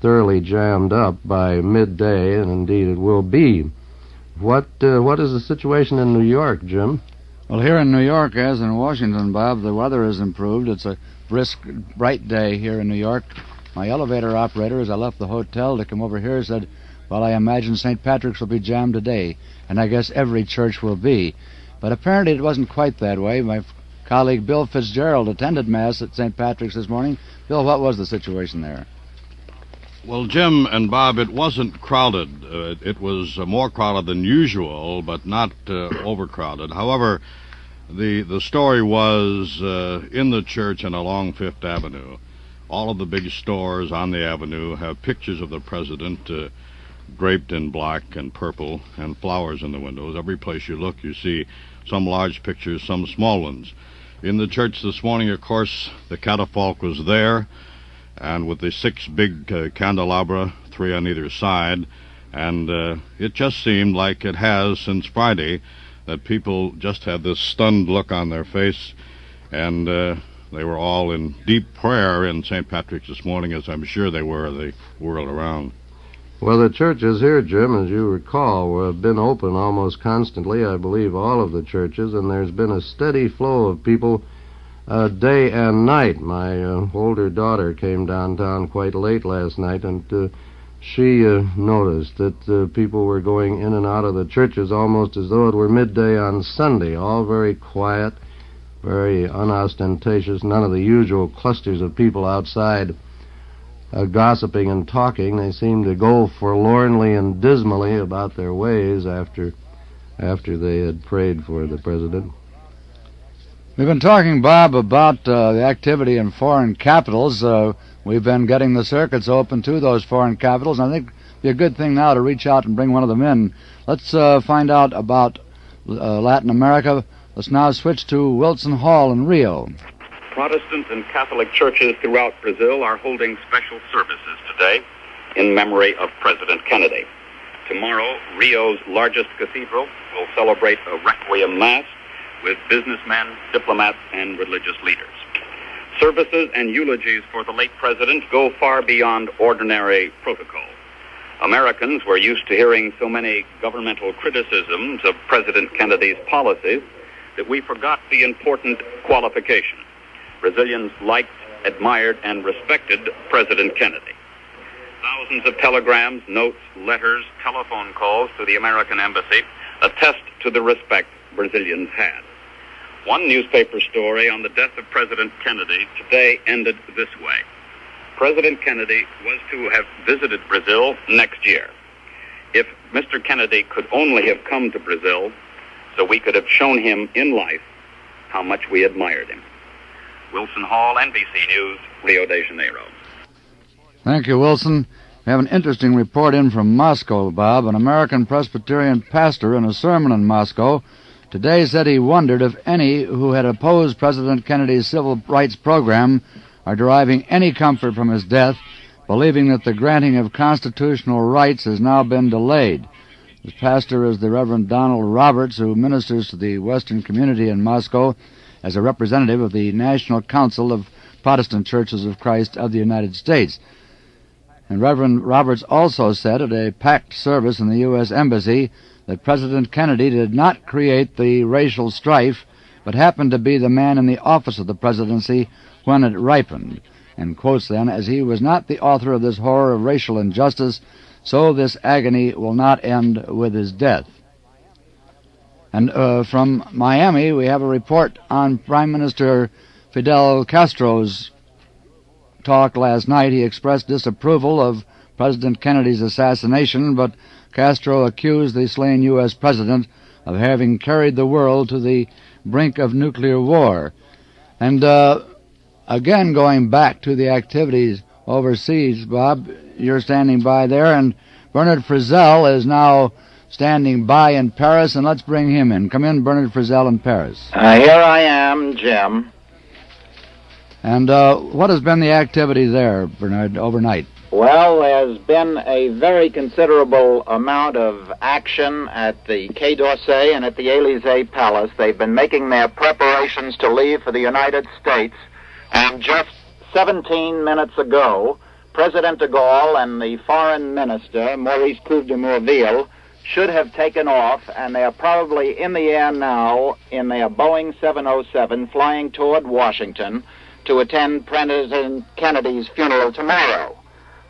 thoroughly jammed up by midday, and indeed it will be. What is the situation in New York, Jim? Well, here in New York, as in Washington, Bob, the weather has improved. It's a brisk, bright day here in New York. My elevator operator, as I left the hotel to come over here, said, well, I imagine St. Patrick's will be jammed today, and I guess every church will be. But apparently it wasn't quite that way. My colleague Bill Fitzgerald attended Mass at St. Patrick's this morning. Bill, what was the situation there? Well, Jim and Bob, it wasn't crowded. It was more crowded than usual, but not overcrowded. However, the story was in the church and along Fifth Avenue. All of the big stores on the avenue have pictures of the president draped in black and purple and flowers in the windows. Every place you look, you see some large pictures, some small ones. In the church this morning, of course, the catafalque was there, and with the 6 big candelabra, 3 on either side, and it just seemed like it has since Friday, that people just had this stunned look on their face, and they were all in deep prayer in St. Patrick's this morning, as I'm sure they were the world around. Well, the churches here, Jim, as you recall, have been open almost constantly, I believe all of the churches, and there's been a steady flow of people day and night. My older daughter came downtown quite late last night, and she noticed that people were going in and out of the churches almost as though it were midday on Sunday, all very quiet, very unostentatious, none of the usual clusters of people outside gossiping and talking. They seemed to go forlornly and dismally about their ways after they had prayed for the president. We've been talking, Bob, about the activity in foreign capitals. We've been getting the circuits open to those foreign capitals, and I think it'd be a good thing now to reach out and bring one of them in. Let's find out about Latin America. Let's now switch to Wilson Hall in Rio. Protestant and Catholic churches throughout Brazil are holding special services today in memory of President Kennedy. Tomorrow, Rio's largest cathedral will celebrate a Requiem Mass with businessmen, diplomats, and religious leaders. Services and eulogies for the late president go far beyond ordinary protocol. Americans were used to hearing so many governmental criticisms of President Kennedy's policies that we forgot the important qualification. Brazilians liked, admired, and respected President Kennedy. Thousands of telegrams, notes, letters, telephone calls to the American embassy attest to the respect Brazilians had. One newspaper story on the death of President Kennedy today ended this way. President Kennedy was to have visited Brazil next year. If Mr. Kennedy could only have come to Brazil, so we could have shown him in life how much we admired him. Wilson Hall, NBC News, Rio de Janeiro. Thank you, Wilson. We have an interesting report in from Moscow, Bob. An American Presbyterian pastor in a sermon in Moscow today said he wondered if any who had opposed President Kennedy's civil rights program are deriving any comfort from his death, believing that the granting of constitutional rights has now been delayed. This pastor is the Reverend Donald Roberts, who ministers to the Western community in Moscow as a representative of the National Council of Protestant Churches of Christ of the United States. And Reverend Roberts also said at a packed service in the U.S. Embassy that President Kennedy did not create the racial strife, but happened to be the man in the office of the presidency when it ripened. And quotes then, as he was not the author of this horror of racial injustice, so this agony will not end with his death. And from Miami, we have a report on Prime Minister Fidel Castro's talk last night. He expressed disapproval of President Kennedy's assassination, but Castro accused the slain U.S. president of having carried the world to the brink of nuclear war. And again, going back to the activities overseas, Bob, you're standing by there, and Bernard Frizzell is now standing by in Paris, and let's bring him in. Come in, Bernard Frizzell in Paris. Here I am, Jim. And what has been the activity there, Bernard, overnight? Well, there's been a very considerable amount of action at the Quai d'Orsay and at the Élysée Palace. They've been making their preparations to leave for the United States, and just 17 minutes ago, President de Gaulle and the Foreign Minister, Maurice Couve de Morville, should have taken off, and they're probably in the air now in their Boeing 707 flying toward Washington to attend President Kennedy's funeral tomorrow.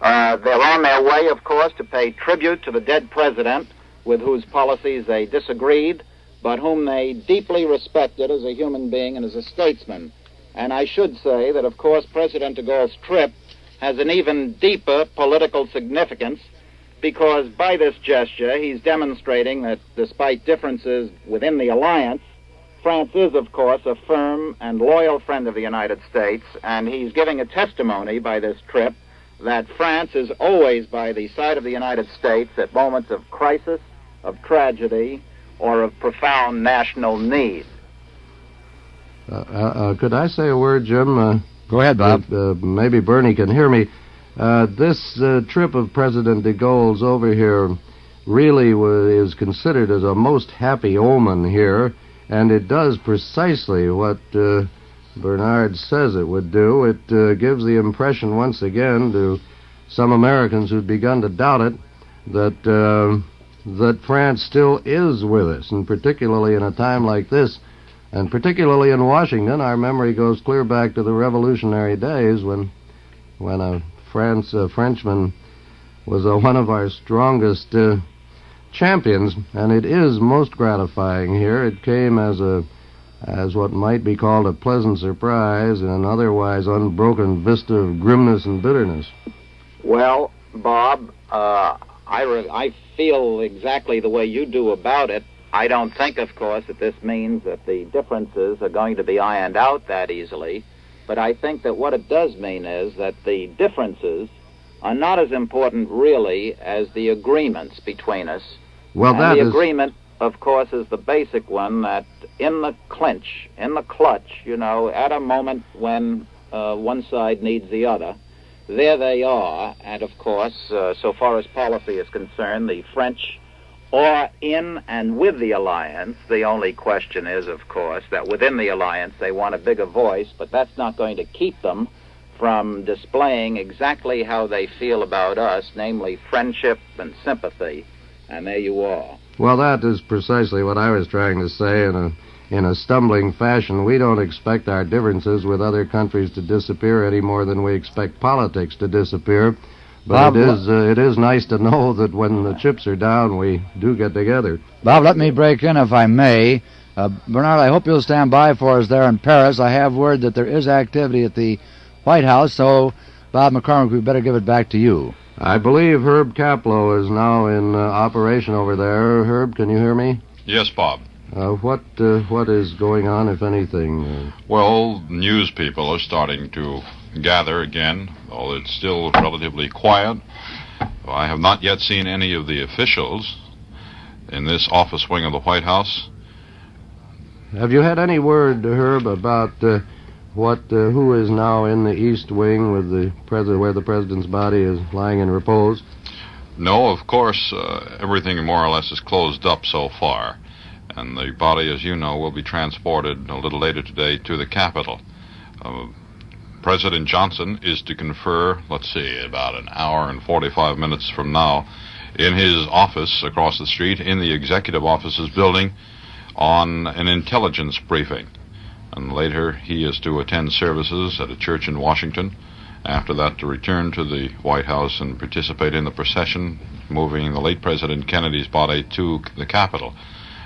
They're on their way, of course, to pay tribute to the dead president with whose policies they disagreed, but whom they deeply respected as a human being and as a statesman. And I should say that, of course, President de Gaulle's trip has an even deeper political significance because by this gesture he's demonstrating that despite differences within the alliance, France is, of course, a firm and loyal friend of the United States, and he's giving a testimony by this trip that France is always by the side of the United States at moments of crisis, of tragedy, or of profound national need. Could I say a word, Jim? Go ahead, Bob. Maybe Bernie can hear me. This trip of President de Gaulle's over here really is considered as a most happy omen here, and it does precisely what Bernard says it would do. It gives the impression once again to some Americans who'd begun to doubt it that France still is with us, and particularly in a time like this, and particularly in Washington. Our memory goes clear back to the revolutionary days when a Frenchman was one of our strongest champions, and it is most gratifying here. It came as what might be called a pleasant surprise in an otherwise unbroken vista of grimness and bitterness. Well, Bob, I feel exactly the way you do about it. I don't think, of course, that this means that the differences are going to be ironed out that easily, but I think that what it does mean is that the differences are not as important, really, as the agreements between us. Well, and the agreement, of course, is the basic one that in the clutch, at a moment when one side needs the other, there they are. And, of course, so far as policy is concerned, the French are in and with the alliance. The only question is, of course, that within the alliance they want a bigger voice, but that's not going to keep them from displaying exactly how they feel about us, namely friendship and sympathy. And there you are. Well, that is precisely what I was trying to say in a stumbling fashion. We don't expect our differences with other countries to disappear any more than we expect politics to disappear. But Bob, it is nice to know that when the chips are down, we do get together. Bob, let me break in if I may. Bernard, I hope you'll stand by for us there in Paris. I have word that there is activity at the White House, so Bob McCormick, we better give it back to you. I believe Herb Kaplow is now in operation over there. Herb, can you hear me? Yes, Bob. What is going on, if anything? Well, news people are starting to gather again, although it's still relatively quiet. I have not yet seen any of the officials in this office wing of the White House. Have you had any word, Herb, about who is now in the East Wing with the where the president's body is lying in repose? No, of course, everything more or less is closed up so far, and the body, as you know, will be transported a little later today to the Capitol. President Johnson is to confer, about an hour and 45 minutes from now, in his office across the street in the Executive Offices building on an intelligence briefing. And later he is to attend services at a church in Washington. After that, to return to the White House and participate in the procession moving the late President Kennedy's body to the Capitol.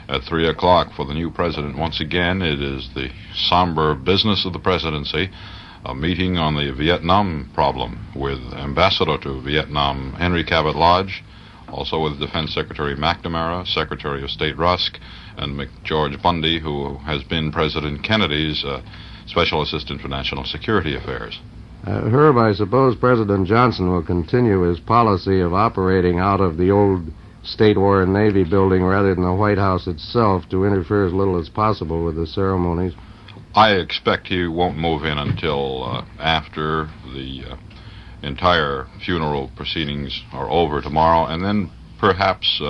At 3 o'clock for the new president, once again, it is the somber business of the presidency, a meeting on the Vietnam problem with Ambassador to Vietnam Henry Cabot Lodge, also with Defense Secretary McNamara, Secretary of State Rusk, and George Bundy, who has been President Kennedy's Special Assistant for National Security Affairs. Herb, I suppose President Johnson will continue his policy of operating out of the old State War and Navy building rather than the White House itself to interfere as little as possible with the ceremonies. I expect he won't move in until after the entire funeral proceedings are over tomorrow, and then perhaps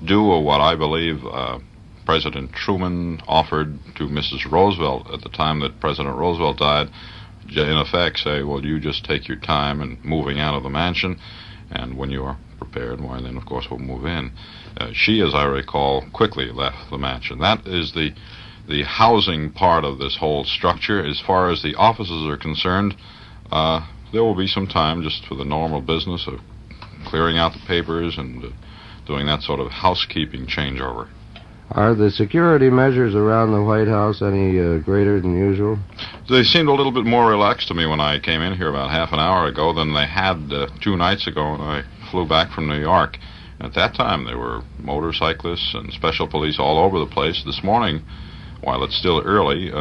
do what I believe President Truman offered to Mrs. Roosevelt at the time that President Roosevelt died. In effect, say, well, you just take your time in moving out of the mansion, and when you are prepared, why, then, of course, we'll move in. She, as I recall, quickly left the mansion. That is the housing part of this whole structure. As far as the offices are concerned, there will be some time just for the normal business of clearing out the papers and doing that sort of housekeeping changeover. Are the security measures around the White House any greater than usual? They seemed a little bit more relaxed to me when I came in here about half an hour ago than they had 2 nights ago when I flew back from New York. At that time, there were motorcyclists and special police all over the place. This morning, while it's still early,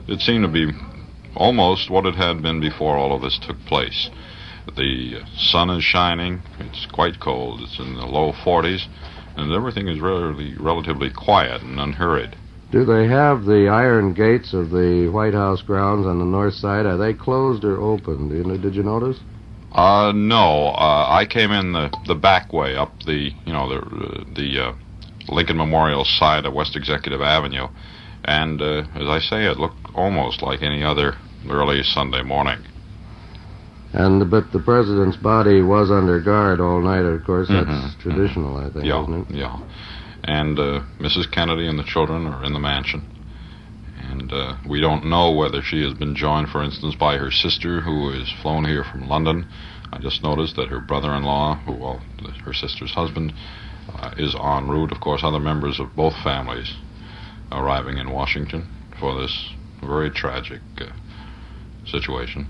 it seemed to be almost what it had been before all of this took place. The sun is shining. It's quite cold. It's in the low 40s. And everything is relatively quiet and unhurried. Do they have the iron gates of the White House grounds on the north side? Are they closed or open? Did you notice? No. I came in the back way up the Lincoln Memorial side of West Executive Avenue, and as I say, it looked almost like any other early Sunday morning. But the president's body was under guard all night, of course. That's traditional, I think, isn't it? Yeah. And Mrs. Kennedy and the children are in the mansion. And we don't know whether she has been joined, for instance, by her sister, who is flown here from London. I just noticed that her brother-in-law, her sister's husband, is en route. Of course, other members of both families arriving in Washington for this very tragic situation.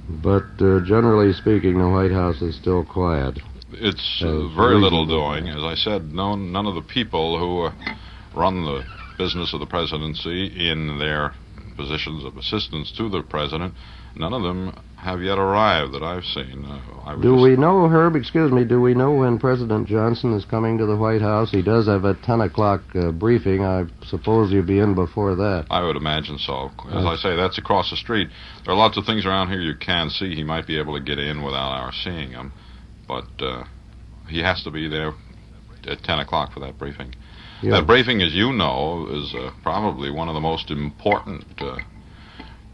But generally speaking, the White House is still quiet. It's very little doing. As I said, none of the people who run the business of the presidency in their positions of assistance to the president, none of them have yet arrived that I've seen. Do we know, Herb, do we know when President Johnson is coming to the White House? He does have a 10 o'clock briefing. I suppose you'll be in before that. I would imagine so. As I say, that's across the street. There are lots of things around here you can see. He might be able to get in without our seeing him, but he has to be there at 10 o'clock for that briefing. Yeah. That briefing, as you know, is probably one of the most important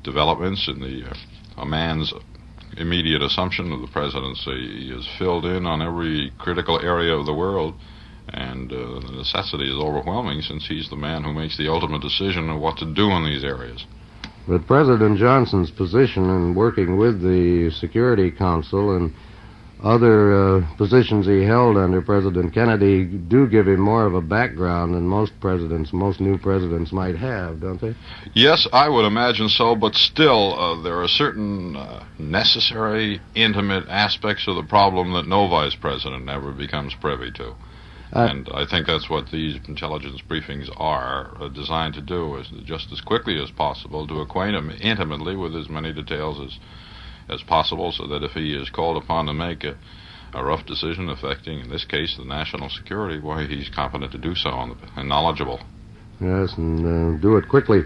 developments in a man's immediate assumption of the presidency. He is filled in on every critical area of the world, and the necessity is overwhelming since he's the man who makes the ultimate decision of what to do in these areas. But President Johnson's position in working with the Security Council and other positions he held under President Kennedy do give him more of a background than most new presidents might have, don't they? Yes, I would imagine so, but still there are certain necessary, intimate aspects of the problem that no vice president ever becomes privy to. And I think that's what these intelligence briefings are designed to do, is just as quickly as possible to acquaint him intimately with as many details as possible, so that if he is called upon to make a rough decision affecting, in this case, the national security, why, he's competent to do so and knowledgeable. Yes, and do it quickly.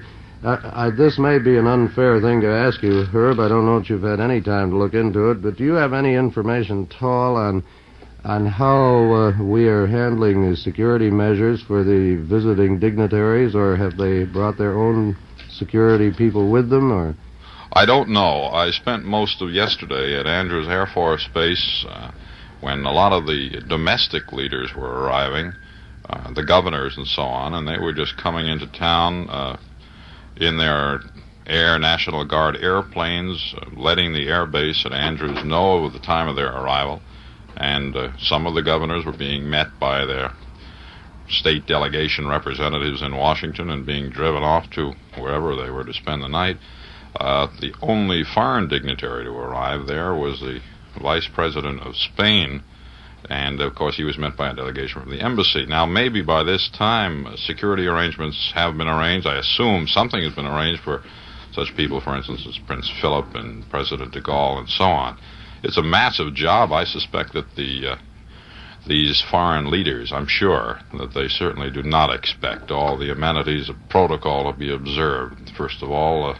This may be an unfair thing to ask you, Herb. I don't know if you've had any time to look into it, but do you have any information at all on how we are handling the security measures for the visiting dignitaries, or have they brought their own security people with them, or... I don't know. I spent most of yesterday at Andrews Air Force Base when a lot of the domestic leaders were arriving, the governors and so on, and they were just coming into town in their National Guard airplanes, letting the air base at Andrews know the time of their arrival. And some of the governors were being met by their state delegation representatives in Washington and being driven off to wherever they were to spend the night. The only foreign dignitary to arrive there was the vice president of Spain, and of course he was met by a delegation from the embassy. Now maybe by this time security arrangements have been arranged. I assume something has been arranged for such people, for instance, as Prince Philip and President de Gaulle and so on. It's a massive job. I suspect that these foreign leaders, I'm sure, that they certainly do not expect all the amenities of protocol to be observed. First of all,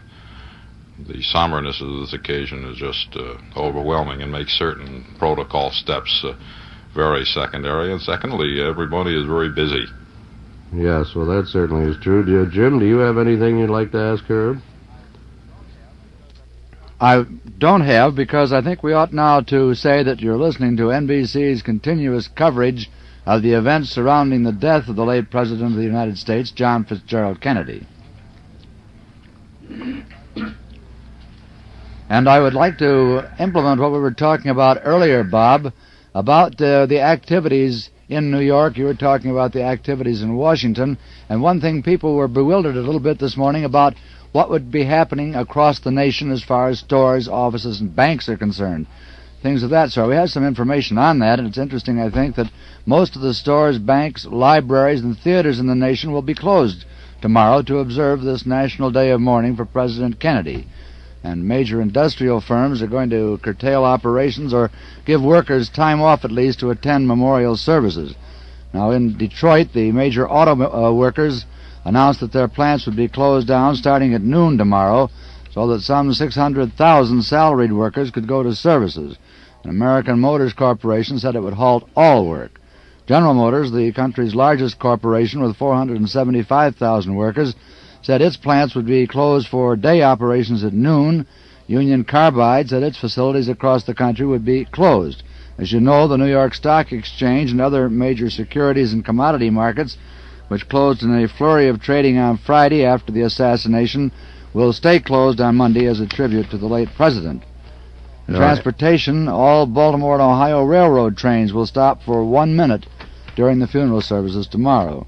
the somberness of this occasion is just overwhelming and makes certain protocol steps very secondary. And secondly, everybody is very busy. Yes, well, that certainly is true. Jim, do you have anything you'd like to ask Herb? I don't have, because I think we ought now to say that you're listening to NBC's continuous coverage of the events surrounding the death of the late President of the United States, John Fitzgerald Kennedy. And I would like to implement what we were talking about earlier, Bob, about the activities in New York. You were talking about the activities in Washington, and one thing, people were bewildered a little bit this morning about what would be happening across the nation as far as stores, offices, and banks are concerned. Things of that sort. We have some information on that, and it's interesting, I think, that most of the stores, banks, libraries, and theaters in the nation will be closed tomorrow to observe this National Day of Mourning for President Kennedy. And major industrial firms are going to curtail operations or give workers time off at least to attend memorial services. Now, in Detroit, the major auto workers announced that their plants would be closed down starting at noon tomorrow, so that some 600,000 salaried workers could go to services. And American Motors Corporation said it would halt all work. General Motors, the country's largest corporation with 475,000 workers, said its plants would be closed for day operations at noon. Union Carbide said its facilities across the country would be closed. As you know, the New York Stock Exchange and other major securities and commodity markets, which closed in a flurry of trading on Friday after the assassination, will stay closed on Monday as a tribute to the late president. In transportation, all Baltimore and Ohio Railroad trains will stop for 1 minute during the funeral services tomorrow.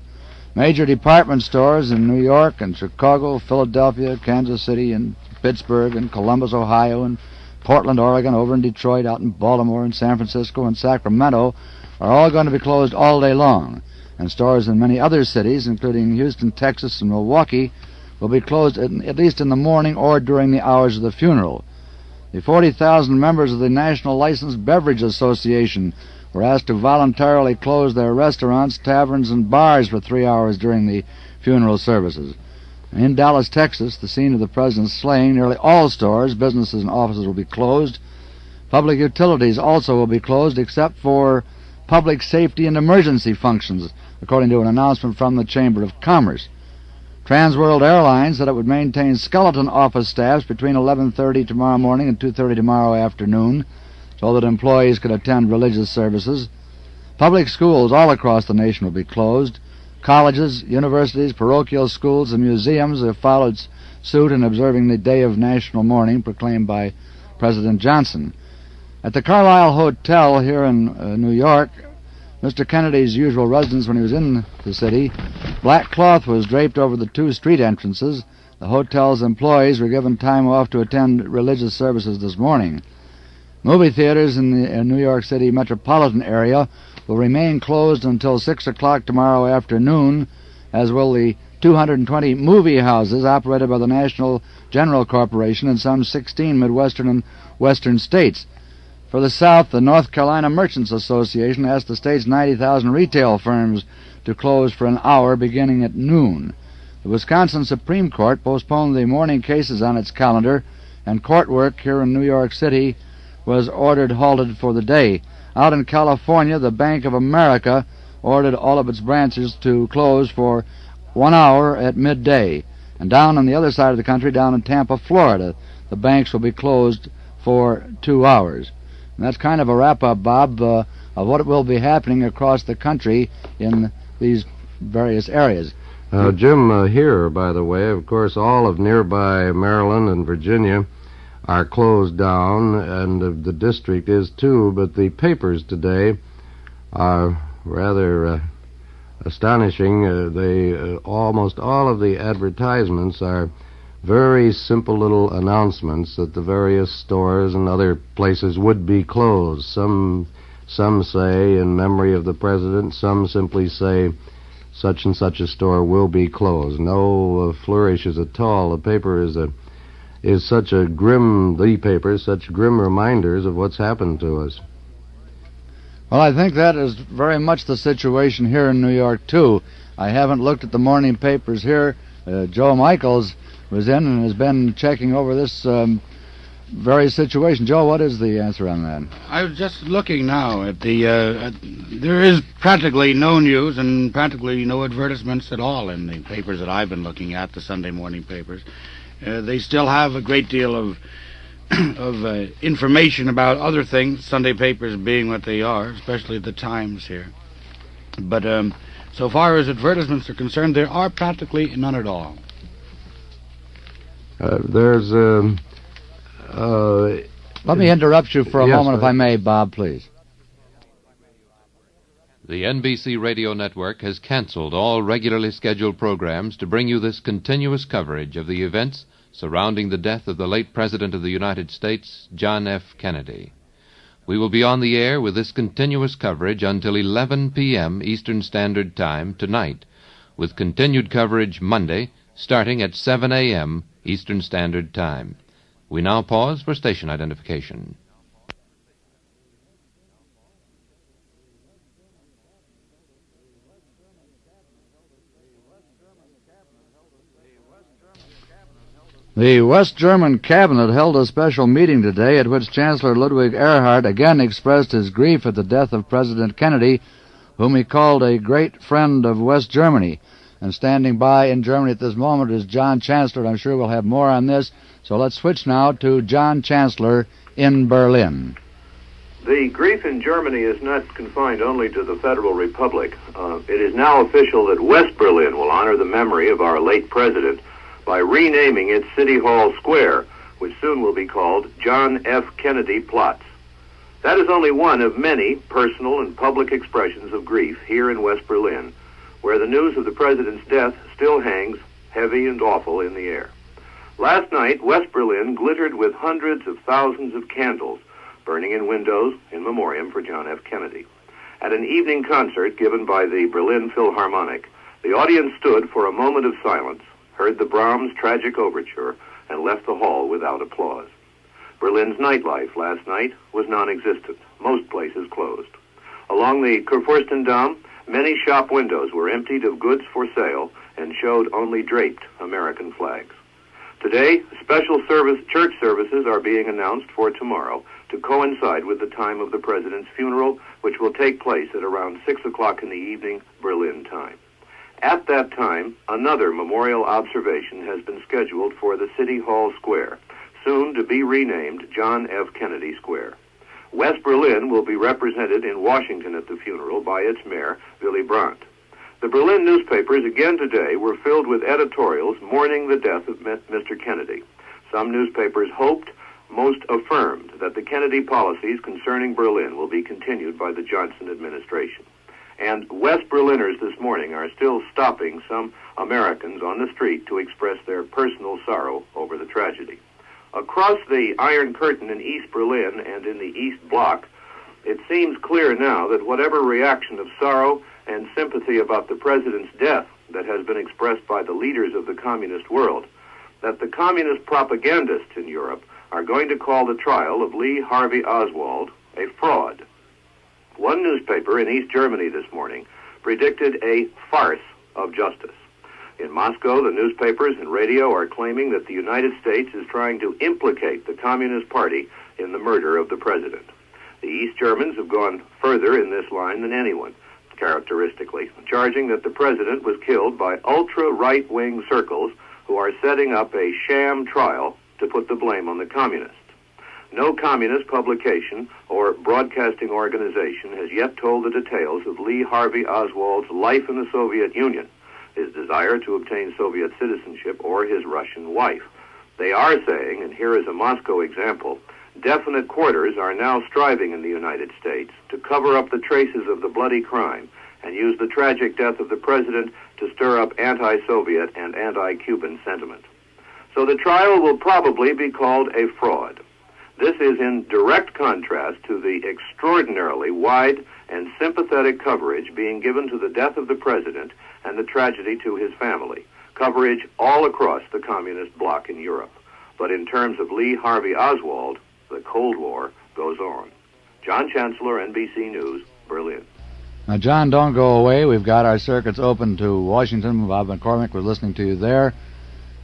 Major department stores in New York and Chicago, Philadelphia, Kansas City, and Pittsburgh, and Columbus, Ohio, and Portland, Oregon, over in Detroit, out in Baltimore, and San Francisco, and Sacramento are all going to be closed all day long. And stores in many other cities, including Houston, Texas, and Milwaukee, will be closed at least in the morning or during the hours of the funeral. The 40,000 members of the National Licensed Beverage Association were asked to voluntarily close their restaurants, taverns, and bars for 3 hours during the funeral services. In Dallas, Texas, the scene of the president's slaying, nearly all stores, businesses, and offices will be closed. Public utilities also will be closed except for public safety and emergency functions, according to an announcement from the Chamber of Commerce. Trans World Airlines said it would maintain skeleton office staffs between 11:30 tomorrow morning and 2:30 tomorrow afternoon so that employees could attend religious services. Public schools all across the nation will be closed. Colleges, universities, parochial schools, and museums have followed suit in observing the day of national mourning proclaimed by President Johnson. At the Carlisle Hotel here in New York, Mr. Kennedy's usual residence when he was in the city, black cloth was draped over the 2 street entrances. The hotel's employees were given time off to attend religious services this morning. Movie theaters in the New York City metropolitan area will remain closed until 6 o'clock tomorrow afternoon, as will the 220 movie houses operated by the National General Corporation in some 16 Midwestern and Western states. For the South, the North Carolina Merchants Association asked the state's 90,000 retail firms to close for an hour beginning at noon. The Wisconsin Supreme Court postponed the morning cases on its calendar, and court work here in New York City was ordered halted for the day. Out in California, the Bank of America ordered all of its branches to close for 1 hour at midday. And down on the other side of the country, down in Tampa, Florida, the banks will be closed for 2 hours. And that's kind of a wrap-up, Bob, of what will be happening across the country in these various areas. Jim, here, by the way, of course, all of nearby Maryland and Virginia are closed down, and the district is too, but the papers today are rather astonishing. Almost all of the advertisements are very simple little announcements that the various stores and other places would be closed. Some say in memory of the president, some simply say such and such a store will be closed. No flourishes at all. The paper is such grim reminders of what's happened to us. Well, I think that is very much the situation here in New York, too. I haven't looked at the morning papers here. Joe Michaels was in and has been checking over this very situation. Joe, what is the answer on that? I was just looking now at the... there is practically no news and practically no advertisements at all in the papers that I've been looking at, the Sunday morning papers. They still have a great deal of information about other things, Sunday papers being what they are, especially the Times here. But so far as advertisements are concerned, there are practically none at all. There's... Let me interrupt you for a moment, if I may, Bob, please. The NBC radio network has canceled all regularly scheduled programs to bring you this continuous coverage of the events surrounding the death of the late President of the United States, John F. Kennedy. We will be on the air with this continuous coverage until 11 p.m. Eastern Standard Time tonight, with continued coverage Monday, starting at 7 a.m. Eastern Standard Time. We now pause for station identification. The West German cabinet held a special meeting today at which Chancellor Ludwig Erhard again expressed his grief at the death of President Kennedy, whom he called a great friend of West Germany. And standing by in Germany at this moment is John Chancellor. I'm sure we'll have more on this. So let's switch now to John Chancellor in Berlin. The grief in Germany is not confined only to the Federal Republic. It is now official that West Berlin will honor the memory of our late president by renaming its City Hall Square, which soon will be called John F. Kennedy Platz. That is only one of many personal and public expressions of grief here in West Berlin, where the news of the president's death still hangs heavy and awful in the air. Last night, West Berlin glittered with hundreds of thousands of candles burning in windows in memoriam for John F. Kennedy. At an evening concert given by the Berlin Philharmonic, the audience stood for a moment of silence, heard the Brahms tragic overture, and left the hall without applause. Berlin's nightlife last night was non-existent, most places closed. Along the Kurfürstendamm, many shop windows were emptied of goods for sale and showed only draped American flags. Today, special church services are being announced for tomorrow to coincide with the time of the president's funeral, which will take place at around 6 o'clock in the evening, Berlin time. At that time, another memorial observation has been scheduled for the City Hall Square, soon to be renamed John F. Kennedy Square. West Berlin will be represented in Washington at the funeral by its mayor, Willy Brandt. The Berlin newspapers again today were filled with editorials mourning the death of Mr. Kennedy. Some newspapers hoped, most affirmed, that the Kennedy policies concerning Berlin will be continued by the Johnson administration. And West Berliners this morning are still stopping some Americans on the street to express their personal sorrow over the tragedy. Across the Iron Curtain in East Berlin and in the East Bloc, it seems clear now that whatever reaction of sorrow and sympathy about the president's death that has been expressed by the leaders of the communist world, that the communist propagandists in Europe are going to call the trial of Lee Harvey Oswald a fraud. One newspaper in East Germany this morning predicted a farce of justice. In Moscow, the newspapers and radio are claiming that the United States is trying to implicate the Communist Party in the murder of the president. The East Germans have gone further in this line than anyone, characteristically, charging that the president was killed by ultra-right-wing circles who are setting up a sham trial to put the blame on the communists. No communist publication or broadcasting organization has yet told the details of Lee Harvey Oswald's life in the Soviet Union, his desire to obtain Soviet citizenship, or his Russian wife. They are saying, and here is a Moscow example, definite quarters are now striving in the United States to cover up the traces of the bloody crime and use the tragic death of the president to stir up anti-Soviet and anti-Cuban sentiment. So the trial will probably be called a fraud. This is in direct contrast to the extraordinarily wide and sympathetic coverage being given to the death of the president and the tragedy to his family, coverage all across the communist bloc in Europe. But in terms of Lee Harvey Oswald, the Cold War goes on. John Chancellor, NBC News, Berlin. Now, John, don't go away. We've got our circuits open to Washington. Bob McCormick was listening to you there.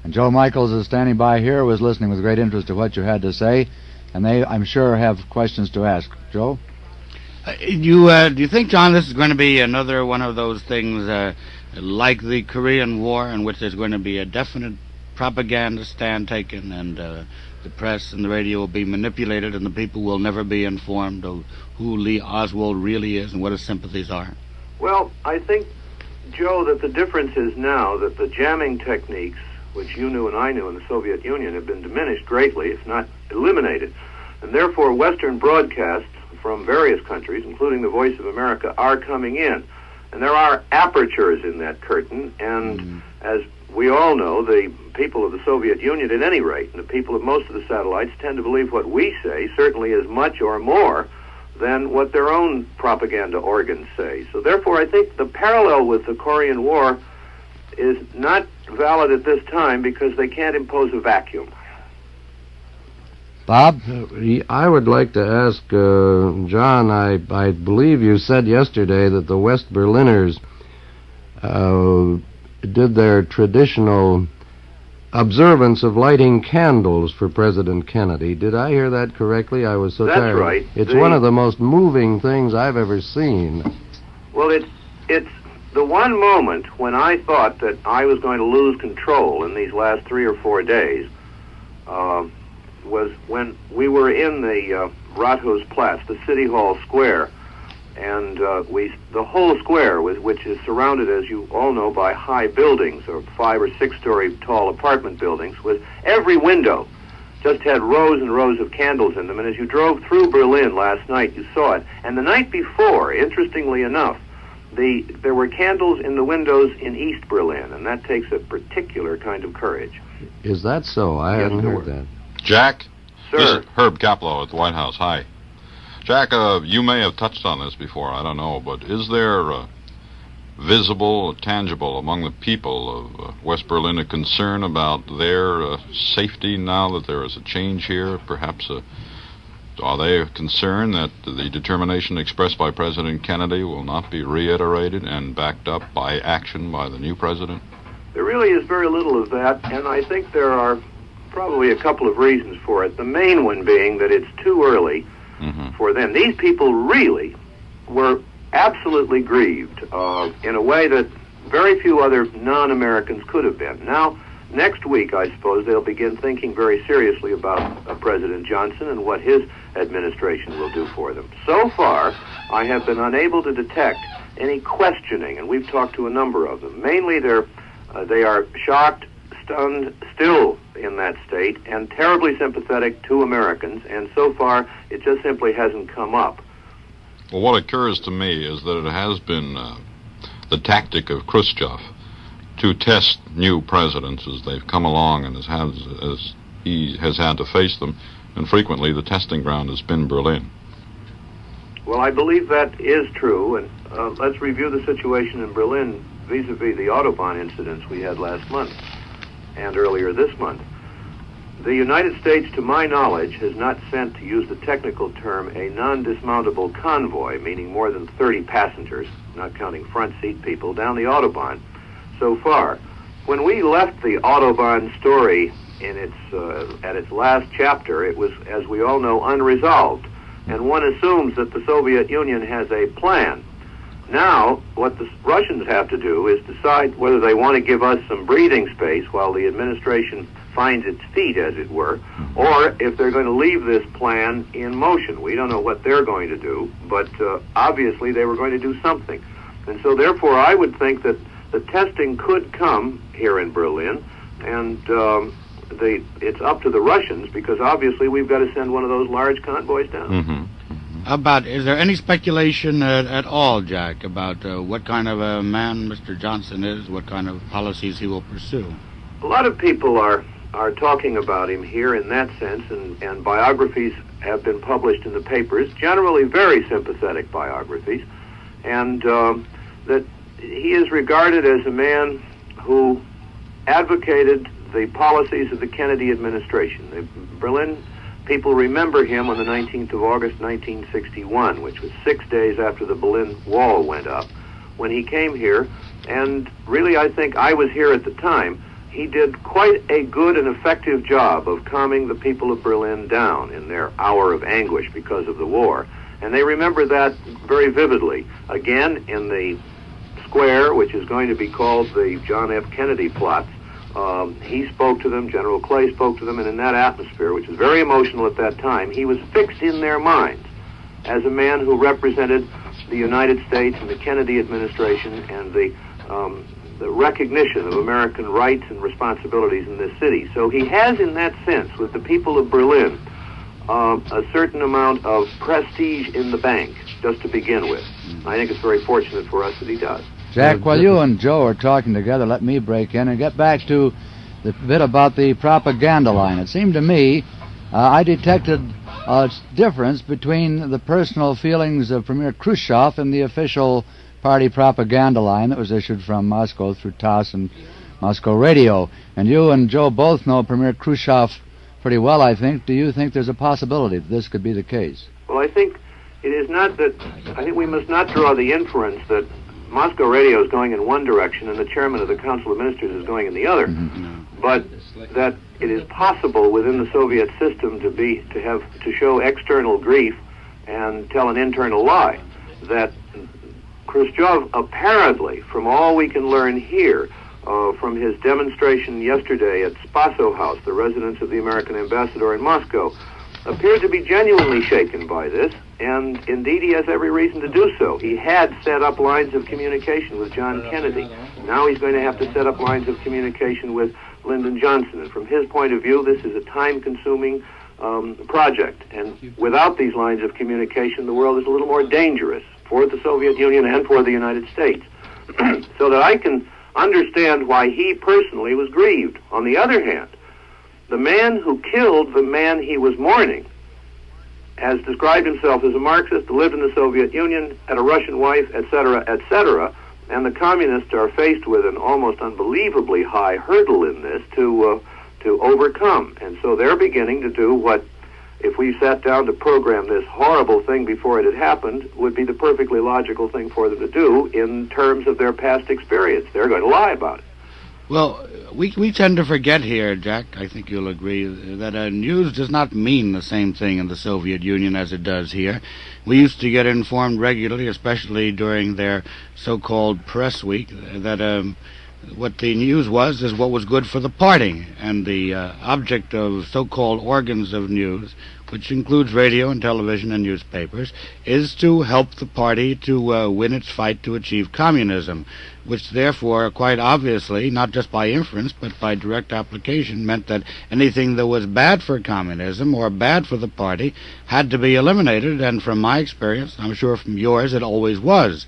And Joe Michaels is standing by here, was listening with great interest to what you had to say, and they, I'm sure, have questions to ask. Joe? Do you think, John, this is going to be another one of those things like the Korean War, in which there's going to be a definite propaganda stand taken, and the press and the radio will be manipulated, and the people will never be informed of who Lee Oswald really is and what his sympathies are? Well, I think, Joe, that the difference is now that the jamming techniques, which you knew and I knew in the Soviet Union, have been diminished greatly, if not eliminated. And therefore, Western broadcasts from various countries, including the Voice of America, are coming in. And there are apertures in that curtain, and as we all know, the people of the Soviet Union, at any rate, and the people of most of the satellites, tend to believe what we say, certainly as much or more than what their own propaganda organs say. So therefore, I think the parallel with the Korean War is not valid at this time because they can't impose a vacuum. Bob? I would like to ask John, I believe you said yesterday that the West Berliners did their traditional observance of lighting candles for President Kennedy. Did I hear that correctly? I was so tired. That's right. It's one of the most moving things I've ever seen. Well, it's the one moment when I thought that I was going to lose control in these last 3 or 4 days was when we were in the Rathausplatz, the City Hall Square, and the whole square, which is surrounded, as you all know, by high buildings, or 5 or 6 story tall apartment buildings, with every window just had rows and rows of candles in them. And as you drove through Berlin last night, you saw it. And the night before, interestingly enough, there were candles in the windows in East Berlin, and that takes a particular kind of courage. Is that so? I hadn't heard that. Jack? Sir? This is Herb Kaplow at the White House. Hi. Jack, you may have touched on this before, I don't know, but is there visible, tangible among the people of West Berlin a concern about their safety now that there is a change here? Perhaps are they concerned that the determination expressed by President Kennedy will not be reiterated and backed up by action by the new president? There really is very little of that, and I think there are probably a couple of reasons for it. The main one being that it's too early for them. These people really were absolutely grieved in a way that very few other non-Americans could have been. Now, next week, I suppose, they'll begin thinking very seriously about President Johnson and what his administration will do for them. So far, I have been unable to detect any questioning, and we've talked to a number of them. Mainly, they are shocked, stunned, still in that state, and terribly sympathetic to Americans, and so far, it just simply hasn't come up. Well, what occurs to me is that it has been the tactic of Khrushchev to test new presidents as they've come along and as he has had to face them, and frequently the testing ground has been Berlin. Well, I believe that is true, and let's review the situation in Berlin vis-a-vis the Autobahn incidents we had last month and earlier this month. The United States, to my knowledge, has not sent, to use the technical term, a non-dismountable convoy, meaning more than 30 passengers, not counting front seat people, down the Autobahn so far. When we left the Autobahn story in at its last chapter, it was, as we all know, unresolved, and one assumes that the Soviet Union has a plan. Now, what the Russians have to do is decide whether they want to give us some breathing space while the administration finds its feet, as it were, or if they're going to leave this plan in motion. We don't know what they're going to do, but obviously they were going to do something. And so therefore I would think that the testing could come here in Berlin, and it's up to the Russians, because obviously we've got to send one of those large convoys down. Is there any speculation at all, Jack, about what kind of a man Mr. Johnson is, what kind of policies he will pursue? A lot of people are talking about him here in that sense, and biographies have been published in the papers, generally very sympathetic biographies, and that he is regarded as a man who advocated the policies of the Kennedy administration. The Berlin people remember him on the 19th of August, 1961, which was 6 days after the Berlin Wall went up, when he came here, and really I think I was here at the time, he did quite a good and effective job of calming the people of Berlin down in their hour of anguish because of the war. And they remember that very vividly. Again, in the square, which is going to be called the John F. Kennedy Platz, he spoke to them, General Clay spoke to them, and in that atmosphere, which was very emotional at that time, he was fixed in their minds as a man who represented the United States and the Kennedy administration and the recognition of American rights and responsibilities in this city. So he has, in that sense, with the people of Berlin, a certain amount of prestige in the bank, just to begin with. I think it's very fortunate for us that he does. Jack, while you and Joe are talking together, let me break in and get back to the bit about the propaganda line. It seemed to me I detected a difference between the personal feelings of Premier Khrushchev and the official party propaganda line that was issued from Moscow through TASS and Moscow Radio. And you and Joe both know Premier Khrushchev pretty well, I think. Do you think there's a possibility that this could be the case? Well, I think it is not that... I think we must not draw the inference that Moscow Radio is going in one direction and the chairman of the Council of Ministers is going in the other, but that it is possible within the Soviet system to show external grief and tell an internal lie. That Khrushchev apparently, from all we can learn here, from his demonstration yesterday at Spaso House, the residence of the American ambassador in Moscow, appeared to be genuinely shaken by this, and indeed he has every reason to do so. He had set up lines of communication with John Kennedy. Now he's going to have to set up lines of communication with Lyndon Johnson, and from his point of view, this is a time-consuming project, and without these lines of communication, the world is a little more dangerous for the Soviet Union and for the United States. So that I can understand why he personally was grieved. On the other hand, the man who killed the man he was mourning has described himself as a Marxist, lived in the Soviet Union, had a Russian wife, etc., etc., and the communists are faced with an almost unbelievably high hurdle in this to overcome. And so they're beginning to do what, if we sat down to program this horrible thing before it had happened, would be the perfectly logical thing for them to do in terms of their past experience. They're going to lie about it. Well, we tend to forget here, Jack, I think you'll agree, that news does not mean the same thing in the Soviet Union as it does here. We used to get informed regularly, especially during their so-called press week, that what the news is what was good for the party. And the object of so-called organs of news, which includes radio and television and newspapers, is to help the party to win its fight to achieve communism, which therefore, quite obviously, not just by inference, but by direct application, meant that anything that was bad for communism or bad for the party had to be eliminated, and from my experience, I'm sure from yours, it always was.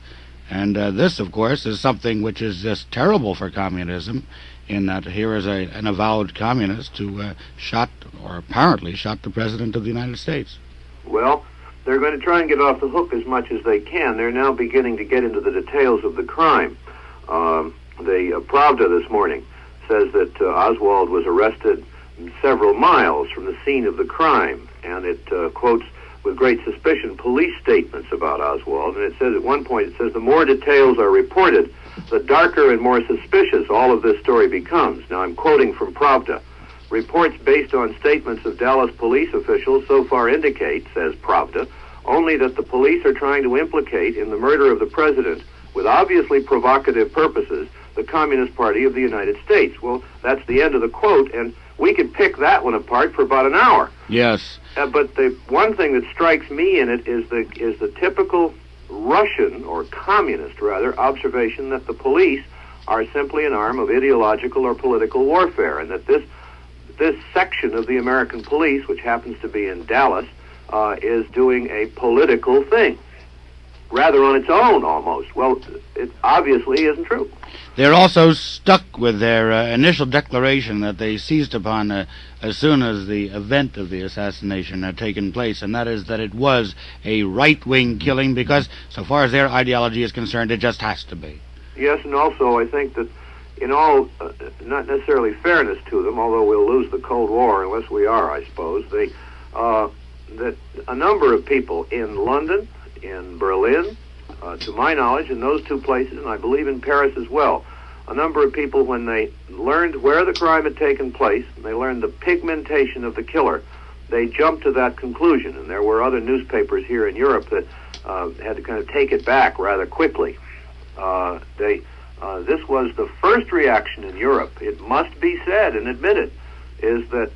And this, of course, is something which is just terrible for communism, in that here is an avowed communist who shot, or apparently shot, the President of the United States. Well, they're going to try and get off the hook as much as they can. They're now beginning to get into the details of the crime. The Pravda this morning says that Oswald was arrested several miles from the scene of the crime, and it quotes with great suspicion police statements about Oswald, and it says at one point, it says, the more details are reported, the darker and more suspicious all of this story becomes. Now I'm quoting from Pravda. Reports based on statements of Dallas police officials so far indicate, says Pravda, only that the police are trying to implicate in the murder of the president, with obviously provocative purposes, the Communist Party of the United States. Well, that's the end of the quote, and we could pick that one apart for about an hour. Yes. But the one thing that strikes me in it is the typical Russian, or communist rather, observation that the police are simply an arm of ideological or political warfare, and that this section of the American police, which happens to be in Dallas, is doing a political thing, rather on its own almost. Well, it obviously isn't true. They're also stuck with their initial declaration that they seized upon as soon as the event of the assassination had taken place, and that is that it was a right-wing killing because, so far as their ideology is concerned, it just has to be. Yes, and also I think that in all, not necessarily fairness to them, although we'll lose the Cold War unless we are, I suppose, that a number of people in London, in Berlin, to my knowledge, in those two places, and I believe in Paris as well, a number of people, when they learned where the crime had taken place, and they learned the pigmentation of the killer, they jumped to that conclusion. And there were other newspapers here in Europe that had to kind of take it back rather quickly. This was the first reaction in Europe, it must be said and admitted, is that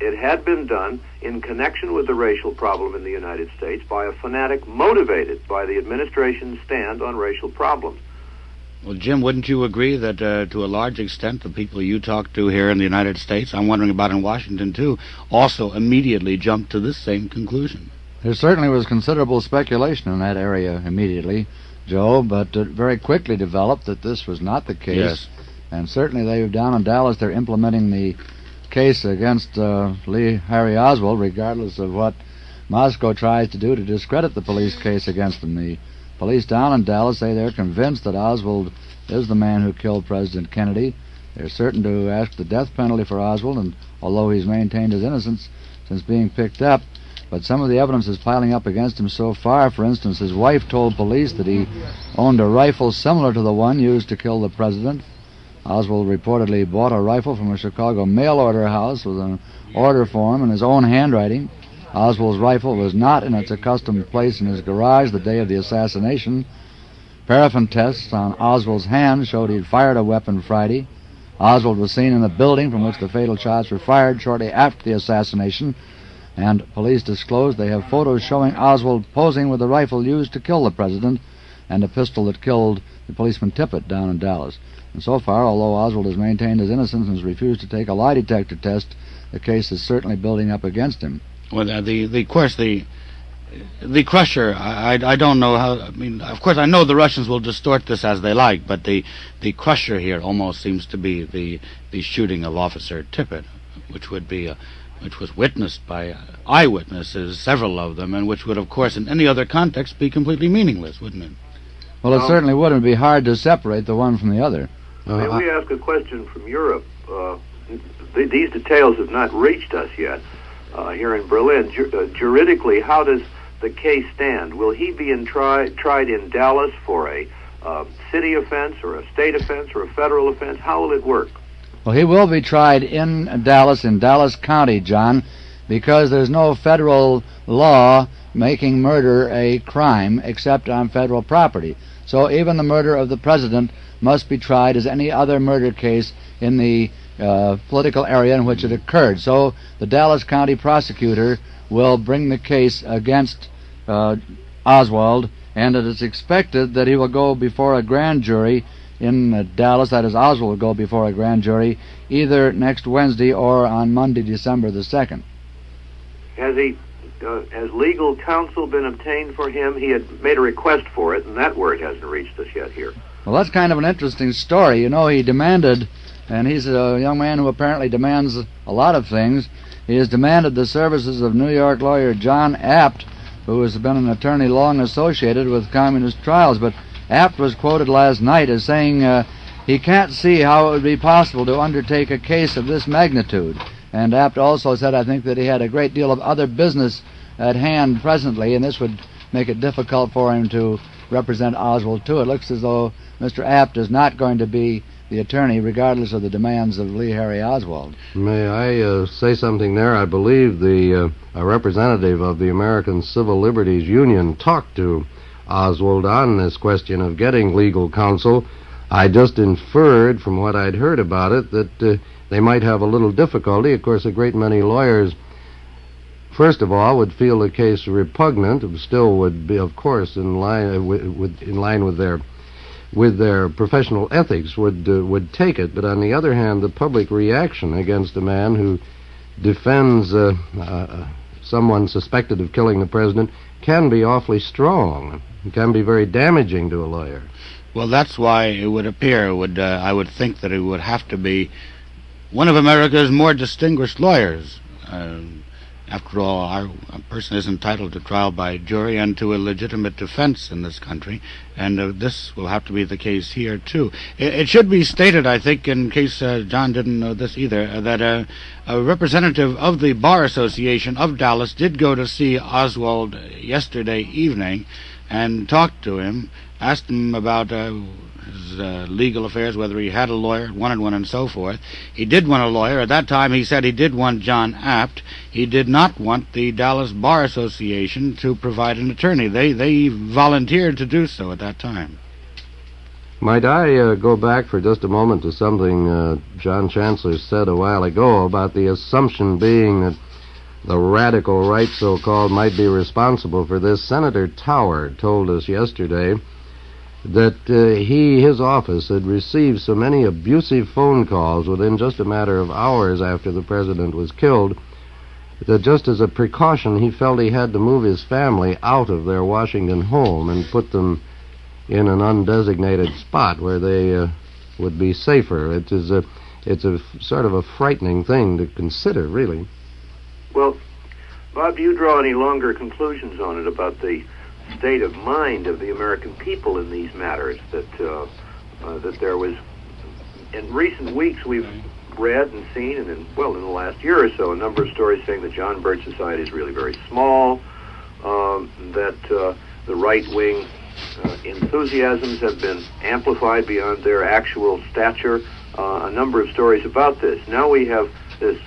it had been done in connection with the racial problem in the United States by a fanatic motivated by the administration's stand on racial problems. Well, Jim, wouldn't you agree that to a large extent the people you talk to here in the United States, I'm wondering about in Washington too, also immediately jumped to this same conclusion? There certainly was considerable speculation in that area immediately, Joe, but it very quickly developed that this was not the case. Yes. And certainly down in Dallas, they're implementing the case against Lee Harvey Oswald, regardless of what Moscow tries to do to discredit the police case against him. The police down in Dallas say they're convinced that Oswald is the man who killed President Kennedy. They're certain to ask the death penalty for Oswald, and although he's maintained his innocence since being picked up, but some of the evidence is piling up against him so far. For instance, his wife told police that he owned a rifle similar to the one used to kill the president. Oswald reportedly bought a rifle from a Chicago mail-order house with an order form in his own handwriting. Oswald's rifle was not in its accustomed place in his garage the day of the assassination. Paraffin tests on Oswald's hand showed he'd fired a weapon Friday. Oswald was seen in the building from which the fatal shots were fired shortly after the assassination, and police disclosed they have photos showing Oswald posing with the rifle used to kill the president and a pistol that killed the policeman Tippett down in Dallas. And so far, although Oswald has maintained his innocence and has refused to take a lie detector test, the case is certainly building up against him. Well, the crusher, I don't know how, I mean, of course I know the Russians will distort this as they like, but the crusher here almost seems to be the shooting of Officer Tippett, which was witnessed by eyewitnesses, several of them, and which would, of course, in any other context be completely meaningless, wouldn't it? Well, it certainly wouldn't be hard to separate the one from the other. May we ask a question from Europe? These details have not reached us yet here in Berlin. Juridically, how does the case stand? Will he be tried in Dallas for a city offense or a state offense or a federal offense? How will it work? Well, he will be tried in Dallas County, John, because there's no federal law making murder a crime except on federal property. So even the murder of the president must be tried as any other murder case in the political area in which it occurred. So the Dallas County prosecutor will bring the case against Oswald, and it is expected that he will go before a grand jury in Dallas, that is, Oswald will go before a grand jury either next Wednesday or on Monday, December the 2nd. Has legal counsel been obtained for him? He had made a request for it, and that word hasn't reached us yet here. Well, that's kind of an interesting story. You know, he demanded, and he's a young man who apparently demands a lot of things. He has demanded the services of New York lawyer John Abt, who has been an attorney long associated with communist trials. But Abt was quoted last night as saying he can't see how it would be possible to undertake a case of this magnitude. And Abt also said, I think, that he had a great deal of other business at hand presently, and this would make it difficult for him to represent Oswald too. It looks as though Mr. Abt is not going to be the attorney regardless of the demands of Lee Harvey Oswald. May I say something there? I believe a representative of the American Civil Liberties Union talked to Oswald on this question of getting legal counsel. I just inferred from what I'd heard about it that they might have a little difficulty. Of course, a great many lawyers, first of all, would feel the case repugnant, still would be, of course, in line with their professional ethics, would take it. But on the other hand, the public reaction against a man who defends someone suspected of killing the president can be awfully strong. It can be very damaging to a lawyer. Well, that's why it would appear, I would think that it would have to be one of America's more distinguished lawyers. After all, a person is entitled to trial by jury and to a legitimate defense in this country, and this will have to be the case here, too. It should be stated, I think, in case John didn't know this either, that a representative of the Bar Association of Dallas did go to see Oswald yesterday evening and talked to him, asked him about his legal affairs, whether he had a lawyer, wanted one, and so forth. He did want a lawyer. At that time, he said he did want John Apt. He did not want the Dallas Bar Association to provide an attorney. They volunteered to do so at that time. Might I go back for just a moment to something John Chancellor said a while ago about the assumption being that the radical right, so-called, might be responsible for this. Senator Tower told us yesterday that his office had received so many abusive phone calls within just a matter of hours after the president was killed that just as a precaution he felt he had to move his family out of their Washington home and put them in an undesignated spot where they would be safer. It's a sort of a frightening thing to consider, really. Well, Bob, do you draw any longer conclusions on it about the state of mind of the American people in these matters? That there was, in recent weeks, we've read and seen, and in the last year or so, a number of stories saying that John Birch Society is really very small, that the right-wing enthusiasms have been amplified beyond their actual stature. A number of stories about this. Now we have this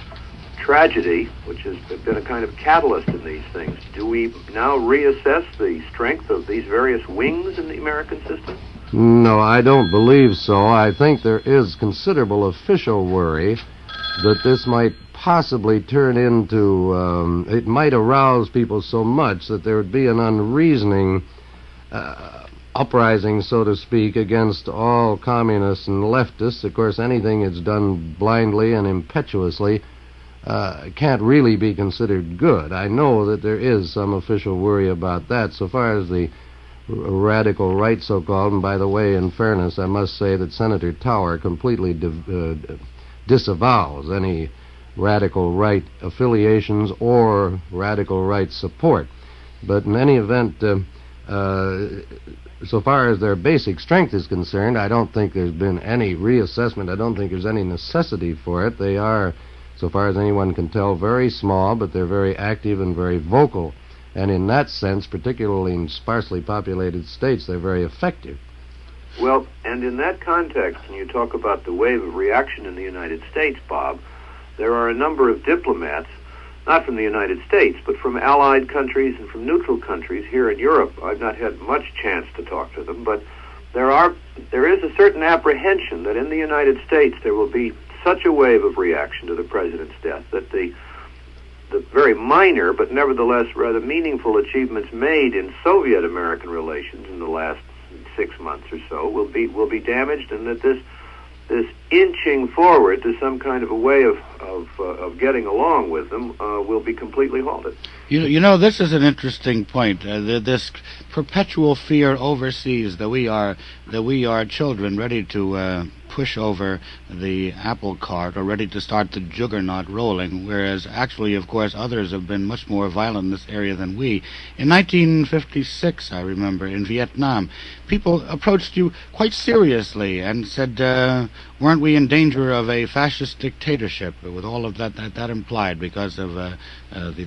tragedy, which has been a kind of catalyst in these things. Do we now reassess the strength of these various wings in the American system? No, I don't believe so. I think there is considerable official worry that this might possibly turn into, it might arouse people so much that there would be an unreasoning uprising, so to speak, against all communists and leftists. Of course, anything that's done blindly and impetuously can't really be considered good. I know that there is some official worry about that. So far as the radical right, so-called, and by the way, in fairness, I must say that Senator Tower completely disavows any radical right affiliations or radical right support. But in any event, so far as their basic strength is concerned, I don't think there's been any reassessment. I don't think there's any necessity for it. They are, so far as anyone can tell, very small, but they're very active and very vocal. And in that sense, particularly in sparsely populated states, they're very effective. Well, and in that context, when you talk about the wave of reaction in the United States, Bob, there are a number of diplomats, not from the United States, but from allied countries and from neutral countries here in Europe. I've not had much chance to talk to them, but there is a certain apprehension that in the United States there will be such a wave of reaction to the president's death that the very minor but nevertheless rather meaningful achievements made in Soviet-American relations in the last 6 months or so will be damaged, and that this inching forward to some kind of a way of getting along with them will be completely halted. You know, this is an interesting point. This perpetual fear overseas that we are children ready to push over the apple cart or ready to start the juggernaut rolling, whereas actually, of course, others have been much more violent in this area than we. In 1956, I remember, in Vietnam, people approached you quite seriously and said, weren't we in danger of a fascist dictatorship, with all of that implied because of the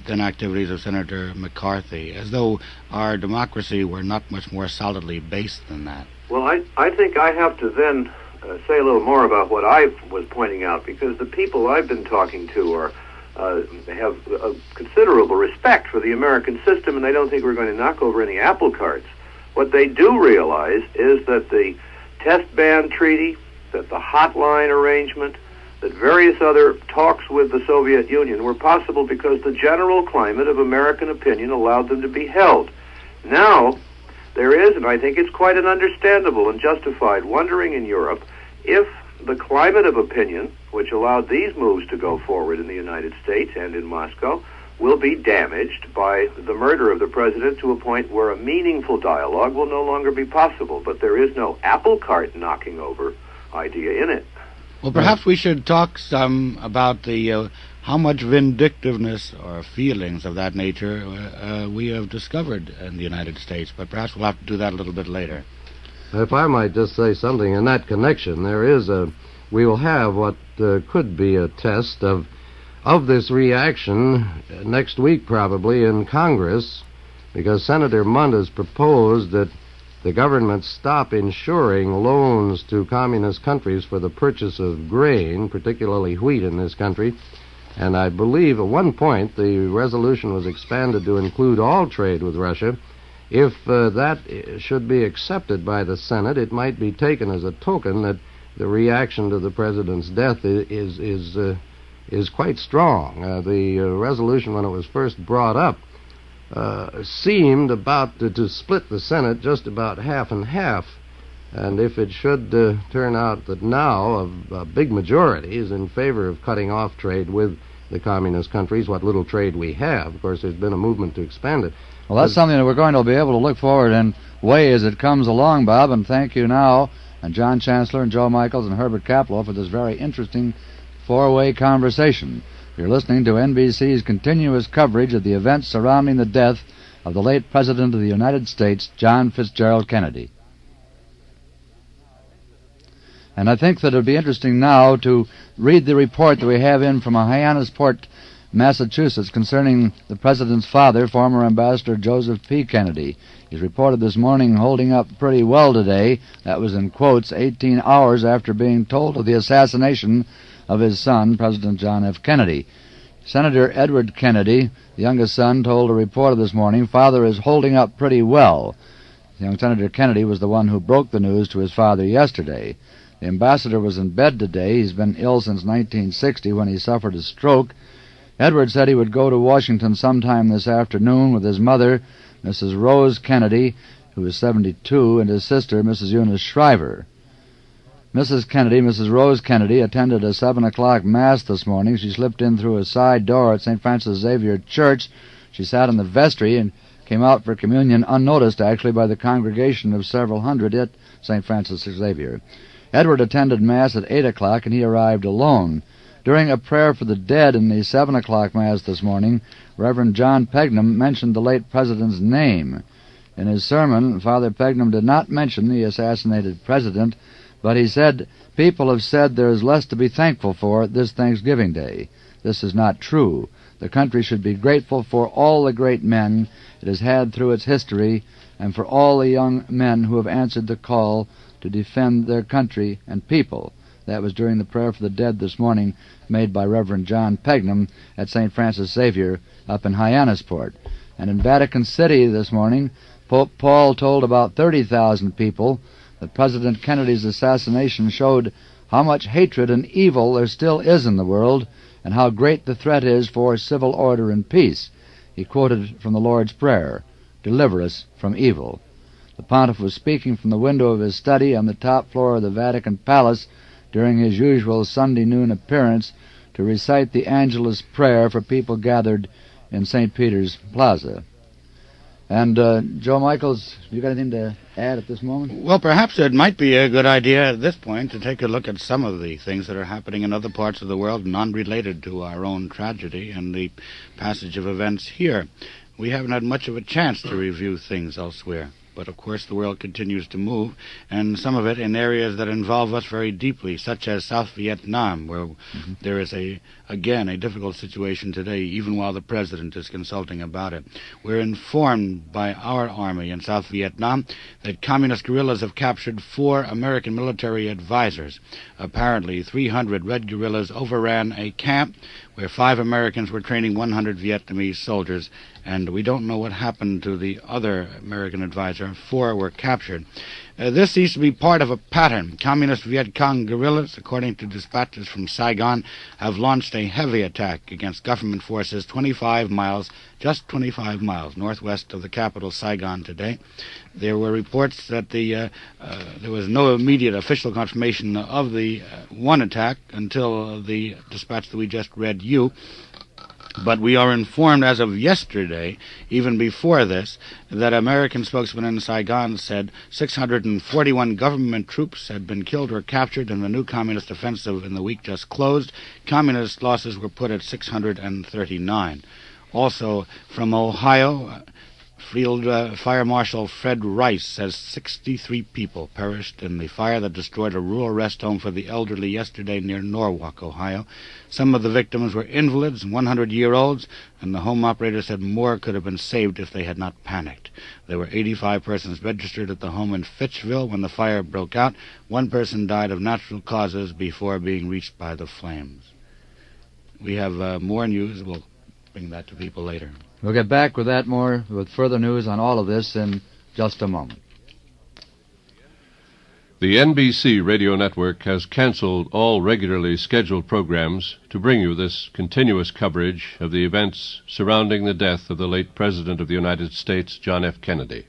then activities of Senator McCarthy, as though our democracy were not much more solidly based than that. Well, I think I have to then say a little more about what I was pointing out, because the people I've been talking to have a considerable respect for the American system, and they don't think we're going to knock over any apple carts. What they do realize is that the test ban treaty, that the hotline arrangement, that various other talks with the Soviet Union were possible because the general climate of American opinion allowed them to be held. Now, there is, and I think it's quite an understandable and justified wondering in Europe if the climate of opinion, which allowed these moves to go forward in the United States and in Moscow, will be damaged by the murder of the president to a point where a meaningful dialogue will no longer be possible. But there is no apple cart knocking over idea in it. Well, perhaps we should talk some about the how much vindictiveness or feelings of that nature we have discovered in the United States, but perhaps we'll have to do that a little bit later. If I might just say something in that connection, we will have what could be a test of this reaction next week probably in Congress, because Senator Munt has proposed that the government stop insuring loans to communist countries for the purchase of grain, particularly wheat in this country. And I believe at one point the resolution was expanded to include all trade with Russia. If that should be accepted by the Senate, it might be taken as a token that the reaction to the president's death is quite strong. The resolution, when it was first brought up, seemed about to split the Senate just about half and half. And if it should turn out that now a big majority is in favor of cutting off trade with the communist countries, what little trade we have, of course, there's been a movement to expand it. Well, that's something that we're going to be able to look forward and weigh as it comes along, Bob, and thank you now, and John Chancellor and Joe Michaels and Herbert Kaplow for this very interesting four-way conversation. You're listening to NBC's continuous coverage of the events surrounding the death of the late President of the United States, John Fitzgerald Kennedy. And I think that it would be interesting now to read the report that we have in from Hyannisport, Massachusetts, concerning the President's father, former Ambassador Joseph P. Kennedy. He's reported this morning holding up pretty well today. That was in quotes 18 hours after being told of the assassination of his son, President John F. Kennedy. Senator Edward Kennedy, the youngest son, told a reporter this morning, "Father is holding up pretty well." Young Senator Kennedy was the one who broke the news to his father yesterday. The ambassador was in bed today. He's been ill since 1960 when he suffered a stroke. Edward said he would go to Washington sometime this afternoon with his mother, Mrs. Rose Kennedy, who is 72, and his sister, Mrs. Eunice Shriver. Mrs. Kennedy, Mrs. Rose Kennedy, attended a 7 o'clock Mass this morning. She slipped in through a side door at St. Francis Xavier Church. She sat in the vestry and came out for communion unnoticed, actually, by the congregation of several hundred at St. Francis Xavier. Edward attended Mass at 8 o'clock, and he arrived alone. During a prayer for the dead in the 7 o'clock Mass this morning, Reverend John Pegnam mentioned the late President's name. In his sermon, Father Pegnam did not mention the assassinated President, but he said, "People have said there is less to be thankful for this Thanksgiving Day. This is not true. The country should be grateful for all the great men it has had through its history, and for all the young men who have answered the call to defend their country and people." That was during the prayer for the dead this morning made by Reverend John Pegnam at St. Francis Xavier up in Hyannisport. And in Vatican City this morning, Pope Paul told about 30,000 people that President Kennedy's assassination showed how much hatred and evil there still is in the world and how great the threat is for civil order and peace. He quoted from the Lord's Prayer, "Deliver us from evil." The pontiff was speaking from the window of his study on the top floor of the Vatican Palace during his usual Sunday noon appearance to recite the Angelus prayer for people gathered in St. Peter's Plaza. And, Joe Michaels, you got anything to add at this moment? Well, perhaps it might be a good idea at this point to take a look at some of the things that are happening in other parts of the world non-related to our own tragedy and the passage of events here. We haven't had much of a chance to review things elsewhere. But, of course, the world continues to move, and some of it in areas that involve us very deeply, such as South Vietnam, where there is, again, a difficult situation today, even while the President is consulting about it. We're informed by our army in South Vietnam that communist guerrillas have captured 4 American military advisors. Apparently, 300 Red guerrillas overran a camp where 5 Americans were training 100 Vietnamese soldiers, and we don't know what happened to the other American advisor. 4 were captured. This seems to be part of a pattern. Communist Viet Cong guerrillas, according to dispatches from Saigon, have launched a heavy attack against government forces 25 miles, just 25 miles, northwest of the capital, Saigon, today. There were reports that there was no immediate official confirmation of the one attack until the dispatch that we just read you. But we are informed as of yesterday, even before this, that American spokesman in Saigon said 641 government troops had been killed or captured in the new communist offensive in the week just closed. Communist losses were put at 639. Also, from Ohio, Field Fire Marshal Fred Rice says 63 people perished in the fire that destroyed a rural rest home for the elderly yesterday near Norwalk, Ohio. Some of the victims were invalids and 100-year-olds, and the home operator said more could have been saved if they had not panicked. There were 85 persons registered at the home in Fitchville when the fire broke out. One person died of natural causes before being reached by the flames. We have more news. We'll bring that to people later. We'll get back with that with further news on all of this in just a moment. The NBC radio network has canceled all regularly scheduled programs to bring you this continuous coverage of the events surrounding the death of the late President of the United States, John F. Kennedy.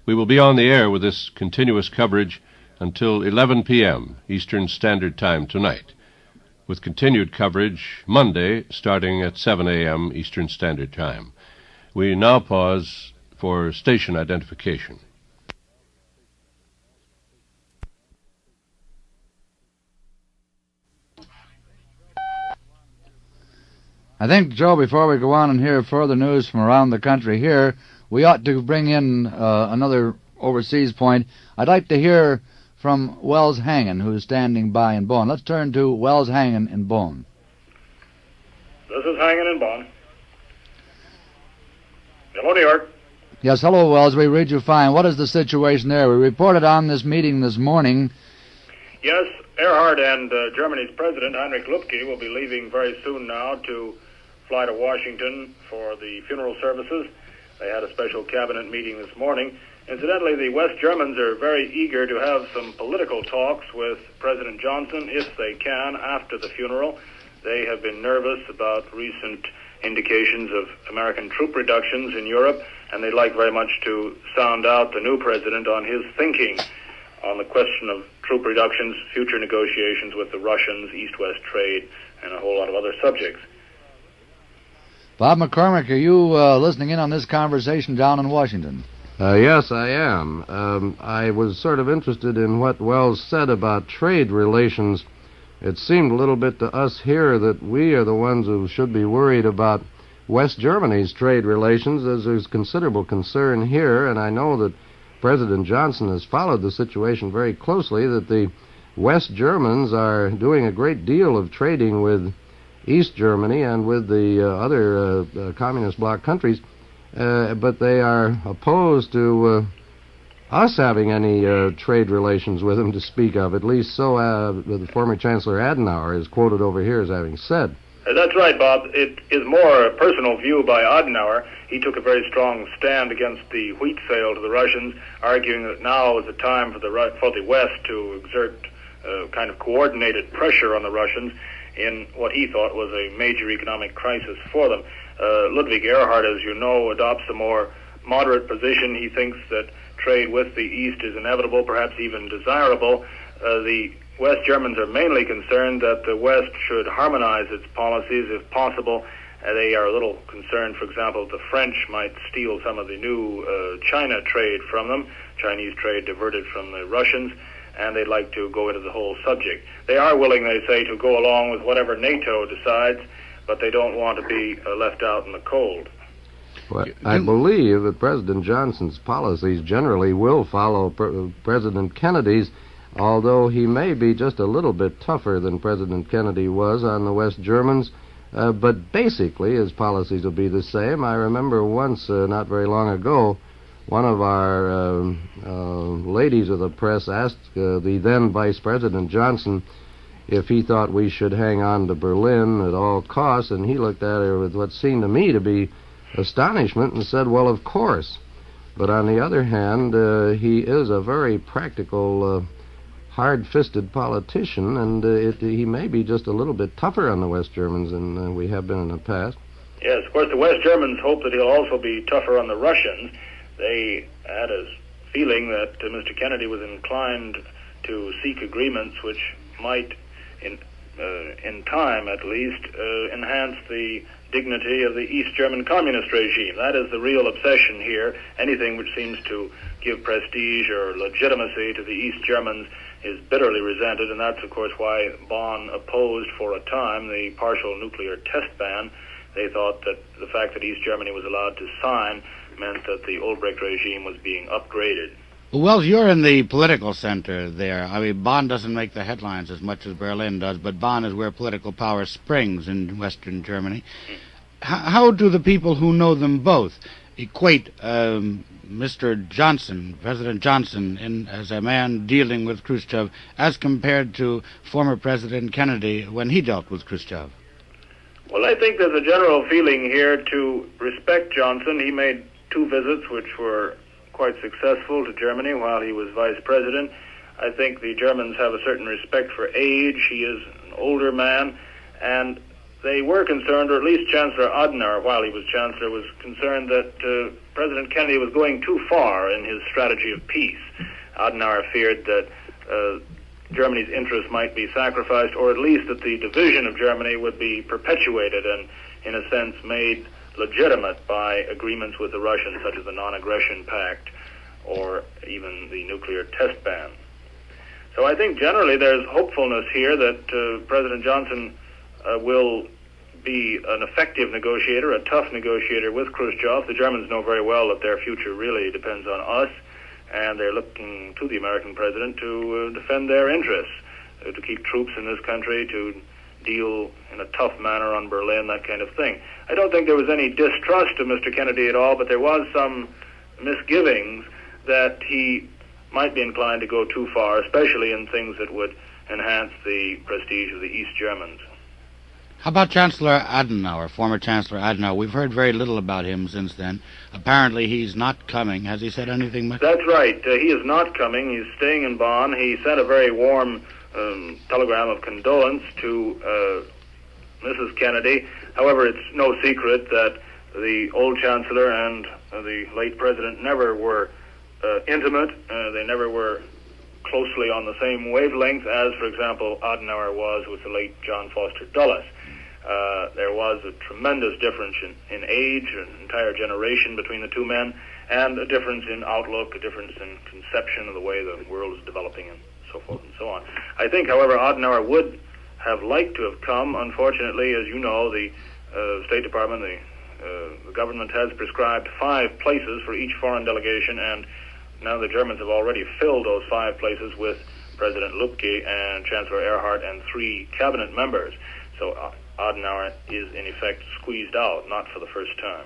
We will be on the air with this continuous coverage until 11 p.m. Eastern Standard Time tonight, with continued coverage Monday starting at 7 a.m. Eastern Standard Time. We now pause for station identification. I think, Joe, before we go on and hear further news from around the country here, we ought to bring in another overseas point. I'd like to hear from Wells Hangen, who's standing by in Bonn. Let's turn to Wells Hangen in Bonn. This is Hangen in Bonn. Hello, New York. Yes, hello, Wells. We read you fine. What is the situation there? We reported on this meeting this morning. Yes, Erhard and Germany's President, Heinrich Lübke, will be leaving very soon now to fly to Washington for the funeral services. They had a special cabinet meeting this morning. Incidentally, the West Germans are very eager to have some political talks with President Johnson, if they can, after the funeral. They have been nervous about recent indications of American troop reductions in Europe, and they'd like very much to sound out the new president on his thinking on the question of troop reductions, future negotiations with the Russians, East-West trade, and a whole lot of other subjects. Bob McCormick, are you listening in on this conversation down in Washington? Yes, I am. I was sort of interested in what Wells said about trade relations. It seemed a little bit to us here that we are the ones who should be worried about West Germany's trade relations, as there's considerable concern here, and I know that President Johnson has followed the situation very closely, that the West Germans are doing a great deal of trading with East Germany and with the other communist bloc countries, but they are opposed to us having any trade relations with them to speak of, at least so the former Chancellor Adenauer is quoted over here as having said. That's right, Bob. It is more a personal view by Adenauer. He took a very strong stand against the wheat sale to the Russians, arguing that now is the time for the West to exert kind of coordinated pressure on the Russians in what he thought was a major economic crisis for them. Ludwig Erhard, as you know, adopts a more moderate position. He thinks that trade with the East is inevitable, perhaps even desirable. The West Germans are mainly concerned that the West should harmonize its policies if possible. They are a little concerned, for example, the French might steal some of the new China trade from them, Chinese trade diverted from the Russians, and they'd like to go into the whole subject. They are willing, they say, to go along with whatever NATO decides, but they don't want to be left out in the cold. Well, I believe that President Johnson's policies generally will follow President Kennedy's, although he may be just a little bit tougher than President Kennedy was on the West Germans. But basically, his policies will be the same. I remember once, not very long ago, one of our ladies of the press asked the then Vice President Johnson if he thought we should hang on to Berlin at all costs, and he looked at her with what seemed to me to be astonishment and said, well, of course. But on the other hand, he is a very practical, hard-fisted politician, and he may be just a little bit tougher on the West Germans than we have been in the past. Yes, of course, the West Germans hope that he'll also be tougher on the Russians. They had a feeling that Mr. Kennedy was inclined to seek agreements which might, in time at least, enhance the dignity of the East German communist regime. That is the real obsession here. Anything which seems to give prestige or legitimacy to the East Germans is bitterly resented, and that's, of course, why Bonn opposed for a time the partial nuclear test ban. They thought that the fact that East Germany was allowed to sign meant that the Ulbricht regime was being upgraded. Well, you're in the political center there. I mean, Bonn doesn't make the headlines as much as Berlin does, but Bonn is where political power springs in Western Germany. How do the people who know them both equate Mr. Johnson, President Johnson, as a man dealing with Khrushchev, as compared to former President Kennedy when he dealt with Khrushchev? Well, I think there's a general feeling here to respect Johnson. He made 2 visits which were quite successful to Germany while he was vice president. I think the Germans have a certain respect for age. He is an older man, and they were concerned, or at least Chancellor Adenauer, while he was chancellor, was concerned that President Kennedy was going too far in his strategy of peace. Adenauer feared that Germany's interests might be sacrificed, or at least that the division of Germany would be perpetuated and, in a sense, made legitimate by agreements with the Russians, such as the Non-Aggression Pact or even the nuclear test ban. So I think generally there's hopefulness here that President Johnson will be an effective negotiator, a tough negotiator with Khrushchev. The Germans know very well that their future really depends on us, and they're looking to the American president to defend their interests, to keep troops in this country, to deal in a tough manner on Berlin, that kind of thing. I don't think there was any distrust of Mr. Kennedy at all, but there was some misgivings that he might be inclined to go too far, especially in things that would enhance the prestige of the East Germans. How about Chancellor Adenauer, former Chancellor Adenauer? We've heard very little about him since then. Apparently he's not coming. Has he said anything much? That's right. He is not coming. He's staying in Bonn. He sent a very warm telegram of condolence to Mrs. Kennedy. However, it's no secret that the old Chancellor and the late President never were intimate. They never were closely on the same wavelength as, for example, Adenauer was with the late John Foster Dulles. There was a tremendous difference in age, an entire generation between the two men, and a difference in outlook, a difference in conception of the way the world is developing, and so forth and so on. I think, however, Adenauer would have liked to have come. Unfortunately, as you know, the State Department, the government has prescribed 5 places for each foreign delegation, and now the Germans have already filled those 5 places with President Lübke and Chancellor Erhard and 3 cabinet members. So Adenauer is, in effect, squeezed out, not for the first time.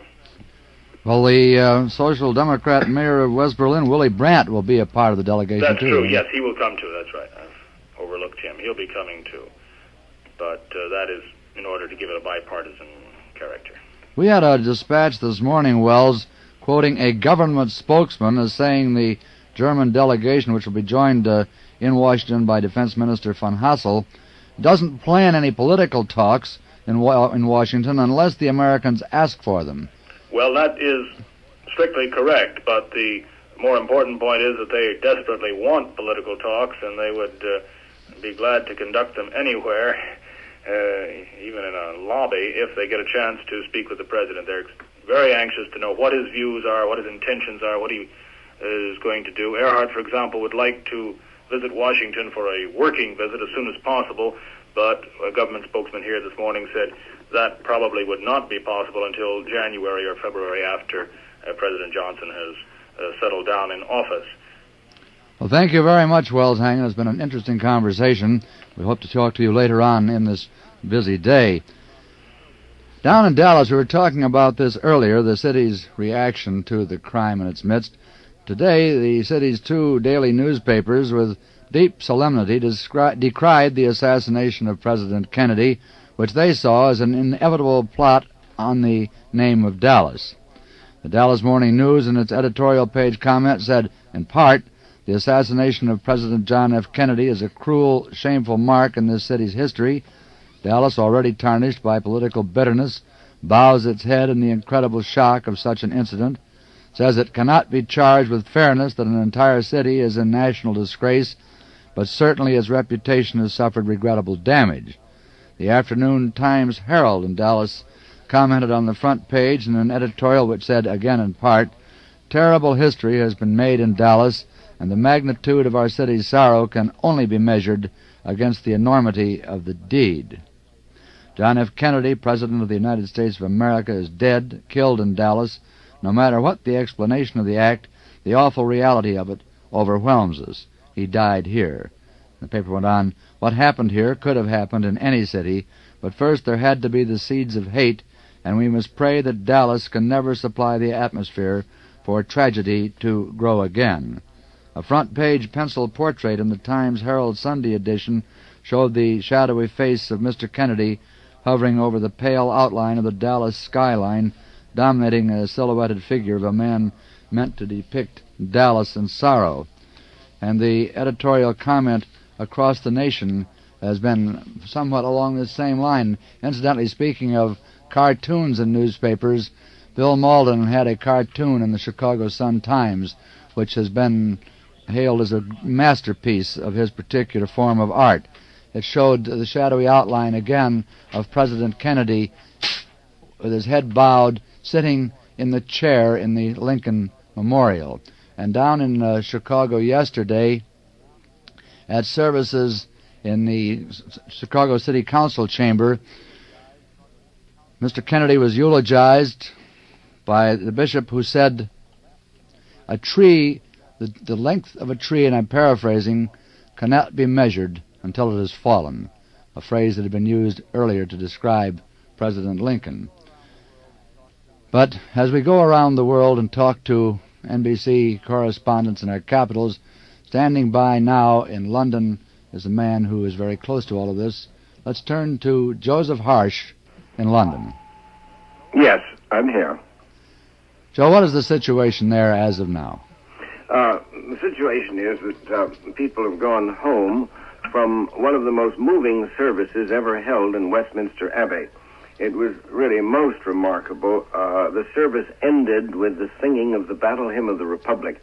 Well, the Social Democrat mayor of West Berlin, Willy Brandt, will be a part of the delegation, That's too. true, yes, he will come, too. That's right. I've overlooked him. He'll be coming, too. But that is in order to give it a bipartisan character. We had a dispatch this morning, Wells, quoting a government spokesman as saying the German delegation, which will be joined in Washington by Defense Minister von Hassel, doesn't plan any political talks in Washington unless the Americans ask for them. Well, that is strictly correct, but the more important point is that they desperately want political talks, and they would be glad to conduct them anywhere, even in a lobby, if they get a chance to speak with the president. They're very anxious to know what his views are, what his intentions are, what he is going to do. Erhard, for example, would like to visit Washington for a working visit as soon as possible, but a government spokesman here this morning said that probably would not be possible until January or February after President Johnson has settled down in office. Well, thank you very much, Wells Hangen. It's been an interesting conversation. We hope to talk to you later on in this busy day. Down in Dallas, we were talking about this earlier, the city's reaction to the crime in its midst. Today, the city's 2 daily newspapers, with deep solemnity, decried the assassination of President Kennedy, which they saw as an inevitable plot on the name of Dallas. The Dallas Morning News, in its editorial page comment, said, in part, the assassination of President John F. Kennedy is a cruel, shameful mark in this city's history. Dallas, already tarnished by political bitterness, bows its head in the incredible shock of such an incident, says it cannot be charged with fairness that an entire city is in national disgrace, but certainly its reputation has suffered regrettable damage. The Afternoon Times Herald in Dallas commented on the front page in an editorial which said, again in part, terrible history has been made in Dallas, and the magnitude of our city's sorrow can only be measured against the enormity of the deed. John F. Kennedy, President of the United States of America, is dead, killed in Dallas No matter what the explanation of the act, the awful reality of it overwhelms us. He died here. The paper went on, what happened here could have happened in any city, but first there had to be the seeds of hate, and we must pray that Dallas can never supply the atmosphere for tragedy to grow again. A front-page pencil portrait in the Times Herald Sunday edition showed the shadowy face of Mr. Kennedy hovering over the pale outline of the Dallas skyline, dominating a silhouetted figure of a man meant to depict Dallas in sorrow. And the editorial comment across the nation has been somewhat along the same line. Incidentally, speaking of cartoons in newspapers, Bill Malden had a cartoon in the Chicago Sun-Times, which has been hailed as a masterpiece of his particular form of art. It showed the shadowy outline again of President Kennedy with his head bowed, sitting in the chair in the Lincoln Memorial. And down in Chicago yesterday, at services in the Chicago City Council chamber, Mr. Kennedy was eulogized by the bishop, who said, a tree, the length of a tree, and I'm paraphrasing, cannot be measured until it has fallen, a phrase that had been used earlier to describe President Lincoln. But as we go around the world and talk to NBC correspondents in our capitals, standing by now in London is a man who is very close to all of this. Let's turn to Joseph Harsh in London. Yes, I'm here. Joe, what is the situation there as of now? The situation is that people have gone home from one of the most moving services ever held in Westminster Abbey. It was really most remarkable. The service ended with the singing of the Battle Hymn of the Republic.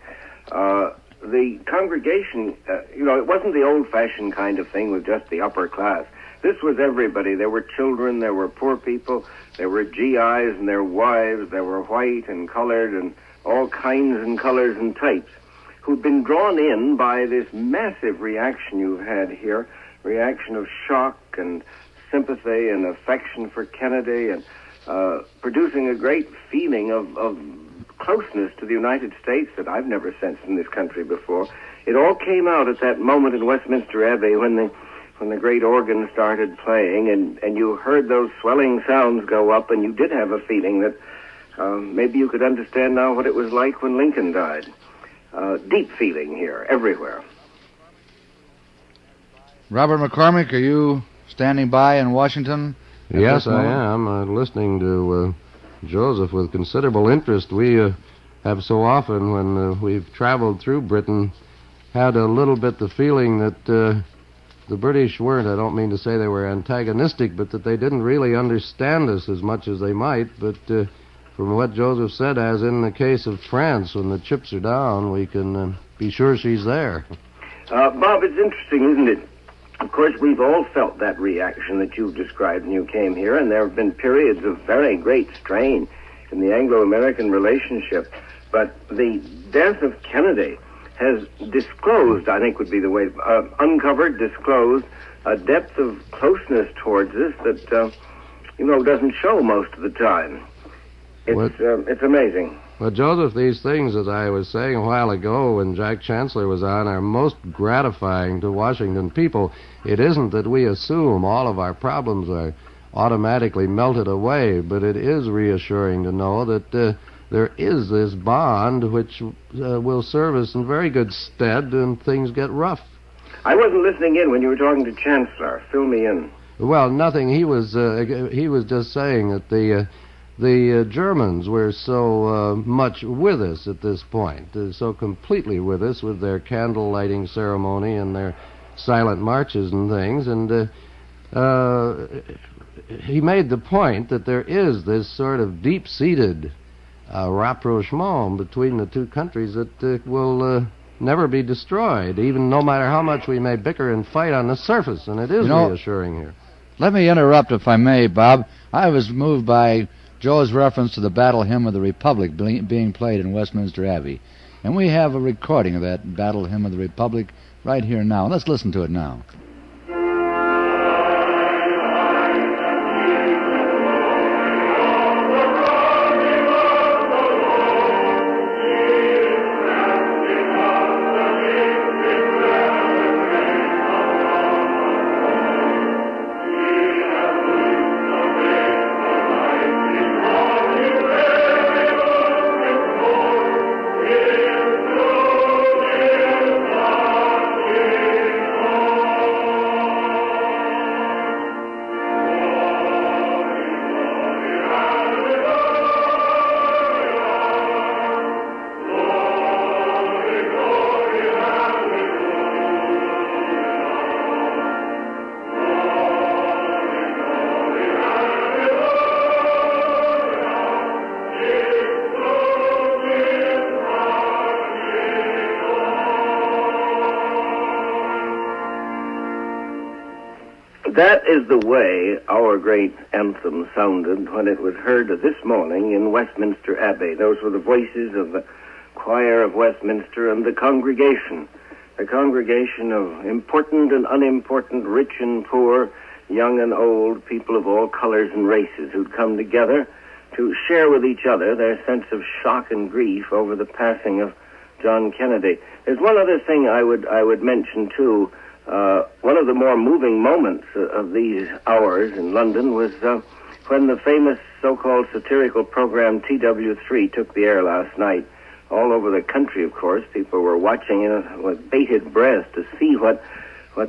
The congregation, it wasn't the old-fashioned kind of thing with just the upper class. This was everybody. There were children, there were poor people, there were GIs and their wives, there were white and colored and all kinds and colors and types, who'd been drawn in by this massive reaction you've had here, reaction of shock and sympathy and affection for Kennedy, and producing a great feeling of closeness to the United States that I've never sensed in this country before. It all came out at that moment in Westminster Abbey when the great organ started playing, and you heard those swelling sounds go up, and you did have a feeling that maybe you could understand now what it was like when Lincoln died. Deep feeling here, everywhere. Robert McCormick, are you standing by in Washington? Yes, I am. Listening to Joseph with considerable interest. We have so often, when we've traveled through Britain, had a little bit the feeling that the British weren't, I don't mean to say they were antagonistic, but that they didn't really understand us as much as they might. But from what Joseph said, as in the case of France, when the chips are down, we can be sure she's there. Bob, it's interesting, isn't it? Of course, we've all felt that reaction that you've described when you came here, and there have been periods of very great strain in the Anglo-American relationship. But the death of Kennedy has disclosed, I think would be the way, uncovered, disclosed, a depth of closeness towards us that, doesn't show most of the time. It's amazing. Well, Joseph, these things, as I was saying a while ago when Jack Chancellor was on, are most gratifying to Washington people. It isn't that we assume all of our problems are automatically melted away, but it is reassuring to know that there is this bond which will serve us in very good stead when things get rough. I wasn't listening in when you were talking to Chancellor. Fill me in. Well, nothing. He was just saying that the Germans were so much with us at this point, so completely with us with their candle lighting ceremony and their silent marches and things, and he made the point that there is this sort of deep-seated rapprochement between the two countries that will never be destroyed, even no matter how much we may bicker and fight on the surface, and it is reassuring here. Let me interrupt, if I may, Bob. I was moved by Joe's reference to the Battle Hymn of the Republic being played in Westminster Abbey. And we have a recording of that Battle Hymn of the Republic right here now. Let's listen to it now. That is the way our great anthem sounded when it was heard this morning in Westminster Abbey. Those were the voices of the choir of Westminster and the congregation of important and unimportant, rich and poor, young and old, people of all colors and races who'd come together to share with each other their sense of shock and grief over the passing of John Kennedy. There's one other thing I would mention, too. One of the more moving moments of these hours in London was when the famous so-called satirical program TW3 took the air last night. All over the country, of course, people were watching with bated breath to see what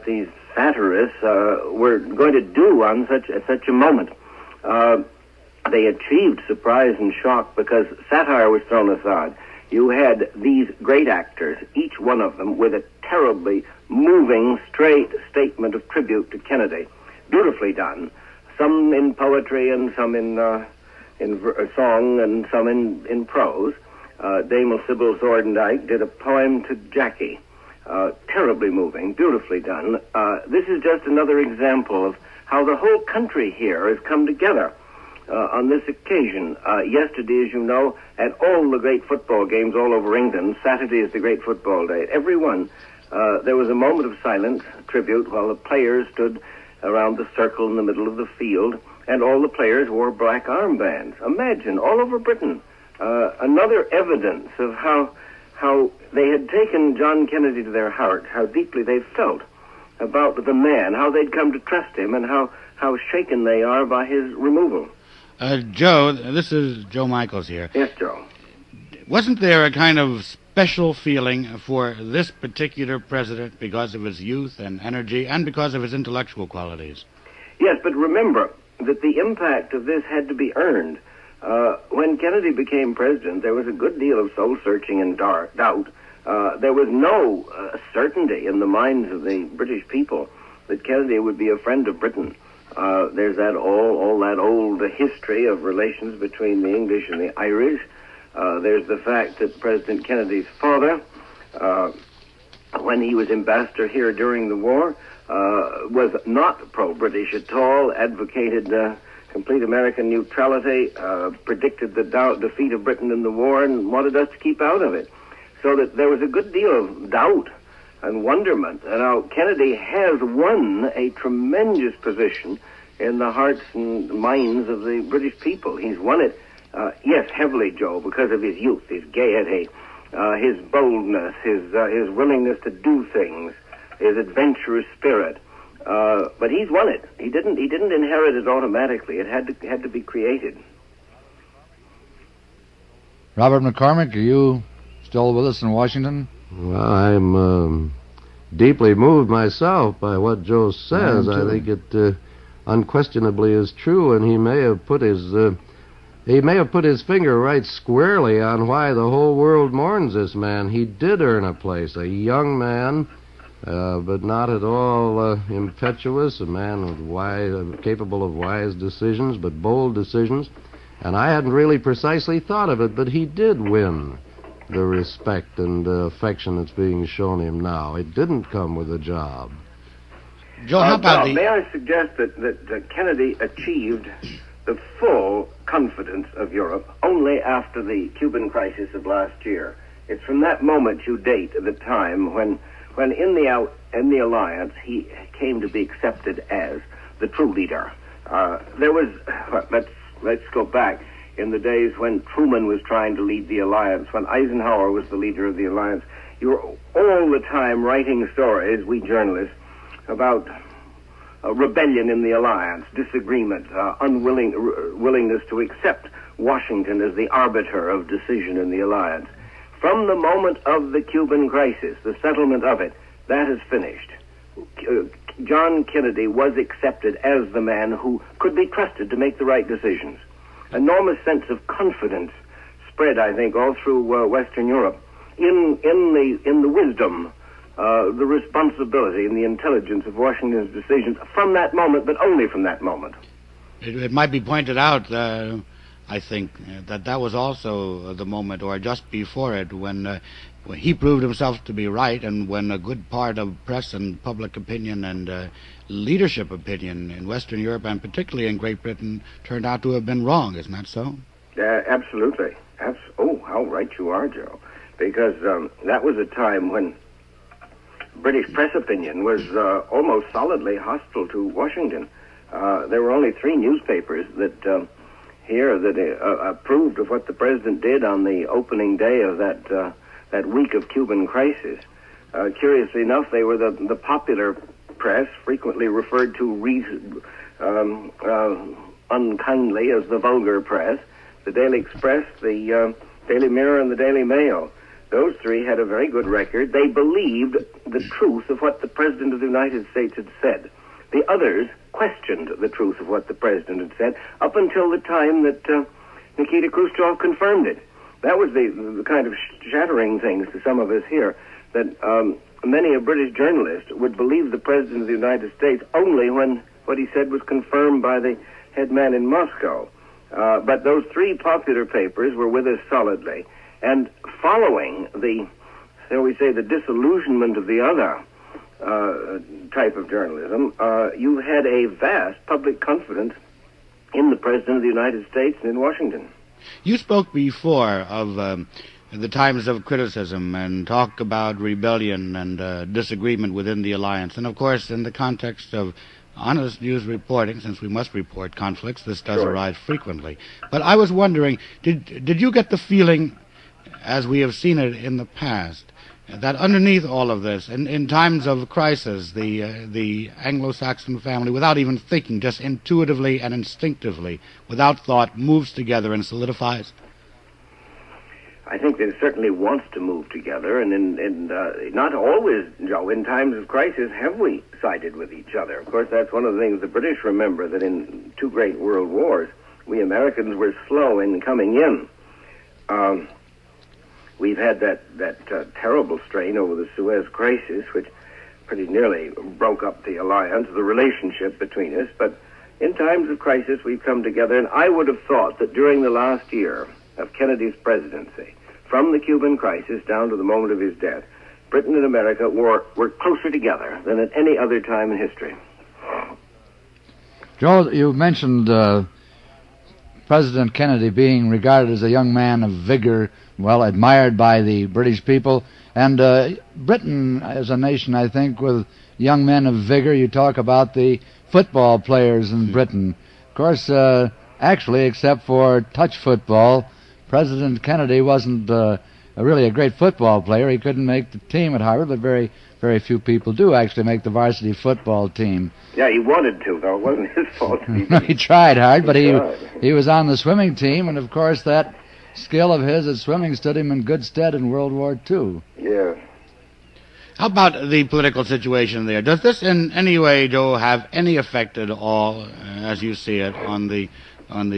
these satirists were going to do on such a moment. They achieved surprise and shock because satire was thrown aside. You had these great actors, each one of them with a terribly moving, straight statement of tribute to Kennedy. Beautifully done. Some in poetry and some in song and some in prose. Dame Sybil Thorndike did a poem to Jackie. Terribly moving, beautifully done. This is just another example of how the whole country here has come together on this occasion. Yesterday, as you know, at all the great football games all over England, Saturday is the great football day. At every one, there was a moment of silence, tribute, while the players stood around the circle in the middle of the field, and all the players wore black armbands. Imagine, all over Britain, another evidence of how they had taken John Kennedy to their heart, how deeply they felt about the man, how they'd come to trust him, and how shaken they are by his removal. Joe, this is Joe Michaels here. Yes, Joe. Wasn't there a kind of special feeling for this particular president because of his youth and energy and because of his intellectual qualities? Yes, but remember that the impact of this had to be earned. When Kennedy became president, there was a good deal of soul-searching and doubt. There was no certainty in the minds of the British people that Kennedy would be a friend of Britain. There's all that old history of relations between the English and the Irish. There's the fact that President Kennedy's father, when he was ambassador here during the war, was not pro-British at all, advocated complete American neutrality, predicted the defeat of Britain in the war, and wanted us to keep out of it. So that there was a good deal of doubt and wonderment. And now Kennedy has won a tremendous position in the hearts and minds of the British people. He's won it, yes, heavily, Joe, because of his youth, his gaiety, his boldness, his willingness to do things, his adventurous spirit. But he's won it. He didn't inherit it automatically. It had to be created. Robert McCormick, are you still with us in Washington? Well, I'm deeply moved myself by what Joe says. I think it unquestionably is true, and he may have put his finger right squarely on why the whole world mourns this man. He did earn a place, a young man, but not at all impetuous, a man capable of wise decisions, but bold decisions. And I hadn't really precisely thought of it, but he did win the respect and affection that's being shown him now. It didn't come with a job. Joe, how about may I suggest that Kennedy achieved the full confidence of Europe only after the Cuban crisis of last year. It's from that moment you date the time when in the alliance he came to be accepted as the true leader. There was let's go back. In the days when Truman was trying to lead the alliance, when Eisenhower was the leader of the alliance, you were all the time writing stories, we journalists, about rebellion in the alliance, disagreement, willingness to accept Washington as the arbiter of decision in the alliance. From the moment of the Cuban crisis, the settlement of it, that is finished. John Kennedy was accepted as the man who could be trusted to make the right decisions. Enormous sense of confidence spread, I think, all through Western Europe in the wisdom, the responsibility, and the intelligence of Washington's decisions from that moment, but only from that moment. It might be pointed out, I think, that was also the moment, or just before it, when he proved himself to be right, and when a good part of press and public opinion and leadership opinion in Western Europe, and particularly in Great Britain, turned out to have been wrong. Isn't that so? Absolutely. How right you are, Joe. Because that was a time when British press opinion was almost solidly hostile to Washington. There were only 3 newspapers that approved of what the president did on the opening day of that week of Cuban crisis. Curiously enough, they were the popular press, frequently referred to unkindly as the vulgar press, the Daily Express, the Daily Mirror, and the Daily Mail. Those 3 had a very good record. They believed the truth of what the President of the United States had said. The others questioned the truth of what the President had said up until the time that Nikita Khrushchev confirmed it. That was the kind of shattering things to some of us here, that many a British journalist would believe the President of the United States only when what he said was confirmed by the head man in Moscow. But those 3 popular papers were with us solidly. And following the disillusionment of the other type of journalism, you had a vast public confidence in the President of the United States and in Washington. You spoke before of the times of criticism and talk about rebellion and disagreement within the alliance. And, of course, in the context of honest news reporting, since we must report conflicts, this does arise frequently. But I was wondering, did you get the feeling, as we have seen it in the past, that underneath all of this, in times of crisis, the Anglo-Saxon family, without even thinking, just intuitively and instinctively, without thought, moves together and solidifies? I think that it certainly wants to move together, and not always, Joe, in times of crisis have we sided with each other. Of course, that's one of the things the British remember, that in 2 great world wars, we Americans were slow in coming in. We've had that terrible strain over the Suez crisis, which pretty nearly broke up the alliance, the relationship between us. But in times of crisis, we've come together, and I would have thought that during the last year of Kennedy's presidency, from the Cuban crisis down to the moment of his death, Britain and America were closer together than at any other time in history. Joe, you mentioned President Kennedy being regarded as a young man of vigor, well, admired by the British people. And Britain, as a nation, I think, with young men of vigor, you talk about the football players in Britain. Of course, actually, except for touch football, President Kennedy wasn't really a great football player. He couldn't make the team at Harvard, but very, very few people do actually make the varsity football team. Yeah, he wanted to, though. It wasn't his fault. He tried hard, but he was on the swimming team, and of course that skill of his at swimming stood him in good stead in World War II. Yeah. How about the political situation there? Does this in any way, Joe, have any effect at all, as you see it, on the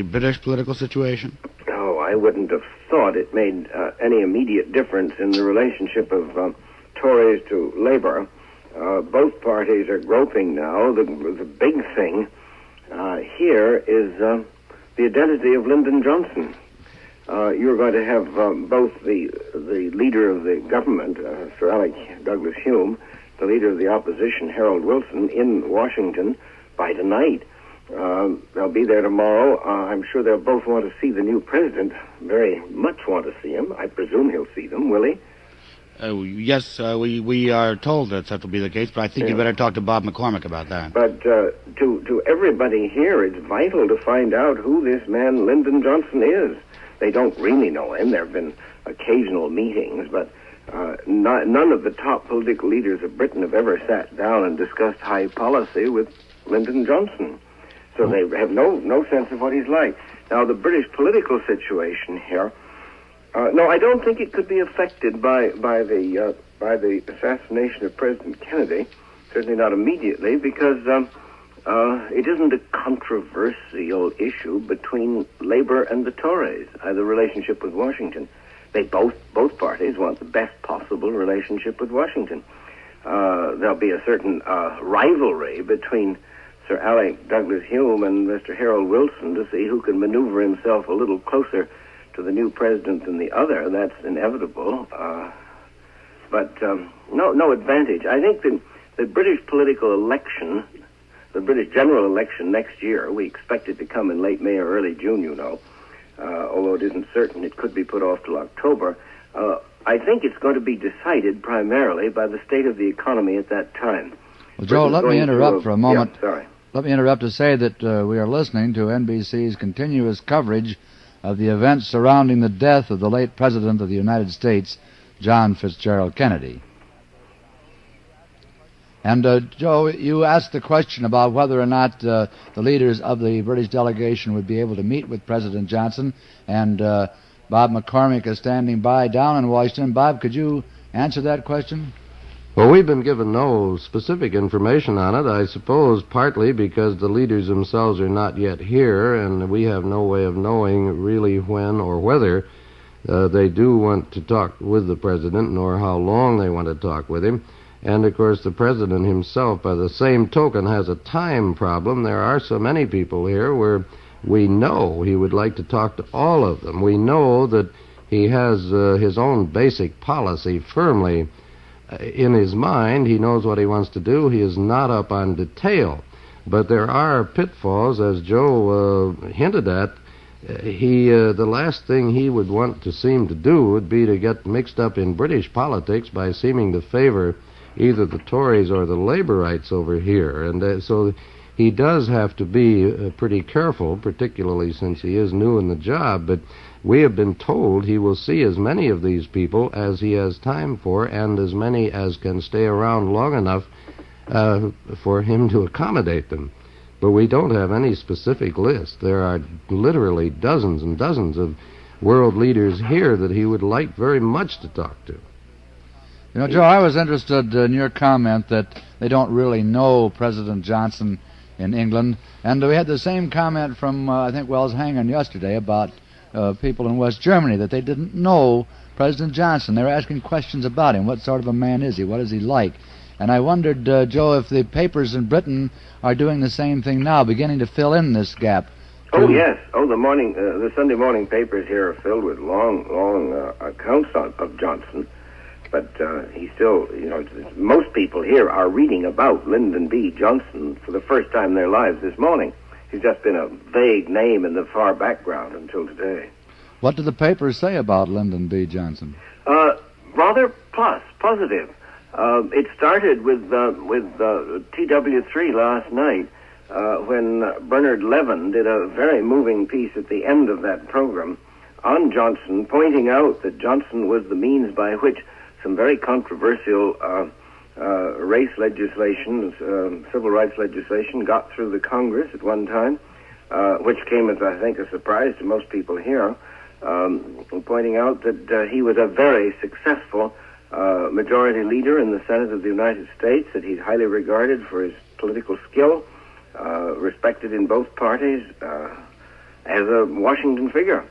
British political situation? Oh, I wouldn't have thought it made any immediate difference in the relationship of Tories to Labour. Both parties are groping now. The big thing here is the identity of Lyndon Johnson. You're going to have both the leader of the government, Sir Alec Douglas Hume, the leader of the opposition, Harold Wilson, in Washington by tonight. They'll be there tomorrow. I'm sure they'll both want to see the new president, very much want to see him. I presume he'll see them, will he? Yes, we are told that will be the case, but I think you better talk to Bob McCormick about that. But to everybody here, it's vital to find out who this man Lyndon Johnson is. They don't really know him. There have been occasional meetings, but none of the top political leaders of Britain have ever sat down and discussed high policy with Lyndon Johnson. So they have no sense of what he's like. Now, the British political situation here, no, I don't think it could be affected by the assassination of President Kennedy. Certainly not immediately, because it isn't a controversial issue between Labour and the Tories, the relationship with Washington. They both parties want the best possible relationship with Washington. There'll be a certain rivalry between Sir Alec Douglas Hume and Mr. Harold Wilson to see who can maneuver himself a little closer to the new president than the other. That's inevitable. but no advantage. I think that the British political election, the British general election next year, we expect it to come in late May or early June, although it isn't certain. It could be put off till October. I think it's going to be decided primarily by the state of the economy at that time. Well, Joe, let me interrupt for a moment. Yeah, sorry. Let me interrupt to say that we are listening to NBC's continuous coverage of the events surrounding the death of the late President of the United States, John Fitzgerald Kennedy. And, Joe, you asked the question about whether or not the leaders of the British delegation would be able to meet with President Johnson, and Bob McCormick is standing by down in Washington. Bob, could you answer that question? Well, we've been given no specific information on it, I suppose partly because the leaders themselves are not yet here, and we have no way of knowing really when or whether they do want to talk with the President, nor how long they want to talk with him. And, of course, the President himself, by the same token, has a time problem. There are so many people here where we know he would like to talk to all of them. We know that he has his own basic policy firmly in his mind. He knows what he wants to do. He is not up on detail. But there are pitfalls, as Joe hinted at. The last thing he would want to seem to do would be to get mixed up in British politics by seeming to favor either the Tories or the Laborites over here. And so he does have to be pretty careful, particularly since he is new in the job. But we have been told he will see as many of these people as he has time for, and as many as can stay around long enough for him to accommodate them. But we don't have any specific list. There are literally dozens and dozens of world leaders here that he would like very much to talk to. You know, Joe, I was interested in your comment that they don't really know President Johnson in England. And we had the same comment from, I think, Wells Hangen yesterday about people in West Germany, that they didn't know President Johnson. They were asking questions about him. What sort of a man is he? What is he like? And I wondered, Joe, if the papers in Britain are doing the same thing now, beginning to fill in this gap. Oh, yes. Oh, the Sunday morning papers here are filled with long accounts of Johnson. But he still, most people here are reading about Lyndon B. Johnson for the first time in their lives this morning. He's just been a vague name in the far background until today. What do the papers say about Lyndon B. Johnson? Rather positive. It started with TW3 last night when Bernard Levin did a very moving piece at the end of that program on Johnson, pointing out that Johnson was the means by which some very controversial race legislation, civil rights legislation, got through the Congress at one time, which came as, I think, a surprise to most people here, pointing out that he was a very successful majority leader in the Senate of the United States, that he's highly regarded for his political skill, respected in both parties as a Washington figure.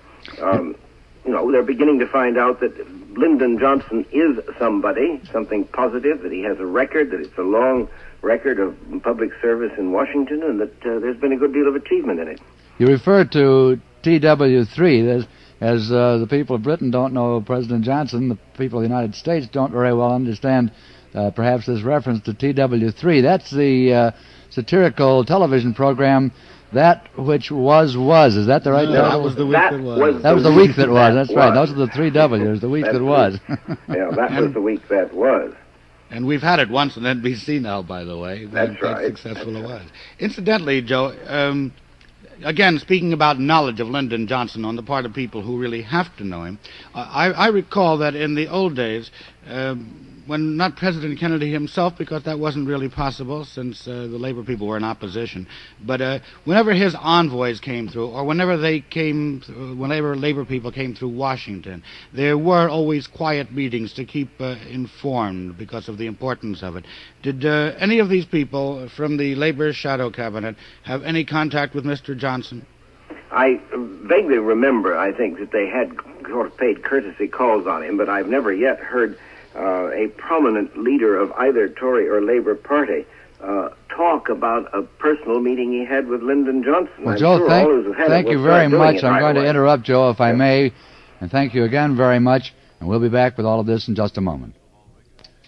They're beginning to find out that Lyndon Johnson is something positive, that he has a record, that it's a long record of public service in Washington, and that there's been a good deal of achievement in it. You refer to TW3 as the people of Britain don't know President Johnson. The people of the United States don't very well understand perhaps this reference to TW3. That's the satirical television program That Which Was. Is that the right term? That was the week that was. That was the week that was. That's right. Those are the three W's. The week that was. Yeah, that was the week that was. And we've had it once on NBC now, by the way. That's right. How successful it was. Incidentally, Joe, again, speaking about knowledge of Lyndon Johnson on the part of people who really have to know him, I recall that in the old days, when not President Kennedy himself, because that wasn't really possible since the Labor people were in opposition, but whenever his envoys came through, or whenever Labor people came through Washington, there were always quiet meetings to keep informed because of the importance of it. Did any of these people from the Labor shadow cabinet have any contact with Mr. Johnson? I vaguely remember, I think, that they had sort of paid courtesy calls on him, but I've never yet heard a prominent leader of either Tory or Labor Party talk about a personal meeting he had with Lyndon Johnson. Well, Joe, thank you very much. I'm going to interrupt, Joe, if I may, and thank you again very much, and we'll be back with all of this in just a moment.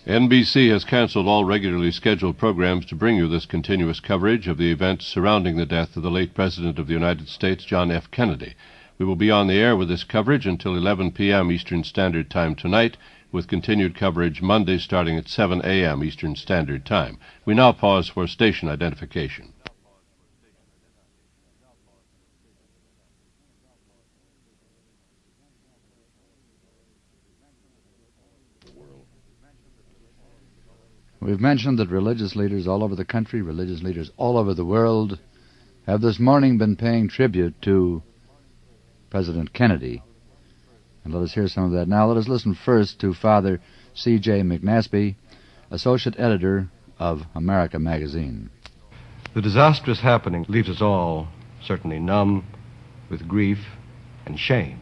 NBC has canceled all regularly scheduled programs to bring you this continuous coverage of the events surrounding the death of the late President of the United States, John F. Kennedy. We will be on the air with this coverage until 11 p.m. Eastern Standard Time tonight, with continued coverage Monday starting at 7 a.m. Eastern Standard Time. We now pause for station identification. We've mentioned that religious leaders all over the country, religious leaders all over the world, have this morning been paying tribute to President Kennedy. And let us hear some of that now. Let us listen first to Father C.J. McNasby, Associate Editor of America magazine. The disastrous happening leaves us all certainly numb with grief and shame.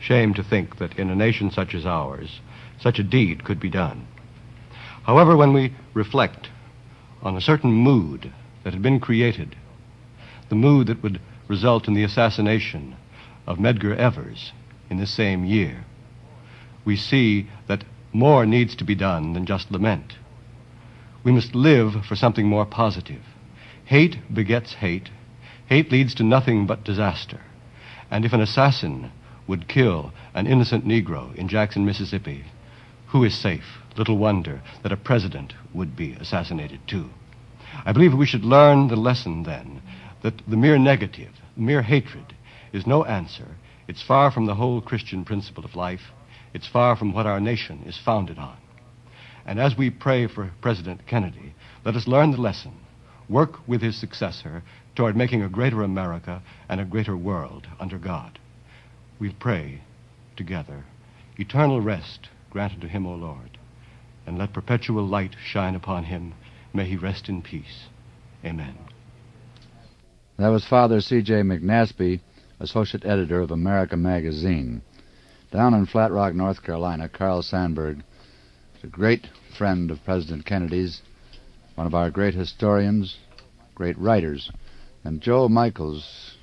Shame to think that in a nation such as ours, such a deed could be done. However, when we reflect on a certain mood that had been created, the mood that would result in the assassination of Medgar Evers in this same year, we see that more needs to be done than just lament. We must live for something more positive. Hate begets hate. Hate leads to nothing but disaster. And if an assassin would kill an innocent Negro in Jackson, Mississippi, who is safe? Little wonder that a president would be assassinated too. I believe we should learn the lesson then that the mere negative, mere hatred, is no answer. It's far from the whole Christian principle of life. It's far from what our nation is founded on. And as we pray for President Kennedy, let us learn the lesson, work with his successor toward making a greater America and a greater world under God. We'll pray together. Eternal rest grant unto him, O Lord, and let perpetual light shine upon him. May he rest in peace. Amen. That was Father C.J. McNasby, Associate Editor of America magazine. Down in Flat Rock, North Carolina, Carl Sandburg is a great friend of President Kennedy's, one of our great historians, great writers. And Joe Michaels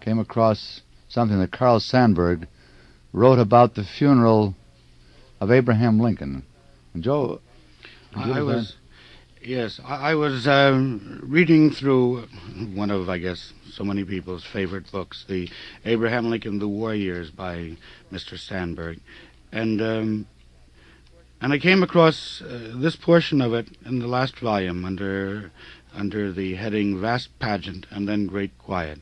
came across something that Carl Sandburg wrote about the funeral of Abraham Lincoln. And Joe, I was reading through one of, I guess, so many people's favorite books, the Abraham Lincoln, The War Years by Mr. Sandburg, and I came across this portion of it in the last volume under the heading Vast Pageant and Then Great Quiet,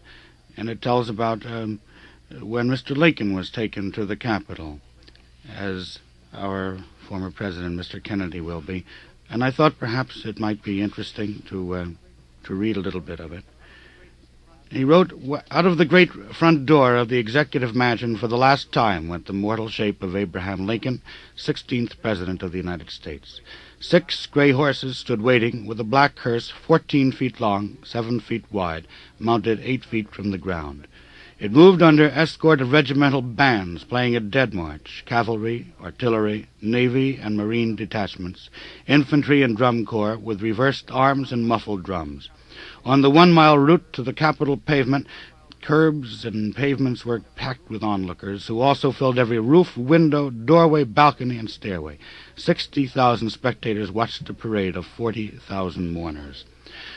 and it tells about when Mr. Lincoln was taken to the Capitol, as our former president, Mr. Kennedy, will be, and I thought perhaps it might be interesting to read a little bit of it. He wrote, "Out of the great front door of the Executive Mansion for the last time went the mortal shape of Abraham Lincoln, 16th President of the United States. 6 gray horses stood waiting, with a black hearse 14 feet long, 7 feet wide, mounted 8 feet from the ground. It moved under escort of regimental bands playing a dead march, cavalry, artillery, navy and marine detachments, infantry and drum corps with reversed arms and muffled drums. On the 1-mile route to the Capitol pavement, curbs and pavements were packed with onlookers, who also filled every roof, window, doorway, balcony, and stairway. 60,000 spectators watched the parade of 40,000 mourners.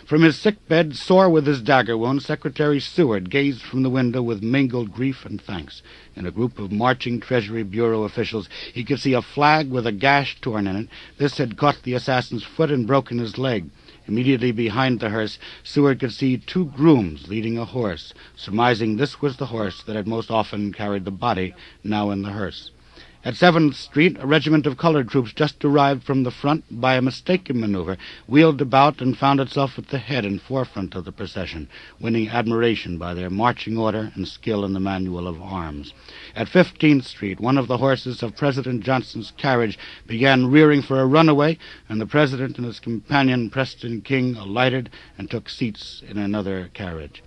From his sick bed, sore with his dagger wound, Secretary Seward gazed from the window with mingled grief and thanks. In a group of marching Treasury Bureau officials, he could see a flag with a gash torn in it. This had caught the assassin's foot and broken his leg. Immediately behind the hearse, Seward could see 2 grooms leading a horse, surmising this was the horse that had most often carried the body, now in the hearse. At 7th Street, a regiment of colored troops just arrived from the front by a mistaken maneuver, wheeled about and found itself at the head and forefront of the procession, winning admiration by their marching order and skill in the manual of arms. At 15th Street, one of the horses of President Johnson's carriage began rearing for a runaway, and the President and his companion, Preston King, alighted and took seats in another carriage.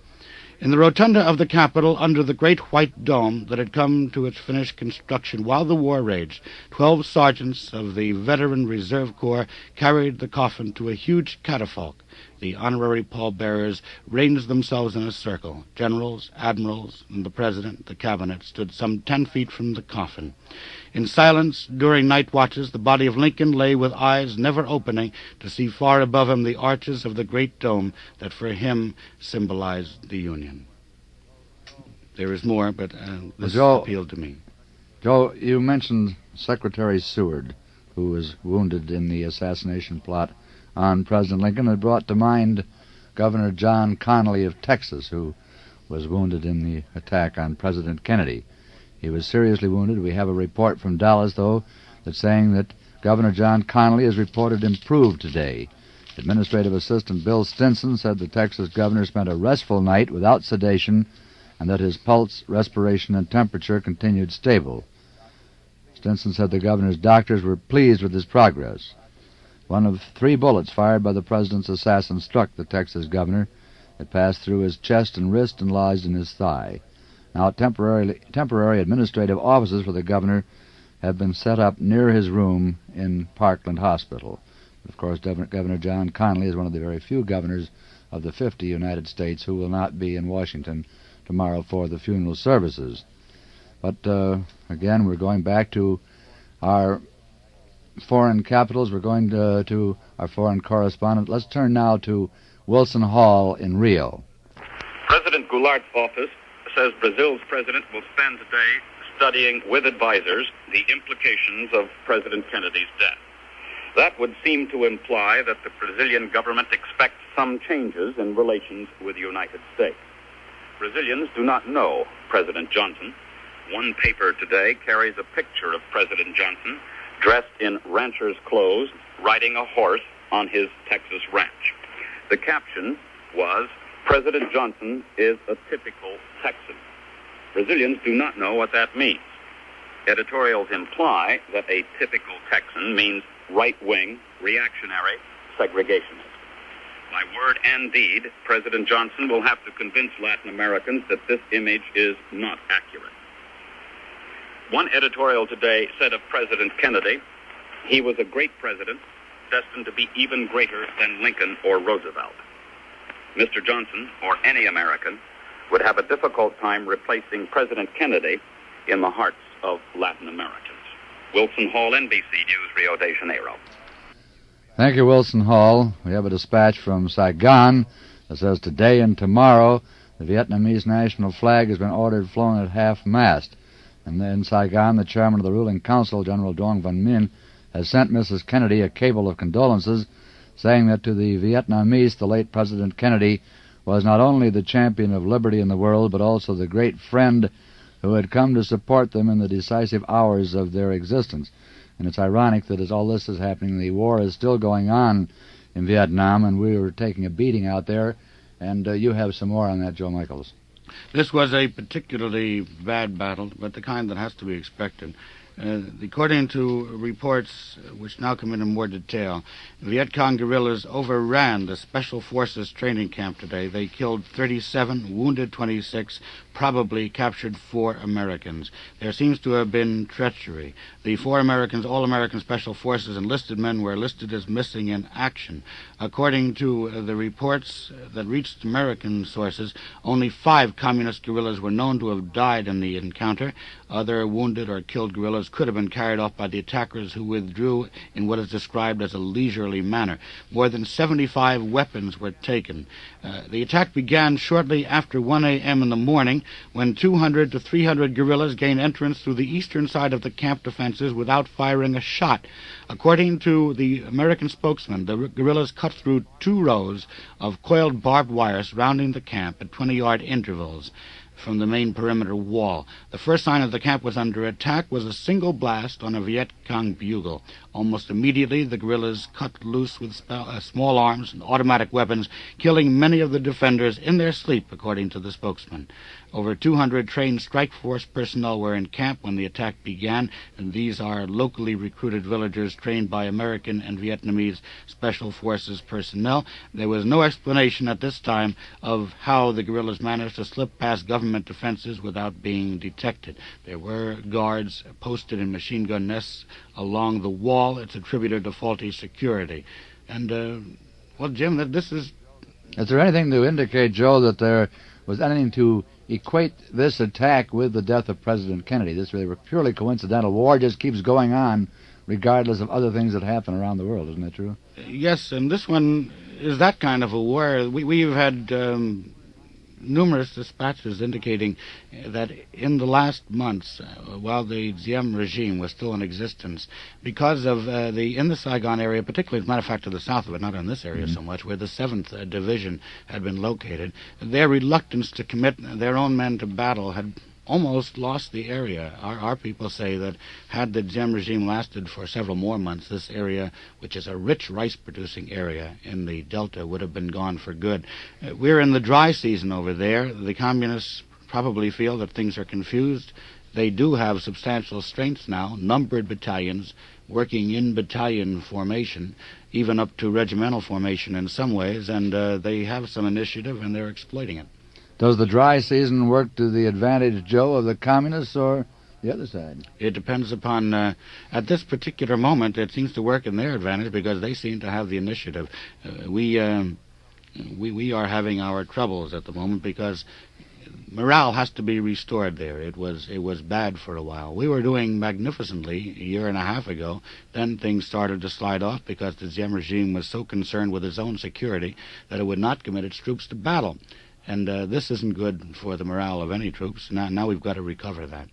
In the rotunda of the Capitol, under the great white dome that had come to its finished construction while the war raged, 12 sergeants of the veteran Reserve Corps carried the coffin to a huge catafalque, the honorary pallbearers ranged themselves in a circle. Generals, admirals, and the President, the Cabinet, stood some 10 feet from the coffin. In silence, during night watches, the body of Lincoln lay with eyes never opening to see far above him the arches of the great dome that for him symbolized the Union. There is more, but this appealed to me. Joe, you mentioned Secretary Seward, who was wounded in the assassination plot on President Lincoln. It brought to mind Governor John Connally of Texas, who was wounded in the attack on President Kennedy. He was seriously wounded. We have a report from Dallas, though, that's saying that Governor John Connally is reported improved today. Administrative Assistant Bill Stinson said the Texas governor spent a restful night without sedation and that his pulse, respiration, and temperature continued stable. Stinson said the governor's doctors were pleased with his progress. One of 3 bullets fired by the president's assassin struck the Texas governor. It passed through his chest and wrist and lodged in his thigh. Now, temporary administrative offices for the governor have been set up near his room in Parkland Hospital. Of course, Governor John Connally is one of the very few governors of the 50 United States who will not be in Washington tomorrow for the funeral services. But again, we're going back to our foreign capitals. We're going to our foreign correspondent. Let's turn now to Wilson Hall in Rio. President Goulart's office says Brazil's president will spend today studying with advisors the implications of President Kennedy's death. That would seem to imply that the Brazilian government expects some changes in relations with the United States. Brazilians do not know President Johnson. One paper today carries a picture of President Johnson dressed in rancher's clothes, riding a horse on his Texas ranch. The caption was, "President Johnson is a typical Texan." Brazilians do not know what that means. Editorials imply that a typical Texan means right-wing, reactionary, segregationist. By word and deed, President Johnson will have to convince Latin Americans that this image is not accurate. One editorial today said of President Kennedy, he was a great president, destined to be even greater than Lincoln or Roosevelt. Mr. Johnson, or any American, would have a difficult time replacing President Kennedy in the hearts of Latin Americans. Wilson Hall, NBC News, Rio de Janeiro. Thank you, Wilson Hall. We have a dispatch from Saigon that says today and tomorrow the Vietnamese national flag has been ordered flown at half-mast. And in Saigon, the chairman of the ruling council, General Duong Van Minh, has sent Mrs. Kennedy a cable of condolences, saying that to the Vietnamese, the late President Kennedy was not only the champion of liberty in the world, but also the great friend who had come to support them in the decisive hours of their existence. And it's ironic that as all this is happening, the war is still going on in Vietnam, and we were taking a beating out there. And you have some more on that, Joe Michaels. This was a particularly bad battle, but the kind that has to be expected. According to reports which now come into more detail, Viet Cong guerrillas overran the Special Forces training camp today. They killed 37, wounded 26, probably captured 4 Americans. There seems to have been treachery. The 4 Americans, all-American Special Forces enlisted men, were listed as missing in action. According to the reports that reached American sources, only 5 communist guerrillas were known to have died in the encounter. Other wounded or killed guerrillas could have been carried off by the attackers, who withdrew in what is described as a leisurely manner. More than 75 weapons were taken. The attack began shortly after 1 a.m. in the morning, when 200 to 300 guerrillas gained entrance through the eastern side of the camp defenses without firing a shot. According to the American spokesman, the guerrillas cut through 2 rows of coiled barbed wire surrounding the camp at 20-yard intervals from the main perimeter wall. The first sign of the camp was under attack was a single blast on a Viet Cong bugle. Almost immediately, the guerrillas cut loose with small arms and automatic weapons, killing many of the defenders in their sleep, according to the spokesman. Over 200 trained strike force personnel were in camp when the attack began, and these are locally recruited villagers trained by American and Vietnamese Special Forces personnel. There was no explanation at this time of how the guerrillas managed to slip past government defenses without being detected. There were guards posted in machine gun nests along the wall. It's attributed to faulty security. And, well, Jim, this is Is there anything to indicate, Joe, that there was anything to equate this attack with the death of President Kennedy? This was purely coincidental. War just keeps going on regardless of other things that happen around the world, isn't that true? Yes, and this one is that kind of a war. We've had numerous dispatches indicating that in the last months, while the Diem regime was still in existence, because of in the Saigon area, particularly, as a matter of fact, to the south of it, not in this area so much, where the 7th Division had been located, their reluctance to commit their own men to battle had almost lost the area. Our people say that had the Diem regime lasted for several more months, this area, which is a rich rice-producing area in the Delta, would have been gone for good. We're in the dry season over there. The communists probably feel that things are confused. They do have substantial strengths now, numbered battalions, working in battalion formation, even up to regimental formation in some ways, and they have some initiative, and they're exploiting it. Does the dry season work to the advantage, Joe, of the communists or the other side? It depends upon, at this particular moment, it seems to work in their advantage because they seem to have the initiative. We are having our troubles at the moment because morale has to be restored there. It was bad for a while. We were doing magnificently a year and a half ago. Then things started to slide off because the Diem regime was so concerned with its own security that it would not commit its troops to battle. And this isn't good for the morale of any troops. Now we've got to recover that.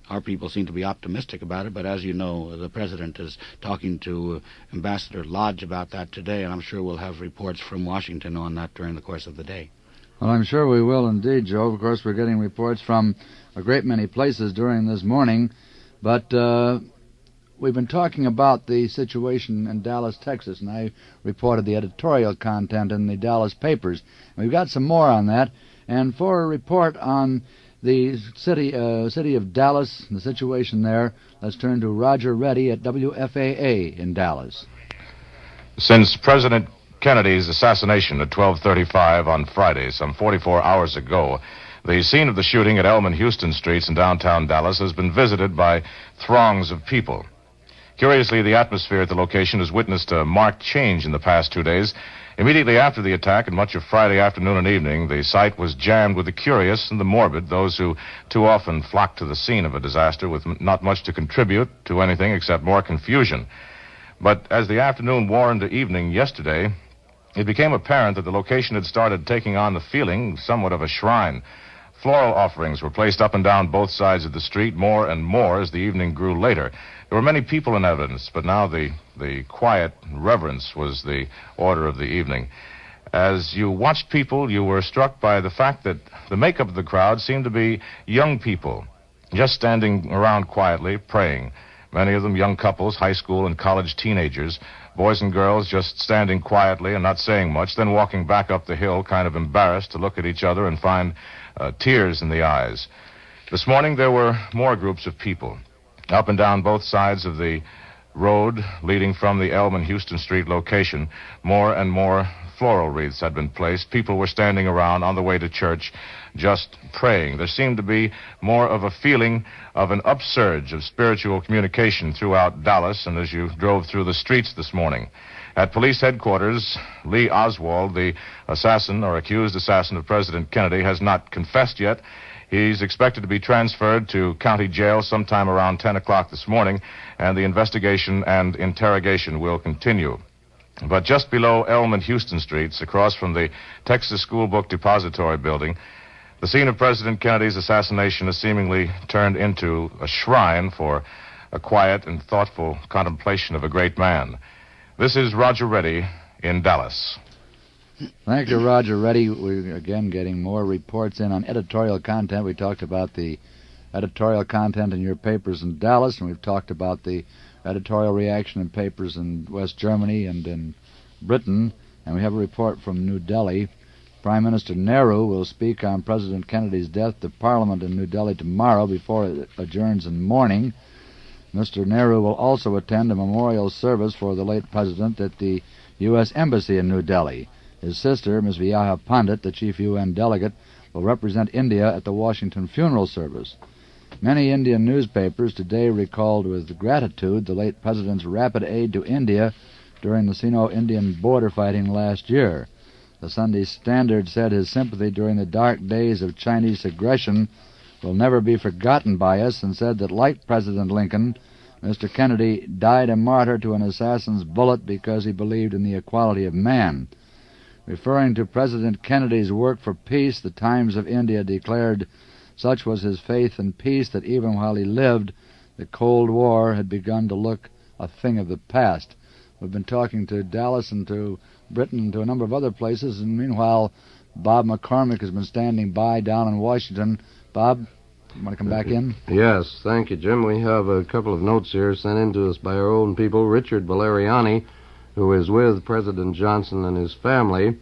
Our people seem to be optimistic about it, but as you know, the President is talking to Ambassador Lodge about that today, and I'm sure we'll have reports from Washington on that during the course of the day. Well, I'm sure we will indeed, Joe. Of course, we're getting reports from a great many places during this morning, but we've been talking about the situation in Dallas, Texas, and I reported the editorial content in the Dallas papers. We've got some more on that, and for a report on the city of Dallas, the situation there, let's turn to Roger Reddy at WFAA in Dallas. Since President Kennedy's assassination at 12:35 on Friday, some 44 hours ago, the scene of the shooting at Elm and Houston Streets in downtown Dallas has been visited by throngs of people. Curiously, the atmosphere at the location has witnessed a marked change in the past 2 days. Immediately after the attack and much of Friday afternoon and evening, the site was jammed with the curious and the morbid, those who too often flock to the scene of a disaster with not much to contribute to anything except more confusion. But as the afternoon wore into evening yesterday, it became apparent that the location had started taking on the feeling somewhat of a shrine. Floral offerings were placed up and down both sides of the street more and more as the evening grew later. There were many people in evidence, but now the quiet reverence was the order of the evening. As you watched people, you were struck by the fact that the makeup of the crowd seemed to be young people, just standing around quietly, praying. Many of them young couples, high school and college teenagers, boys and girls just standing quietly and not saying much, then walking back up the hill, kind of embarrassed to look at each other and find tears in the eyes. This morning there were more groups of people up and down both sides of the road leading from the Elm and Houston Street location. More and more floral wreaths had been placed. People were standing around on the way to church just praying. There seemed to be more of a feeling of an upsurge of spiritual communication throughout Dallas and as you drove through the streets this morning. At police headquarters, Lee Oswald, the assassin or accused assassin of President Kennedy, has not confessed yet. He's expected to be transferred to county jail sometime around 10 o'clock this morning, and the investigation and interrogation will continue. But just below Elm and Houston Streets, across from the Texas School Book Depository building, the scene of President Kennedy's assassination has seemingly turned into a shrine for a quiet and thoughtful contemplation of a great man. This is Roger Reddy in Dallas. Thank you, Roger Reddy. We're again getting more reports in on editorial content. We talked about the editorial content in your papers in Dallas, and we've talked about the editorial reaction in papers in West Germany and in Britain. And we have a report from New Delhi. Prime Minister Nehru will speak on President Kennedy's death to Parliament in New Delhi tomorrow before it adjourns in mourning. Mr. Nehru will also attend a memorial service for the late president at the U.S. Embassy in New Delhi. His sister, Ms. Viyaha Pandit, the chief UN delegate, will represent India at the Washington funeral service. Many Indian newspapers today recalled with gratitude the late president's rapid aid to India during the Sino-Indian border fighting last year. The Sunday Standard said his sympathy during the dark days of Chinese aggression will never be forgotten by us, and said that, like President Lincoln, Mr. Kennedy died a martyr to an assassin's bullet because he believed in the equality of man. Referring to President Kennedy's work for peace, the Times of India declared such was his faith in peace that even while he lived, the Cold War had begun to look a thing of the past. We've been talking to Dallas and to Britain and to a number of other places, and meanwhile, Bob McCormick has been standing by down in Washington. Bob, you want to come back in? Yes, thank you, Jim. We have a couple of notes here sent in to us by our own people. Richard Valeriani, who is with President Johnson and his family,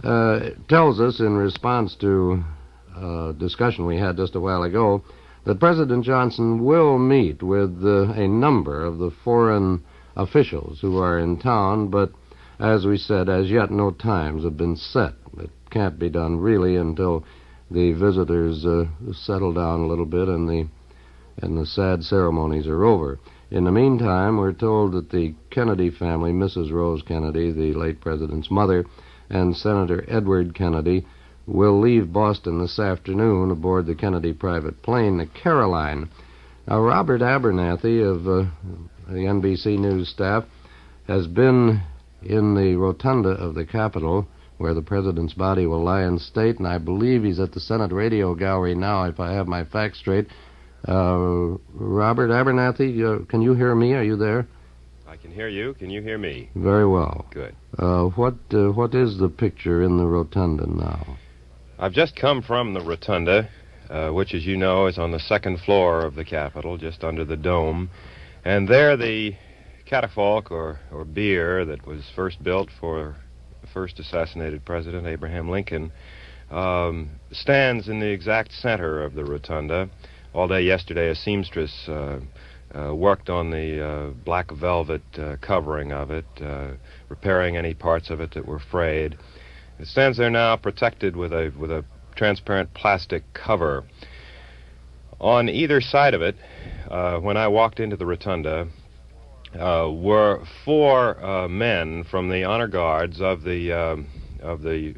tells us in response to a discussion we had just a while ago that President Johnson will meet with a number of the foreign officials who are in town, but as we said, as yet no times have been set. It can't be done really until the visitors settle down a little bit and the sad ceremonies are over. In the meantime, we're told that the Kennedy family, Mrs. Rose Kennedy, the late president's mother, and Senator Edward Kennedy will leave Boston this afternoon aboard the Kennedy private plane, the Caroline. Now, Robert Abernathy of the NBC News staff has been in the rotunda of the Capitol, where the president's body will lie in state, and I believe he's at the Senate Radio Gallery now, if I have my facts straight. Robert Abernathy, can you hear me? Are you there? I can hear you. Can you hear me? Very well. Good. What is the picture in the rotunda now? I've just come from the rotunda, which, as you know, is on the second floor of the Capitol, just under the dome. And there the catafalque, or bier, that was first built for the first assassinated president, Abraham Lincoln, stands in the exact center of the rotunda. All day yesterday, a seamstress worked on the black velvet covering of it, repairing any parts of it that were frayed. It stands there now protected with a transparent plastic cover. On either side of it, when I walked into the rotunda, were four men from the honor guards of the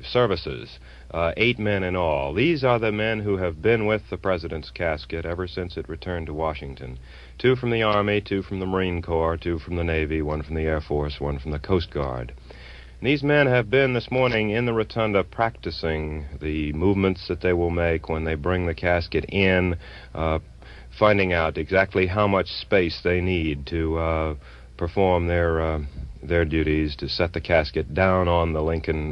services, 8 men in all. These are the men who have been with the president's casket ever since it returned to Washington. 2 from the Army, 2 from the Marine Corps, 2 from the Navy, 1 from the Air Force, 1 from the Coast Guard. And these men have been this morning in the rotunda practicing the movements that they will make when they bring the casket in, finding out exactly how much space they need to perform their duties, to set the casket down on the Lincoln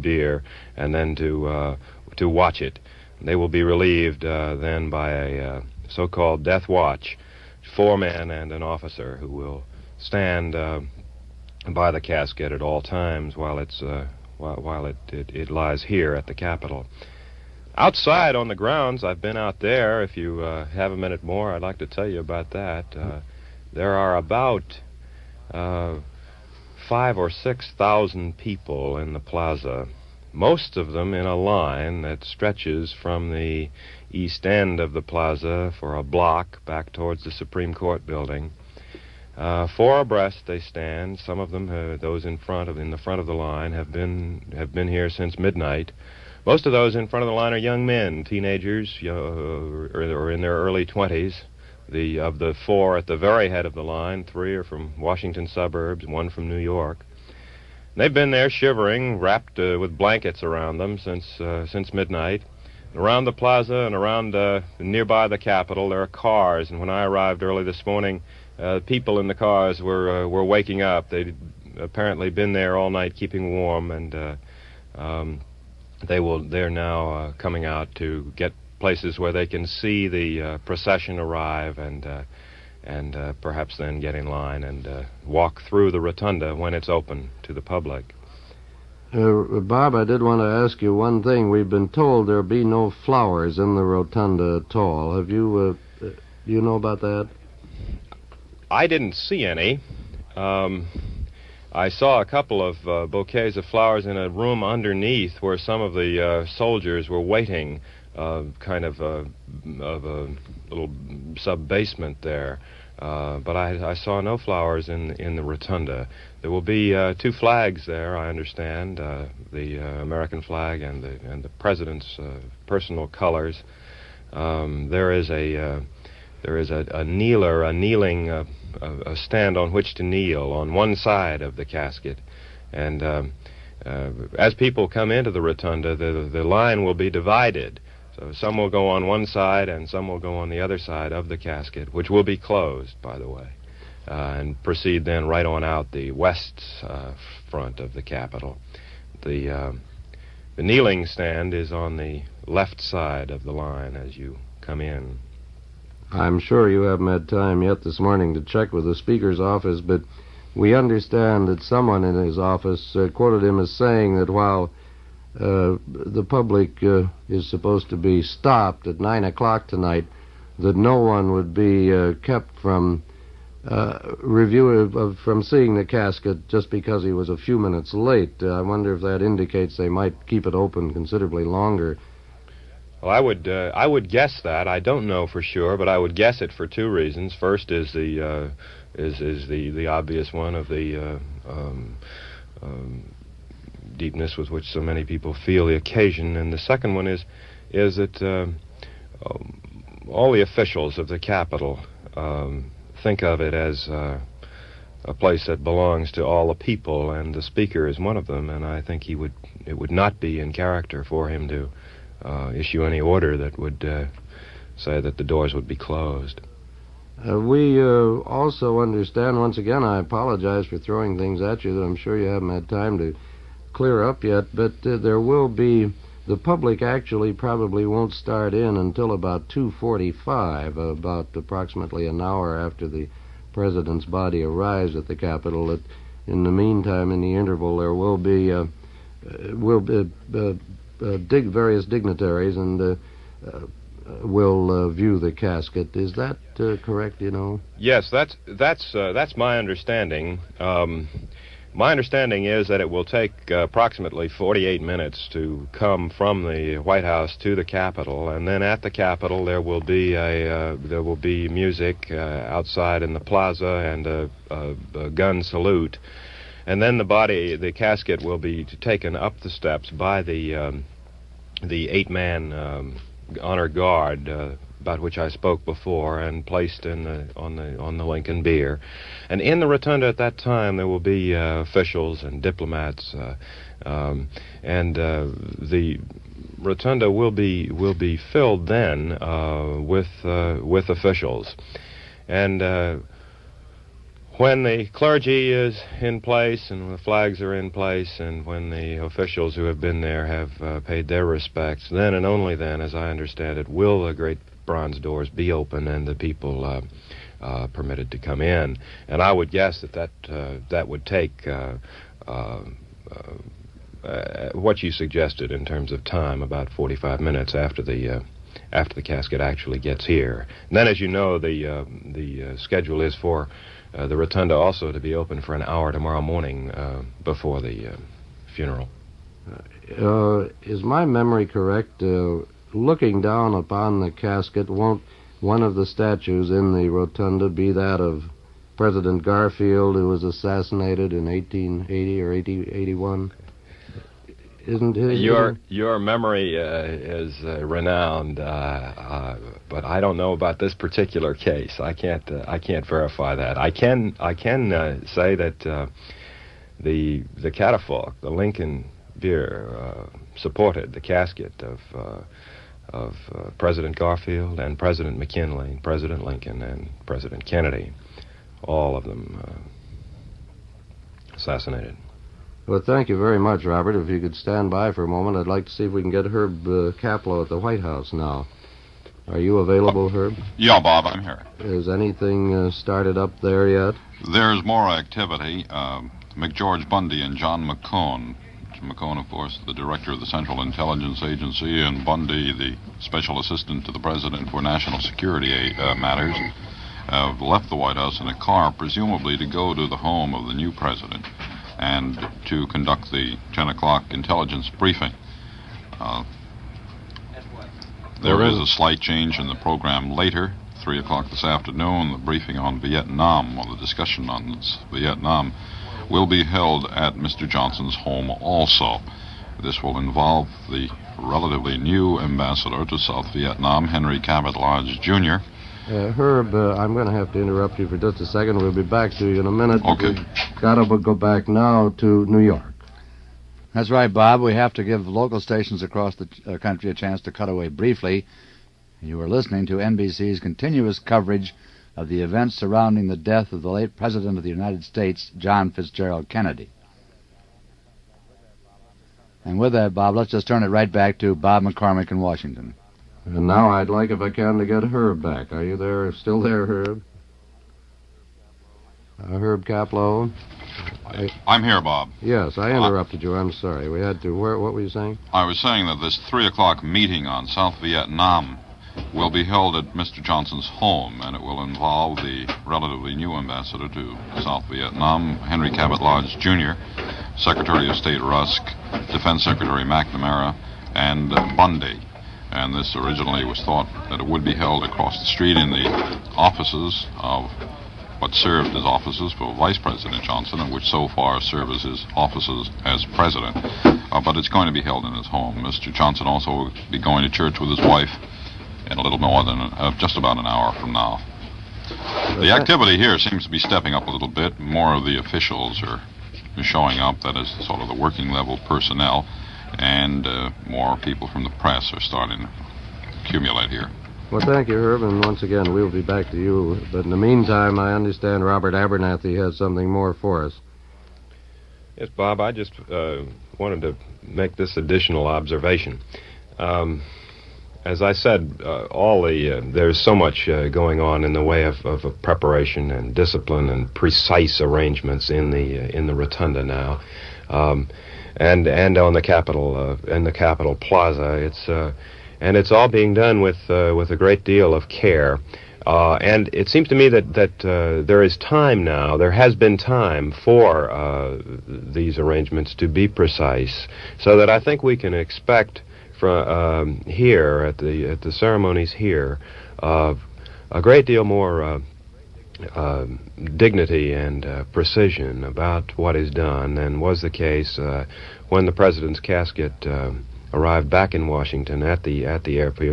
bier, and then to watch it. They will be relieved then by a so-called death watch, 4 men and an officer who will stand by the casket at all times while it lies here at the Capitol. Outside on the grounds, I've been out there. If you have a minute more, I'd like to tell you about that. There are about 5,000 or 6,000 people in the plaza, most of them in a line that stretches from the east end of the plaza for a block back towards the Supreme Court building. 4 abreast they stand. Some of them, those in the front of the line, have been here since midnight. Most of those in front of the line are young men, teenagers, or in their early 20s. Of the 4 at the very head of the line, 3 are from Washington suburbs, 1 from New York. They've been there shivering, wrapped with blankets around them since midnight. Around the plaza and around nearby the Capitol, there are cars. And when I arrived early this morning, people in the cars were waking up. They'd apparently been there all night keeping warm, and they're now coming out to get places where they can see the procession arrive and perhaps then get in line and walk through the rotunda when it's open to the public. Bob, I did want to ask you one thing. We've been told there'll be no flowers in the rotunda at all. Have you, do you know about that? I didn't see any. I saw a couple of bouquets of flowers in a room underneath where some of the soldiers were waiting, kind of a little sub-basement there. but I saw no flowers in the rotunda. There will be 2 flags there, I understand, the American flag and the president's personal colors. There is a kneeling stand on which to kneel on one side of the casket, and as people come into the rotunda, the line will be divided. So some will go on one side and some will go on the other side of the casket, which will be closed, by the way, and proceed then right on out the west front of the Capitol. The kneeling stand is on the left side of the line as you come in. I'm sure you haven't had time yet this morning to check with the Speaker's office, but we understand that someone in his office quoted him as saying that while the public is supposed to be stopped at 9 o'clock tonight, that no one would be kept from from seeing the casket just because he was a few minutes late. I wonder if that indicates they might keep it open considerably longer. Well, I would guess that. I don't know for sure, but I would guess it for 2 reasons. First is the obvious one of the deepness with which so many people feel the occasion, and the second one is that all the officials of the Capitol think of it as a place that belongs to all the people, and the Speaker is one of them, and I think it would not be in character for him to issue any order that would say that the doors would be closed. We also understand, once again, I apologize for throwing things at you that I'm sure you haven't had time to clear up yet, but there will be, the public actually probably won't start in until about 2:45, about approximately an hour after the President's body arrives at the Capitol. In the meantime, in the interval, there will be various dignitaries and will view the casket. Is that correct? You know? Yes, that's my understanding. My understanding is that it will take approximately 48 minutes to come from the White House to the Capitol, and then at the Capitol there will be music outside in the plaza and a gun salute, and then the casket will be taken up the steps by the 8-man honor guard about which I spoke before, and placed on the Lincoln bier. And in the rotunda at that time there will be officials and diplomats, and the rotunda will be filled then with officials. And when the clergy is in place and the flags are in place, and when the officials who have been there have paid their respects, then and only then, as I understand it, will the great bronze doors be open and the people permitted to come in. And I would guess that would take what you suggested in terms of time, about 45 minutes after the casket actually gets here. And then, as you know, the schedule is for the rotunda also to be open for an hour tomorrow morning before the funeral. Is my memory correct? Looking down upon the casket, won't one of the statues in the rotunda be that of President Garfield, who was assassinated in 1880 or 1881? Isn't his... Your memory is renowned, but I don't know about this particular case. I can't verify that. I can say that the catafalque, the Lincoln bier, supported the casket of President Garfield and President McKinley, President Lincoln, and President Kennedy, all of them assassinated. Well, thank you very much, Robert. If you could stand by for a moment, I'd like to see if we can get Herb Kaplow at the White House now. Are you available, Herb? Yeah, Bob, I'm here. Is anything started up there yet? There's more activity. McGeorge Bundy and John McCone. McCone, of course, the director of the Central Intelligence Agency, and Bundy, the special assistant to the president for national security matters, left the White House in a car, presumably to go to the home of the new president and to conduct the 10 o'clock intelligence briefing. There is a slight change in the program later. 3 o'clock this afternoon, the briefing on Vietnam, or the discussion on Vietnam, will be held at Mr. Johnson's home also. This will involve the relatively new ambassador to South Vietnam, Henry Cabot Lodge, Jr. Herb, I'm going to have to interrupt you for just a second. We'll be back to you in a minute. Okay. We've got to go back now to New York. That's right, Bob. We have to give local stations across the country a chance to cut away briefly. You are listening to NBC's continuous coverage of the events surrounding the death of the late President of the United States, John Fitzgerald Kennedy. And with that, Bob, let's just turn it right back to Bob McCormick in Washington. And now I'd like, if I can, to get Herb back. Are you there? Still there, Herb? Herb Kaplow? I'm here, Bob. Yes, I interrupted you. I'm sorry. We had to... What were you saying? I was saying that this 3 o'clock meeting on South Vietnam will be held at Mr. Johnson's home, and it will involve the relatively new ambassador to South Vietnam, Henry Cabot Lodge, Jr., Secretary of State Rusk, Defense Secretary McNamara, and Bundy. And this originally was thought that it would be held across the street in the offices of what served as offices for Vice President Johnson, and which so far serve as his offices as President. But it's going to be held in his home. Mr. Johnson also will be going to church with his wife in a little more than just about an hour from now. The activity here seems to be stepping up a little bit. More of the officials are showing up, that is sort of the working level personnel, and more people from the press are starting to accumulate here. Well, thank you, Herb, and once again, we'll be back to you. But in the meantime, I understand Robert Abernathy has something more for us. Yes, Bob, I just wanted to make this additional observation. As I said, there's so much going on in the way of preparation and discipline and precise arrangements in the rotunda now, and on the Capitol Plaza. It's all being done with a great deal of care. And it seems to me that there is time now. There has been time for these arrangements to be precise, so that I think we can expect from here at the ceremonies here a great deal more dignity and precision about what is done than was the case when the president's casket arrived back in Washington at the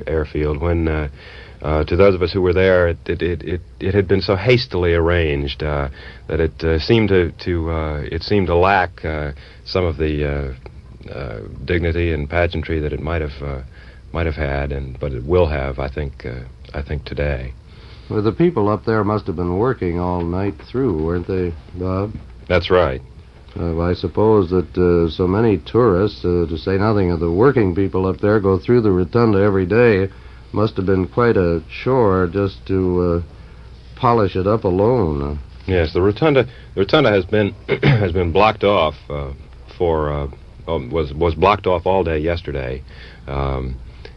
airfield, when to those of us who were there, it had been so hastily arranged that it seemed to lack some of the dignity and pageantry that it might have had, but it will have, I think today. Well, the people up there must have been working all night through, weren't they, Bob? That's right. I suppose that so many tourists, to say nothing of the working people up there, go through the rotunda every day. Must have been quite a chore just to polish it up alone. Yes, the rotunda has been has been blocked off was blocked off all day yesterday, and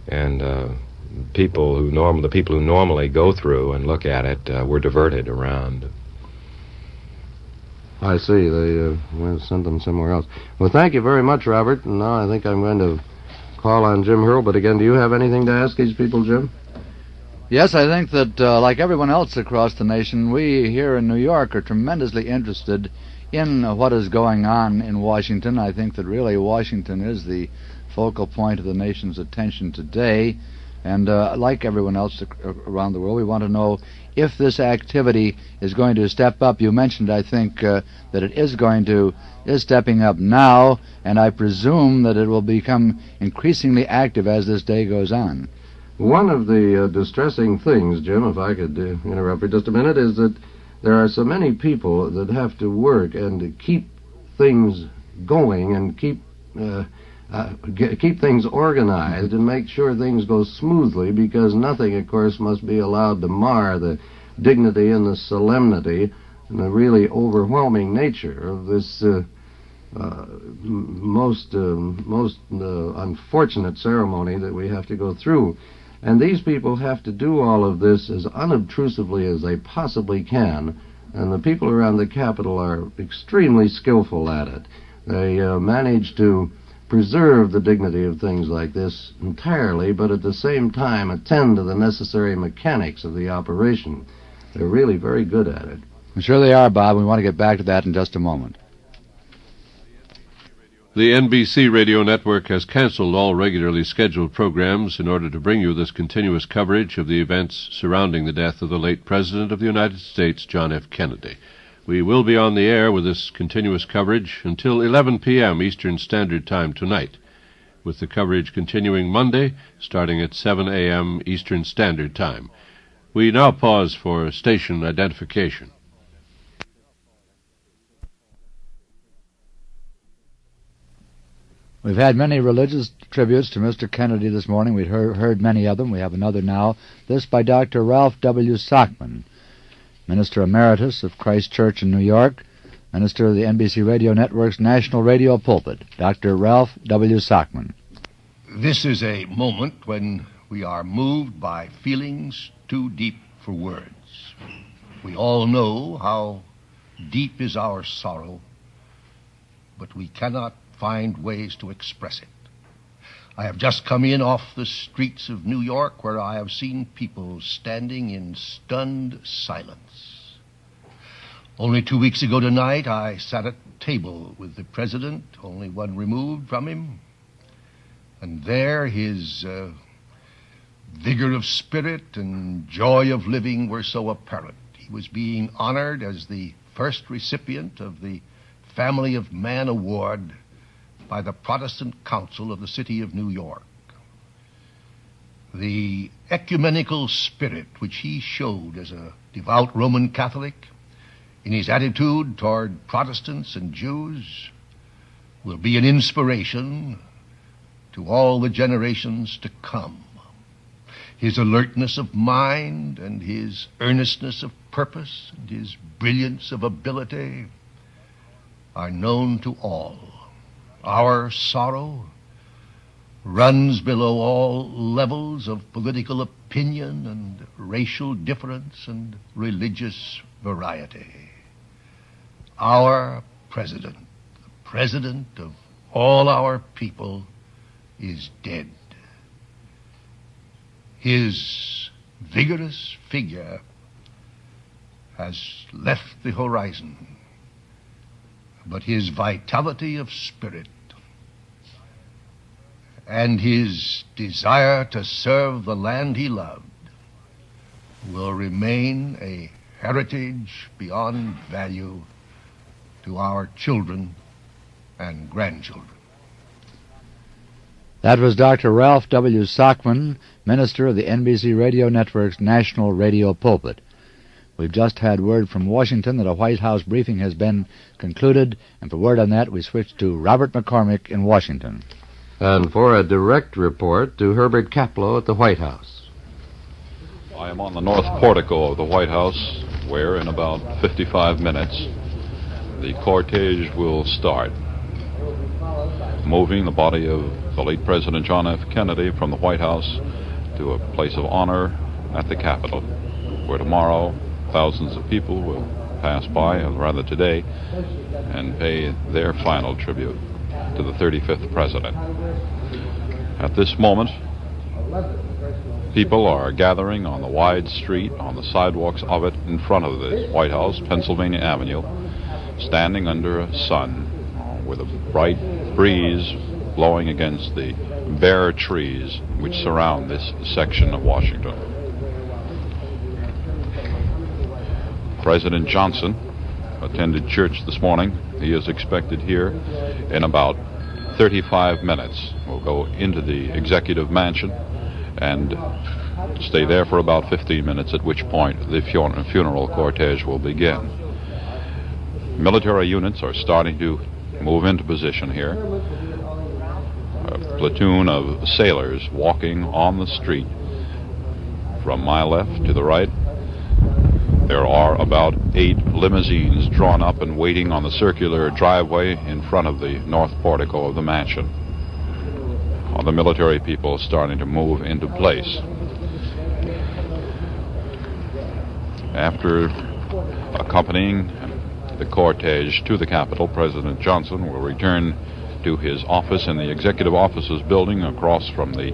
the people who normally go through and look at it were diverted around. I see. They sent them somewhere else. Well, thank you very much, Robert. And now I think I'm going to call on Jim Hurlbut again. Do you have anything to ask these people, Jim? Yes, I think that, like everyone else across the nation, we here in New York are tremendously interested in what is going on in Washington. I think that really Washington is the focal point of the nation's attention today. And like everyone else around the world, we want to know if this activity is going to step up. You mentioned, I think, that it is stepping up now, and I presume that it will become increasingly active as this day goes on. One of the distressing things, Jim, if I could interrupt for just a minute, is that there are so many people that have to work and to keep things going and keep things organized and make sure things go smoothly, because nothing, of course, must be allowed to mar the dignity and the solemnity and the really overwhelming nature of this most unfortunate ceremony that we have to go through. And these people have to do all of this as unobtrusively as they possibly can, and the people around the Capitol are extremely skillful at it. They manage to preserve the dignity of things like this entirely, but at the same time attend to the necessary mechanics of the operation. They're really very good at it. I'm sure they are, Bob. We want to get back to that in just a moment. The NBC radio network has canceled all regularly scheduled programs in order to bring you this continuous coverage of the events surrounding the death of the late President of the United States, John F. Kennedy. We will be on the air with this continuous coverage until 11 p.m. Eastern Standard Time tonight, with the coverage continuing Monday, starting at 7 a.m. Eastern Standard Time. We now pause for station identification. We've had many religious tributes to Mr. Kennedy this morning. We've heard many of them. We have another now. This by Dr. Ralph W. Sockman, Minister Emeritus of Christ Church in New York, Minister of the NBC Radio Network's National Radio Pulpit. Dr. Ralph W. Sockman. This is a moment when we are moved by feelings too deep for words. We all know how deep is our sorrow, but we cannot find ways to express it. I have just come in off the streets of New York, where I have seen people standing in stunned silence. Only 2 weeks ago tonight, I sat at table with the President, only one removed from him, and there his vigor of spirit and joy of living were so apparent. He was being honored as the first recipient of the Family of Man Award by the Protestant Council of the City of New York. The ecumenical spirit which he showed as a devout Roman Catholic in his attitude toward Protestants and Jews will be an inspiration to all the generations to come. His alertness of mind and his earnestness of purpose and his brilliance of ability are known to all. Our sorrow runs below all levels of political opinion and racial difference and religious variety. Our President, the President of all our people, is dead. His vigorous figure has left the horizon, but his vitality of spirit and his desire to serve the land he loved will remain a heritage beyond value to our children and grandchildren. That was Dr. Ralph W. Sockman, Minister of the NBC Radio Network's National Radio Pulpit. We've just had word from Washington that a White House briefing has been concluded, and for word on that, we switch to Robert McCormick in Washington. And for a direct report to Herbert Kaplow at the White House. I am on the north portico of the White House, where in about 55 minutes the cortege will start, moving the body of the late President John F. Kennedy from the White House to a place of honor at the Capitol, where tomorrow thousands of people will pass by, or rather today, and pay their final tribute to the 35th President. At this moment, people are gathering on the wide street, on the sidewalks of it, in front of the White House, Pennsylvania Avenue, standing under a sun with a bright breeze blowing against the bare trees which surround this section of Washington. President Johnson attended church this morning. He is expected here in about 35 minutes. We'll go into the executive mansion and stay there for about 15 minutes, at which point the funeral cortege will begin. Military units are starting to move into position here. A platoon of sailors walking on the street from my left to the right. There are about 8 limousines drawn up and waiting on the circular driveway in front of the north portico of the mansion. All the military people starting to move into place. After accompanying the cortege to the Capitol, President Johnson will return to his office in the Executive Offices building across from the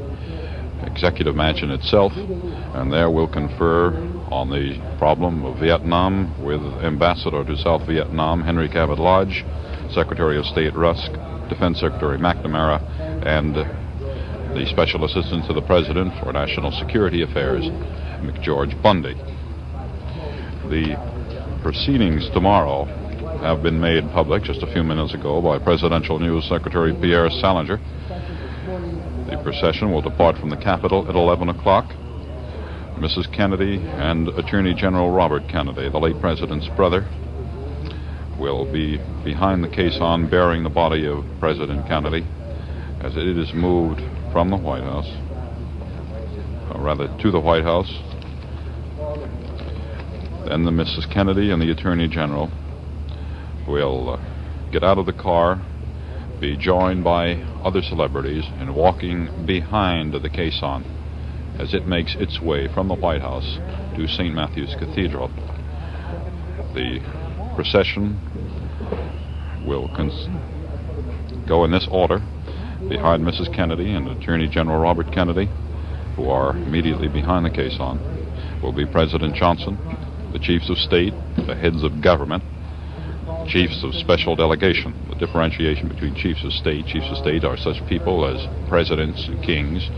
Executive Mansion itself, and there we'll confer on the problem of Vietnam with Ambassador to South Vietnam Henry Cabot Lodge, Secretary of State Rusk, Defense Secretary McNamara, and the Special Assistant to the President for National Security Affairs, McGeorge Bundy. The proceedings tomorrow have been made public just a few minutes ago by Presidential News Secretary Pierre Salinger. The procession will depart from the Capitol at 11 o'clock. Mrs. Kennedy and Attorney General Robert Kennedy, the late president's brother, will be behind the caisson bearing the body of President Kennedy as it is moved from the White House, or rather to the White House. Then the Mrs. Kennedy and the Attorney General will get out of the car, be joined by other celebrities, and walking behind the caisson as it makes its way from the White House to St. Matthew's Cathedral. The procession will go in this order. Behind Mrs. Kennedy and Attorney General Robert Kennedy, who are immediately behind the caisson, will be President Johnson, the chiefs of state, the heads of government, chiefs of special delegation. The differentiation between chiefs of state are such people as presidents and kings.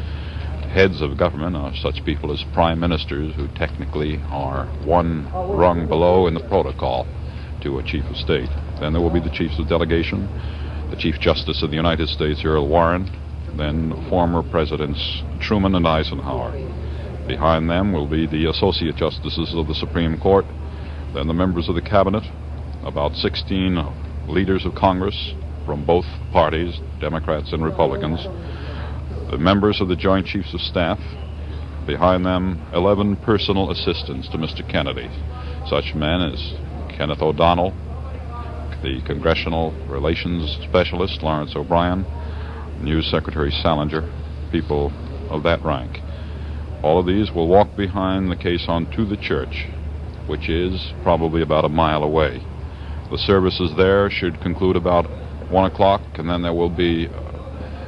Heads of government are such people as prime ministers, who technically are one rung below in the protocol to a chief of state. Then there will be the chiefs of delegation, the Chief Justice of the United States, Earl Warren, then former Presidents Truman and Eisenhower. Behind them will be the Associate Justices of the Supreme Court, then the members of the Cabinet, about 16 leaders of Congress from both parties, Democrats and Republicans, the members of the Joint Chiefs of Staff, behind them 11 personal assistants to Mr. Kennedy, such men as Kenneth O'Donnell, the Congressional Relations Specialist Lawrence O'Brien, News Secretary Salinger, people of that rank. All of these will walk behind the caisson to the church, which is probably about a mile away. The services there should conclude about 1 o'clock, and then there will be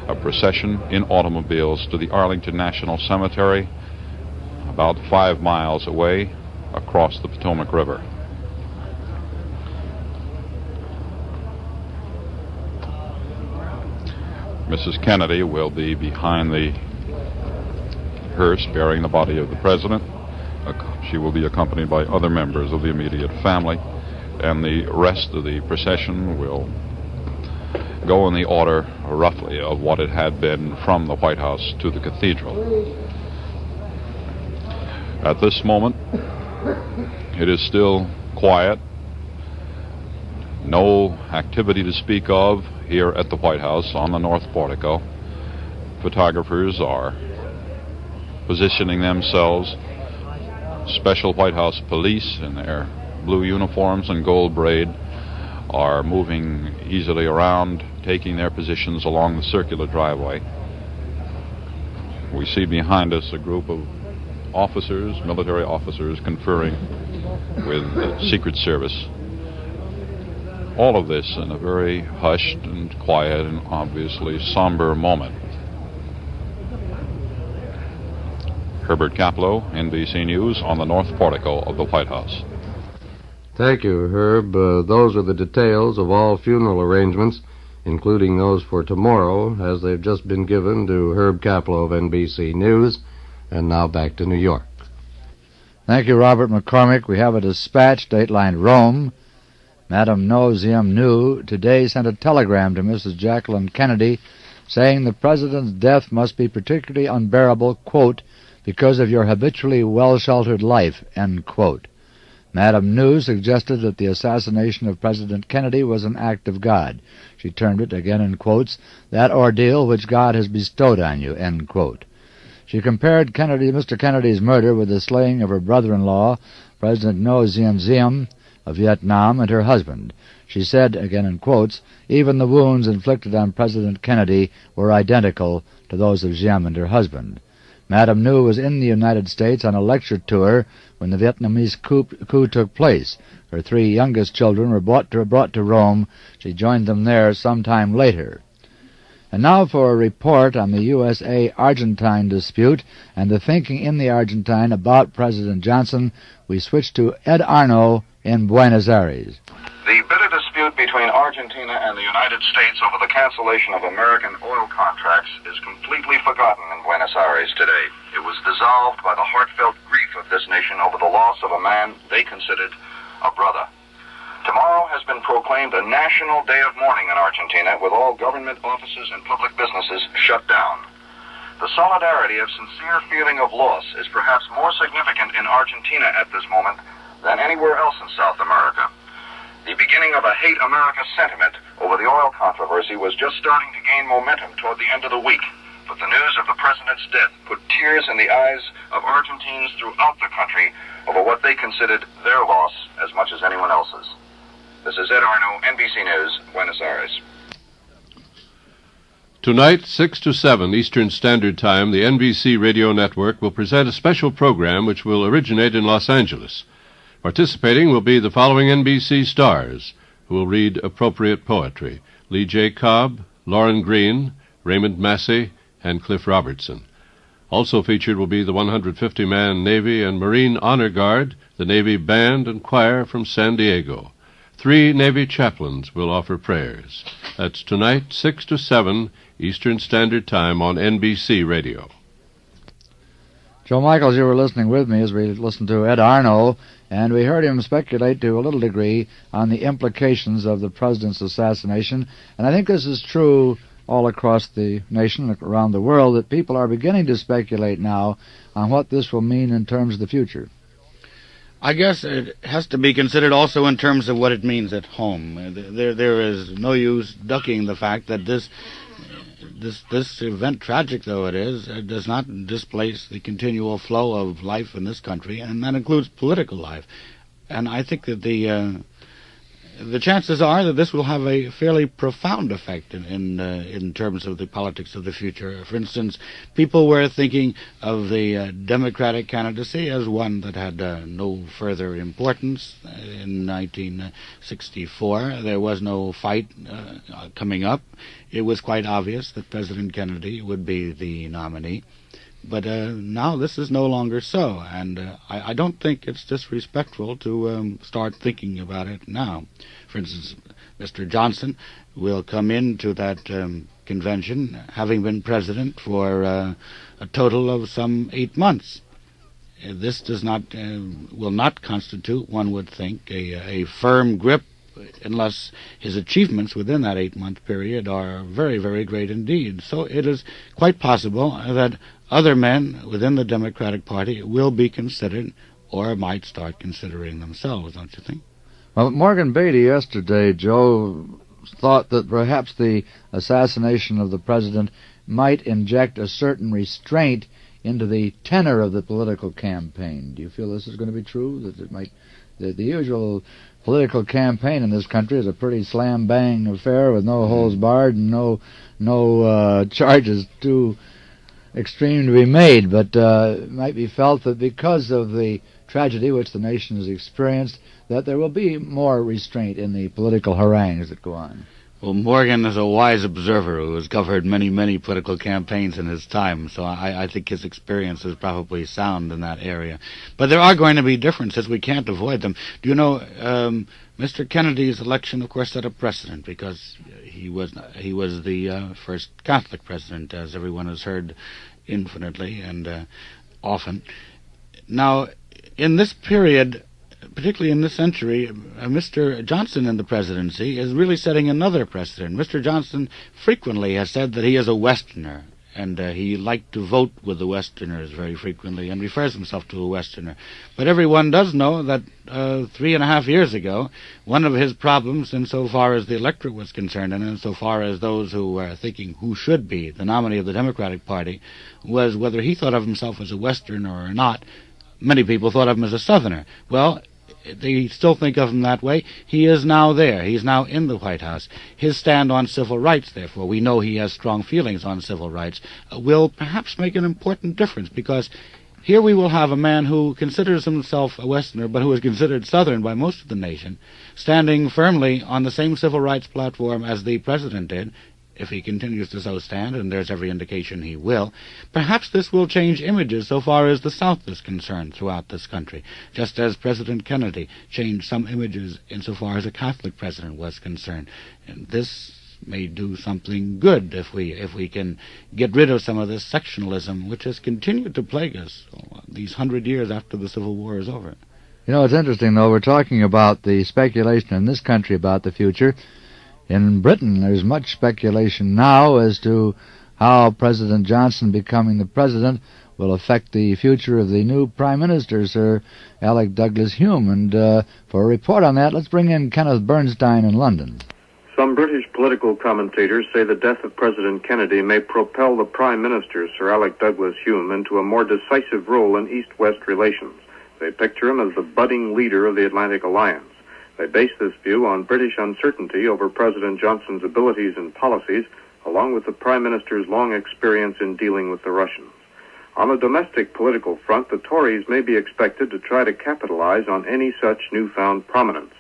a procession in automobiles to the Arlington National Cemetery, about 5 miles away across the Potomac River. Mrs. Kennedy will be behind the hearse bearing the body of the president. She will be accompanied by other members of the immediate family, and the rest of the procession will go in the order, roughly, of what it had been from the White House to the cathedral. At this moment, it is still quiet. No activity to speak of here at the White House on the North Portico. Photographers are positioning themselves. Special White House police in their blue uniforms and gold braid are moving easily around, taking their positions along the circular driveway. We see behind us a group of officers, military officers, conferring with the Secret Service. All of this in a very hushed and quiet and obviously somber moment. Herbert Kaplow, NBC News, on the North Portico of the White House. Thank you, Herb. Those are the details of all funeral arrangements, including those for tomorrow, as they've just been given to Herb Kaplow of NBC News. And now back to New York. Thank you, Robert McCormick. We have a dispatch, dateline Rome. Madame No Ziem Nu today sent a telegram to Mrs. Jacqueline Kennedy saying the President's death must be particularly unbearable, quote, because of your habitually well-sheltered life, end quote. Madame Nu suggested that the assassination of President Kennedy was an act of God. She termed it, again in quotes, that ordeal which God has bestowed on you, end quote. She compared Mr. Kennedy's murder with the slaying of her brother-in-law, President No Ziem of Vietnam, and her husband. She said, again in quotes, even the wounds inflicted on President Kennedy were identical to those of Ziem and her husband. Madame Nu was in the United States on a lecture tour when the Vietnamese coup took place. Her 3 youngest children were brought to Rome. She joined them there some time later. And now for a report on the USA-Argentine dispute and the thinking in the Argentine about President Johnson, we switch to Ed Arno in Buenos Aires. The bitter dispute between Argentina and the United States over the cancellation of American oil contracts is completely forgotten in Buenos Aires today. It was dissolved by the heartfelt grief of this nation over the loss of a man they considered a brother. Tomorrow has been proclaimed a national day of mourning in Argentina, with all government offices and public businesses shut down. The solidarity of sincere feeling of loss is perhaps more significant in Argentina at this moment than anywhere else in South America. The beginning of a hate America sentiment over the oil controversy was just starting to gain momentum toward the end of the week, but the news of the president's death put tears in the eyes of Argentines throughout the country over what they considered their loss as much as anyone else's. This is Ed Arno, NBC News, Buenos Aires. Tonight, 6 to 7 Eastern Standard Time, the NBC Radio Network will present a special program which will originate in Los Angeles. Participating will be the following NBC stars, who will read appropriate poetry: Lee J. Cobb, Lauren Green, Raymond Massey, and Cliff Robertson. Also featured will be the 150-man Navy and Marine Honor Guard, the Navy Band and Choir from San Diego. 3 Navy chaplains will offer prayers. That's tonight, 6 to 7 Eastern Standard Time on NBC Radio. Joe Michaels, you were listening with me as we listened to Ed Arno, and we heard him speculate to a little degree on the implications of the president's assassination. And I think this is true all across the nation, around the world, that people are beginning to speculate now on what this will mean in terms of the future. I guess it has to be considered also in terms of what it means at home. There is no use ducking the fact that this event, tragic though it is, does not displace the continual flow of life in this country, and that includes political life. And I think that the chances are that this will have a fairly profound effect in terms of the politics of the future. For instance, people were thinking of the Democratic candidacy as one that had no further importance. In 1964, there was no fight coming up. It was quite obvious that President Kennedy would be the nominee. But now this is no longer so, and I don't think it's disrespectful to start thinking about it now. For instance, Mr. Johnson will come into that convention having been president for a total of some 8 months. This will not constitute, one would think, a firm grip unless his achievements within that 8-month period are very, very great indeed. So it is quite possible that other men within the Democratic Party will be considered, or might start considering themselves, don't you think? Well, Morgan Beatty yesterday, Joe, thought that perhaps the assassination of the president might inject a certain restraint into the tenor of the political campaign. Do you feel this is going to be true? That it might, the usual political campaign in this country is a pretty slam-bang affair with no holds barred and no charges too extreme to be made, but it might be felt that because of the tragedy which the nation has experienced, that there will be more restraint in the political harangues that go on. Well, Morgan is a wise observer who has covered many, many political campaigns in his time, so I think his experience is probably sound in that area. But there are going to be differences. We can't avoid them. Do you know, Mr. Kennedy's election, of course, set a precedent because he was the first Catholic president, as everyone has heard infinitely and often. Now, in this period, particularly in this century, Mr. Johnson in the presidency is really setting another precedent. Mr. Johnson frequently has said that he is a Westerner, and he liked to vote with the Westerners very frequently and refers himself to a Westerner. But everyone does know that 3.5 years ago, one of his problems, insofar as the electorate was concerned and insofar as those who were thinking who should be the nominee of the Democratic Party, was whether he thought of himself as a Westerner or not. Many people thought of him as a Southerner. Well, they still think of him that way. He is now there. He's now in the White House. His stand on civil rights, therefore, we know he has strong feelings on civil rights, will perhaps make an important difference, because here we will have a man who considers himself a Westerner, but who is considered Southern by most of the nation, standing firmly on the same civil rights platform as the president did, if he continues to so stand, and there's every indication he will, perhaps this will change images so far as the South is concerned throughout this country, just as President Kennedy changed some images insofar as a Catholic president was concerned. And this may do something good if we can get rid of some of this sectionalism which has continued to plague us these 100 years after the Civil War is over. You know, it's interesting, though. We're talking about the speculation in this country about the future. In Britain, there's much speculation now as to how President Johnson becoming the president will affect the future of the new Prime Minister, Sir Alec Douglas Hume. And for a report on that, let's bring in Kenneth Bernstein in London. Some British political commentators say the death of President Kennedy may propel the Prime Minister, Sir Alec Douglas Hume, into a more decisive role in East-West relations. They picture him as the budding leader of the Atlantic Alliance. They base this view on British uncertainty over President Johnson's abilities and policies, along with the Prime Minister's long experience in dealing with the Russians. On the domestic political front, the Tories may be expected to try to capitalize on any such newfound prominence.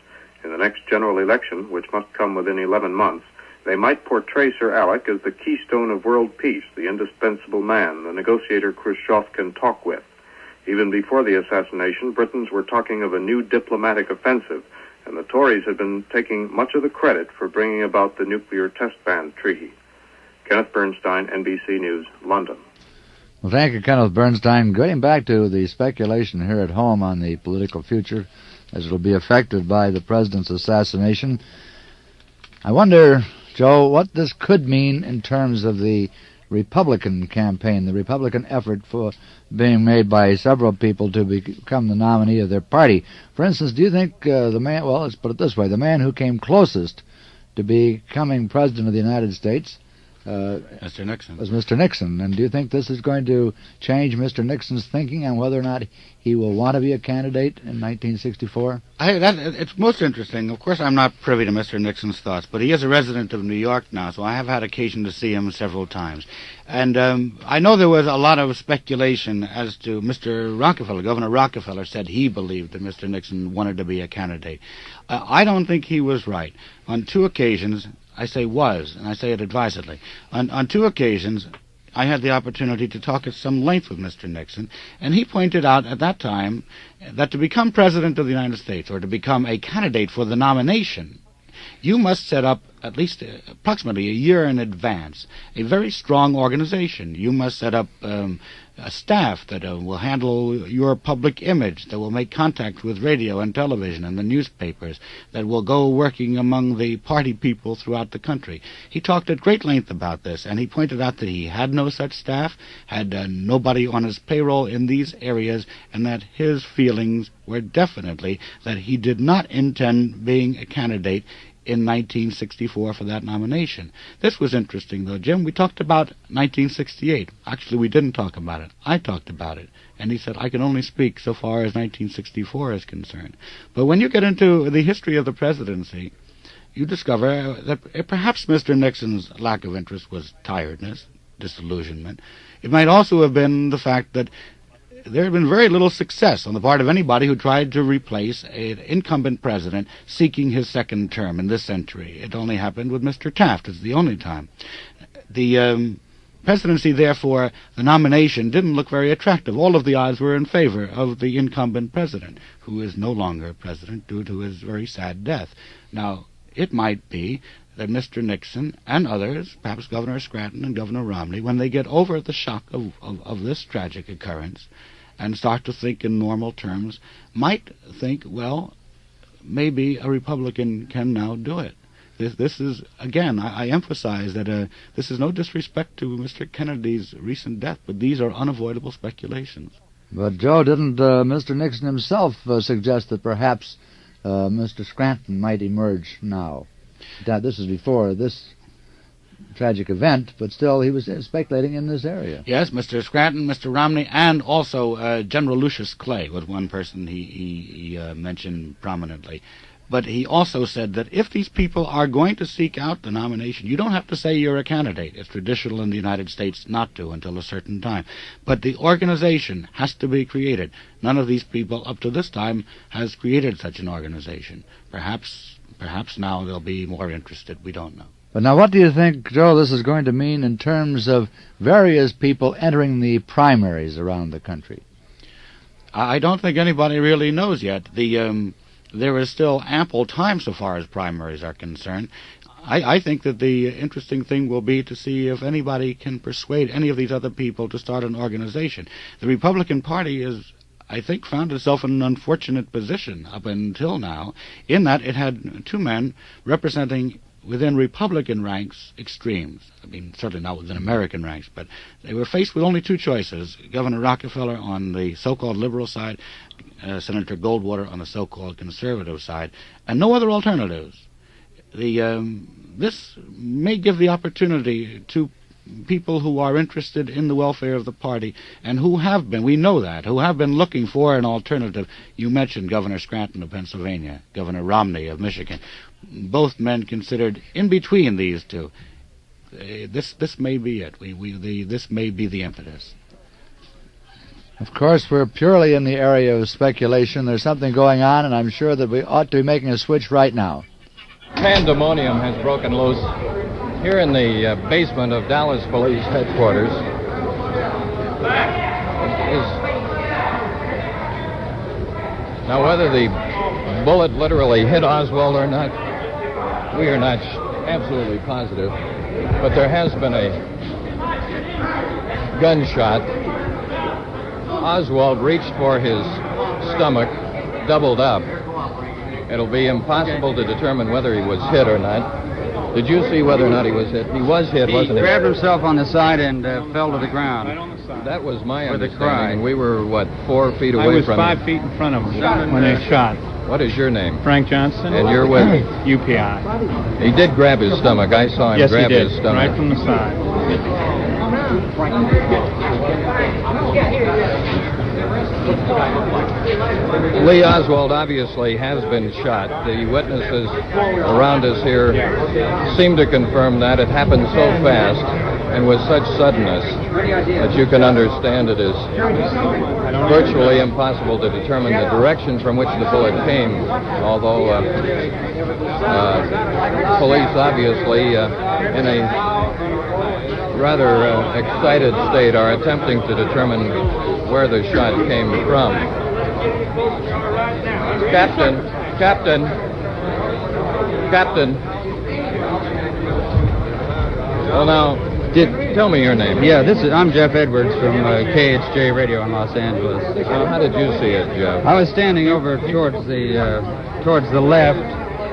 In the next general election, which must come within 11 months, they might portray Sir Alec as the keystone of world peace, the indispensable man, the negotiator Khrushchev can talk with. Even before the assassination, Britons were talking of a new diplomatic offensive, and the Tories had been taking much of the credit for bringing about the nuclear test ban treaty. Kenneth Bernstein, NBC News, London. Well, thank you, Kenneth Bernstein. Going back to the speculation here at home on the political future, as it will be affected by the president's assassination, I wonder, Joe, what this could mean in terms of the Republican campaign, the Republican effort for being made by several people to become the nominee of their party. For instance, do you think the man, well, let's put it this way, the man who came closest to becoming president of the United States Mr. Nixon. Was Mr. Nixon. And do you think this is going to change Mr. Nixon's thinking on whether or not he will want to be a candidate in 1964? It's most interesting. Of course, I'm not privy to Mr. Nixon's thoughts, but he is a resident of New York now, so I have had occasion to see him several times. And I know there was a lot of speculation as to Mr. Rockefeller. Governor Rockefeller said he believed that Mr. Nixon wanted to be a candidate. I don't think he was right. On two occasions, I say was, and I say it advisedly. On two occasions, I had the opportunity to talk at some length with Mr. Nixon, and he pointed out at that time that to become President of the United States, or to become a candidate for the nomination, you must set up, at least approximately a year in advance, a very strong organization. You must set up a staff that will handle your public image, that will make contact with radio and television and the newspapers, that will go working among the party people throughout the country. He talked at great length about this, and he pointed out that he had no such staff, had nobody on his payroll in these areas, and that his feelings were definitely that he did not intend being a candidate in 1964 for that nomination. This was interesting, though, Jim. We talked about 1968. Actually, we didn't talk about it. I talked about it. And he said, I can only speak so far as 1964 is concerned. But when you get into the history of the presidency, you discover that perhaps Mr. Nixon's lack of interest was tiredness, disillusionment. It might also have been the fact that there had been very little success on the part of anybody who tried to replace an incumbent president seeking his second term in this century. It only happened with Mr. Taft. It's the only time. The presidency, therefore, the nomination didn't look very attractive. All of the odds were in favor of the incumbent president, who is no longer president due to his very sad death. Now, it might be that Mr. Nixon and others, perhaps Governor Scranton and Governor Romney, when they get over the shock of this tragic occurrence and start to think in normal terms, might think, well, maybe a Republican can now do it. This is, again, I emphasize that this is no disrespect to Mr. Kennedy's recent death, but these are unavoidable speculations. But, Joe, didn't Mr. Nixon himself suggest that perhaps Mr. Scranton might emerge now? This is before this tragic event, but still he was speculating in this area. Yes, Mr. Scranton, Mr. Romney, and also General Lucius Clay was one person he mentioned prominently. But he also said that if these people are going to seek out the nomination, you don't have to say you're a candidate. It's traditional in the United States not to until a certain time. But the organization has to be created. None of these people up to this time has created such an organization. Perhaps now they'll be more interested. We don't know. But now what do you think, Joe, this is going to mean in terms of various people entering the primaries around the country? I don't think anybody really knows yet. There is still ample time so far as primaries are concerned. I think that the interesting thing will be to see if anybody can persuade any of these other people to start an organization. The Republican Party is, I think, found itself in an unfortunate position up until now, in that it had two men representing within Republican ranks extremes. I mean, certainly not within American ranks, but they were faced with only two choices: Governor Rockefeller on the so-called liberal side, Senator Goldwater on the so-called conservative side, and no other alternatives. This may give the opportunity to people who are interested in the welfare of the party and who have been, we know that, who have been looking for an alternative. You mentioned Governor Scranton of Pennsylvania, Governor Romney of Michigan. Both men considered in between these two. This may be it. This may be the impetus. Of course, we're purely in the area of speculation. There's something going on, and I'm sure that we ought to be making a switch right now. Pandemonium has broken loose here in the basement of Dallas Police Headquarters. Now, whether the bullet literally hit Oswald or not, we are not absolutely positive. But there has been a gunshot. Oswald reached for his stomach, doubled up. It'll be impossible to determine whether he was hit or not. Did you see whether or not he was hit? He was hit, wasn't he? He grabbed himself on the side and fell to the ground. That was my With a understanding. cry. We were, 4 feet away from him? I was 5 feet in front of him when they shot. What is your name? Frank Johnson. And you're with? UPI. He did grab his stomach. I saw him grab his stomach. Right from the side. Lee Oswald obviously has been shot. The witnesses around us here seem to confirm that. It happened so fast and with such suddenness that you can understand it is virtually impossible to determine the direction from which the bullet came, although police obviously in a rather excited state are attempting to determine where the shot came from. Captain. Well, now, tell me your name. Yeah, I'm Jeff Edwards from KHJ Radio in Los Angeles. How did you see it, Jeff? I was standing over towards the left.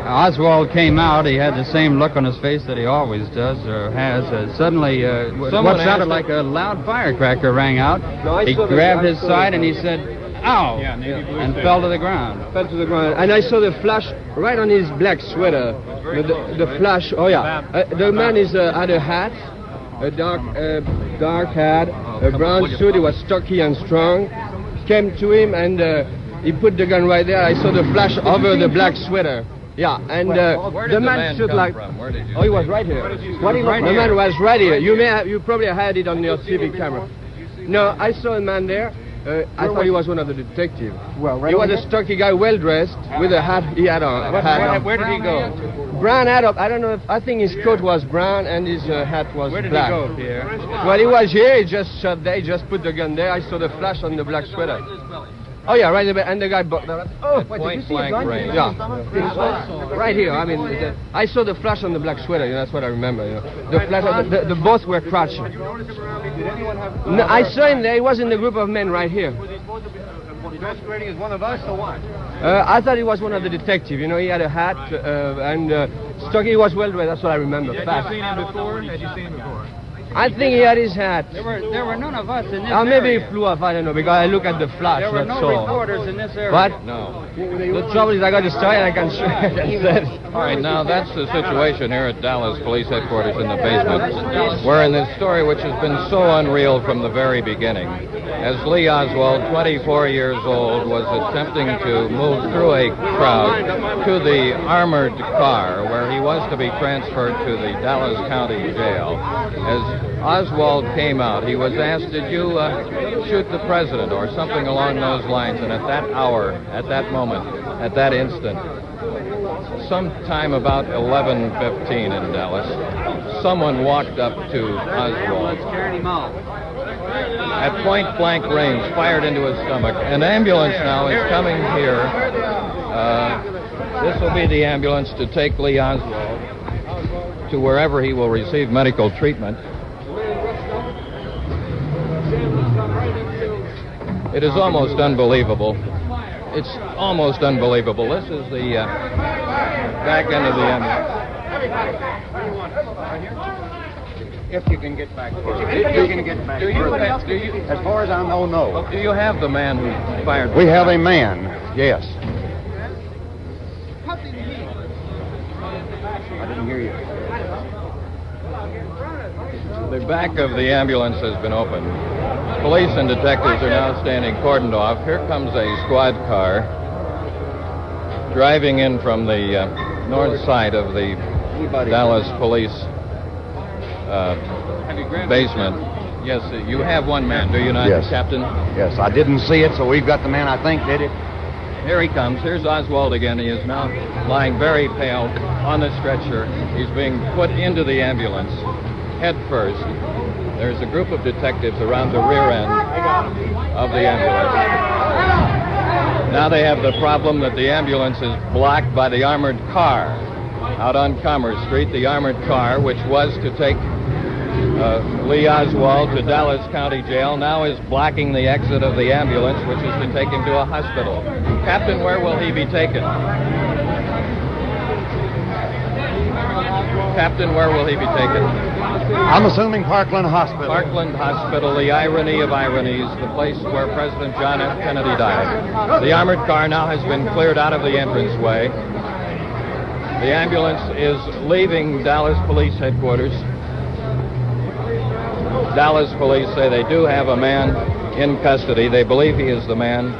Oswald came out. He had the same look on his face that he always does or has. Suddenly, what sounded like a loud firecracker rang out. He grabbed his side and he said, "Ow!" and fell to the ground. Fell to the ground. And I saw the flash right on his black sweater. The flash. Oh yeah. The man had a hat, a dark hat, a brown suit. He was stocky and strong. Came to him and he put the gun right there. I saw the flash over the black sweater. Yeah, and where did the man stood come like. From? Where did you Oh, he was right here. The man was right here. You probably had it on your TV camera. No, I saw a man there. I thought he was one of the detectives. Well, he was a stocky guy, well dressed, with a hat. He had on. Where did he go? Brown hat up. I don't know. I think his coat was brown and his hat was Where did black. he go, Pierre? Well, he was here. He just shot there. He just put the gun there. I saw the flash on the black sweater. Oh yeah, right there. And the guy bucked up. Oh, wait, did you see a gun? Range. Yeah, right here. I mean, I saw the flash on the black sweater. That's what I remember. The flash. The both were crouching. No, I saw him there. He was in the group of men right here. Masquerading as one of us or what? I thought he was one of the detectives. You know, he had a hat and stocky. He was well dressed. That's what I remember. Had you seen him before? I think he had his hat. There were none of us in this maybe area. he flew off. I don't know, because I look at the flash. There were that's no all. reporters in this area. But no. The trouble is I got the story and I can show you. All right, now that's the situation here at Dallas Police Headquarters in the basement. We're in this story which has been so unreal from the very beginning. As Lee Oswald, 24 years old, was attempting to move through a crowd to the armored car where he was to be transferred to the Dallas County Jail. As Oswald came out, he was asked, "Did you shoot the president?" or something along those lines. And at that hour, at that moment, at that instant, sometime about 11:15 in Dallas, someone walked up to Oswald at point-blank range, fired into his stomach. An ambulance now is coming here. This will be the ambulance to take Lee Oswald to wherever he will receive medical treatment. It is almost unbelievable. It's almost unbelievable. This is the back end of the ambulance. If you can get back. If you can get back. As far as I know, no. Do you have the man who fired? We have a man, yes. I didn't hear you. The back of the ambulance has been opened. Police and detectives are now standing cordoned off. Here comes a squad car driving in from the north side of the Dallas police basement. Yes, you have one man, do you not, Yes. Captain? Yes, I didn't see it, so we've got the man I think did it. Here he comes. Here's Oswald again. He is now lying very pale on the stretcher. He's being put into the ambulance head first. There's a group of detectives around the rear end of the ambulance. Now they have the problem that the ambulance is blocked by the armored car out on Commerce Street. The armored car, which was to take Lee Oswald to Dallas County Jail, now is blocking the exit of the ambulance, which is to take him to a hospital. Captain, where will he be taken? Captain, where will he be taken? I'm assuming Parkland Hospital. Parkland Hospital, the irony of ironies, the place where President John F. Kennedy died. The armored car now has been cleared out of the entranceway. The ambulance is leaving Dallas Police Headquarters. Dallas police say they do have a man in custody. They believe he is the man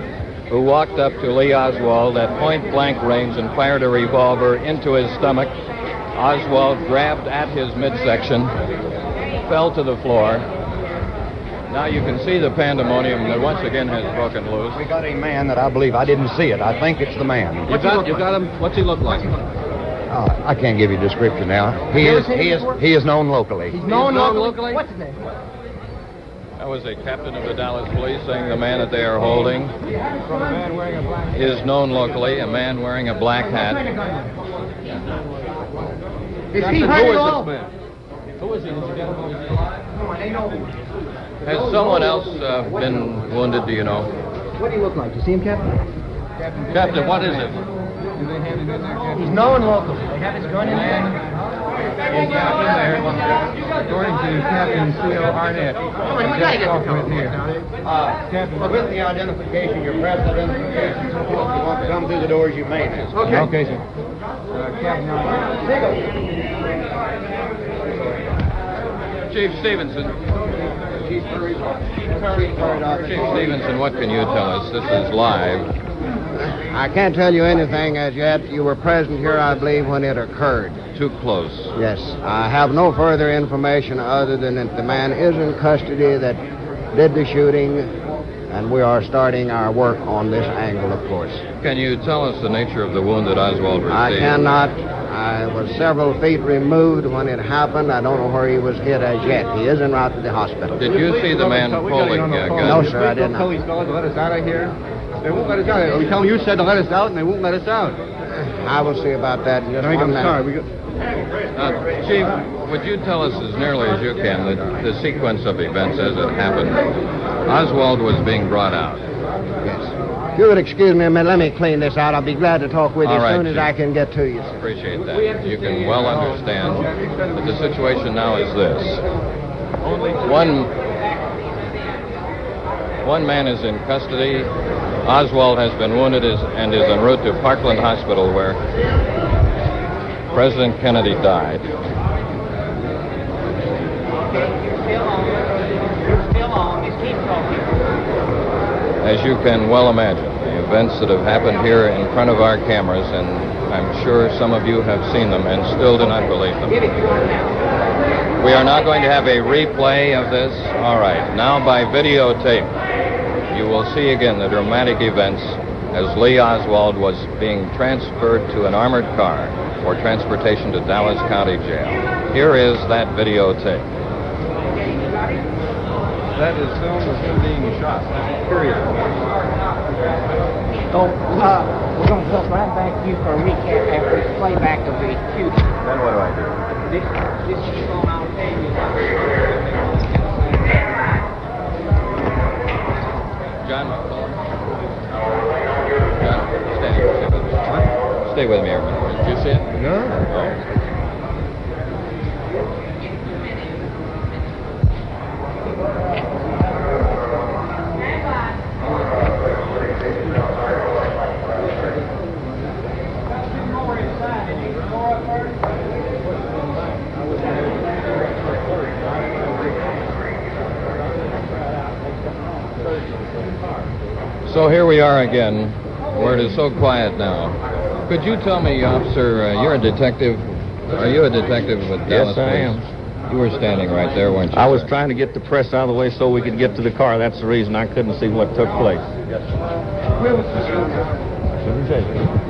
who walked up to Lee Oswald at point-blank range and fired a revolver into his stomach. Oswald grabbed at his midsection, fell to the floor. Now you can see the pandemonium that once again has broken loose. We got a man that I believe, I didn't see it. I think it's the man. You got him? What's he look like? I can't give you a description now. He is known locally. He's known locally? What's his name? That was a captain of the Dallas police saying the man that they are holding is known locally, a man wearing a black hat. Is he hurt at all? Who is he? Has someone else been wounded, do you know? What do you look like? You see him, Captain? Captain, what is it? He's known locally. They have his gun in there. He's not in there. According to Captain C.O. Arnett. Come on, we gotta get the Captain, with the identification, your press identification, if you want to come through the doors, you may. Okay. Okay, sir. Captain Chief Stevenson. Chief Stevenson, what can you tell us? This is live. I can't tell you anything as yet. You were present here, I believe, when it occurred. Too close. Yes. I have no further information other than that the man is in custody that did the shooting, and we are starting our work on this angle, of course. Can you tell us the nature of the wound that Oswald received? I cannot. I was several feet removed when it happened. I don't know where he was hit as yet. He is en route to the hospital. Did you see the man pulling a gun? No, sir, I did not. Tell these fellas to let us out of here. They won't let us out. We tell them you said to let us out, and they won't let us out. I will see about that in just one minute. Sorry. Chief, would you tell us as nearly as you can the sequence of events as it happened? Oswald was being brought out. Yes. If you would excuse me a minute, let me clean this out. I'll be glad to talk with you All right, as soon as Chief. I can get to you, sir. Appreciate that. You can well understand that the situation now is this. One man is in custody. Oswald has been wounded and is en route to Parkland Hospital, where President Kennedy died. As you can well imagine, the events that have happened here in front of our cameras, and I'm sure some of you have seen them and still do not believe them. We are now going to have a replay of this. All right, now by videotape, you will see again the dramatic events as Lee Oswald was being transferred to an armored car for transportation to Dallas County Jail. Here is that videotape. That is filmed with him being shot. Period. So, we're going to look right back to you for a recap after the playback of the shooting. Then what do I do? This is going on John, stay with me here a minute. Did you see it? No. So here we are again, where it is so quiet now. Could you tell me, officer, you're a detective. Are you a detective with Dallas Yes, I Police? You were standing right there, weren't you? I was trying to get the press out of the way so we could get to the car. That's the reason I couldn't see what took place.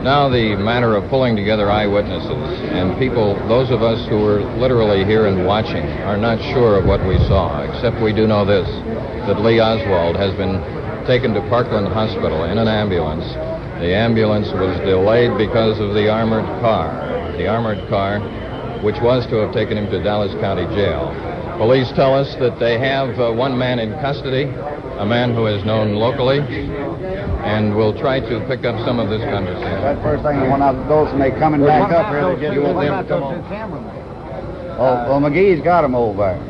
Now the matter of pulling together eyewitnesses and people, those of us who were literally here and watching, are not sure of what we saw, except we do know this, that Lee Oswald has been taken to Parkland Hospital in an ambulance. The ambulance was delayed because of the armored car. The armored car, which was to have taken him to Dallas County Jail. Police tell us that they have one man in custody, a man who is known locally, and we'll try to pick up some of this conversation. That first thing, when I was and they coming back up here, they just want them to come on. Oh, well, McGee's got them over there.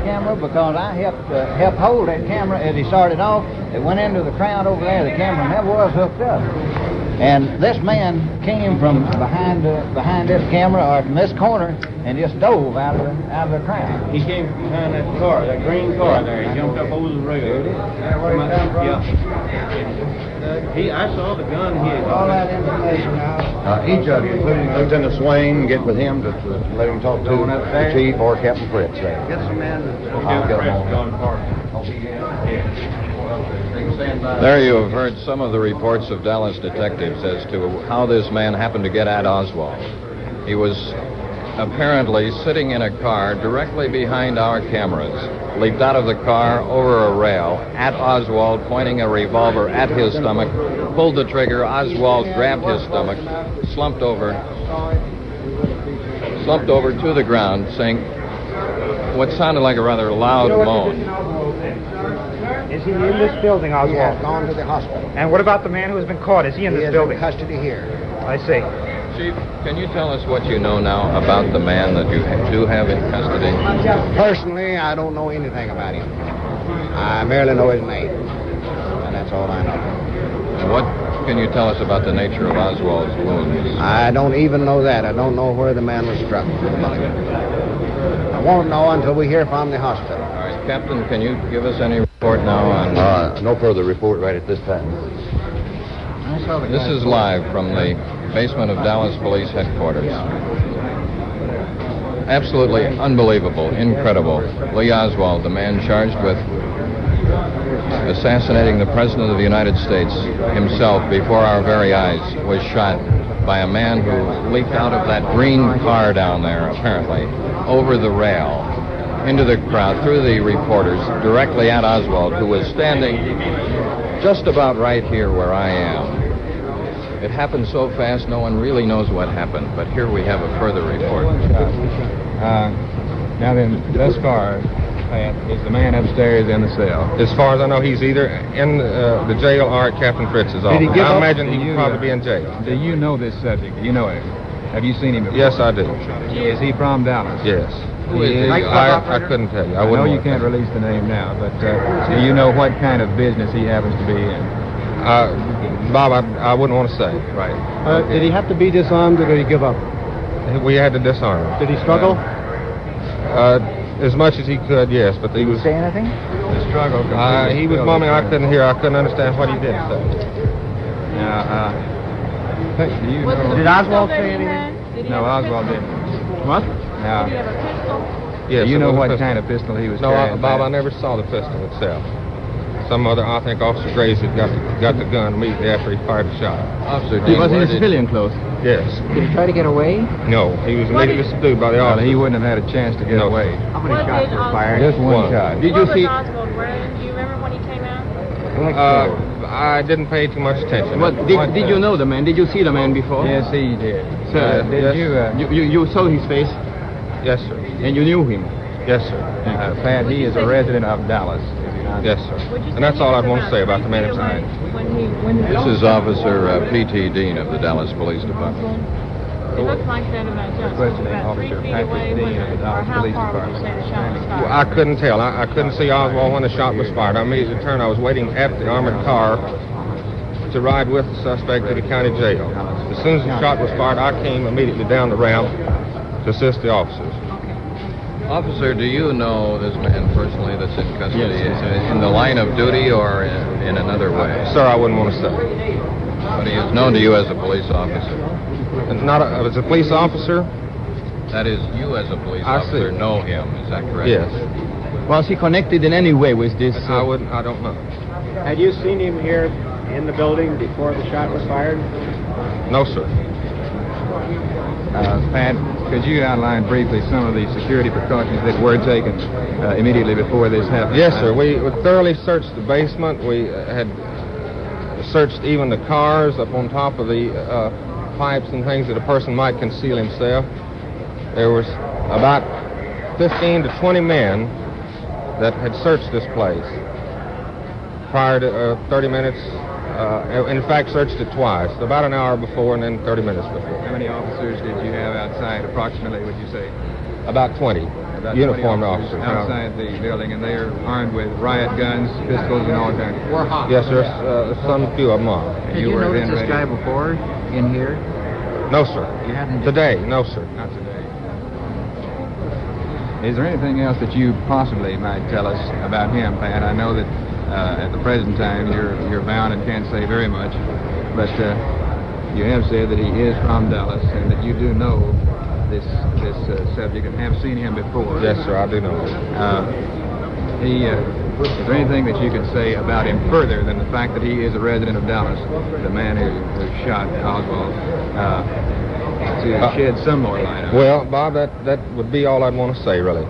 Camera because I helped hold that camera as he started off. It went into the crowd over there. The camera never was hooked up. And this man came from behind this camera or from this corner and just dove out of the crowd. He came from behind that car, that green car there. He jumped up over the rail. There it is. Yeah. I saw the gun hit. All that information now. Each of you, including Lieutenant Swain, get with him to let him talk to the chief or Captain Fritz there. Get some men. I'll get them on. There you have heard some of the reports of Dallas detectives as to how this man happened to get at Oswald. He was apparently sitting in a car directly behind our cameras, leaped out of the car over a rail at Oswald, pointing a revolver at his stomach, pulled the trigger. Oswald grabbed his stomach, slumped over to the ground, saying what sounded like a rather loud moan. Is he in this building, Oswald? He has gone to the hospital. And what about the man who has been caught? Is he in this building? He is in custody here. I see. Chief, can you tell us what you know now about the man that you do have in custody? Personally, I don't know anything about him. I merely know his name. And that's all I know. And what can you tell us about the nature of Oswald's wounds? I don't even know that. I don't know where the man was struck with the bullet. I won't know until we hear from the hospital. All right, Captain, can you give us any report now on... No further report right at this time. This is live from the basement of Dallas Police Headquarters. Absolutely unbelievable, incredible. Lee Oswald, the man charged with assassinating the President of the United States himself before our very eyes, was shot by a man who leaped out of that green car down there, apparently, over the rail, into the crowd, through the reporters, directly at Oswald, who was standing just about right here where I am. It happened so fast, no one really knows what happened, but here we have a further report. Now then, thus far, is the man upstairs in the cell? As far as I know, he's either in the jail or at Captain Fritz's office. I imagine he would probably be in jail. Do you know this subject? You know him? Have you seen him before? Yes, I do. Is he from Dallas? Yes. Who is he? I couldn't tell you. I know you can't release the name now, but do you know what kind of business he happens to be in? Bob, I wouldn't want to say. Right. Okay. Did he have to be disarmed or did he give up? We had to disarm him. Did he struggle? As much as he could, yes, but he was... Say anything? The struggle. He was mumbling. I couldn't hear. I couldn't understand what he did say. Did Oswald say anything? No, Oswald didn't. What? Now, Did he have a pistol? yes, do you know what kind of pistol he was carrying? No, Bob, I never saw the pistol itself. some other, I think Officer Graves had got the gun immediately after he fired the shot. Officer, he was in civilian clothes. Yes. Did he try to get away? No, he was immediately subdued by the officer. He wouldn't have had a chance to get away. How many shots were fired? Just one shot. Did you see? Do you remember when he came out? I didn't pay too much attention. Did you know the man? Did you see the man before? Yes, he did. Sir, you saw his face? Yes, sir. And you knew him? Yes, sir. Pat, he is a resident of Dallas. Yes, sir. And that's all I'd want to say about the man inside. This is Officer P.T. Dean of the Dallas Police Department. It looks like that about just about 3 feet away, or how far would you say the shot was fired? Well, I couldn't tell. I couldn't see Oswald when the shot was fired. I immediately turned. I was waiting at the armored car to ride with the suspect to the county jail. As soon as the shot was fired, I came immediately down the ramp to assist the officers. Officer, do you know this man personally that's in custody? Yes. In the line of duty or in another way? Sir, I wouldn't want to say. But he is known to you as a police officer. Not as a police officer? That is, you as a police officer know him, is that correct? Yes. Was he connected in any way with this? I don't know. Had you seen him here in the building before the shot was fired? No, sir. Pat, could you outline briefly some of the security precautions that were taken immediately before this happened? Yes, sir. We thoroughly searched the basement. We had searched even the cars up on top of the pipes and things that a person might conceal himself. There was about 15 to 20 men that had searched this place prior to 30 minutes. In fact, searched it twice, about an hour before and then 30 minutes before. How many officers did you have outside, approximately, would you say? About 20 uniformed officers. Outside the building, and they're armed with riot guns, pistols, and all kinds of... Yes, sir. Some few of them are. Did you notice this guy before in here? No, sir. You hadn't? Today, no, sir. Not today. Is there anything else that you possibly might tell us about him, Pat? I know that at the present time you're bound and can't say very much, but you have said that he is from Dallas and that you do know this subject and have seen him before. Yes, sir, I do know. Is there anything that you could say about him further than the fact that he is a resident of Dallas, the man who shot Oswald, to shed some more light on it? Well, Bob, that would be all I'd want to say, really.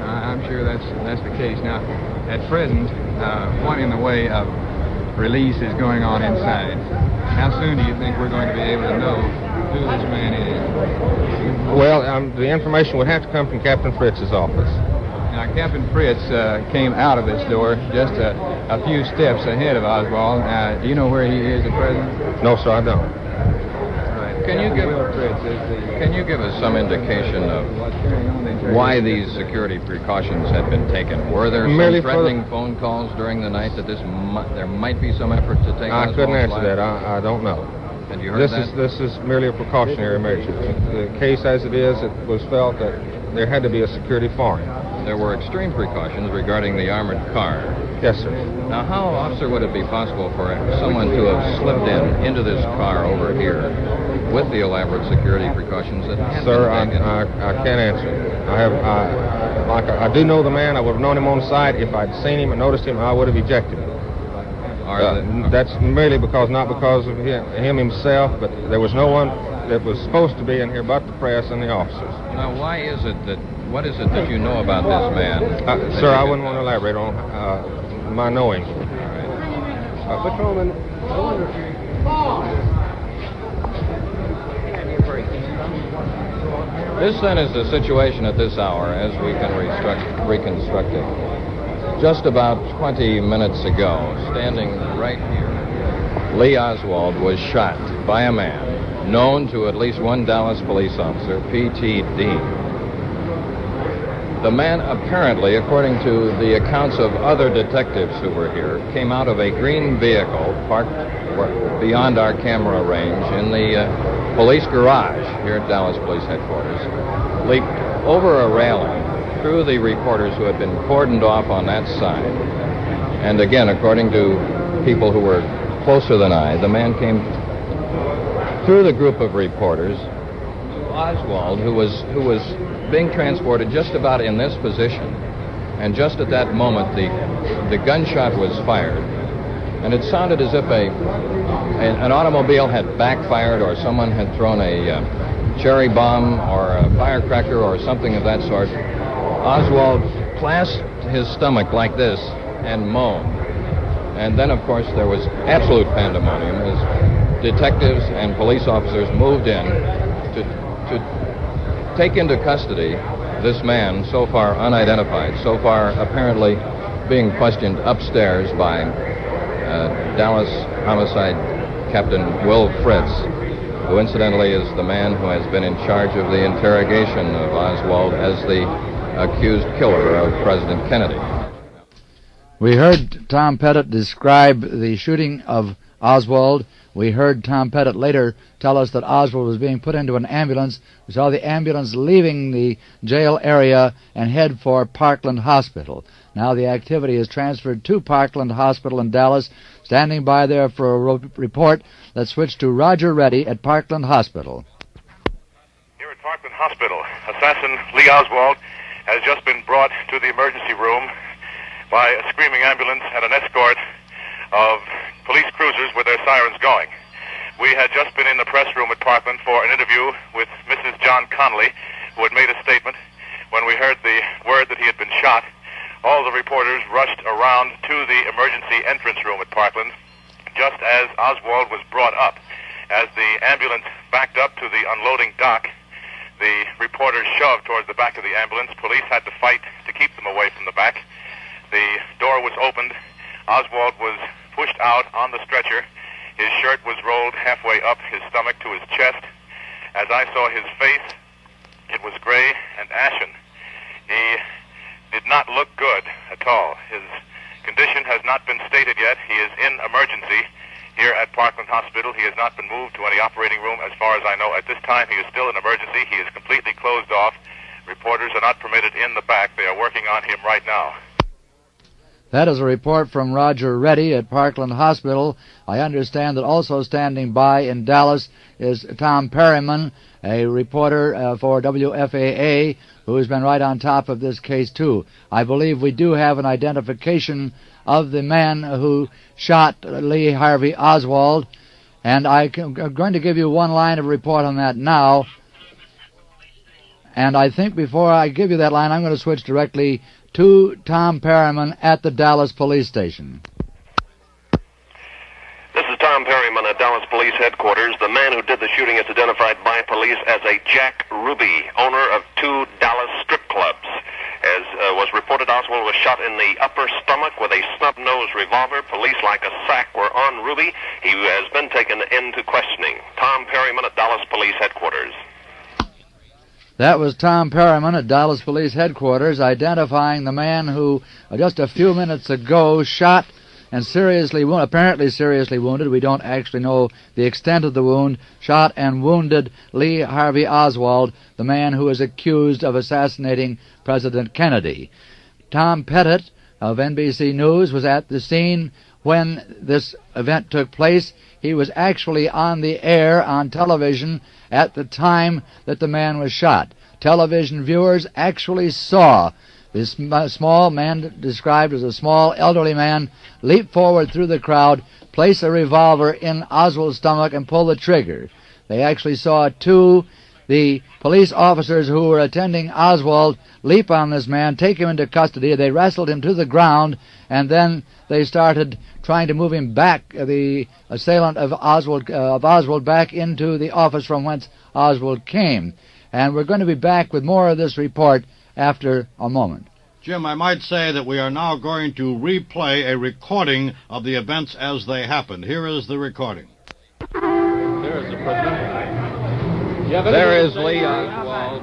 I'm sure that's the case. Now, at present, what in the way of release is going on inside? How soon do you think we're going to be able to know who this man is? Well, the information would have to come from Captain Fritz's office. Now, Captain Fritz came out of this door just a few steps ahead of Oswald. Do you know where he is at present? No, sir, I don't. Can you give us some indication of why these security precautions had been taken? Were there some threatening phone calls during the night that there might be some effort to take I couldn't answer life? that. I don't know. And you heard that? This is merely a precautionary measure. The case as it is, it was felt that there had to be a security for him. There were extreme precautions regarding the armored car. Yes, sir. Now, how, officer, would it be possible for someone to have slipped into this car over here with the elaborate security precautions that had been taken? I can't answer. I do know the man. I would have known him on sight. If I'd seen him and noticed him, I would have ejected him. That's merely not because of him himself, but there was no one that was supposed to be in here but the press and the officers. Now, what is it that you know about this man? Sir, I wouldn't want to elaborate on my knowing. Patrolman, This, then, is the situation at this hour as we can reconstruct it. Just about 20 minutes ago, standing right here, Lee Oswald was shot by a man known to at least one Dallas police officer, P.T. Dean. The man apparently, according to the accounts of other detectives who were here, came out of a green vehicle parked beyond our camera range in the police garage here at Dallas Police Headquarters, leaped over a railing through the reporters who had been cordoned off on that side. And again, according to people who were closer than I, the man came through the group of reporters to Oswald, who was being transported just about in this position. And just at that moment, the the gunshot was fired, and it sounded as if an automobile had backfired or someone had thrown a cherry bomb or a firecracker or something of that sort. Oswald clasped his stomach like this and moaned. And then, of course, there was absolute pandemonium as detectives and police officers moved in to take into custody this man, so far unidentified, so far apparently being questioned upstairs by Dallas Homicide Captain Will Fritz, who incidentally is the man who has been in charge of the interrogation of Oswald as the accused killer of President Kennedy. We heard Tom Pettit describe the shooting of Oswald. We heard Tom Pettit later tell us that Oswald was being put into an ambulance. We saw the ambulance leaving the jail area and head for Parkland Hospital. Now the activity is transferred to Parkland Hospital in Dallas. Standing by there for a report, let's switch to Roger Reddy at Parkland Hospital. Here at Parkland Hospital, assassin Lee Oswald has just been brought to the emergency room by a screaming ambulance and an escort of police cruisers with their sirens going. We had just been in the press room at Parkland for an interview with Mrs. John Connolly, who had made a statement. When we heard the word that he had been shot, all the reporters rushed around to the emergency entrance room at Parkland just as Oswald was brought up. As the ambulance backed up to the unloading dock, the reporters shoved towards the back of the ambulance. Police had to fight to keep them away from the back. The door was opened. Oswald was pushed out on the stretcher. His shirt was rolled halfway up his stomach to his chest. As I saw his face, it was gray and ashen. He did not look good at all. His condition has not been stated yet. He is in emergency here at Parkland Hospital. He has not been moved to any operating room as far as I know. At this time, he is still in emergency. He is completely closed off. Reporters are not permitted in the back. They are working on him right now. That is a report from Roger Reddy at Parkland Hospital. I understand that also standing by in Dallas is Tom Perryman, a reporter for WFAA, who has been right on top of this case, too. I believe we do have an identification of the man who shot Lee Harvey Oswald, and I'm going to give you one line of report on that now. And I think before I give you that line, I'm going to switch directly to Tom Perryman at the Dallas Police Station. This is Tom Perryman at Dallas Police Headquarters. The man who did the shooting is identified by police as a Jack Ruby, owner of 2 Dallas strip clubs. As was reported, Oswald was shot in the upper stomach with a snub-nosed revolver. Police, like a sack, were on Ruby. He has been taken into questioning. Tom Perryman at Dallas Police Headquarters. That was Tom Perryman at Dallas Police Headquarters identifying the man who just a few minutes ago shot and apparently seriously wounded, we don't actually know the extent of the wound, shot and wounded Lee Harvey Oswald, the man who is accused of assassinating President Kennedy. Tom Pettit of NBC News was at the scene when this event took place. He was actually on the air on television at the time that the man was shot. Television viewers actually saw this small man, described as a small elderly man, leap forward through the crowd, place a revolver in Oswald's stomach, and pull the trigger. They actually saw the police officers who were attending Oswald leap on this man, take him into custody. They wrestled him to the ground, and then they started trying to move him back, the assailant of Oswald back into the office from whence Oswald came. And we're going to be back with more of this report after a moment. Jim, I might say that we are now going to replay a recording of the events as they happened. Here is the recording. There is the president. There is Lee Oswald.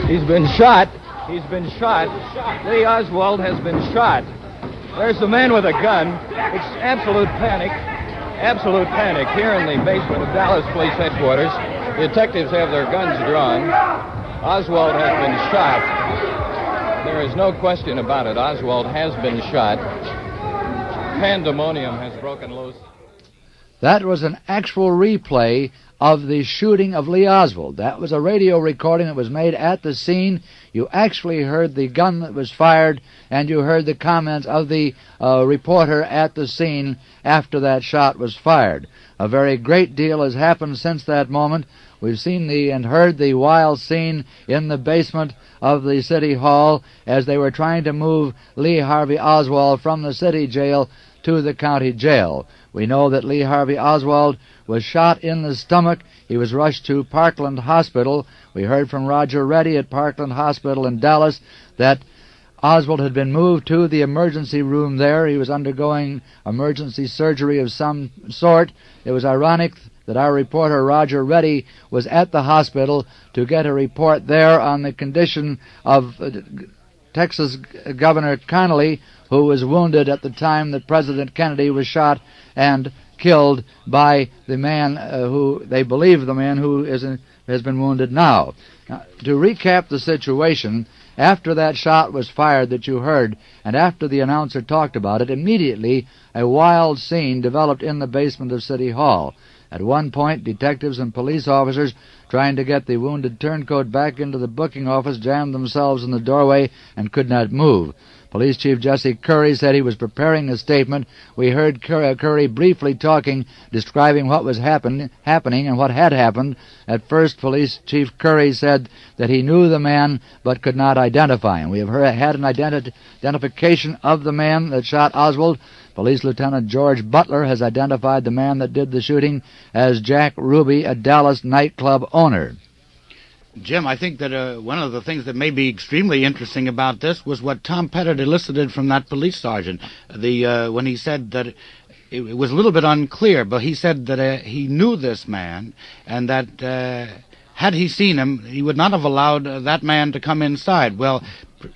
He's been shot. He's been shot. Lee Oswald has been shot. There's the man with a gun. It's absolute panic. Absolute panic here in the basement of Dallas Police Headquarters. Detectives have their guns drawn. Oswald has been shot. There is no question about it. Oswald has been shot. Pandemonium has broken loose. That was an actual replay of the shooting of Lee Oswald. That was a radio recording that was made at the scene. You actually heard the gun that was fired, and you heard the comments of the reporter at the scene after that shot was fired. A very great deal has happened since that moment. We've seen and heard the wild scene in the basement of the City Hall as they were trying to move Lee Harvey Oswald from the city jail to the county jail. We know that Lee Harvey Oswald was shot in the stomach. He was rushed to Parkland Hospital. We heard from Roger Reddy at Parkland Hospital in Dallas that Oswald had been moved to the emergency room there. He was undergoing emergency surgery of some sort. It was ironic that our reporter Roger Reddy was at the hospital to get a report there on the condition of Texas Governor Connally, who was wounded at the time that President Kennedy was shot and killed by the man who they believe the man who has been wounded now. Now, to recap the situation, after that shot was fired that you heard, and after the announcer talked about it, immediately a wild scene developed in the basement of City Hall. At one point, detectives and police officers trying to get the wounded turncoat back into the booking office jammed themselves in the doorway and could not move. Police Chief Jesse Curry said he was preparing a statement. We heard Curry briefly talking, describing what was happening and what had happened. At first, Police Chief Curry said that he knew the man but could not identify him. We have had an identification of the man that shot Oswald. Police Lieutenant George Butler has identified the man that did the shooting as Jack Ruby, a Dallas nightclub owner. Jim, I think that one of the things that may be extremely interesting about this was what Tom Pettit elicited from that police sergeant. When he said that it was a little bit unclear, but he said that he knew this man and that had he seen him, he would not have allowed that man to come inside. Well,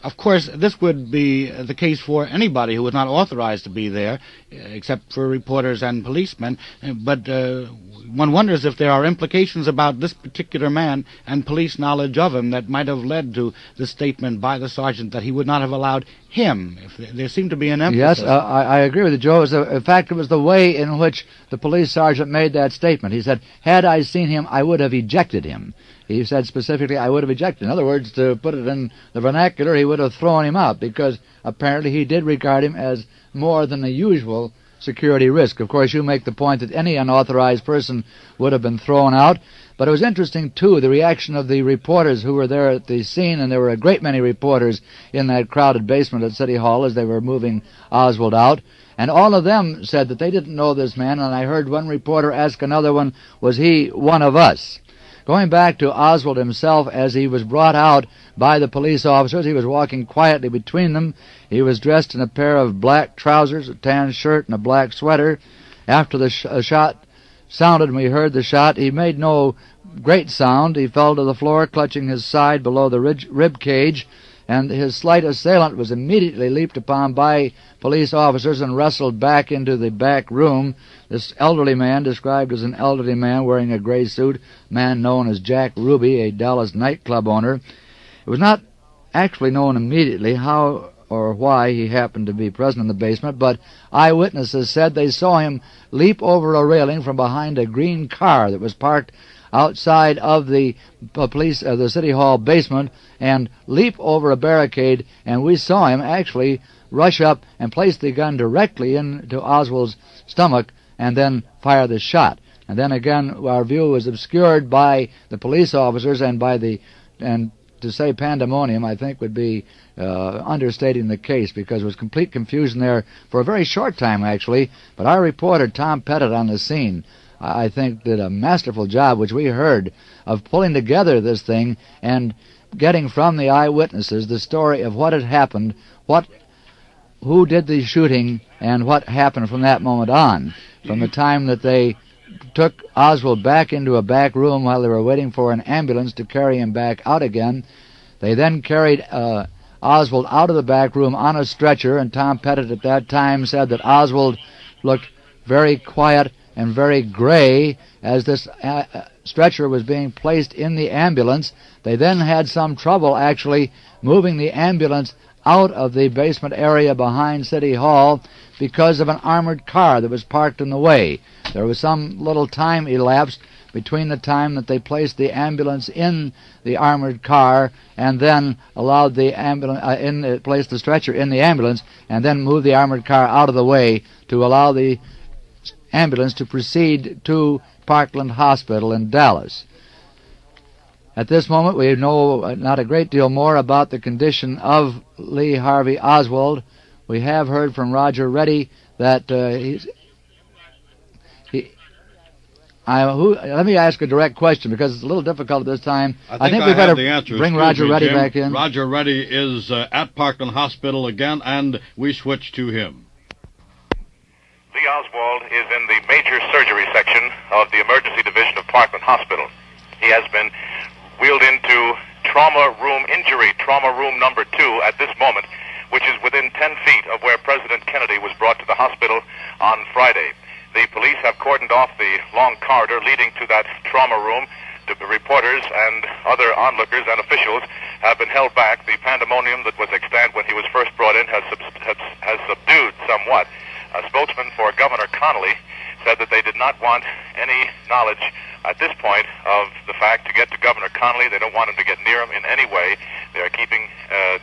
of course, this would be the case for anybody who was not authorized to be there, except for reporters and policemen. But one wonders if there are implications about this particular man and police knowledge of him that might have led to the statement by the sergeant that he would not have allowed him. There seemed to be an emphasis. Yes, I agree with you, Joe. In fact, it was the way in which the police sergeant made that statement. He said, had I seen him, I would have ejected him. He said specifically, I would have ejected. In other words, to put it in the vernacular, he would have thrown him out because apparently he did regard him as more than the usual security risk. Of course, you make the point that any unauthorized person would have been thrown out. But it was interesting, too, the reaction of the reporters who were there at the scene, and there were a great many reporters in that crowded basement at City Hall as they were moving Oswald out. And all of them said that they didn't know this man, and I heard one reporter ask another one, was he one of us? Going back to Oswald himself, as he was brought out by the police officers, he was walking quietly between them. He was dressed in a pair of black trousers, a tan shirt, and a black sweater. After the shot sounded and we heard the shot, he made no great sound. He fell to the floor, clutching his side below the rib cage, and his slight assailant was immediately leaped upon by police officers and wrestled back into the back room. This elderly man, described as an elderly man wearing a gray suit, man known as Jack Ruby, a Dallas nightclub owner. It was not actually known immediately how or why he happened to be present in the basement, but eyewitnesses said they saw him leap over a railing from behind a green car that was parked outside of the the City Hall basement and leap over a barricade, and we saw him actually rush up and place the gun directly into Oswald's stomach and then fire the shot. And then again, our view was obscured by the police officers and to say pandemonium, I think, would be understating the case, because there was complete confusion there for a very short time, actually. But our reporter, Tom Pettit, on the scene, I think, did a masterful job, which we heard, of pulling together this thing and getting from the eyewitnesses the story of what had happened, who did the shooting, and what happened from that moment on, from the time that they took Oswald back into a back room while they were waiting for an ambulance to carry him back out again. They then carried Oswald out of the back room on a stretcher, and Tom Pettit at that time said that Oswald looked very quiet and very gray as this stretcher was being placed in the ambulance. They then had some trouble actually moving the ambulance out of the basement area behind City Hall because of an armored car that was parked in the way. There was some little time elapsed between the time that they placed the ambulance in the armored car and then allowed the ambulance, placed the stretcher in the ambulance and then moved the armored car out of the way to allow the ambulance to proceed to Parkland Hospital in Dallas. At this moment, we know not a great deal more about the condition of Lee Harvey Oswald. We have heard from Roger Reddy that let me ask a direct question because it's a little difficult at this time. I think we better bring Roger Reddy back in. Roger Reddy is at Parkland Hospital again, and we switch to him. Lee Oswald is in the major surgery section of the emergency division of Parkland Hospital. He has been wheeled into trauma room number 2 at this moment, which is within 10 feet of where President Kennedy was brought to the hospital on Friday. The police have cordoned off the long corridor leading to that trauma room. The reporters and other onlookers and officials have been held back. The pandemonium that was extant when he was first brought in has subdued somewhat. A spokesman for Governor Connolly said that they did not want any knowledge at this point of the fact to get to Governor Connolly. They don't want him to get near him in any way. They are keeping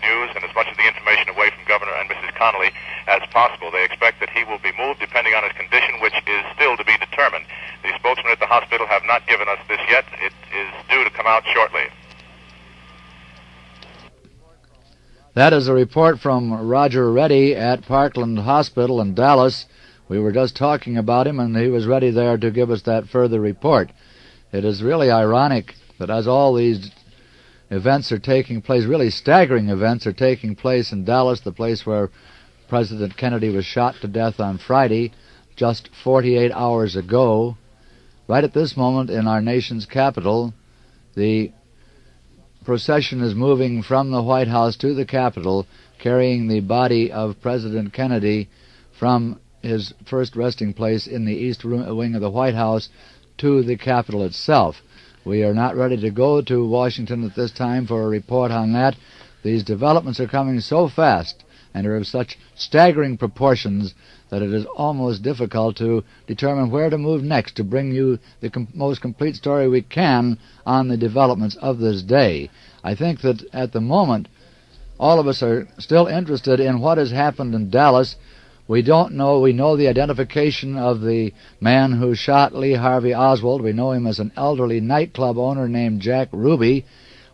news and as much of the information away from Governor and Mrs. Connolly as possible. They expect that he will be moved depending on his condition, which is still to be determined. The spokesman at the hospital have not given us this yet. It is due to come out shortly. That is a report from Roger Reddy at Parkland Hospital in Dallas. We were just talking about him, and he was ready there to give us that further report. It is really ironic that as all these events are taking place, really staggering events are taking place in Dallas, the place where President Kennedy was shot to death on Friday, just 48 hours ago. Right at this moment in our nation's capital, the procession is moving from the White House to the Capitol, carrying the body of President Kennedy from his first resting place in the east wing of the White House to the Capitol itself. We are not ready to go to Washington at this time for a report on that. These developments are coming so fast and are of such staggering proportions that it is almost difficult to determine where to move next to bring you the most complete story we can on the developments of this day. I think that at the moment, all of us are still interested in what has happened in Dallas. We don't know. We know the identification of the man who shot Lee Harvey Oswald. We know him as an elderly nightclub owner named Jack Ruby.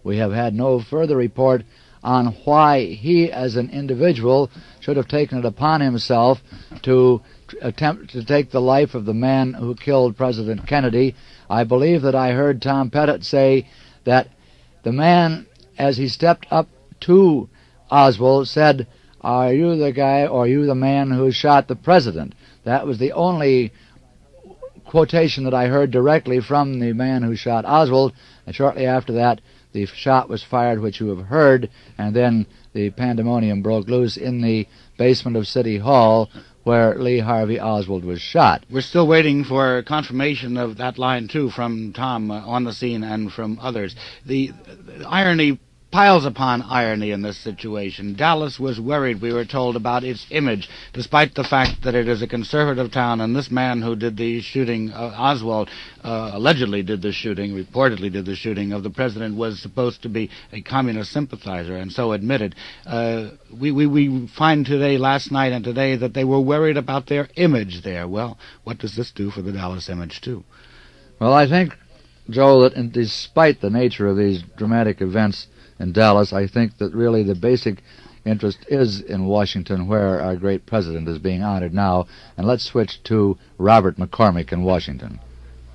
We have had no further report on why he as an individual should have taken it upon himself to attempt to take the life of the man who killed President Kennedy. I believe that I heard Tom Pettit say that the man, as he stepped up to Oswald, said, "Are you the guy or are you the man who shot the president?" That was the only quotation that I heard directly from the man who shot Oswald, and shortly after that the shot was fired, which you have heard, and then the pandemonium broke loose in the basement of City Hall where Lee Harvey Oswald was shot. We're still waiting for confirmation of that line, too, from Tom on the scene and from others. The irony piles upon irony in this situation. Dallas was worried, we were told, about its image, despite the fact that it is a conservative town, and this man who did the shooting, Oswald, allegedly did the shooting, reportedly did the shooting of the president, was supposed to be a communist sympathizer, and so admitted. We find today, last night and today, that they were worried about their image there. Well, what does this do for the Dallas image, too? Well, I think, Joe, that despite the nature of these dramatic events in Dallas, I think that really the basic interest is in Washington, where our great president is being honored now. And let's switch to Robert McCormick in Washington.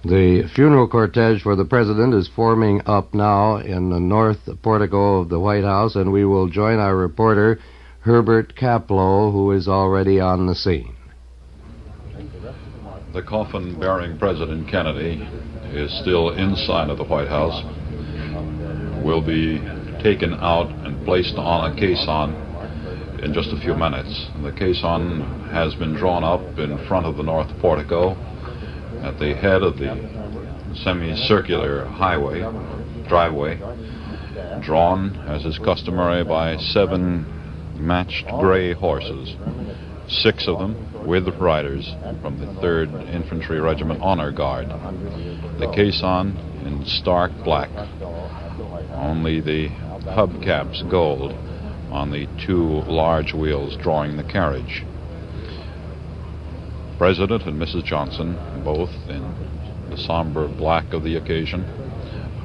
The funeral cortege for the president is forming up now in the north portico of the White House, and we will join our reporter, Herbert Kaplow, who is already on the scene. The coffin bearing President Kennedy is still inside of the White House. Will be taken out and placed on a caisson in just a few minutes. The caisson has been drawn up in front of the north portico at the head of the semicircular driveway, drawn, as is customary, by 7 matched gray horses. 6 of them with riders from the 3rd Infantry Regiment Honor Guard. The caisson in stark black, only the hubcaps gold on the 2 large wheels drawing the carriage. President and Mrs. Johnson, both in the somber black of the occasion,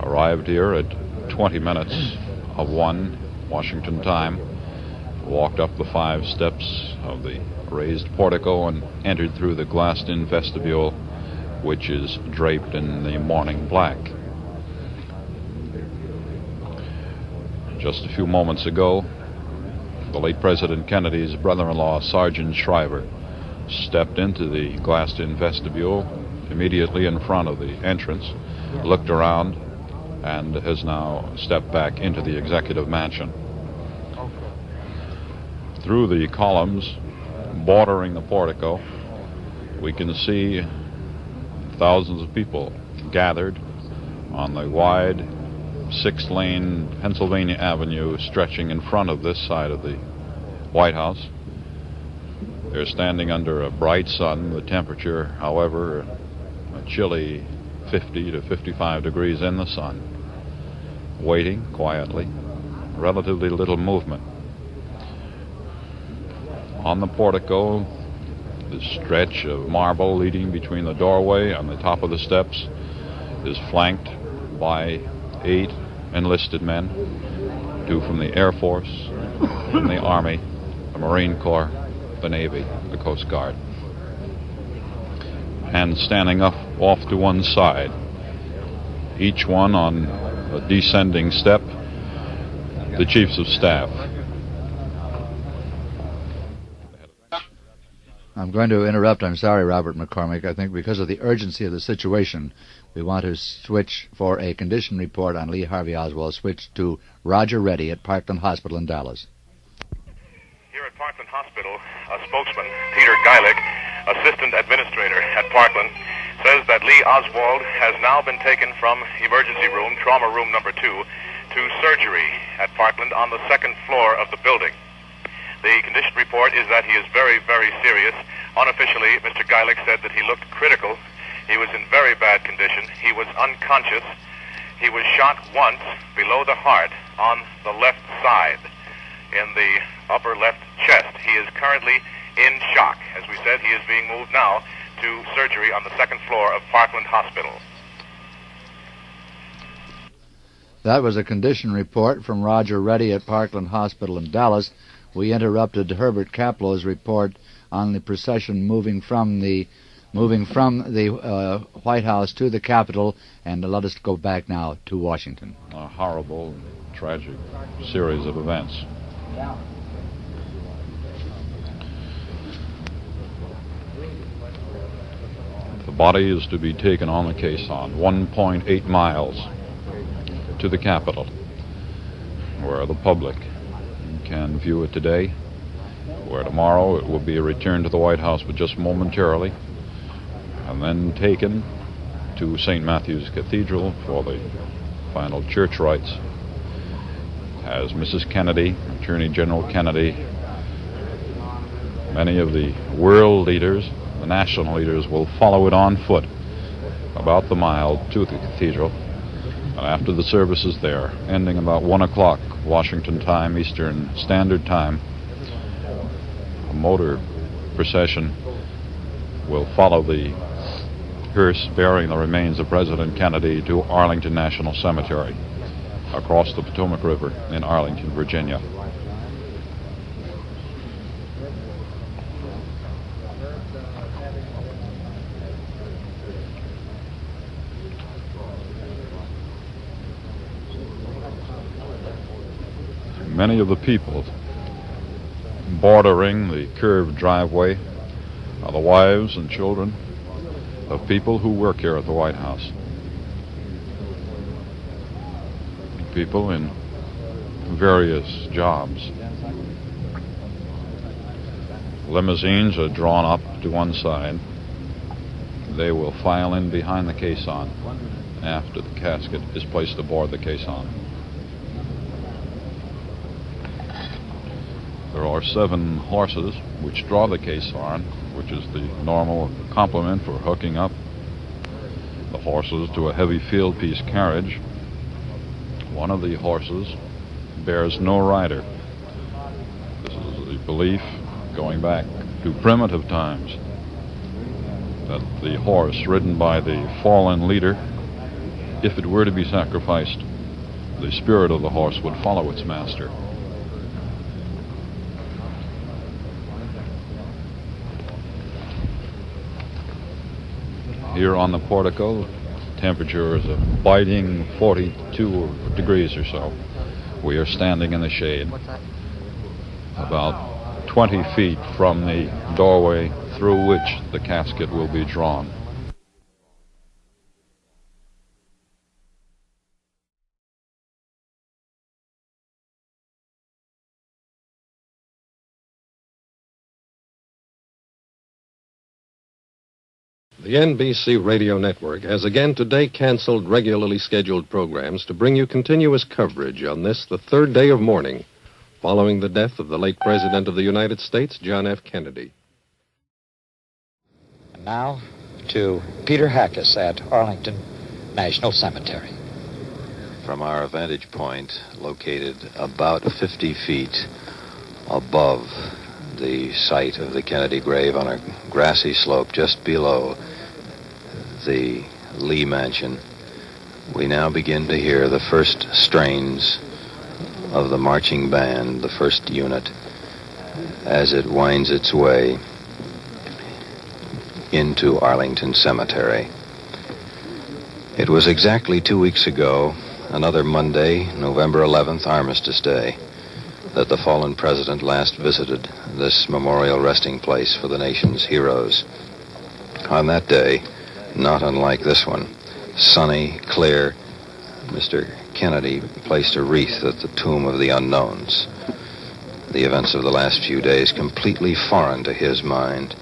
arrived here at 20 minutes of 1 Washington time, walked up the 5 steps of the raised portico and entered through the glassed-in vestibule, which is draped in the morning black. Just a few moments ago, the late President Kennedy's brother-in-law, Sergeant Shriver, stepped into the glassed-in vestibule immediately in front of the entrance, looked around, and has now stepped back into the executive mansion. Through the columns bordering the portico, we can see thousands of people gathered on the wide 6-lane Pennsylvania Avenue stretching in front of this side of the White House. They're standing under a bright sun, the temperature, however, a chilly 50 to 55 degrees in the sun, waiting quietly, relatively little movement. On the portico, the stretch of marble leading between the doorway and the top of the steps is flanked by 8 enlisted men, 2 from the Air Force, from the Army, the Marine Corps, the Navy, the Coast Guard. And standing up off to one side, each one on a descending step, the Chiefs of Staff. I'm going to interrupt. I'm sorry, Robert McCormick. I think because of the urgency of the situation, we want to switch for a condition report on Lee Harvey Oswald. Switch to Roger Reddy at Parkland Hospital in Dallas. Here at Parkland Hospital, a spokesman, Peter Geilich, assistant administrator at Parkland, says that Lee Oswald has now been taken from emergency room, trauma room number 2, to surgery at Parkland on the 2nd floor of the building. The condition report is that he is very, very serious. Unofficially, Mr. Geilich said that he looked critical. He was in very bad condition. He was unconscious. He was shot once below the heart on the left side in the upper left chest. He is currently in shock. As we said, he is being moved now to surgery on the 2nd floor of Parkland Hospital. That was a condition report from Roger Reddy at Parkland Hospital in Dallas. We interrupted Herbert Kaplow's report on the procession moving from the White House to the Capitol, and let us go back now to Washington. A horrible, tragic series of events. The body is to be taken on the caisson 1.8 miles to the Capitol, where the public can view it today, where tomorrow it will be returned to the White House, but just momentarily, and then taken to St. Matthew's Cathedral for the final church rites, as Mrs. Kennedy, Attorney General Kennedy, many of the world leaders, the national leaders, will follow it on foot about the mile to the cathedral. And after the services there, ending about 1 o'clock Washington time, Eastern Standard Time, a motor procession will follow the hearse bearing the remains of President Kennedy to Arlington National Cemetery across the Potomac River in Arlington, Virginia. Many of the people bordering the curved driveway are the wives and children of people who work here at the White House. People in various jobs. Limousines are drawn up to one side. They will file in behind the caisson after the casket is placed aboard the caisson. There are 7 horses which draw the caisson, which is the normal complement for hooking up the horses to a heavy field piece carriage. One of the horses bears no rider. This is the belief going back to primitive times that the horse ridden by the fallen leader, if it were to be sacrificed, the spirit of the horse would follow its master. Here on the portico, temperature is a biting 42 degrees or so. We are standing in the shade, about 20 feet from the doorway through which the casket will be drawn. The NBC radio network has again today canceled regularly scheduled programs to bring you continuous coverage on this, the 3rd day of mourning, following the death of the late President of the United States, John F. Kennedy. And now to Peter Jfk'S at Arlington National Cemetery. From our vantage point, located about 50 feet above the site of the Kennedy grave on a grassy slope just below the Lee Mansion, we now begin to hear the first strains of the marching band, the first unit, as it winds its way into Arlington Cemetery. It was exactly 2 weeks ago, another Monday, November 11th, Armistice Day, that the fallen president last visited this memorial resting place for the nation's heroes. On that day, not unlike this one, sunny, clear, Mr. Kennedy placed a wreath at the tomb of the unknowns. The events of the last few days completely foreign to his mind,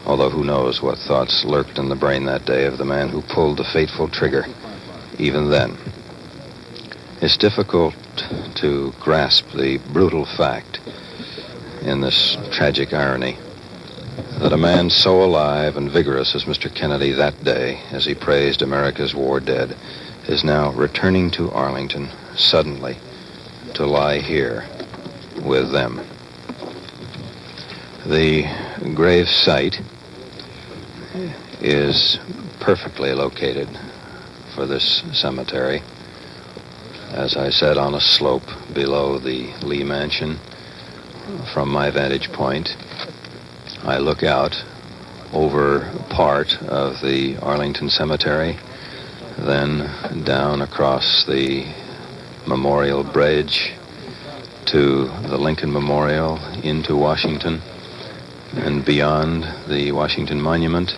although who knows what thoughts lurked in the brain that day of the man who pulled the fateful trigger. Even then, it's difficult to grasp the brutal fact in this tragic irony that a man so alive and vigorous as Mr. Kennedy that day, as he praised America's war dead, is now returning to Arlington suddenly to lie here with them. The grave site is perfectly located for this cemetery. As I said, on a slope below the Lee Mansion. From my vantage point, I look out over part of the Arlington Cemetery, then down across the Memorial Bridge to the Lincoln Memorial into Washington, and beyond the Washington Monument,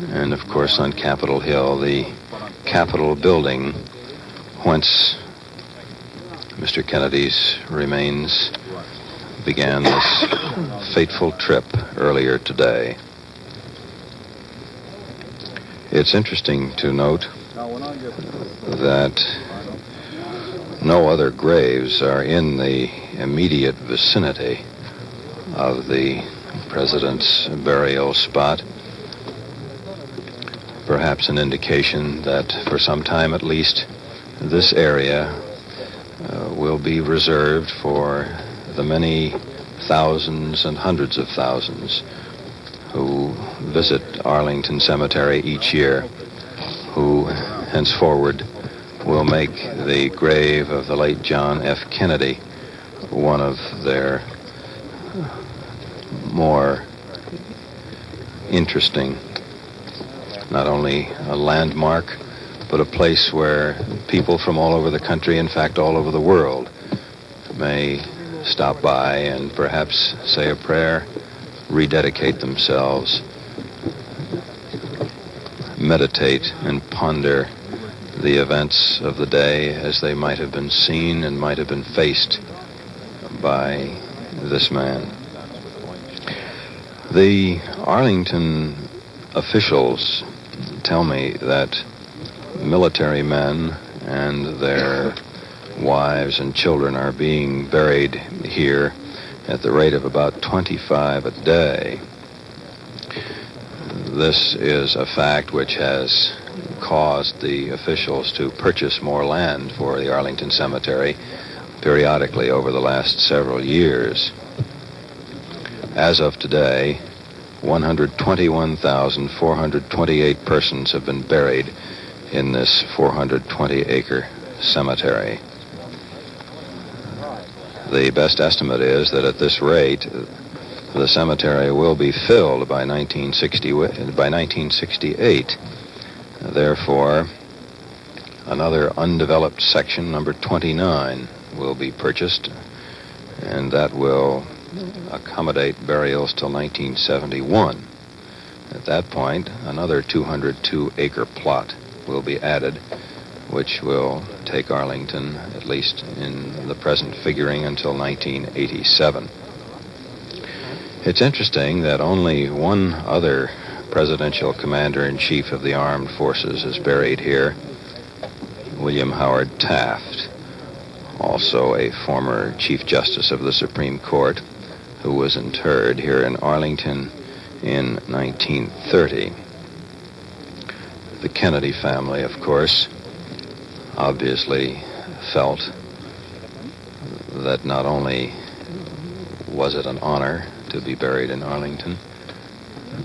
and of course on Capitol Hill, the Capitol building whence Mr. Kennedy's remains began this fateful trip earlier today. It's interesting to note that no other graves are in the immediate vicinity of the president's burial spot. Perhaps an indication that for some time at least this area will be reserved for the many thousands and hundreds of thousands who visit Arlington Cemetery each year, who henceforward will make the grave of the late John F. Kennedy one of their more interesting, not only a landmark, but a place where people from all over the country, in fact all over the world, may stop by and perhaps say a prayer, rededicate themselves, meditate and ponder the events of the day as they might have been seen and might have been faced by this man. The Arlington officials tell me that military men and their wives and children are being buried here at the rate of about 25 a day. This is a fact which has caused the officials to purchase more land for the Arlington Cemetery periodically over the last several years. As of today, 121,428 persons have been buried in this 420-acre cemetery. The best estimate is that at this rate, the cemetery will be filled by 1968. Therefore, another undeveloped section, number 29, will be purchased, and that will accommodate burials till 1971. At that point, another 202-acre plot will be added, which will take Arlington, at least in the present figuring, until 1987. It's interesting that only one other presidential commander-in-chief of the armed forces is buried here, William Howard Taft, also a former Chief Justice of the Supreme Court, who was interred here in Arlington in 1930. The Kennedy family, of course, obviously felt that not only was it an honor to be buried in Arlington,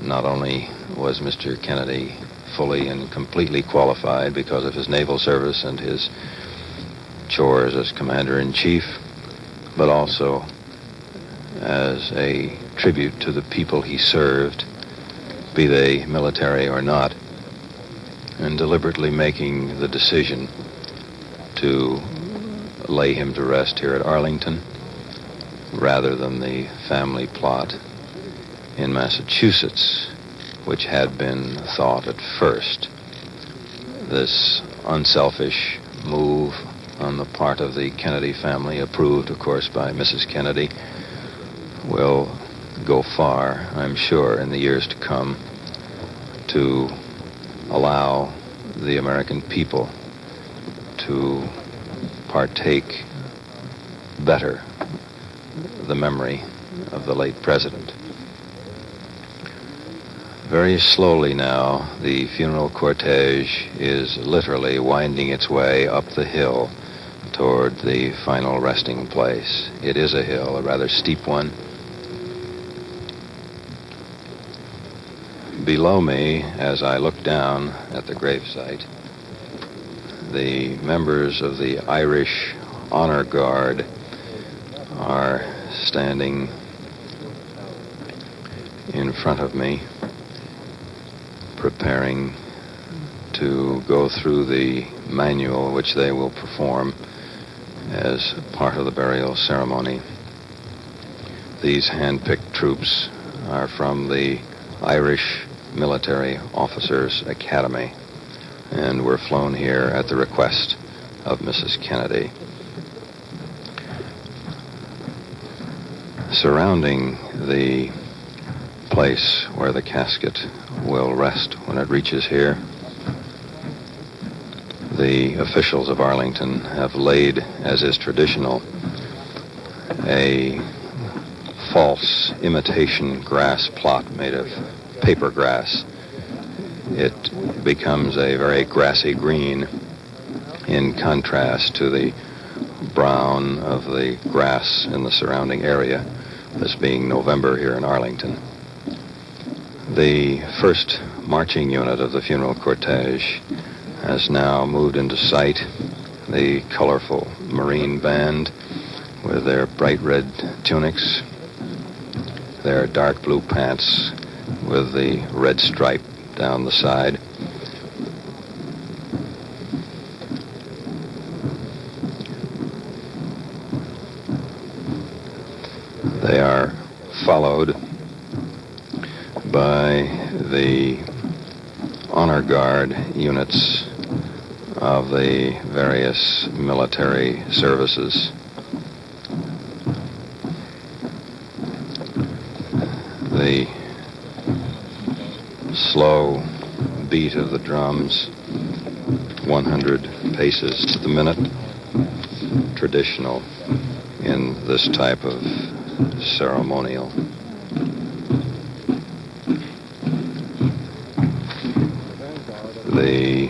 not only was Mr. Kennedy fully and completely qualified because of his naval service and his chores as commander-in-chief, but also as a tribute to the people he served, be they military or not, and deliberately making the decision to lay him to rest here at Arlington rather than the family plot in Massachusetts, which had been thought at first. This unselfish move on the part of the Kennedy family, approved, of course, by Mrs. Kennedy, will go far, I'm sure, in the years to come to allow the American people to partake better the memory of the late president. Very slowly now, the funeral cortege is literally winding its way up the hill toward the final resting place. It is a hill, a rather steep one. Below me, as I look down at the gravesite, the members of the Irish Honor Guard are standing in front of me, preparing to go through the manual which they will perform as part of the burial ceremony. These hand-picked troops are from the Irish Military Officers Academy and were flown here at the request of Mrs. Kennedy. Surrounding the place where the casket will rest when it reaches here, the officials of Arlington have laid, as is traditional, a false imitation grass plot made of paper grass. It becomes a very grassy green in contrast to the brown of the grass in the surrounding area, this being November here in Arlington. The first marching unit of the funeral cortege has now moved into sight. The colorful Marine band with their bright red tunics, their dark blue pants with the red stripe down the side. They are followed by the honor guard units of the various military services. The slow beat of the drums, 100 paces to the minute, traditional in this type of ceremonial. The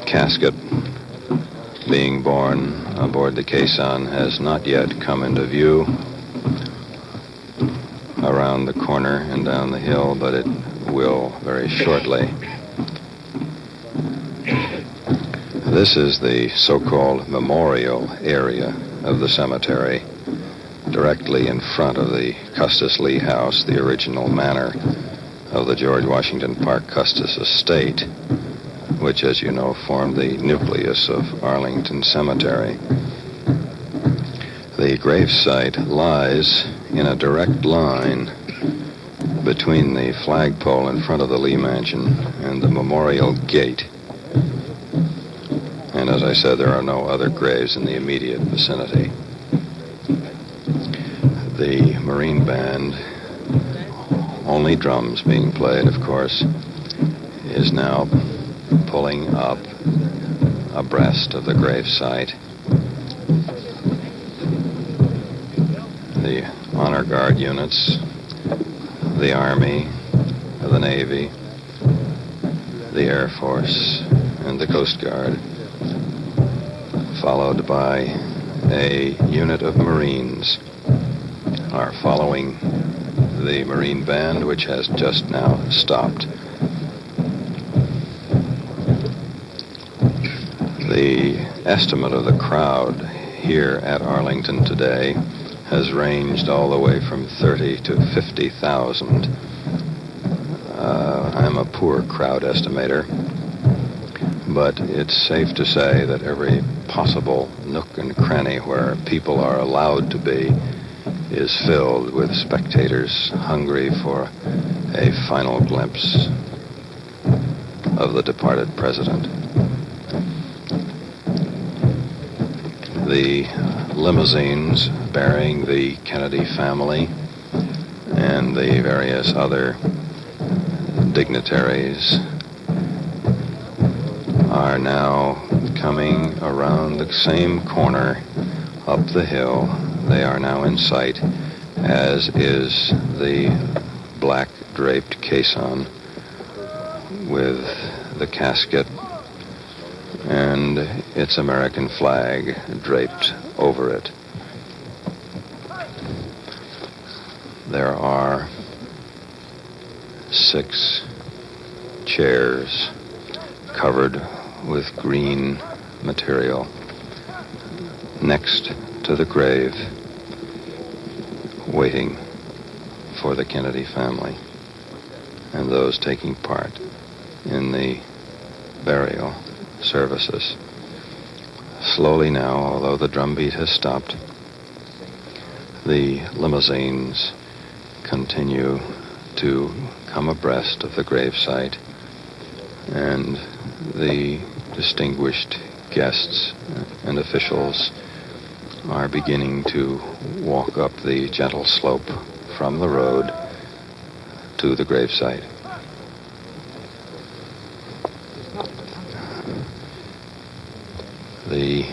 casket being borne aboard the caisson has not yet come into view around the corner and down the hill, but it will very shortly. This is the so-called memorial area of the cemetery, directly in front of the Custis Lee House, the original manor of the George Washington Parke Custis estate, which, as you know, formed the nucleus of Arlington Cemetery. The gravesite lies in a direct line between the flagpole in front of the Lee Mansion and the memorial gate. And as I said, there are no other graves in the immediate vicinity. The Marine Band, only drums being played, of course, is now pulling up abreast of the gravesite. The honor guard units, the Army, the Navy, the Air Force, and the Coast Guard, followed by a unit of Marines, are following the Marine Band, which has just now stopped. The estimate of the crowd here at Arlington today has ranged all the way from 30 to 50,000. I'm a poor crowd estimator, but it's safe to say that every possible nook and cranny where people are allowed to be is filled with spectators hungry for a final glimpse of the departed president. The limousines bearing the Kennedy family and the various other dignitaries are now coming around the same corner up the hill. They are now in sight, as is the black draped caisson with the casket and its American flag draped over it. There are 6 chairs covered with green material next to the grave, waiting for the Kennedy family and those taking part in the burial services. Slowly now, although the drumbeat has stopped, the limousines continue to come abreast of the gravesite, and the distinguished guests and officials are beginning to walk up the gentle slope from the road to the gravesite. The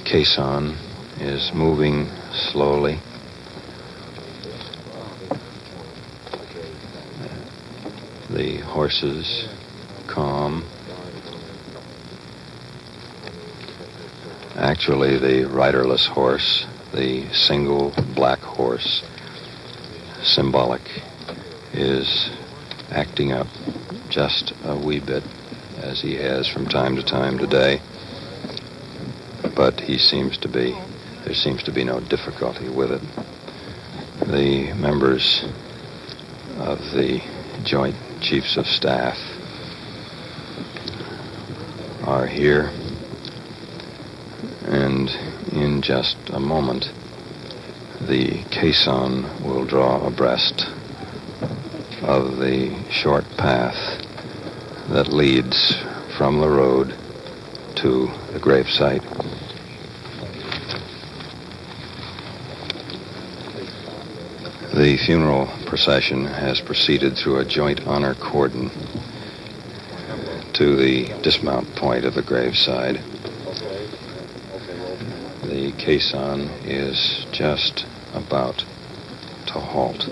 caisson is moving slowly. The horses calm. Actually, the riderless horse, the single black horse, symbolic, is acting up just a wee bit, as he has from time to time today. But there seems to be no difficulty with it. The members of the Joint Chiefs of Staff are here, and in just a moment, the caisson will draw abreast of the short path that leads from the road to the gravesite. The funeral procession has proceeded through a joint honor cordon to the dismount point of the graveside. The caisson is just about to halt.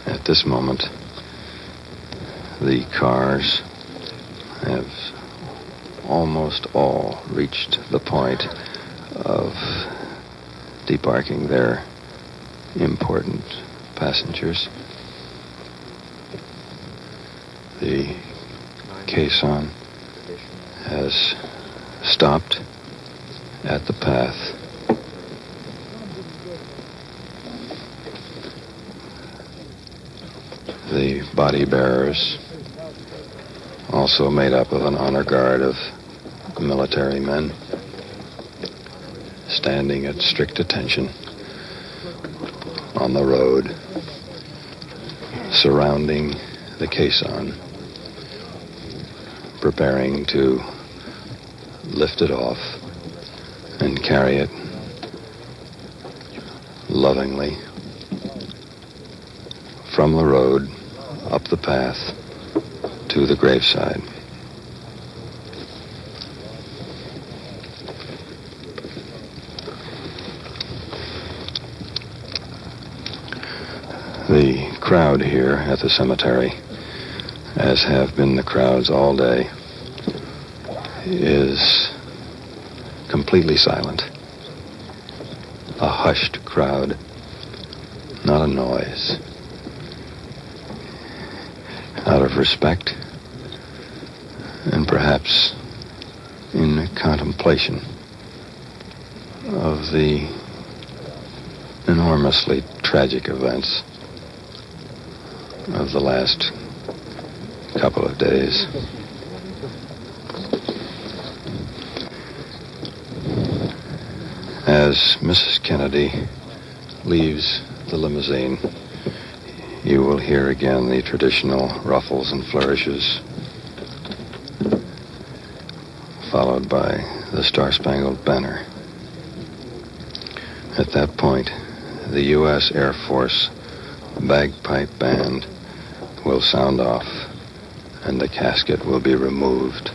At this moment, the cars have almost all reached the point of debarking their important passengers. The caisson has stopped at the path. The body bearers, also made up of an honor guard of military men, standing at strict attention on the road, surrounding the caisson, preparing to lift it off and carry it lovingly from the road up the path to the graveside. The crowd here at the cemetery, as have been the crowds all day, is completely silent. A hushed crowd, not a noise. Out of respect, and perhaps in contemplation of the enormously tragic events of the last couple of days. As Mrs. Kennedy leaves the limousine, you will hear again the traditional ruffles and flourishes, followed by the Star-Spangled Banner. At that point, the U.S. Air Force bagpipe band will sound off, and the casket will be removed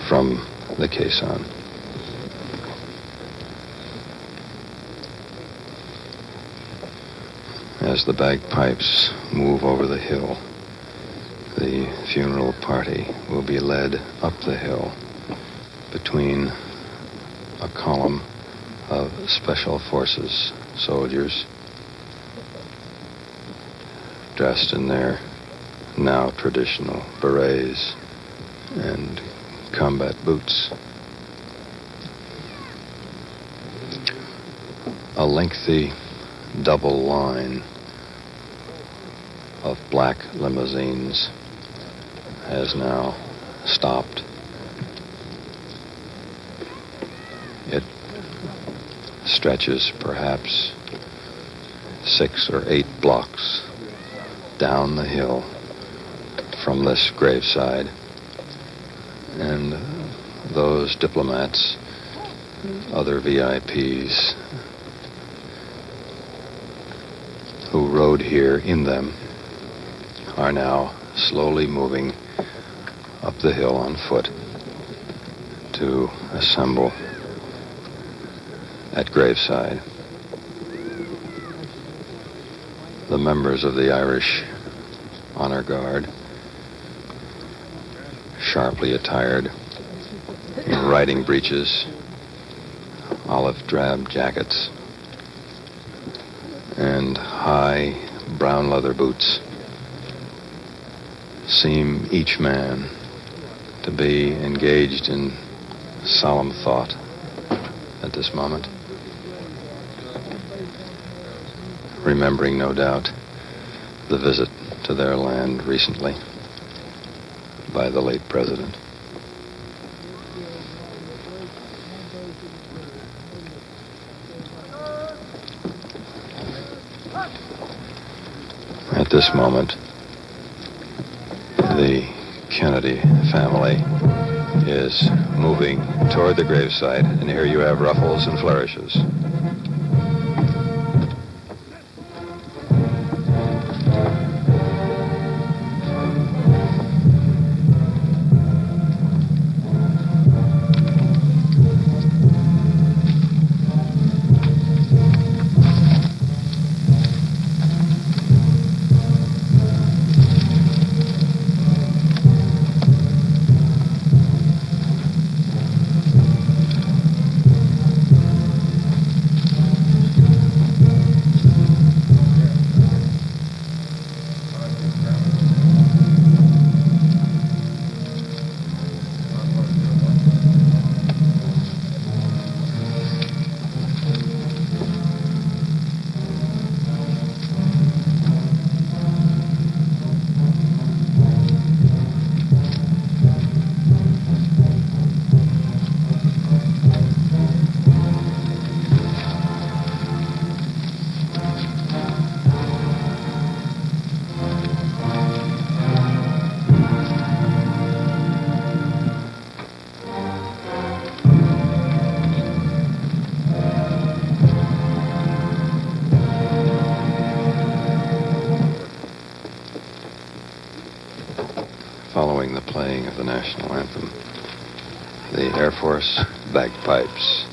from the caisson. As the bagpipes move over the hill, the funeral party will be led up the hill between a column of Special Forces soldiers dressed in their now traditional berets and combat boots. A lengthy double line of black limousines has now stopped. It stretches perhaps 6 or 8 blocks down the hill from this graveside, and those diplomats, other VIPs who rode here in them, are now slowly moving up the hill on foot to assemble at graveside. The members of the Irish Honor Guard, sharply attired in riding breeches, olive drab jackets, and high brown leather boots, seem each man to be engaged in solemn thought at this moment, remembering, no doubt, the visit to their land recently by the late president. At this moment, the Kennedy family is moving toward the gravesite, and here you have ruffles and flourishes. the national anthem. The Air Force bagpipes.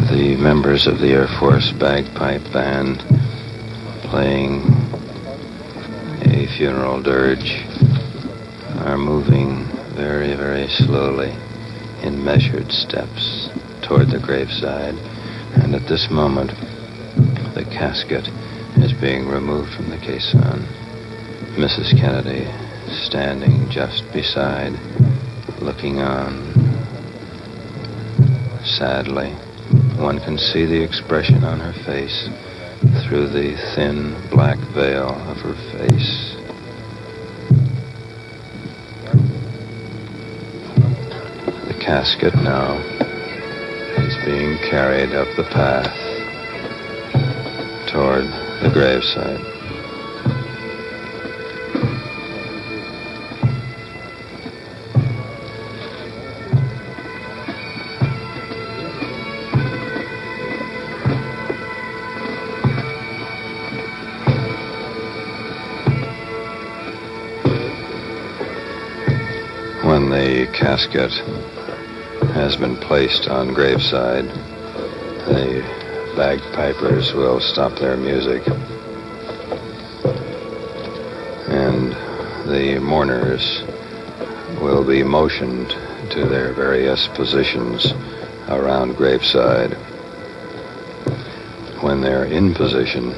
The members of the Air Force bagpipe band playing a funeral dirge are moving very, very slowly in measured steps toward the graveside. And at this moment, the casket is being removed from the caisson. Mrs. Kennedy standing just beside, looking on sadly. One can see the expression on her face through the thin black veil of her face. The casket now is being carried up the path toward the gravesite. When the casket has been placed on graveside, the bagpipers will stop their music, and the mourners will be motioned to their various positions around graveside. When they're in position,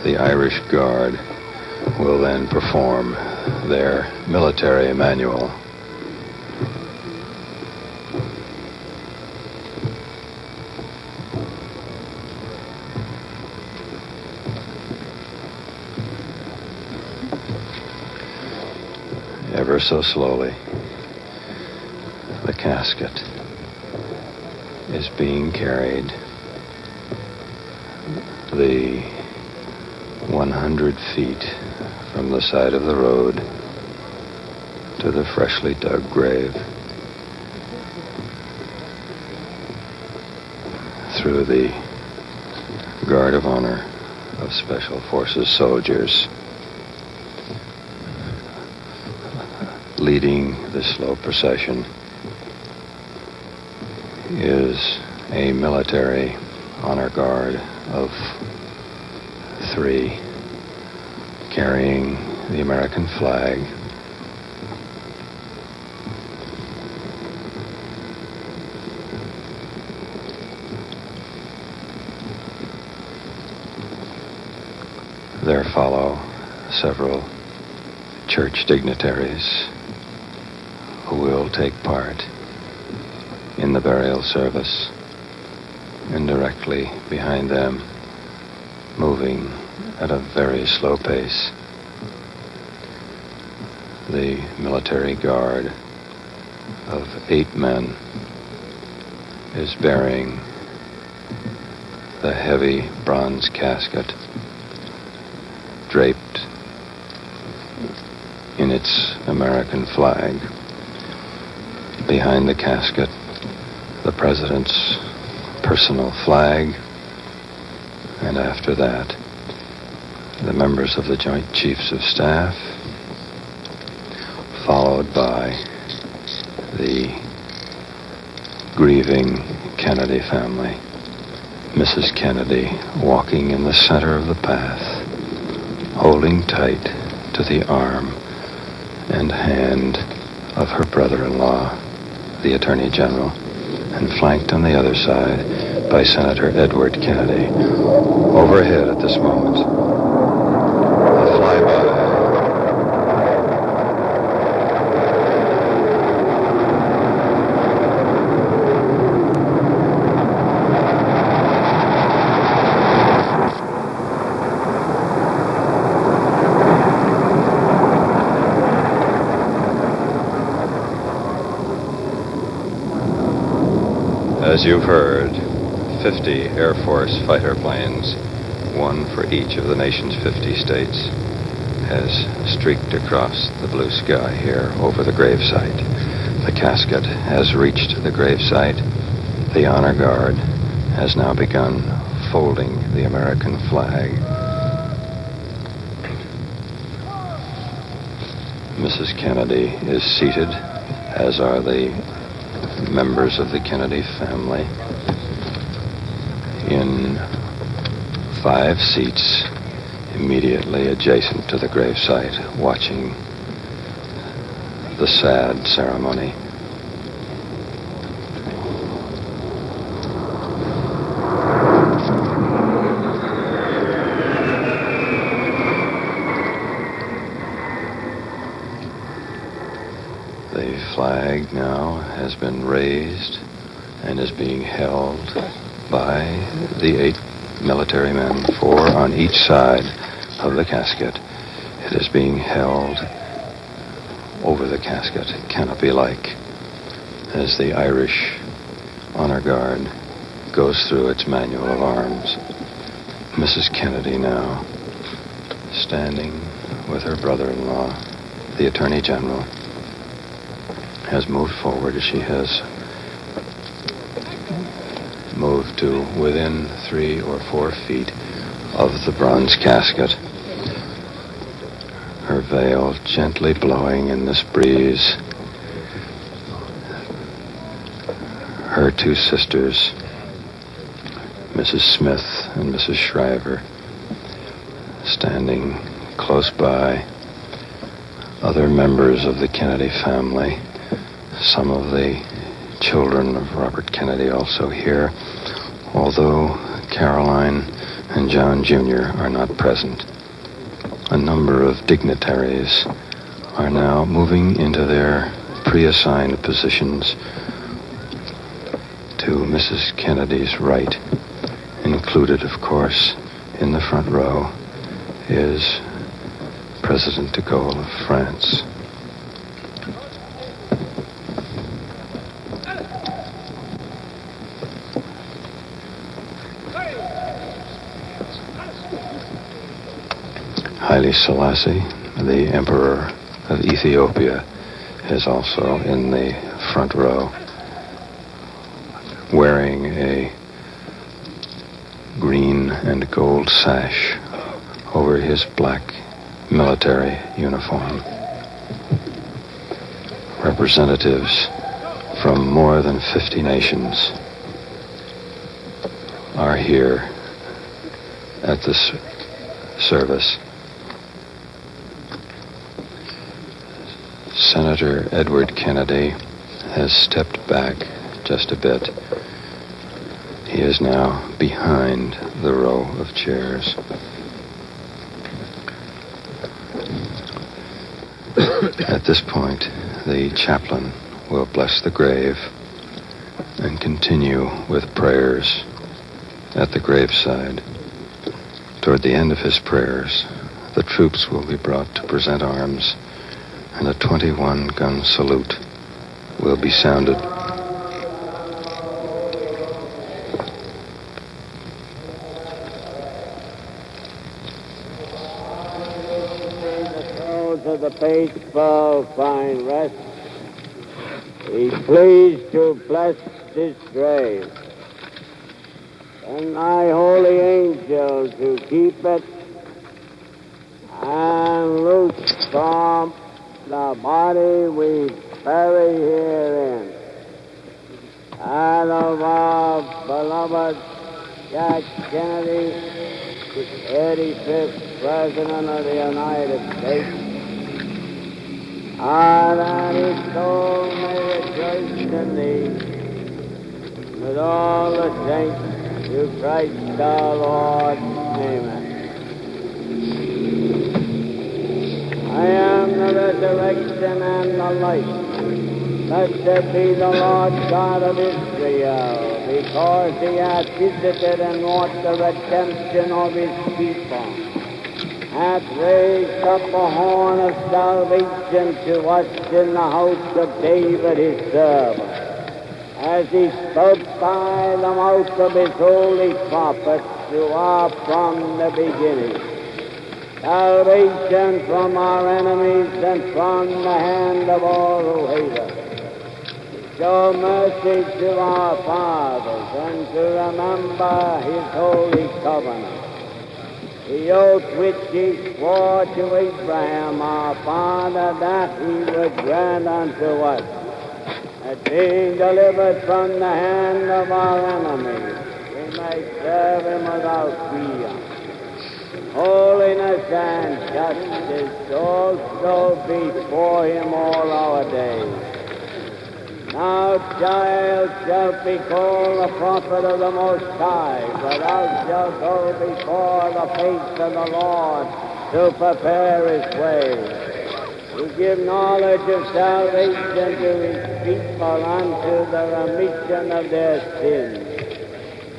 the Irish Guard will then perform their military manual. Ever so slowly, the casket is being carried the 100 feet from the side of the road to the freshly dug grave, through the guard of honor of Special Forces soldiers. Leading the slow procession is a military honor guard of 3 carrying the American flag. There follow several church dignitaries who will take part in the burial service, and directly behind them, moving at a very slow pace, the military guard of 8 men is bearing the heavy bronze casket draped in its American flag. Behind the casket, the President's personal flag, and after that, the members of the Joint Chiefs of Staff, followed by the grieving Kennedy family. Mrs. Kennedy walking in the center of the path, holding tight to the arm and hand of her brother-in-law, the Attorney General, and flanked on the other side by Senator Edward Kennedy. Overhead at this moment, a flyby. As you've heard, 50 Air Force fighter planes, one for each of the nation's 50 states, has streaked across the blue sky here over the gravesite. The casket has reached the gravesite. The honor guard has now begun folding the American flag. Mrs. Kennedy is seated, as are the members of the Kennedy family, in 5 seats immediately adjacent to the gravesite, watching the sad ceremony. The flag now has been raised and is being held by the 8 military men, 4 on each side of the casket. It is being held over the casket, canopy-like, as the Irish honor guard goes through its manual of arms. Mrs. Kennedy now, standing with her brother-in-law, the Attorney General, has moved forward as she has moved to within 3 or 4 feet of the bronze casket, her veil gently blowing in this breeze. Her 2 sisters, Mrs. Smith and Mrs. Shriver, standing close by. Other members of the Kennedy family, some of the children of Robert Kennedy also here, although Caroline and John Jr. are not present. A number of dignitaries are now moving into their pre-assigned positions to Mrs. Kennedy's right. Included, of course, in the front row is President de Gaulle of France. Haile Selassie, the Emperor of Ethiopia, is also in the front row, wearing a green and gold sash over his black military uniform. Representatives from more than 50 nations are here at this service. Senator Edward Kennedy has stepped back just a bit. He is now behind the row of chairs. At this point, the chaplain will bless the grave and continue with prayers at the graveside. Toward the end of his prayers, the troops will be brought to present arms, and a 21-gun salute will be sounded. Of the faithful find rest. Be pleased to bless this grave, and thy holy angel to keep it, and loose from the body we bury herein, and of our beloved Jack Kennedy, 85th President of the United States, and that his soul may rejoice in thee, with all the saints, through Christ our Lord. Amen. I am the resurrection and the life. Blessed be the Lord God of Israel, because he hath visited and wrought the redemption of his people, hath raised up a horn of salvation to us in the house of David his servant, as he spoke by the mouth of his holy prophets throughout from the beginning, salvation from our enemies and from the hand of all who hate us. Show mercy to our fathers and to remember his holy covenant, the oath which he swore to Abraham, our father, that he would grant unto us, that being delivered from the hand of our enemies, we may serve him without fear. Holiness and justice also before him all our days. Thou, child, shalt be called the prophet of the Most High, for thou shalt go before the face of the Lord to prepare his way, to give knowledge of salvation to his people unto the remission of their sins,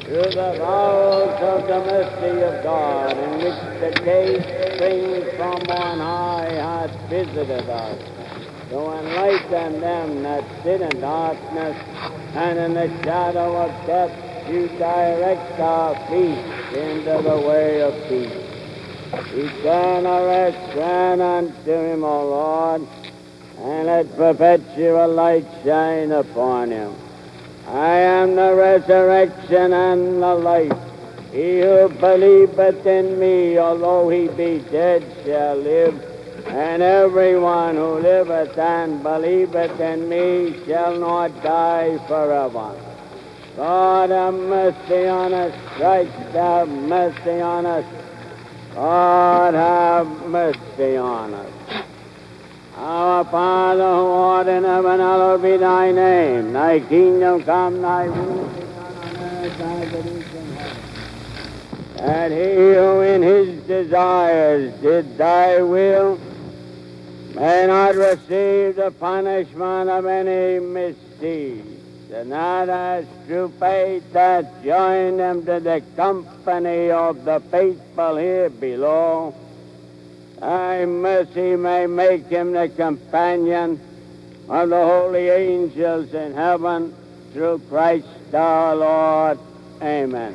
through the bowels of the mercy of God, in which the day spring from on high hath visited us, to enlighten them that sit in darkness and in the shadow of death, to direct our feet into the way of peace. Eternal rest grant unto him, O Lord, and let perpetual light shine upon him. I am the resurrection and the life. He who believeth in me, although he be dead, shall live. And everyone who liveth and believeth in me shall not die forever. God have mercy on us. Christ have mercy on us. God have mercy on us. Our Father who art in heaven, hallowed be thy name. Thy kingdom come, thy will be done on earth as it is in heaven. That he who in his desires did thy will may not receive the punishment of any misdeeds, and that as through faith hath joined them to the company of the faithful here below, thy mercy may make him the companion of the holy angels in heaven, through Christ our Lord. Amen.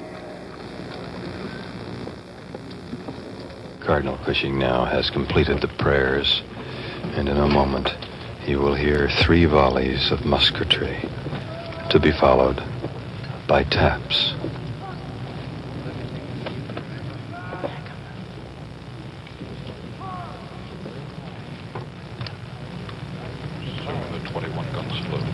Cardinal Cushing now has completed the prayers, and in a moment he will hear 3 volleys of musketry, to be followed by taps. The 21 gun salute.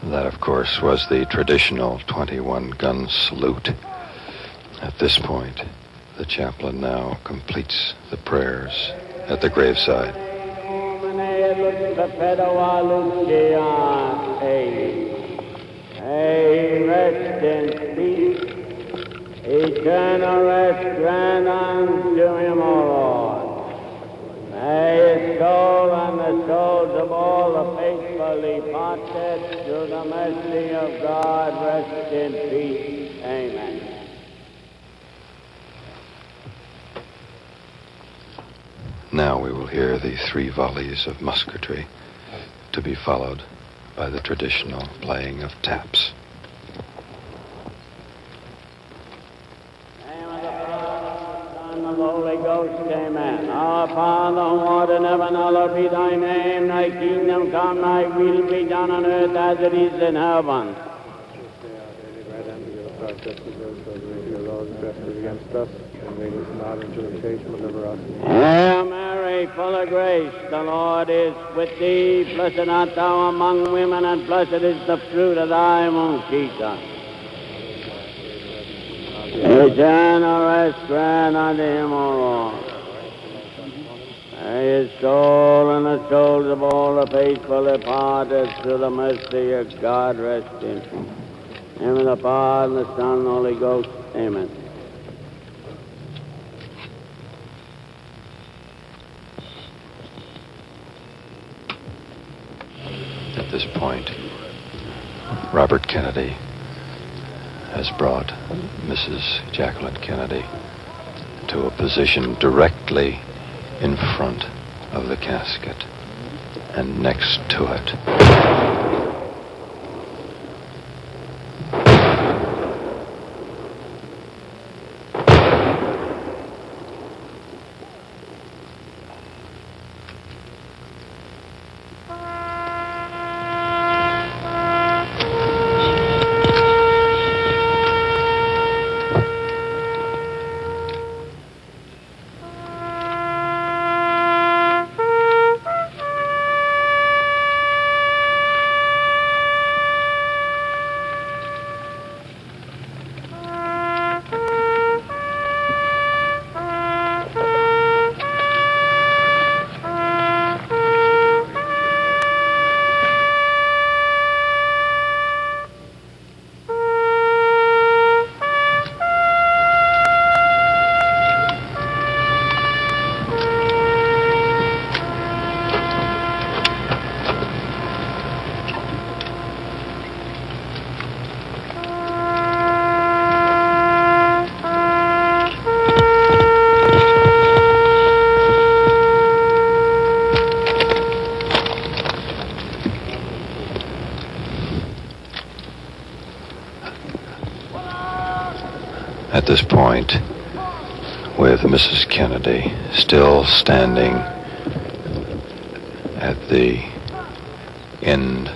That, of course, was the traditional 21-gun salute. At this point, the chaplain now completes the prayers at the graveside. Rest in peace. eternal rest grant unto him, O Lord. May his soul and the souls of all the faithful departed through the mercy of God rest in peace. Amen. Now we will hear the 3 volleys of musketry, to be followed by the traditional playing of taps. Son of the Holy Ghost, amen. Our Father, who art in heaven, hallowed be thy name. Thy kingdom come, thy will be done on earth as it is in heaven. Hail Mary, full of grace, the Lord is with thee. Blessed art thou among women, and blessed is the fruit of thy womb, Jesus. Eternal rest grant unto him, O Lord. May his soul and the souls of all the faithful departed through the mercy of God rest in peace. In the name of the Father, and the Son, and the Holy Ghost. Amen. At this point, Robert Kennedy has brought Mrs. Jacqueline Kennedy to a position directly in front of the casket and next to it. At this point, with Mrs. Kennedy still standing at the end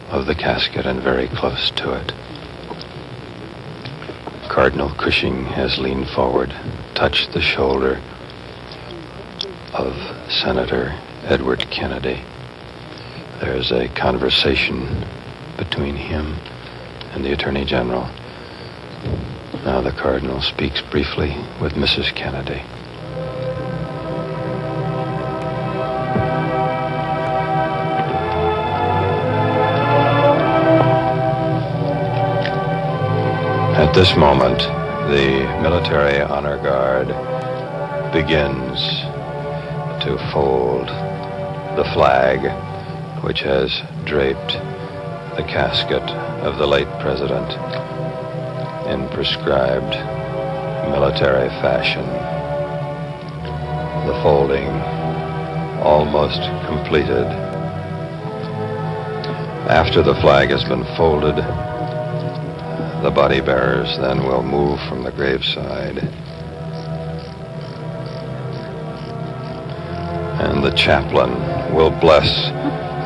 of the casket and very close to it, Cardinal Cushing has leaned forward, touched the shoulder of Senator Edward Kennedy. There's a conversation between him and the Attorney General. Now the Cardinal speaks briefly with Mrs. Kennedy. At this moment, the Military Honor Guard begins to fold the flag which has draped the casket of the late president in prescribed military fashion. The folding almost completed. After the flag has been folded, the body bearers then will move from the graveside, and the chaplain will bless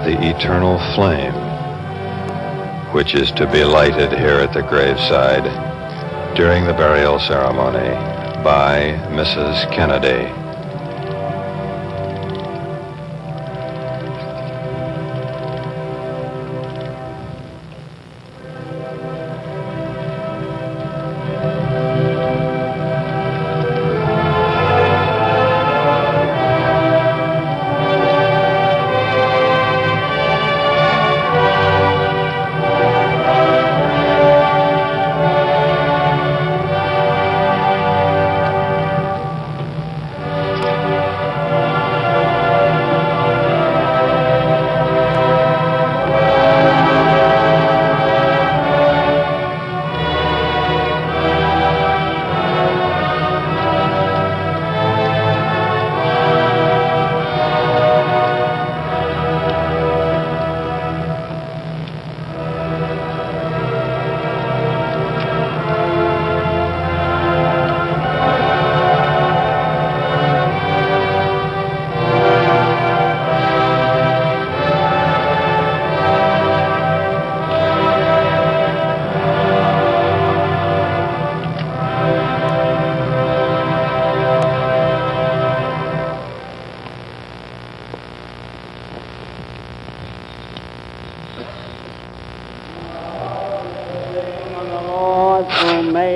the eternal flame which is to be lighted here at the graveside during the burial ceremony by Mrs. Kennedy.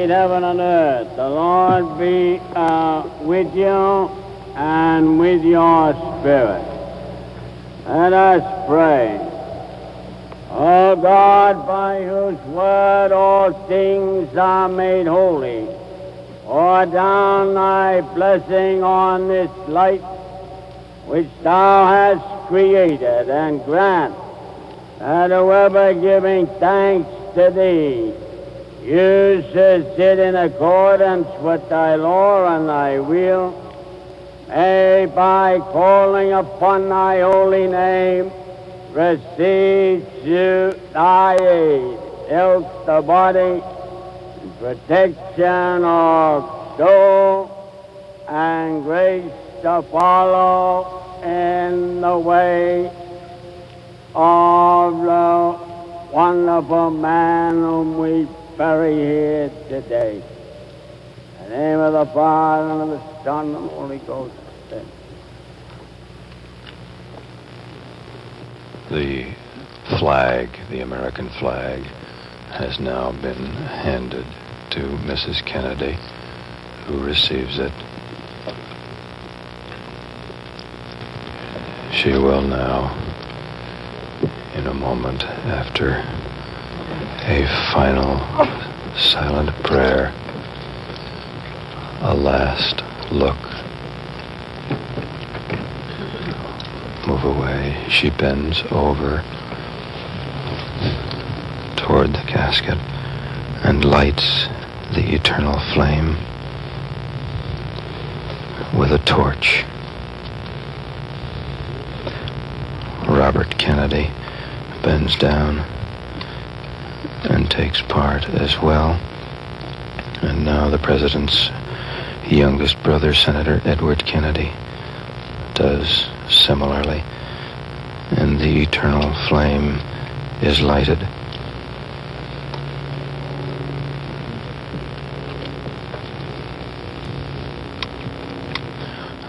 made heaven and earth. The Lord be with you and with your spirit. Let us pray. O God, by whose word all things are made holy, pour down thy blessing on this light which thou hast created, and grant that whoever giving thanks to thee uses it in accordance with thy law and thy will, may by calling upon thy holy name receive to thy aid, health the body, and protection of soul, and grace to follow in the way of the wonderful man whom we bury here today. In the name of the Father, and of the Son, and of the Holy Ghost. The flag, the American flag, has now been handed to Mrs. Kennedy, who receives it. She will now, in a moment, after a final silent prayer, a last look, move away. She bends over toward the casket and lights the eternal flame with a torch. Robert Kennedy bends down and takes part as well. And now the President's youngest brother, Senator Edward Kennedy, does similarly. And the eternal flame is lighted.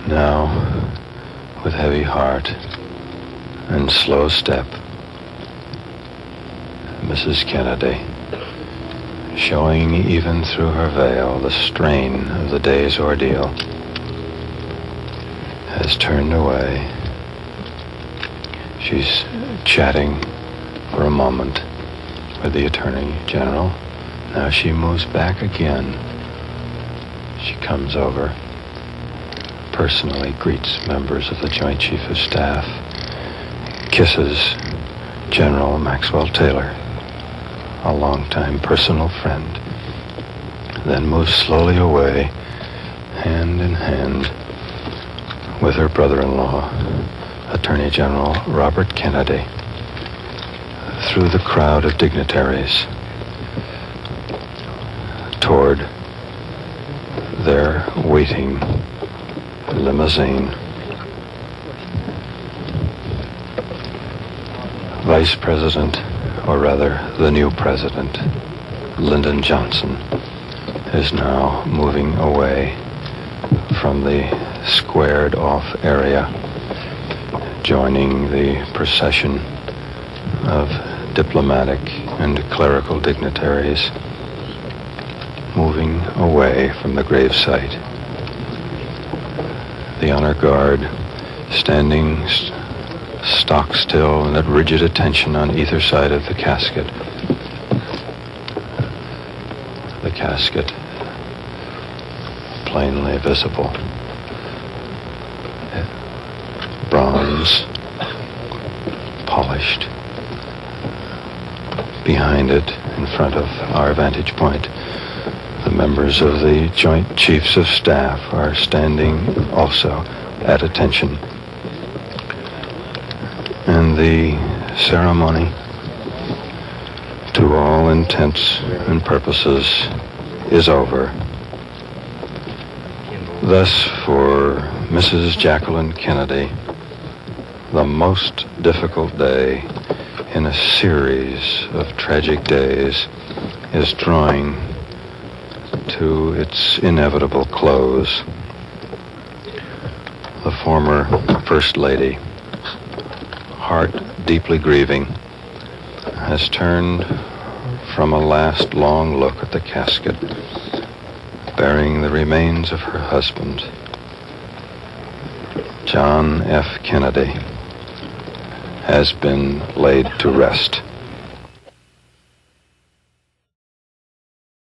Now, with heavy heart and slow step, Mrs. Kennedy, showing even through her veil the strain of the day's ordeal, has turned away. She's chatting for a moment with the Attorney General. Now she moves back again. She comes over, personally greets members of the Joint Chief of Staff, kisses General Maxwell Taylor, a longtime personal friend, then moves slowly away, hand in hand, with her brother-in-law, Attorney General Robert Kennedy, through the crowd of dignitaries toward their waiting limousine. Vice President, or rather the new President, Lyndon Johnson, is now moving away from the squared-off area, joining the procession of diplomatic and clerical dignitaries, moving away from the gravesite. The honor guard standing stock still and at rigid attention on either side of the casket. The casket plainly visible. Bronze, polished. Behind it, in front of our vantage point, the members of the Joint Chiefs of Staff are standing also at attention. And the ceremony, to all intents and purposes, is over. Thus, for Mrs. Jacqueline Kennedy, the most difficult day in a series of tragic days is drawing to its inevitable close. The former First Lady, heart deeply grieving, has turned from a last long look at the casket burying the remains of her husband, John F. Kennedy, has been laid to rest.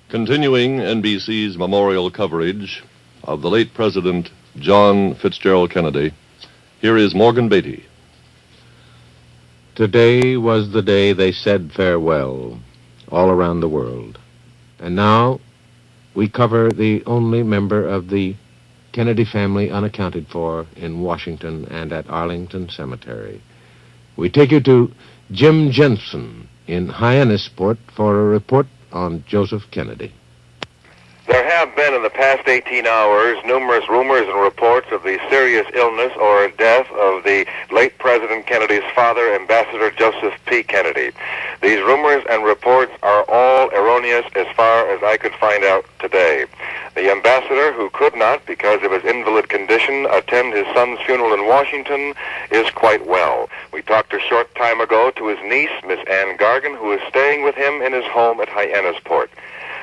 Continuing NBC's memorial coverage of the late President John Fitzgerald Kennedy, here is Morgan Beatty. Today was the day they said farewell all around the world. And now we cover the only member of the Kennedy family unaccounted for in Washington and at Arlington Cemetery. We take you to Jim Jensen in Hyannisport for a report on Joseph Kennedy. There have been in the past 18 hours numerous rumors and reports of the serious illness or death of the late President Kennedy's father, Ambassador Joseph P. Kennedy. These rumors and reports are all erroneous as far as I could find out today. The ambassador, who could not, because of his invalid condition, attend his son's funeral in Washington, is quite well. We talked a short time ago to his niece, Miss Ann Gargan, who is staying with him in his home at Hyannisport.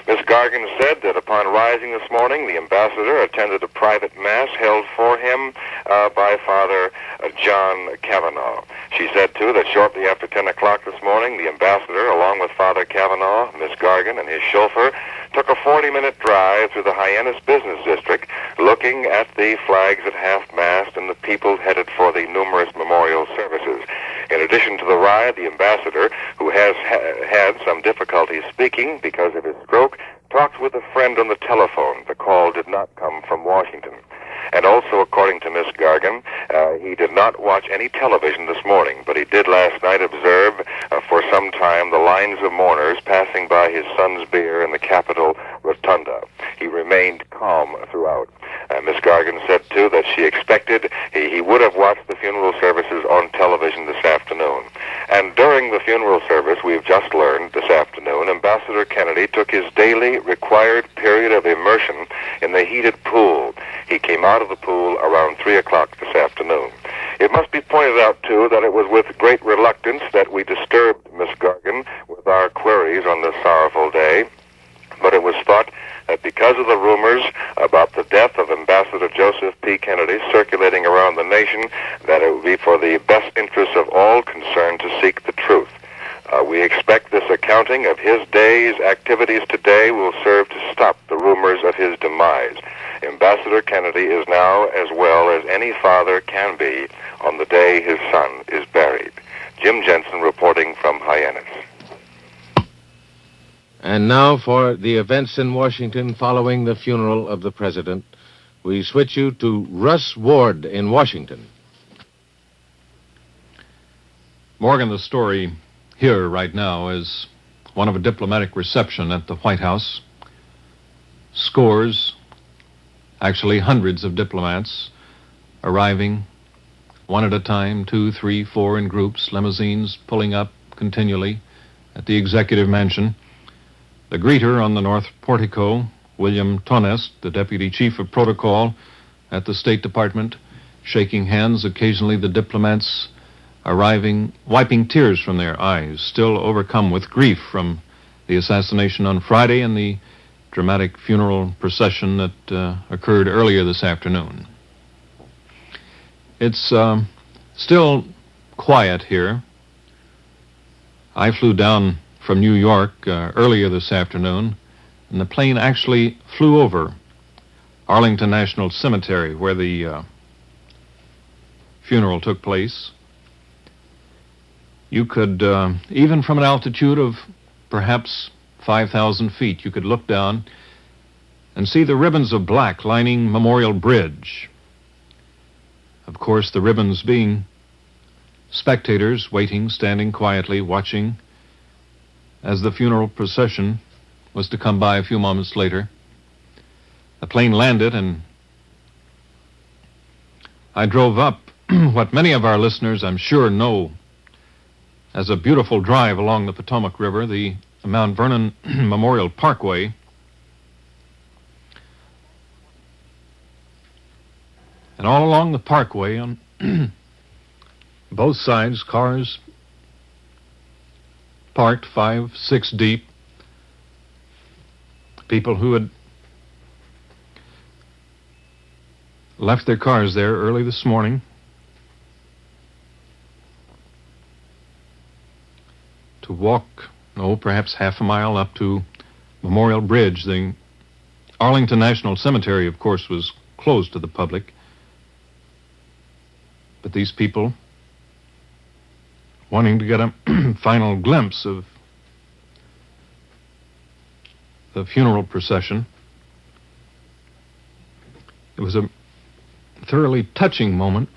Miss Gargan said that upon rising this morning, the ambassador attended a private mass held for him by Father John Kavanaugh. She said, too, that shortly after 10 o'clock this morning, the ambassador, along with Father Kavanaugh, Miss Gargan, and his chauffeur, took a 40-minute drive through the Hyannis Business District, looking at the flags at half-mast and the people headed for the numerous memorial services. In addition to the ride, the ambassador, who has had some difficulty speaking because of his stroke, talked with a friend on the telephone. The call did not come from Washington. And also, according to Miss Gargan, he did not watch any television this morning, but he did last night observe for some time the lines of mourners passing by his son's bier in the Capitol Rotunda. He remained calm throughout. Miss Gargan said, too, that she expected he would have watched the funeral services on television this afternoon. And during the funeral service, we've just learned this afternoon, Ambassador Kennedy took his daily required period of immersion in the heated pool. He came out of the pool around 3 o'clock this afternoon. It must be pointed out, too, that it was with great reluctance that we disturbed Miss Gargan with our queries on this sorrowful day, but it was thought that because of the rumors about the death of Ambassador Joseph P. Kennedy circulating around the nation, that it would be for the best interests of all concerned to seek the truth. We expect this accounting of his day's activities today will serve to stop the rumors of his demise. Ambassador Kennedy is now as well as any father can be on the day his son is buried. Jim Jensen reporting from Hyannis. And now for the events in Washington following the funeral of the president. We switch you to Russ Ward in Washington. Morgan, the story here right now is one of a diplomatic reception at the White House. Scores, actually hundreds of diplomats arriving one at a time, 2, 3, 4 in groups, limousines pulling up continually at the executive mansion. The greeter on the north portico, William Tonest, the deputy chief of protocol at the State Department, shaking hands. Occasionally the diplomats arriving, wiping tears from their eyes, still overcome with grief from the assassination on Friday and the dramatic funeral procession that occurred earlier this afternoon. It's still quiet here. I flew down from New York earlier this afternoon, and the plane actually flew over Arlington National Cemetery, where the funeral took place. You could, even from an altitude of perhaps 5,000 feet, you could look down and see the ribbons of black lining Memorial Bridge. Of course, the ribbons being spectators waiting, standing quietly, watching as the funeral procession was to come by a few moments later. The plane landed, and I drove up what many of our listeners, I'm sure, know as a beautiful drive along the Potomac River, the Mount Vernon Memorial Parkway. And all along the parkway, on both sides, cars parked 5, 6 deep. People who had left their cars there early this morning to walk, perhaps half a mile up to Memorial Bridge. The Arlington National Cemetery, of course, was closed to the public. But these people, wanting to get a final glimpse of the funeral procession, it was a thoroughly touching moment.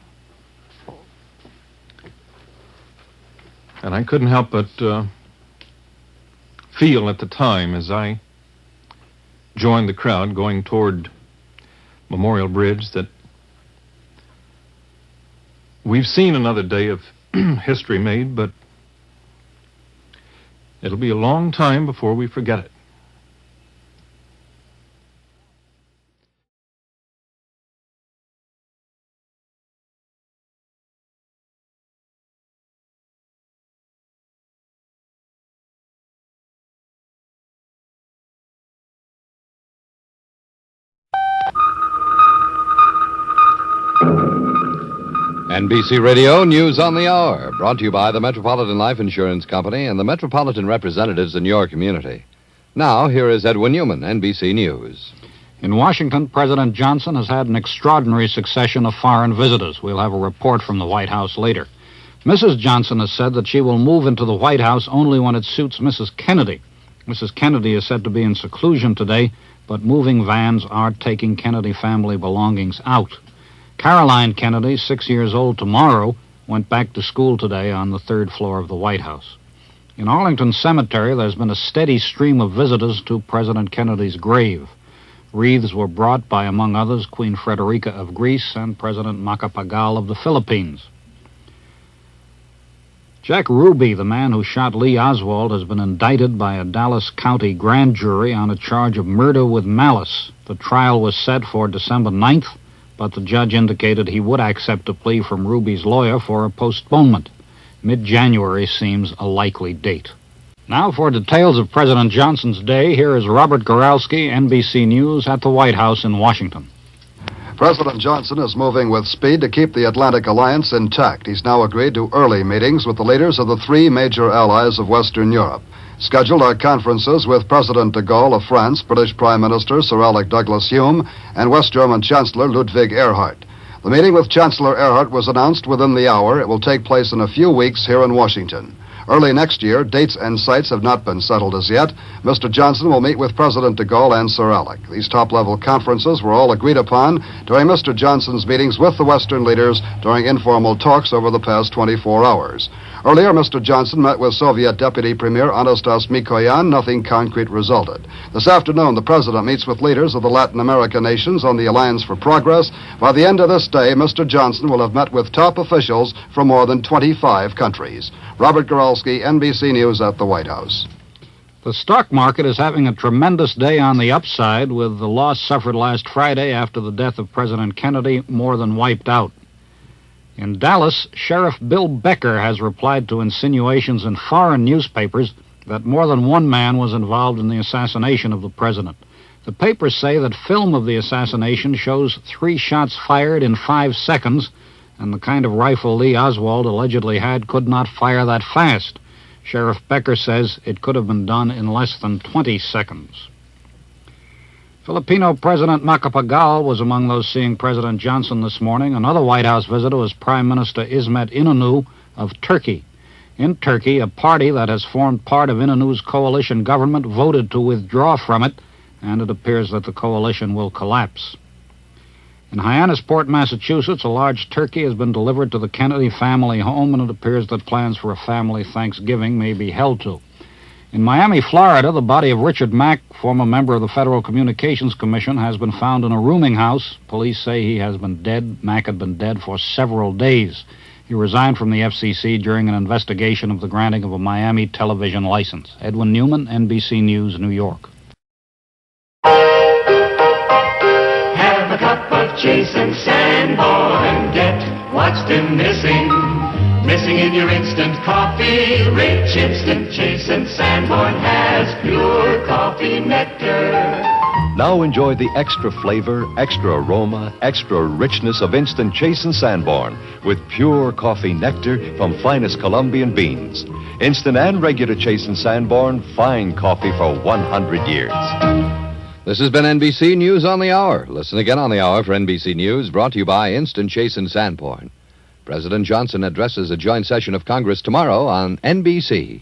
And I couldn't help but feel at the time, as I joined the crowd going toward Memorial Bridge, that we've seen another day of history made, but it'll be a long time before we forget it. NBC Radio News on the Hour, brought to you by the Metropolitan Life Insurance Company and the Metropolitan representatives in your community. Now, here is Edwin Newman, NBC News. In Washington, President Johnson has had an extraordinary succession of foreign visitors. We'll have a report from the White House later. Mrs. Johnson has said that she will move into the White House only when it suits Mrs. Kennedy. Mrs. Kennedy is said to be in seclusion today, but moving vans are taking Kennedy family belongings out. Caroline Kennedy, 6 years old tomorrow, went back to school today on the third floor of the White House. In Arlington Cemetery, there's been a steady stream of visitors to President Kennedy's grave. Wreaths were brought by, among others, Queen Frederica of Greece and President Macapagal of the Philippines. Jack Ruby, the man who shot Lee Oswald, has been indicted by a Dallas County grand jury on a charge of murder with malice. The trial was set for December 9th, but the judge indicated he would accept a plea from Ruby's lawyer for a postponement. Mid-January seems a likely date. Now for details of President Johnson's day, here is Robert Goralski, NBC News, at the White House in Washington. President Johnson is moving with speed to keep the Atlantic Alliance intact. He's now agreed to early meetings with the leaders of the three major allies of Western Europe. Scheduled are conferences with President de Gaulle of France, British Prime Minister Sir Alec Douglas-Home, and West German Chancellor Ludwig Erhard. The meeting with Chancellor Erhard was announced within the hour. It will take place in a few weeks here in Washington. Early next year, dates and sites have not been settled as yet. Mr. Johnson will meet with President de Gaulle and Sir Alec. These top-level conferences were all agreed upon during Mr. Johnson's meetings with the Western leaders during informal talks over the past 24 hours. Earlier, Mr. Johnson met with Soviet Deputy Premier Anastas Mikoyan. Nothing concrete resulted. This afternoon, the President meets with leaders of the Latin American nations on the Alliance for Progress. By the end of this day, Mr. Johnson will have met with top officials from more than 25 countries. Robert Goralski, NBC News at the White House. The stock market is having a tremendous day on the upside, with the loss suffered last Friday after the death of President Kennedy more than wiped out. In Dallas, Sheriff Bill Becker has replied to insinuations in foreign newspapers that more than one man was involved in the assassination of the president. The papers say that film of the assassination shows 3 shots fired in 5 seconds, and the kind of rifle Lee Oswald allegedly had could not fire that fast. Sheriff Becker says it could have been done in less than 20 seconds. Filipino President Macapagal was among those seeing President Johnson this morning. Another White House visitor was Prime Minister Ismet Inonu of Turkey. In Turkey, a party that has formed part of Inonu's coalition government voted to withdraw from it, and it appears that the coalition will collapse. In Hyannisport, Massachusetts, a large turkey has been delivered to the Kennedy family home, and it appears that plans for a family Thanksgiving may be held to. In Miami, Florida, the body of Richard Mack, former member of the Federal Communications Commission, has been found in a rooming house. Police say he has been dead. Mack had been dead for several days. He resigned from the FCC during an investigation of the granting of a Miami television license. Edwin Newman, NBC News, New York. Have a cup of Jason Sanborn and get what's been missing. Missing in your instant coffee, rich instant Jason Sanborn has pure coffee nectar. Now enjoy the extra flavor, extra aroma, extra richness of instant Chase and Sanborn with pure coffee nectar from finest Colombian beans. Instant and regular Chase and Sanborn, fine coffee for 100 years. This has been NBC News on the Hour. Listen again on the Hour for NBC News, brought to you by Instant Chase and Sanborn. President Johnson addresses a joint session of Congress tomorrow on NBC.